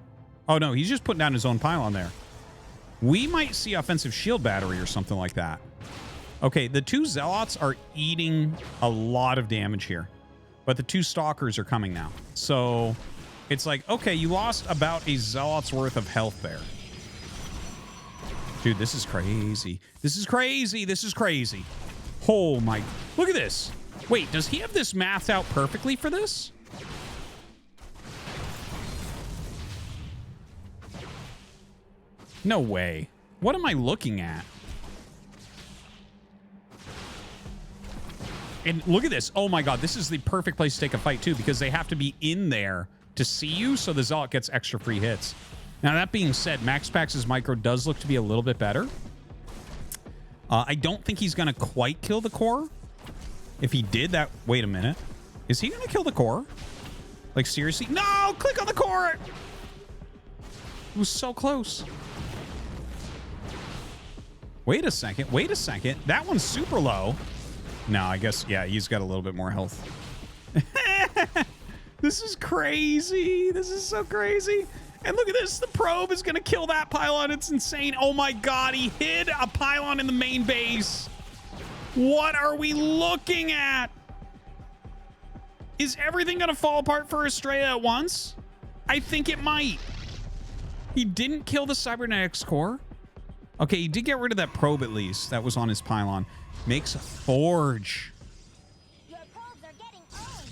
Oh, no, he's just putting down his own pylon there. We might see offensive shield battery or something like that. Okay, the 2 zealots are eating a lot of damage here. But the 2 stalkers are coming now. So it's like, okay, you lost about a zealot's worth of health there. Dude, this is crazy. This is crazy. This is crazy. Oh, my. Look at this. Wait, does he have this mathed out perfectly for this? No way. What am I looking at? And look at this. Oh my god, this is the perfect place to take a fight too, because they have to be in there to see you, so the Zealot gets extra free hits. Now, that being said, MaxPax's micro does look to be a little bit better. I don't think he's going to quite kill the core. If he did that... Wait a minute. Is he going to kill the core? Like, seriously? No! Click on the core! It was so close. Wait a second. Wait a second. That one's super low. No, I guess, yeah, he's got a little bit more health. This is crazy. This is so crazy. And look at this. The probe is going to kill that pylon. It's insane. Oh, my God. He hid a pylon in the main base. What are we looking at? Is everything going to fall apart for Estrella at once? I think it might. He didn't kill the cybernetics core. Okay, he did get rid of that probe at least. That was on his pylon. Makes a forge. Your probes are getting owned.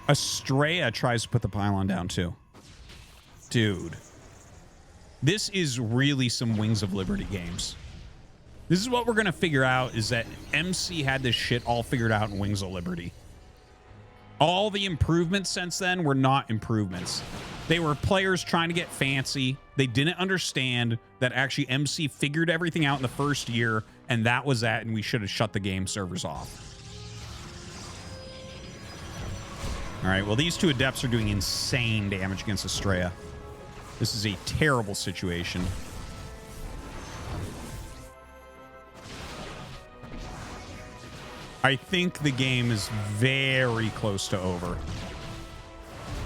Estrella tries to put the pylon down too. Dude. This is really some Wings of Liberty games. This is what we're going to figure out, is that MC had this shit all figured out in Wings of Liberty. All the improvements since then were not improvements. They were players trying to get fancy. They didn't understand that actually MC figured everything out in the first year, and that was that, and we should have shut the game servers off. All right, well, these 2 adepts are doing insane damage against Estrella. This is a terrible situation. I think the game is very close to over.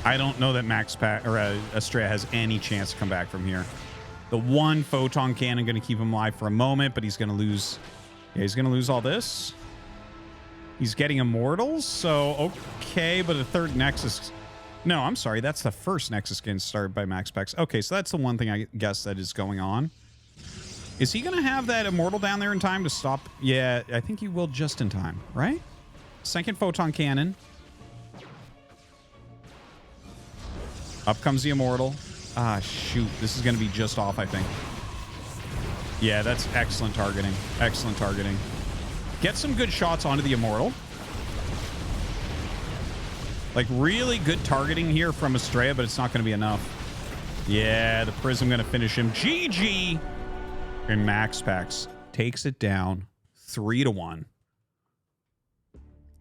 I don't know that Estrella has any chance to come back from here. The 1 photon cannon going to keep him alive for a moment, but he's going to lose. Yeah, he's going to lose all this. He's getting immortals, so okay, but a 3rd Nexus. No, I'm sorry. That's the 1st Nexus getting started by MaxPax. Okay, so that's the one thing I guess that is going on. Is he going to have that immortal down there in time to stop? Yeah, I think he will just in time, right? 2nd photon cannon. Up comes the immortal. Ah, shoot. This is going to be just off, I think. Yeah, that's excellent targeting. Excellent targeting. Get some good shots onto the immortal. Like, really good targeting here from Estrella, but it's not going to be enough. Yeah, the Prism going to finish him. GG! And MaxPax takes it down 3-1.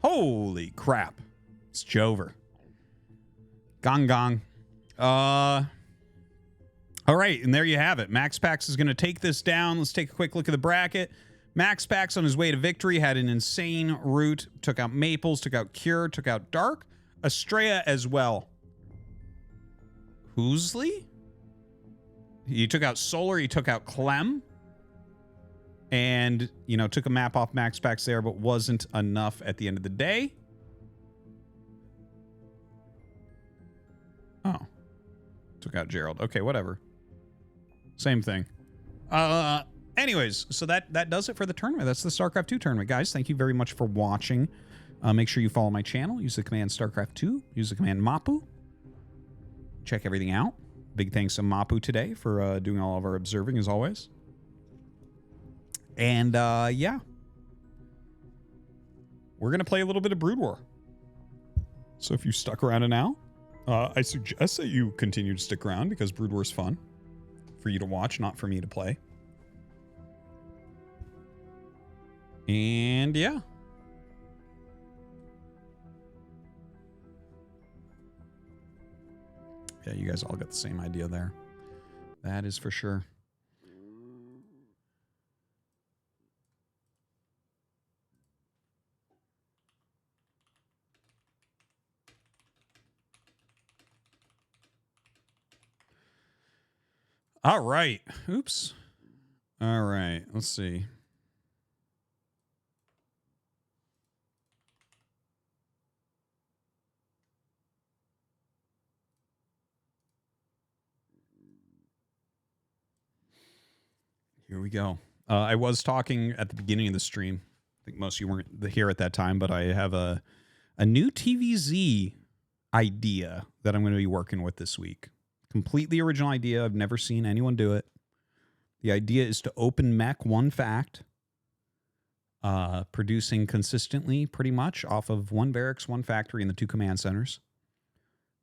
Holy crap. It's Jover. Gong gong. All right, and there you have it. MaxPax is going to take this down. Let's take a quick look at the bracket. MaxPax on his way to victory had an insane route. Took out Maples, took out Cure, took out Dark. Estrella as well. Hoosley? He took out Solar. He took out Clem. And, you know, took a map off MaxPax there, but wasn't enough at the end of the day. Oh. Took out Gerald. Okay, whatever. Same thing. Anyways, so that does it for the tournament. That's the StarCraft 2 tournament. Guys, thank you very much for watching. Make sure you follow my channel. Use the command StarCraft 2. Use the command MAPU. Check everything out. Big thanks to Mapu today for doing all of our observing, as always. And, yeah. We're going to play a little bit of Brood War. So if you stuck around to now, I suggest that you continue to stick around because Brood War is fun for you to watch, not for me to play. And, yeah. Yeah, you guys all got the same idea there. That is for sure. All right. Oops. All right. Let's see. Here we go. I was talking at the beginning of the stream. I think most of you weren't here at that time, but I have a new TVZ idea that I'm going to be working with this week. Completely original idea. I've never seen anyone do it. The idea is to open mech one fact, producing consistently pretty much off of one barracks, one factory, and the 2 command centers.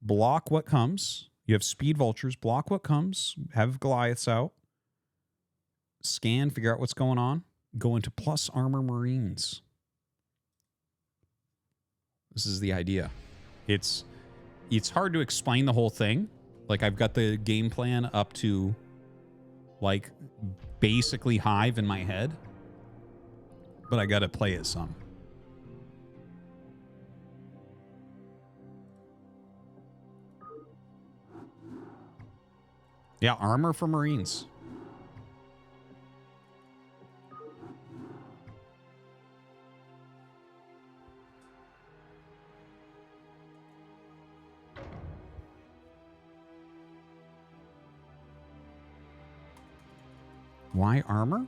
Block what comes. You have speed vultures. Block what comes. Have Goliaths out. Scan, figure out what's going on. Go into plus armor Marines. This is the idea. It's hard to explain the whole thing. Like, I've got the game plan up to, like, basically Hive in my head. But I got to play it some. Yeah, armor for Marines. Why armor?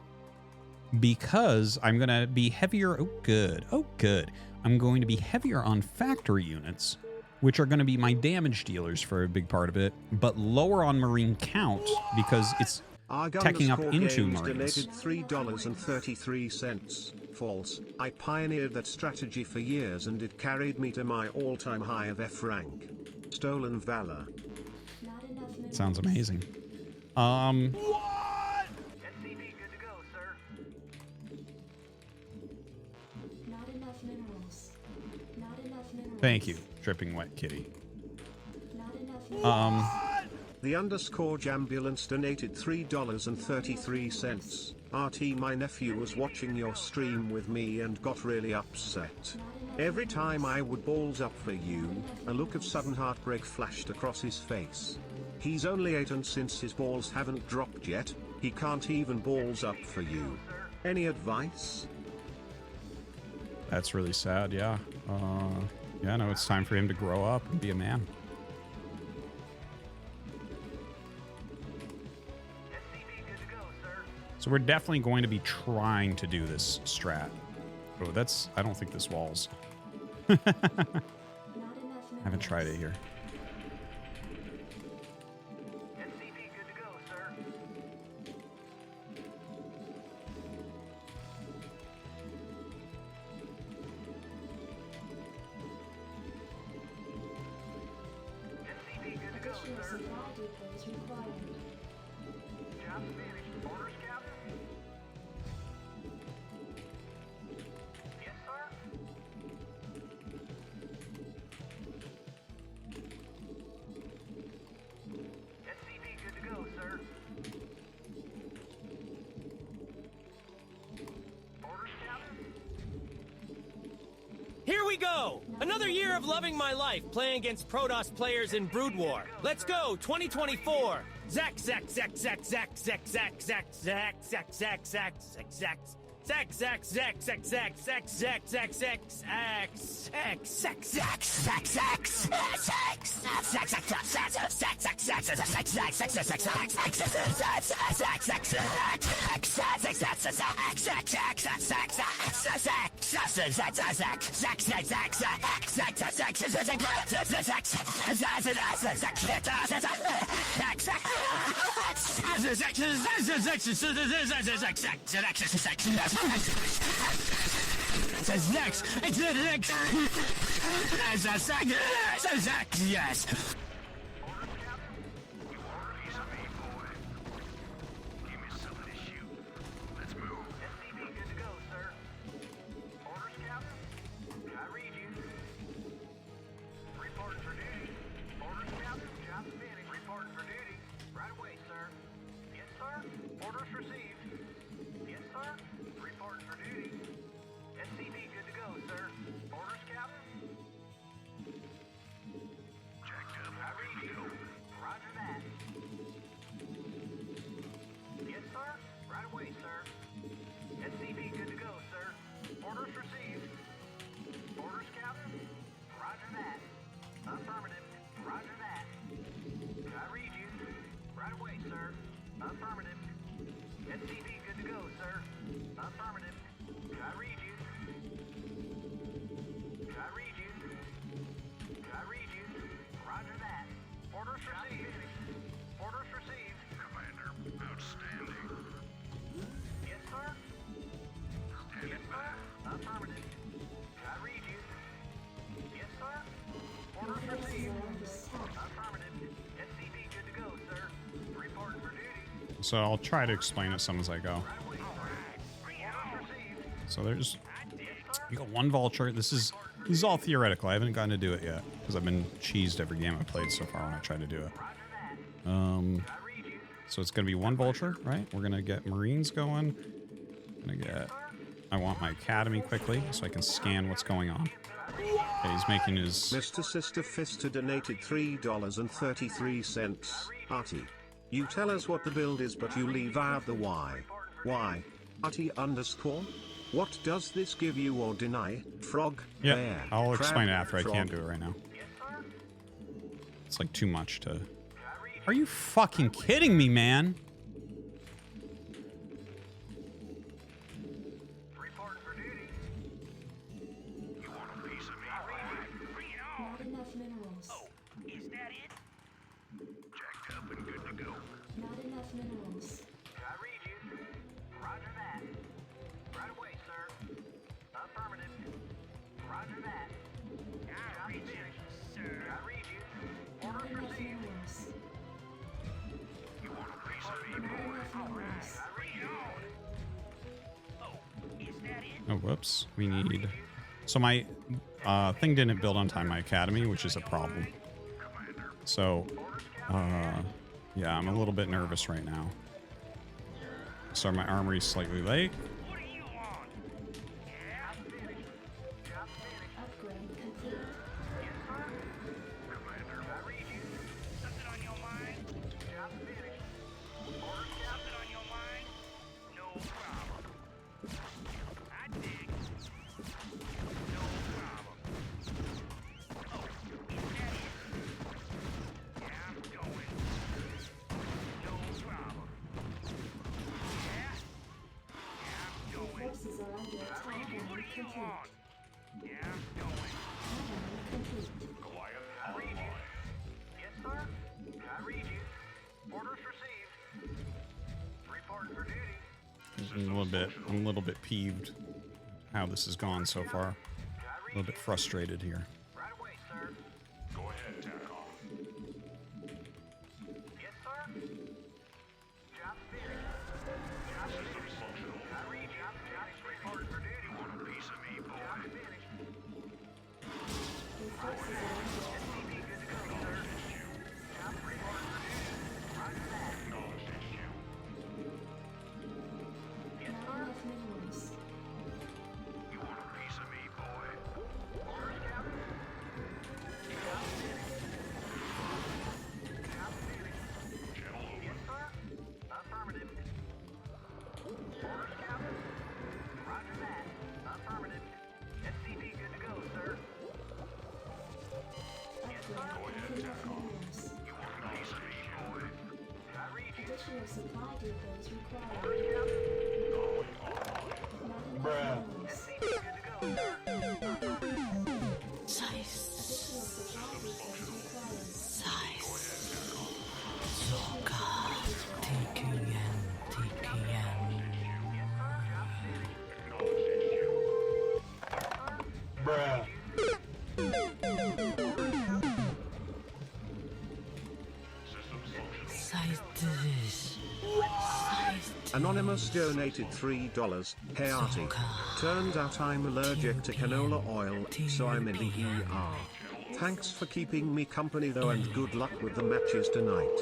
Because I'm going to be heavier. Oh, good. Oh, good. I'm going to be heavier on factory units, which are going to be my damage dealers for a big part of it, but lower on Marine count because it's teching up into Marines. Donated $3.33. False. I pioneered that strategy for years and it carried me to my all-time high of F rank. Stolen Valor. Sounds amazing. Thank you, Dripping Wet Kitty. The underscore Jambulance donated $3.33. RT, my nephew was watching your stream with me and got really upset. Every time I would balls up for you, a look of sudden heartbreak flashed across his face. He's only 8 and since his balls haven't dropped yet, he can't even balls up for you. Any advice? That's really sad, yeah. Yeah, no, it's time for him to grow up and be a man. So we're definitely going to be trying to do this strat. Oh, that's... I don't think this wall's... I haven't tried it here. Here we go! Another year of loving my life, playing against Protoss players in Brood War. Let's go, 2024! Zack, Zack, Zack, Zack, Zack, Zack, Zack, Zack, Zack, Zack, Zack, Zack, Zack, Zack. Zack, Zack, Zack, Zack, Zack, Zack, Zack, Zack, Zack, Zack, Zack, Zack, Zack, yes. So I'll try to explain it some as I go. So there's, you got one vulture. This is all theoretical. I haven't gotten to do it yet because I've been cheesed every game I played so far when I tried to do it. So it's gonna be one vulture, right? We're gonna get Marines going. I want my academy quickly so I can scan what's going on. Okay, he's making his. Mr. Sister Fister donated $3.33. Artie, you tell us what the build is, but you leave out the why. Why? Artie underscore? What does this give you or deny? Frog? Yeah, bear, I'll crab, explain it after. frog. I can't do it right now. It's like too much to. Are you fucking kidding me, man? Oh, whoops. We need... So my thing didn't build on time, my academy, which is a problem. So, yeah, I'm a little bit nervous right now. So my armory's slightly late. I'm a little bit peeved how this has gone so far. A little bit frustrated here. Additional supply depots required. Bruh. Bruh. Anonymous donated $3. Hey Artie. Turned out I'm allergic to canola oil, so I'm in the ER. Thanks for keeping me company though, and good luck with the matches tonight.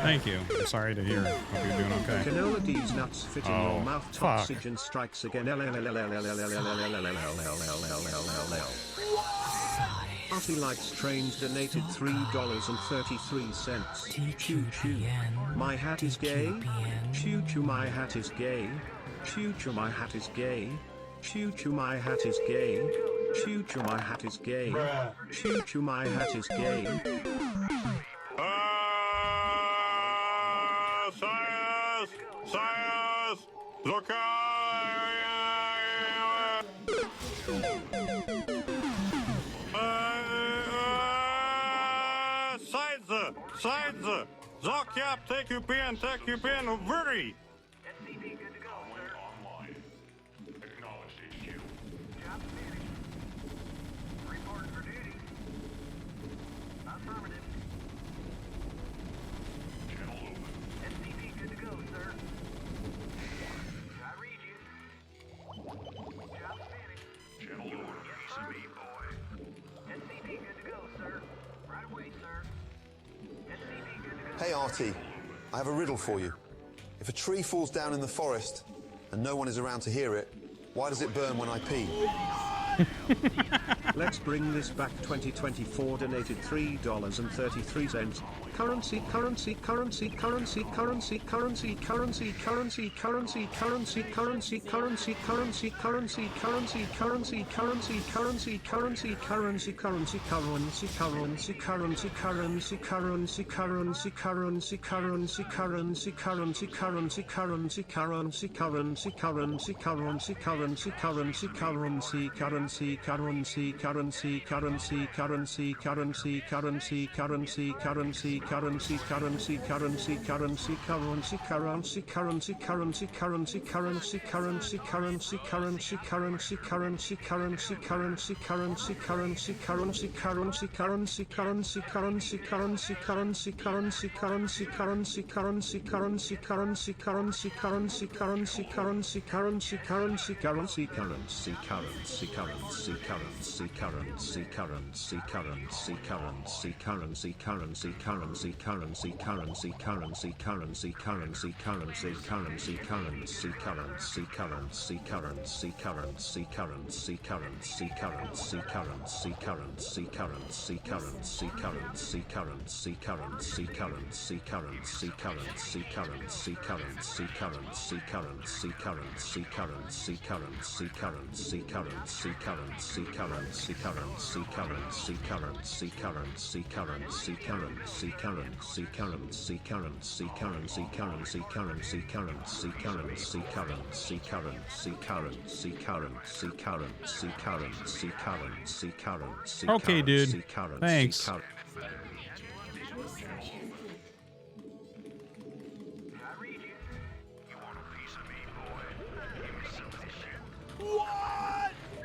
Thank you. I'm sorry to hear. Hope you're doing okay. Canola D's nuts fit in your mouth. Oxygen strikes again. Artie Likes Trains donated $3.33. Choo choo. My hat is gay. Choo choo, my hat is gay. Choo choo, my hat is gay. Choo choo, my hat is gay. Choo choo, my hat is gay. Choo choo, my hat is gay. Science! Look Sides! Zock yap, take you pen, very! SCP good to go, sir. Online. Acknowledged HQ. Job finished. Reporting for duty. Affirmative. Channel open. SCP good to go, sir. I read you. Job finished. Channel open. Yes, sir. Boy. SCP good to go, sir. Right away, sir. Hey Artie, I have a riddle for you. If a tree falls down in the forest and no one is around to hear it, why does it burn when I pee? Let's bring this back. 2024 donated $3.33. Currency. Okay, dude. Thanks.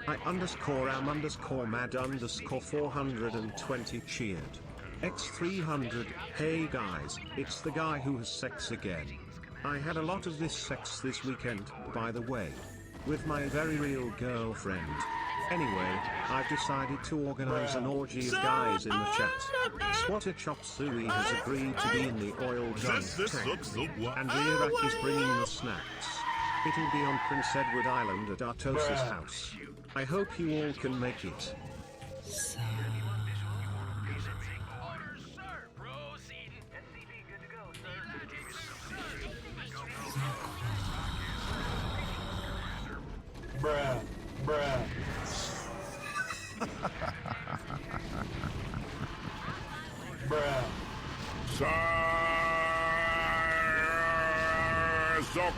I_am_mad_420 cheered. X300, hey guys, it's the guy who has sex again. I had a lot of this sex this weekend, by the way. With my very real girlfriend. Anyway, I've decided to organize an orgy of guys in the chat. Swatter Chop Suey has agreed to be in the oil drum tank. And Rirak is bringing the snacks. It'll be on Prince Edward Island at Artosis house. I hope you all can make it. Bruh. So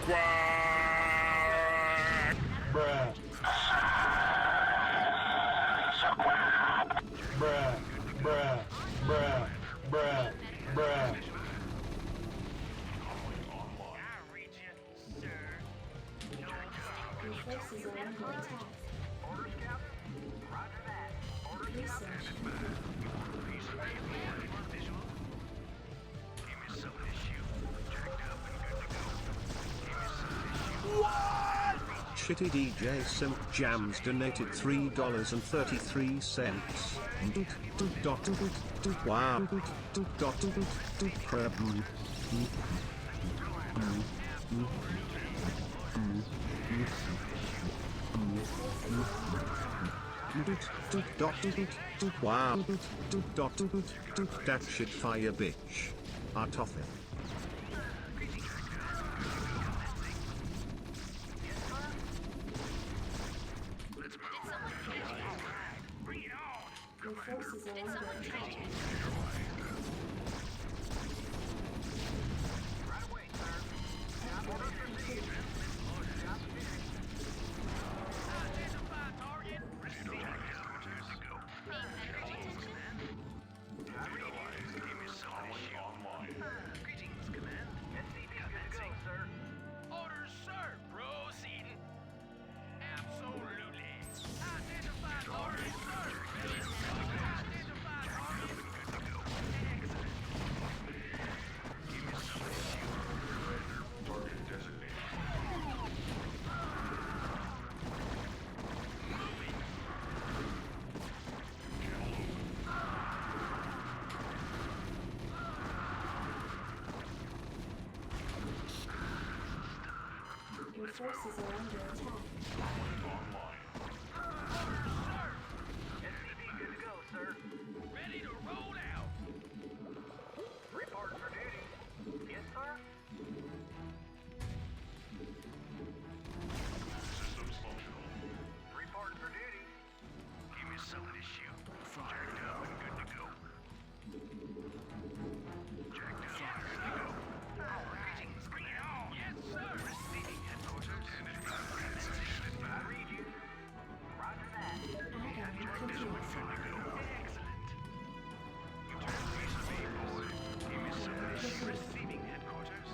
quiet. Bruh. Bruh. Bruh. Bruh. Bruh. Bruh. Your forces are under attack. Orders, Captain. Roger that. Orders, Research. visual. Give me some issue. Jacked up and good to go. Give me some issue. Shitty DJ Simp Jams donated $3.33. Wow. Wow. That shit fire bitch. Artosis. Your forces are under attack. Orders, sir. Proceeding. Absolutely. Identified orders, sir. Identified orders. Your forces are under attack. Good to go, sir. Ready to roll out. Reporting for duty. Yes, sir. Systems functional. Reporting for duty. Give me something to shoot. Jacked up and good to go. Jacked up and good to go. Greetings, bring it on. Yes, sir. Receiving headquarters. I read you. Roger that. Add-on continuous. Receiving headquarters.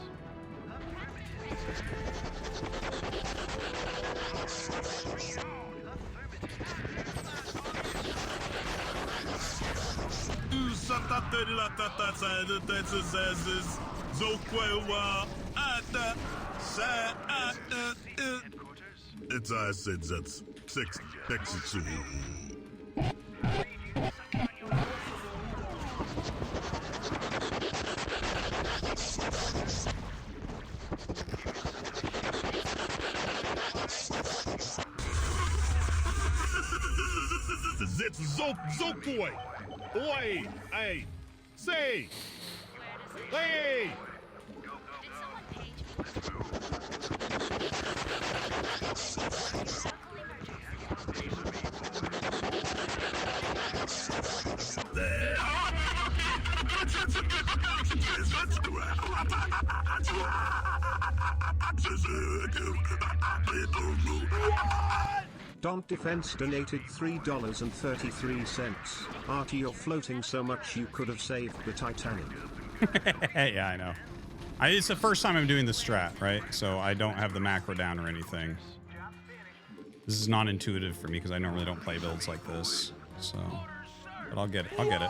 It's I said that's 662. It's Zokoi. Oi, hey, say, hey. Don't Defense donated $3.33. Artie, you're floating so much you could have saved the Titanic. Yeah, I know. It's the first time I'm doing the strat, right? So I don't have the macro down or anything. This is not intuitive for me because I normally don't play builds like this. So, but I'll get it. I'll get it.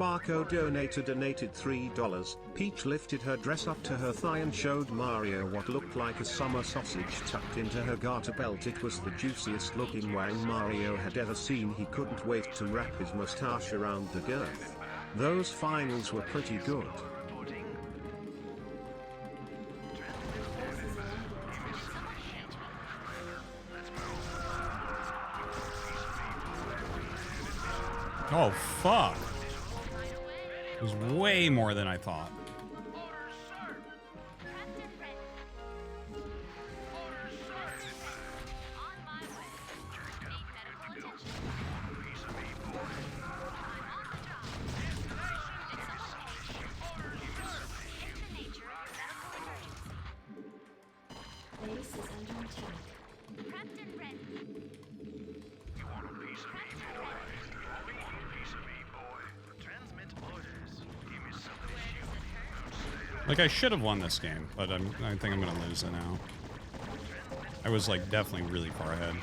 Barco donated $3. Peach lifted her dress up to her thigh and showed Mario what looked like a summer sausage tucked into her garter belt. It was the juiciest looking wang Mario had ever seen. He couldn't wait to wrap his mustache around the girth. Those finals were pretty good. Oh, fuck. It was way more than I thought. attack. Prepped and ready. You want a piece of me, boy? You want a piece of me, boy? Transmit orders. Give me something to shoot. Like, I should have won this game, but I think I'm gonna lose it now. I was, like, definitely really far ahead.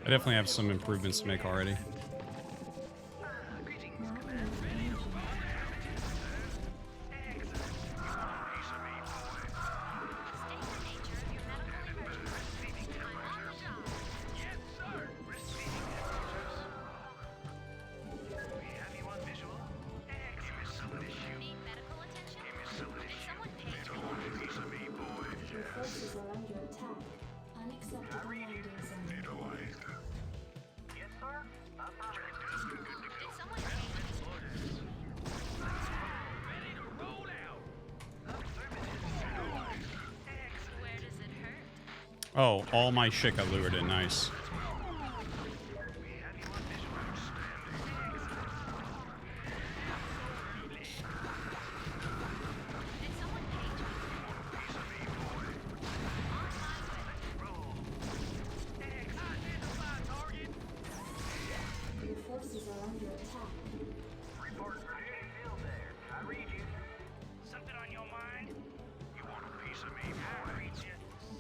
I definitely have some improvements to make already. Oh, all my shit got lured in. Nice. Your forces are under attack. Report for duty. Still there. I read you. Something on your mind? You want a piece of me, boy? I read you,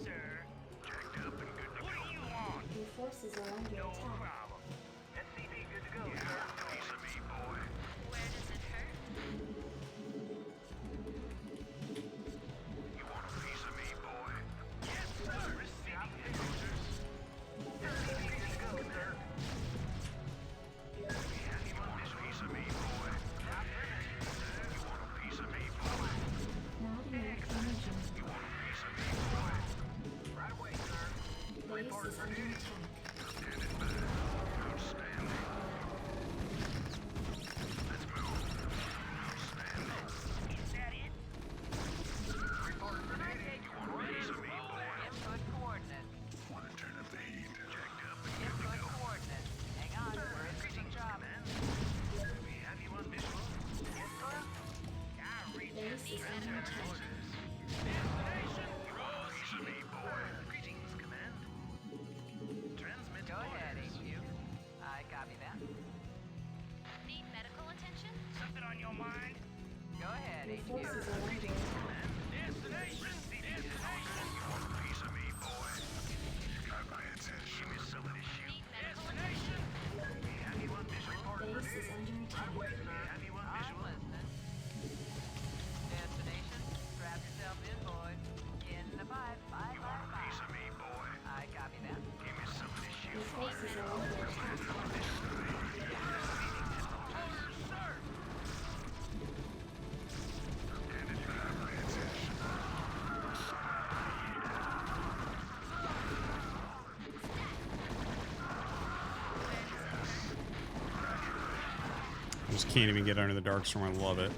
sir. Jacked up and good to go. What do you want? Your forces are under No attack. problem. SCP good to go. Yeah, a piece of me, boy. Where does it hurt? You want a piece of me, boy? Yes, sir. Receiving headquarters. SCP good to go, sir. We have you on this piece of me, boy. You want a piece of me, boy? Not enough energy. You want a piece of me, boy? Right away, sir. Base is under attack. Standing by. Outstanding. Let's move. Outstanding. Is that it? Report for duty. You want a piece of me, boy? Input coordinates. Want to turn up the heat. Jacked up and good to Input go. coordinates. Hang on, we're in the job. We have you on visual. Yes, sir. I read you. Base is under attack. Destination. Piece of me, boy. Greetings, command. Transmit Go ahead, orders. HQ. I copy that. Need medical attention? Something on your mind? Go ahead, Your HQ. forces are under attack. Destination. Destination. You want a piece of me, boy? You got my attention. Give me some of this shit. Need medical attention? We have you on visual. Base is under attack. We have you on I'm visual. listening. Destination. Strap yourself in, boys. In the 555. You want a piece of me, boy? I copy that. Give me some of this shit. Your forces are under attack. I just can't even get under the Darkstorm. I love it.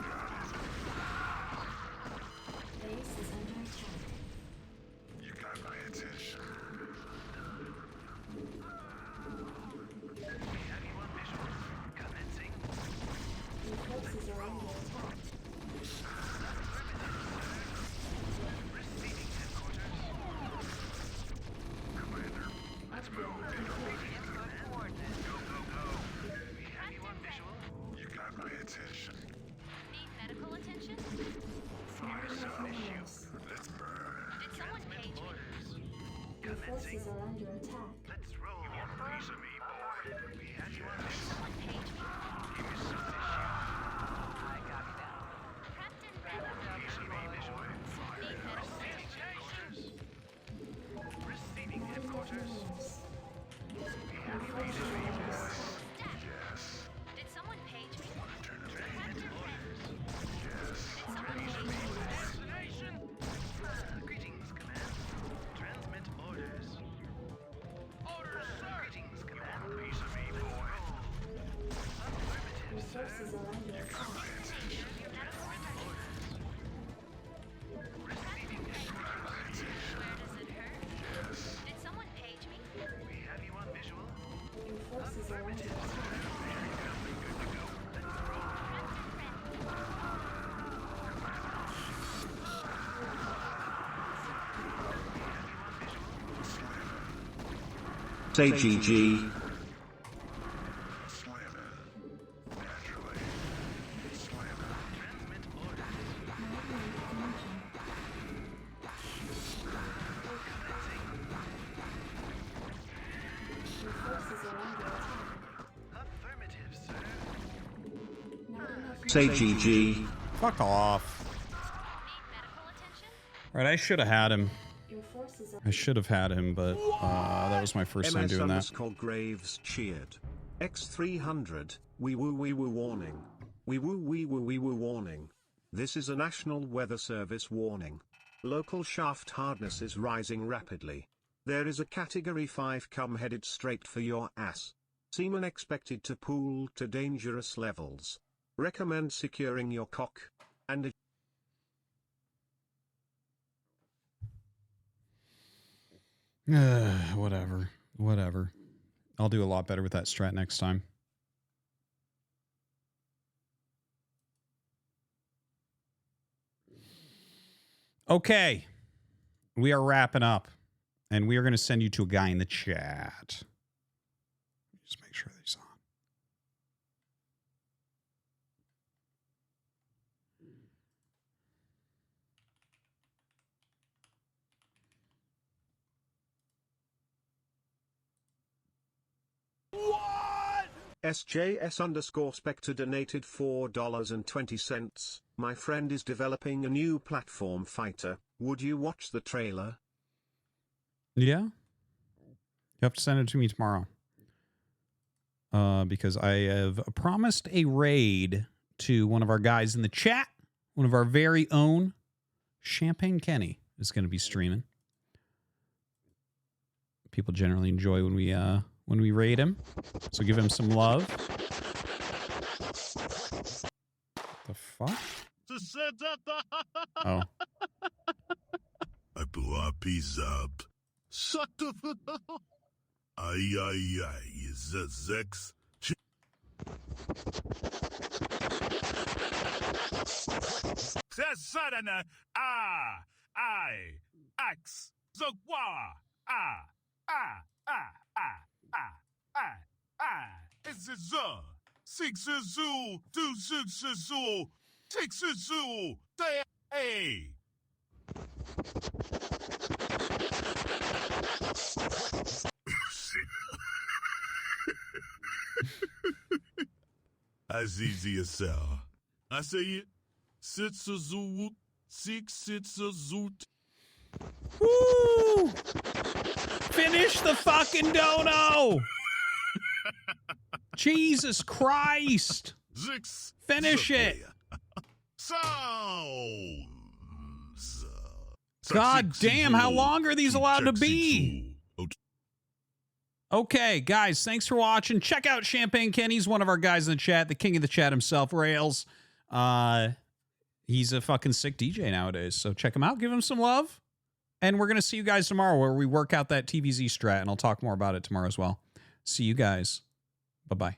Base is under attack. You got my attention. We have you on visual. Commencing. Your forces are under attack. Receiving headquarters. Commander, let's move. Input coordinates. Go, go, go. We have you on visual. You got my attention. Need medical attention? Fire Not some enough issue. minerals. Let's burn. Did someone page me? Orders. Your Commencing. forces are under attack. Let's roll. You want a piece of me, boy? We have you on visual. Someone page me? Give me some of this shit. I copy that. Say GG. Say GG. Fuck off. Right, I should have had him. I should have had him, but that was my first time doing that. Graves cheered. X300, wee woo warning. Wee woo warning. This is a National Weather Service warning. Local shaft hardness is rising rapidly. There is a Category 5 come headed straight for your ass. Semen expected to pool to dangerous levels. Recommend securing your cock and Whatever. I'll do a lot better with that strat next time. Okay. We are wrapping up. And we are going to send you to a guy in the chat. Just make sure he's on. SJS_Spectre donated $4.20. My friend is developing a new platform fighter. Would you watch the trailer? Yeah. You have to send it to me tomorrow. Because I have promised a raid to one of our guys in the chat. One of our very own. Champagne Kenny is going to be streaming. People generally enjoy when we raid him. So give him some love. The fuck? Oh. I blew our piece up. Shut the fuck up. Ay, is that sex? Sadana, X, Zogwa, it's a zoo. 6 zoo, 2 zoo, 6 zoo, hey. As easy as so. I say it. 6 zoo, 6 zoo. Woo! Finish the fucking dono! Jesus Christ! Finish it! Sounds. God damn, how long are these allowed to be? Okay, guys, thanks for watching. Check out Champagne Kenny's one of our guys in the chat, the king of the chat himself, Rails. He's a fucking sick DJ nowadays, so check him out. Give him some love. And we're going to see you guys tomorrow where we work out that TVZ strat, and I'll talk more about it tomorrow as well. See you guys. Bye-bye.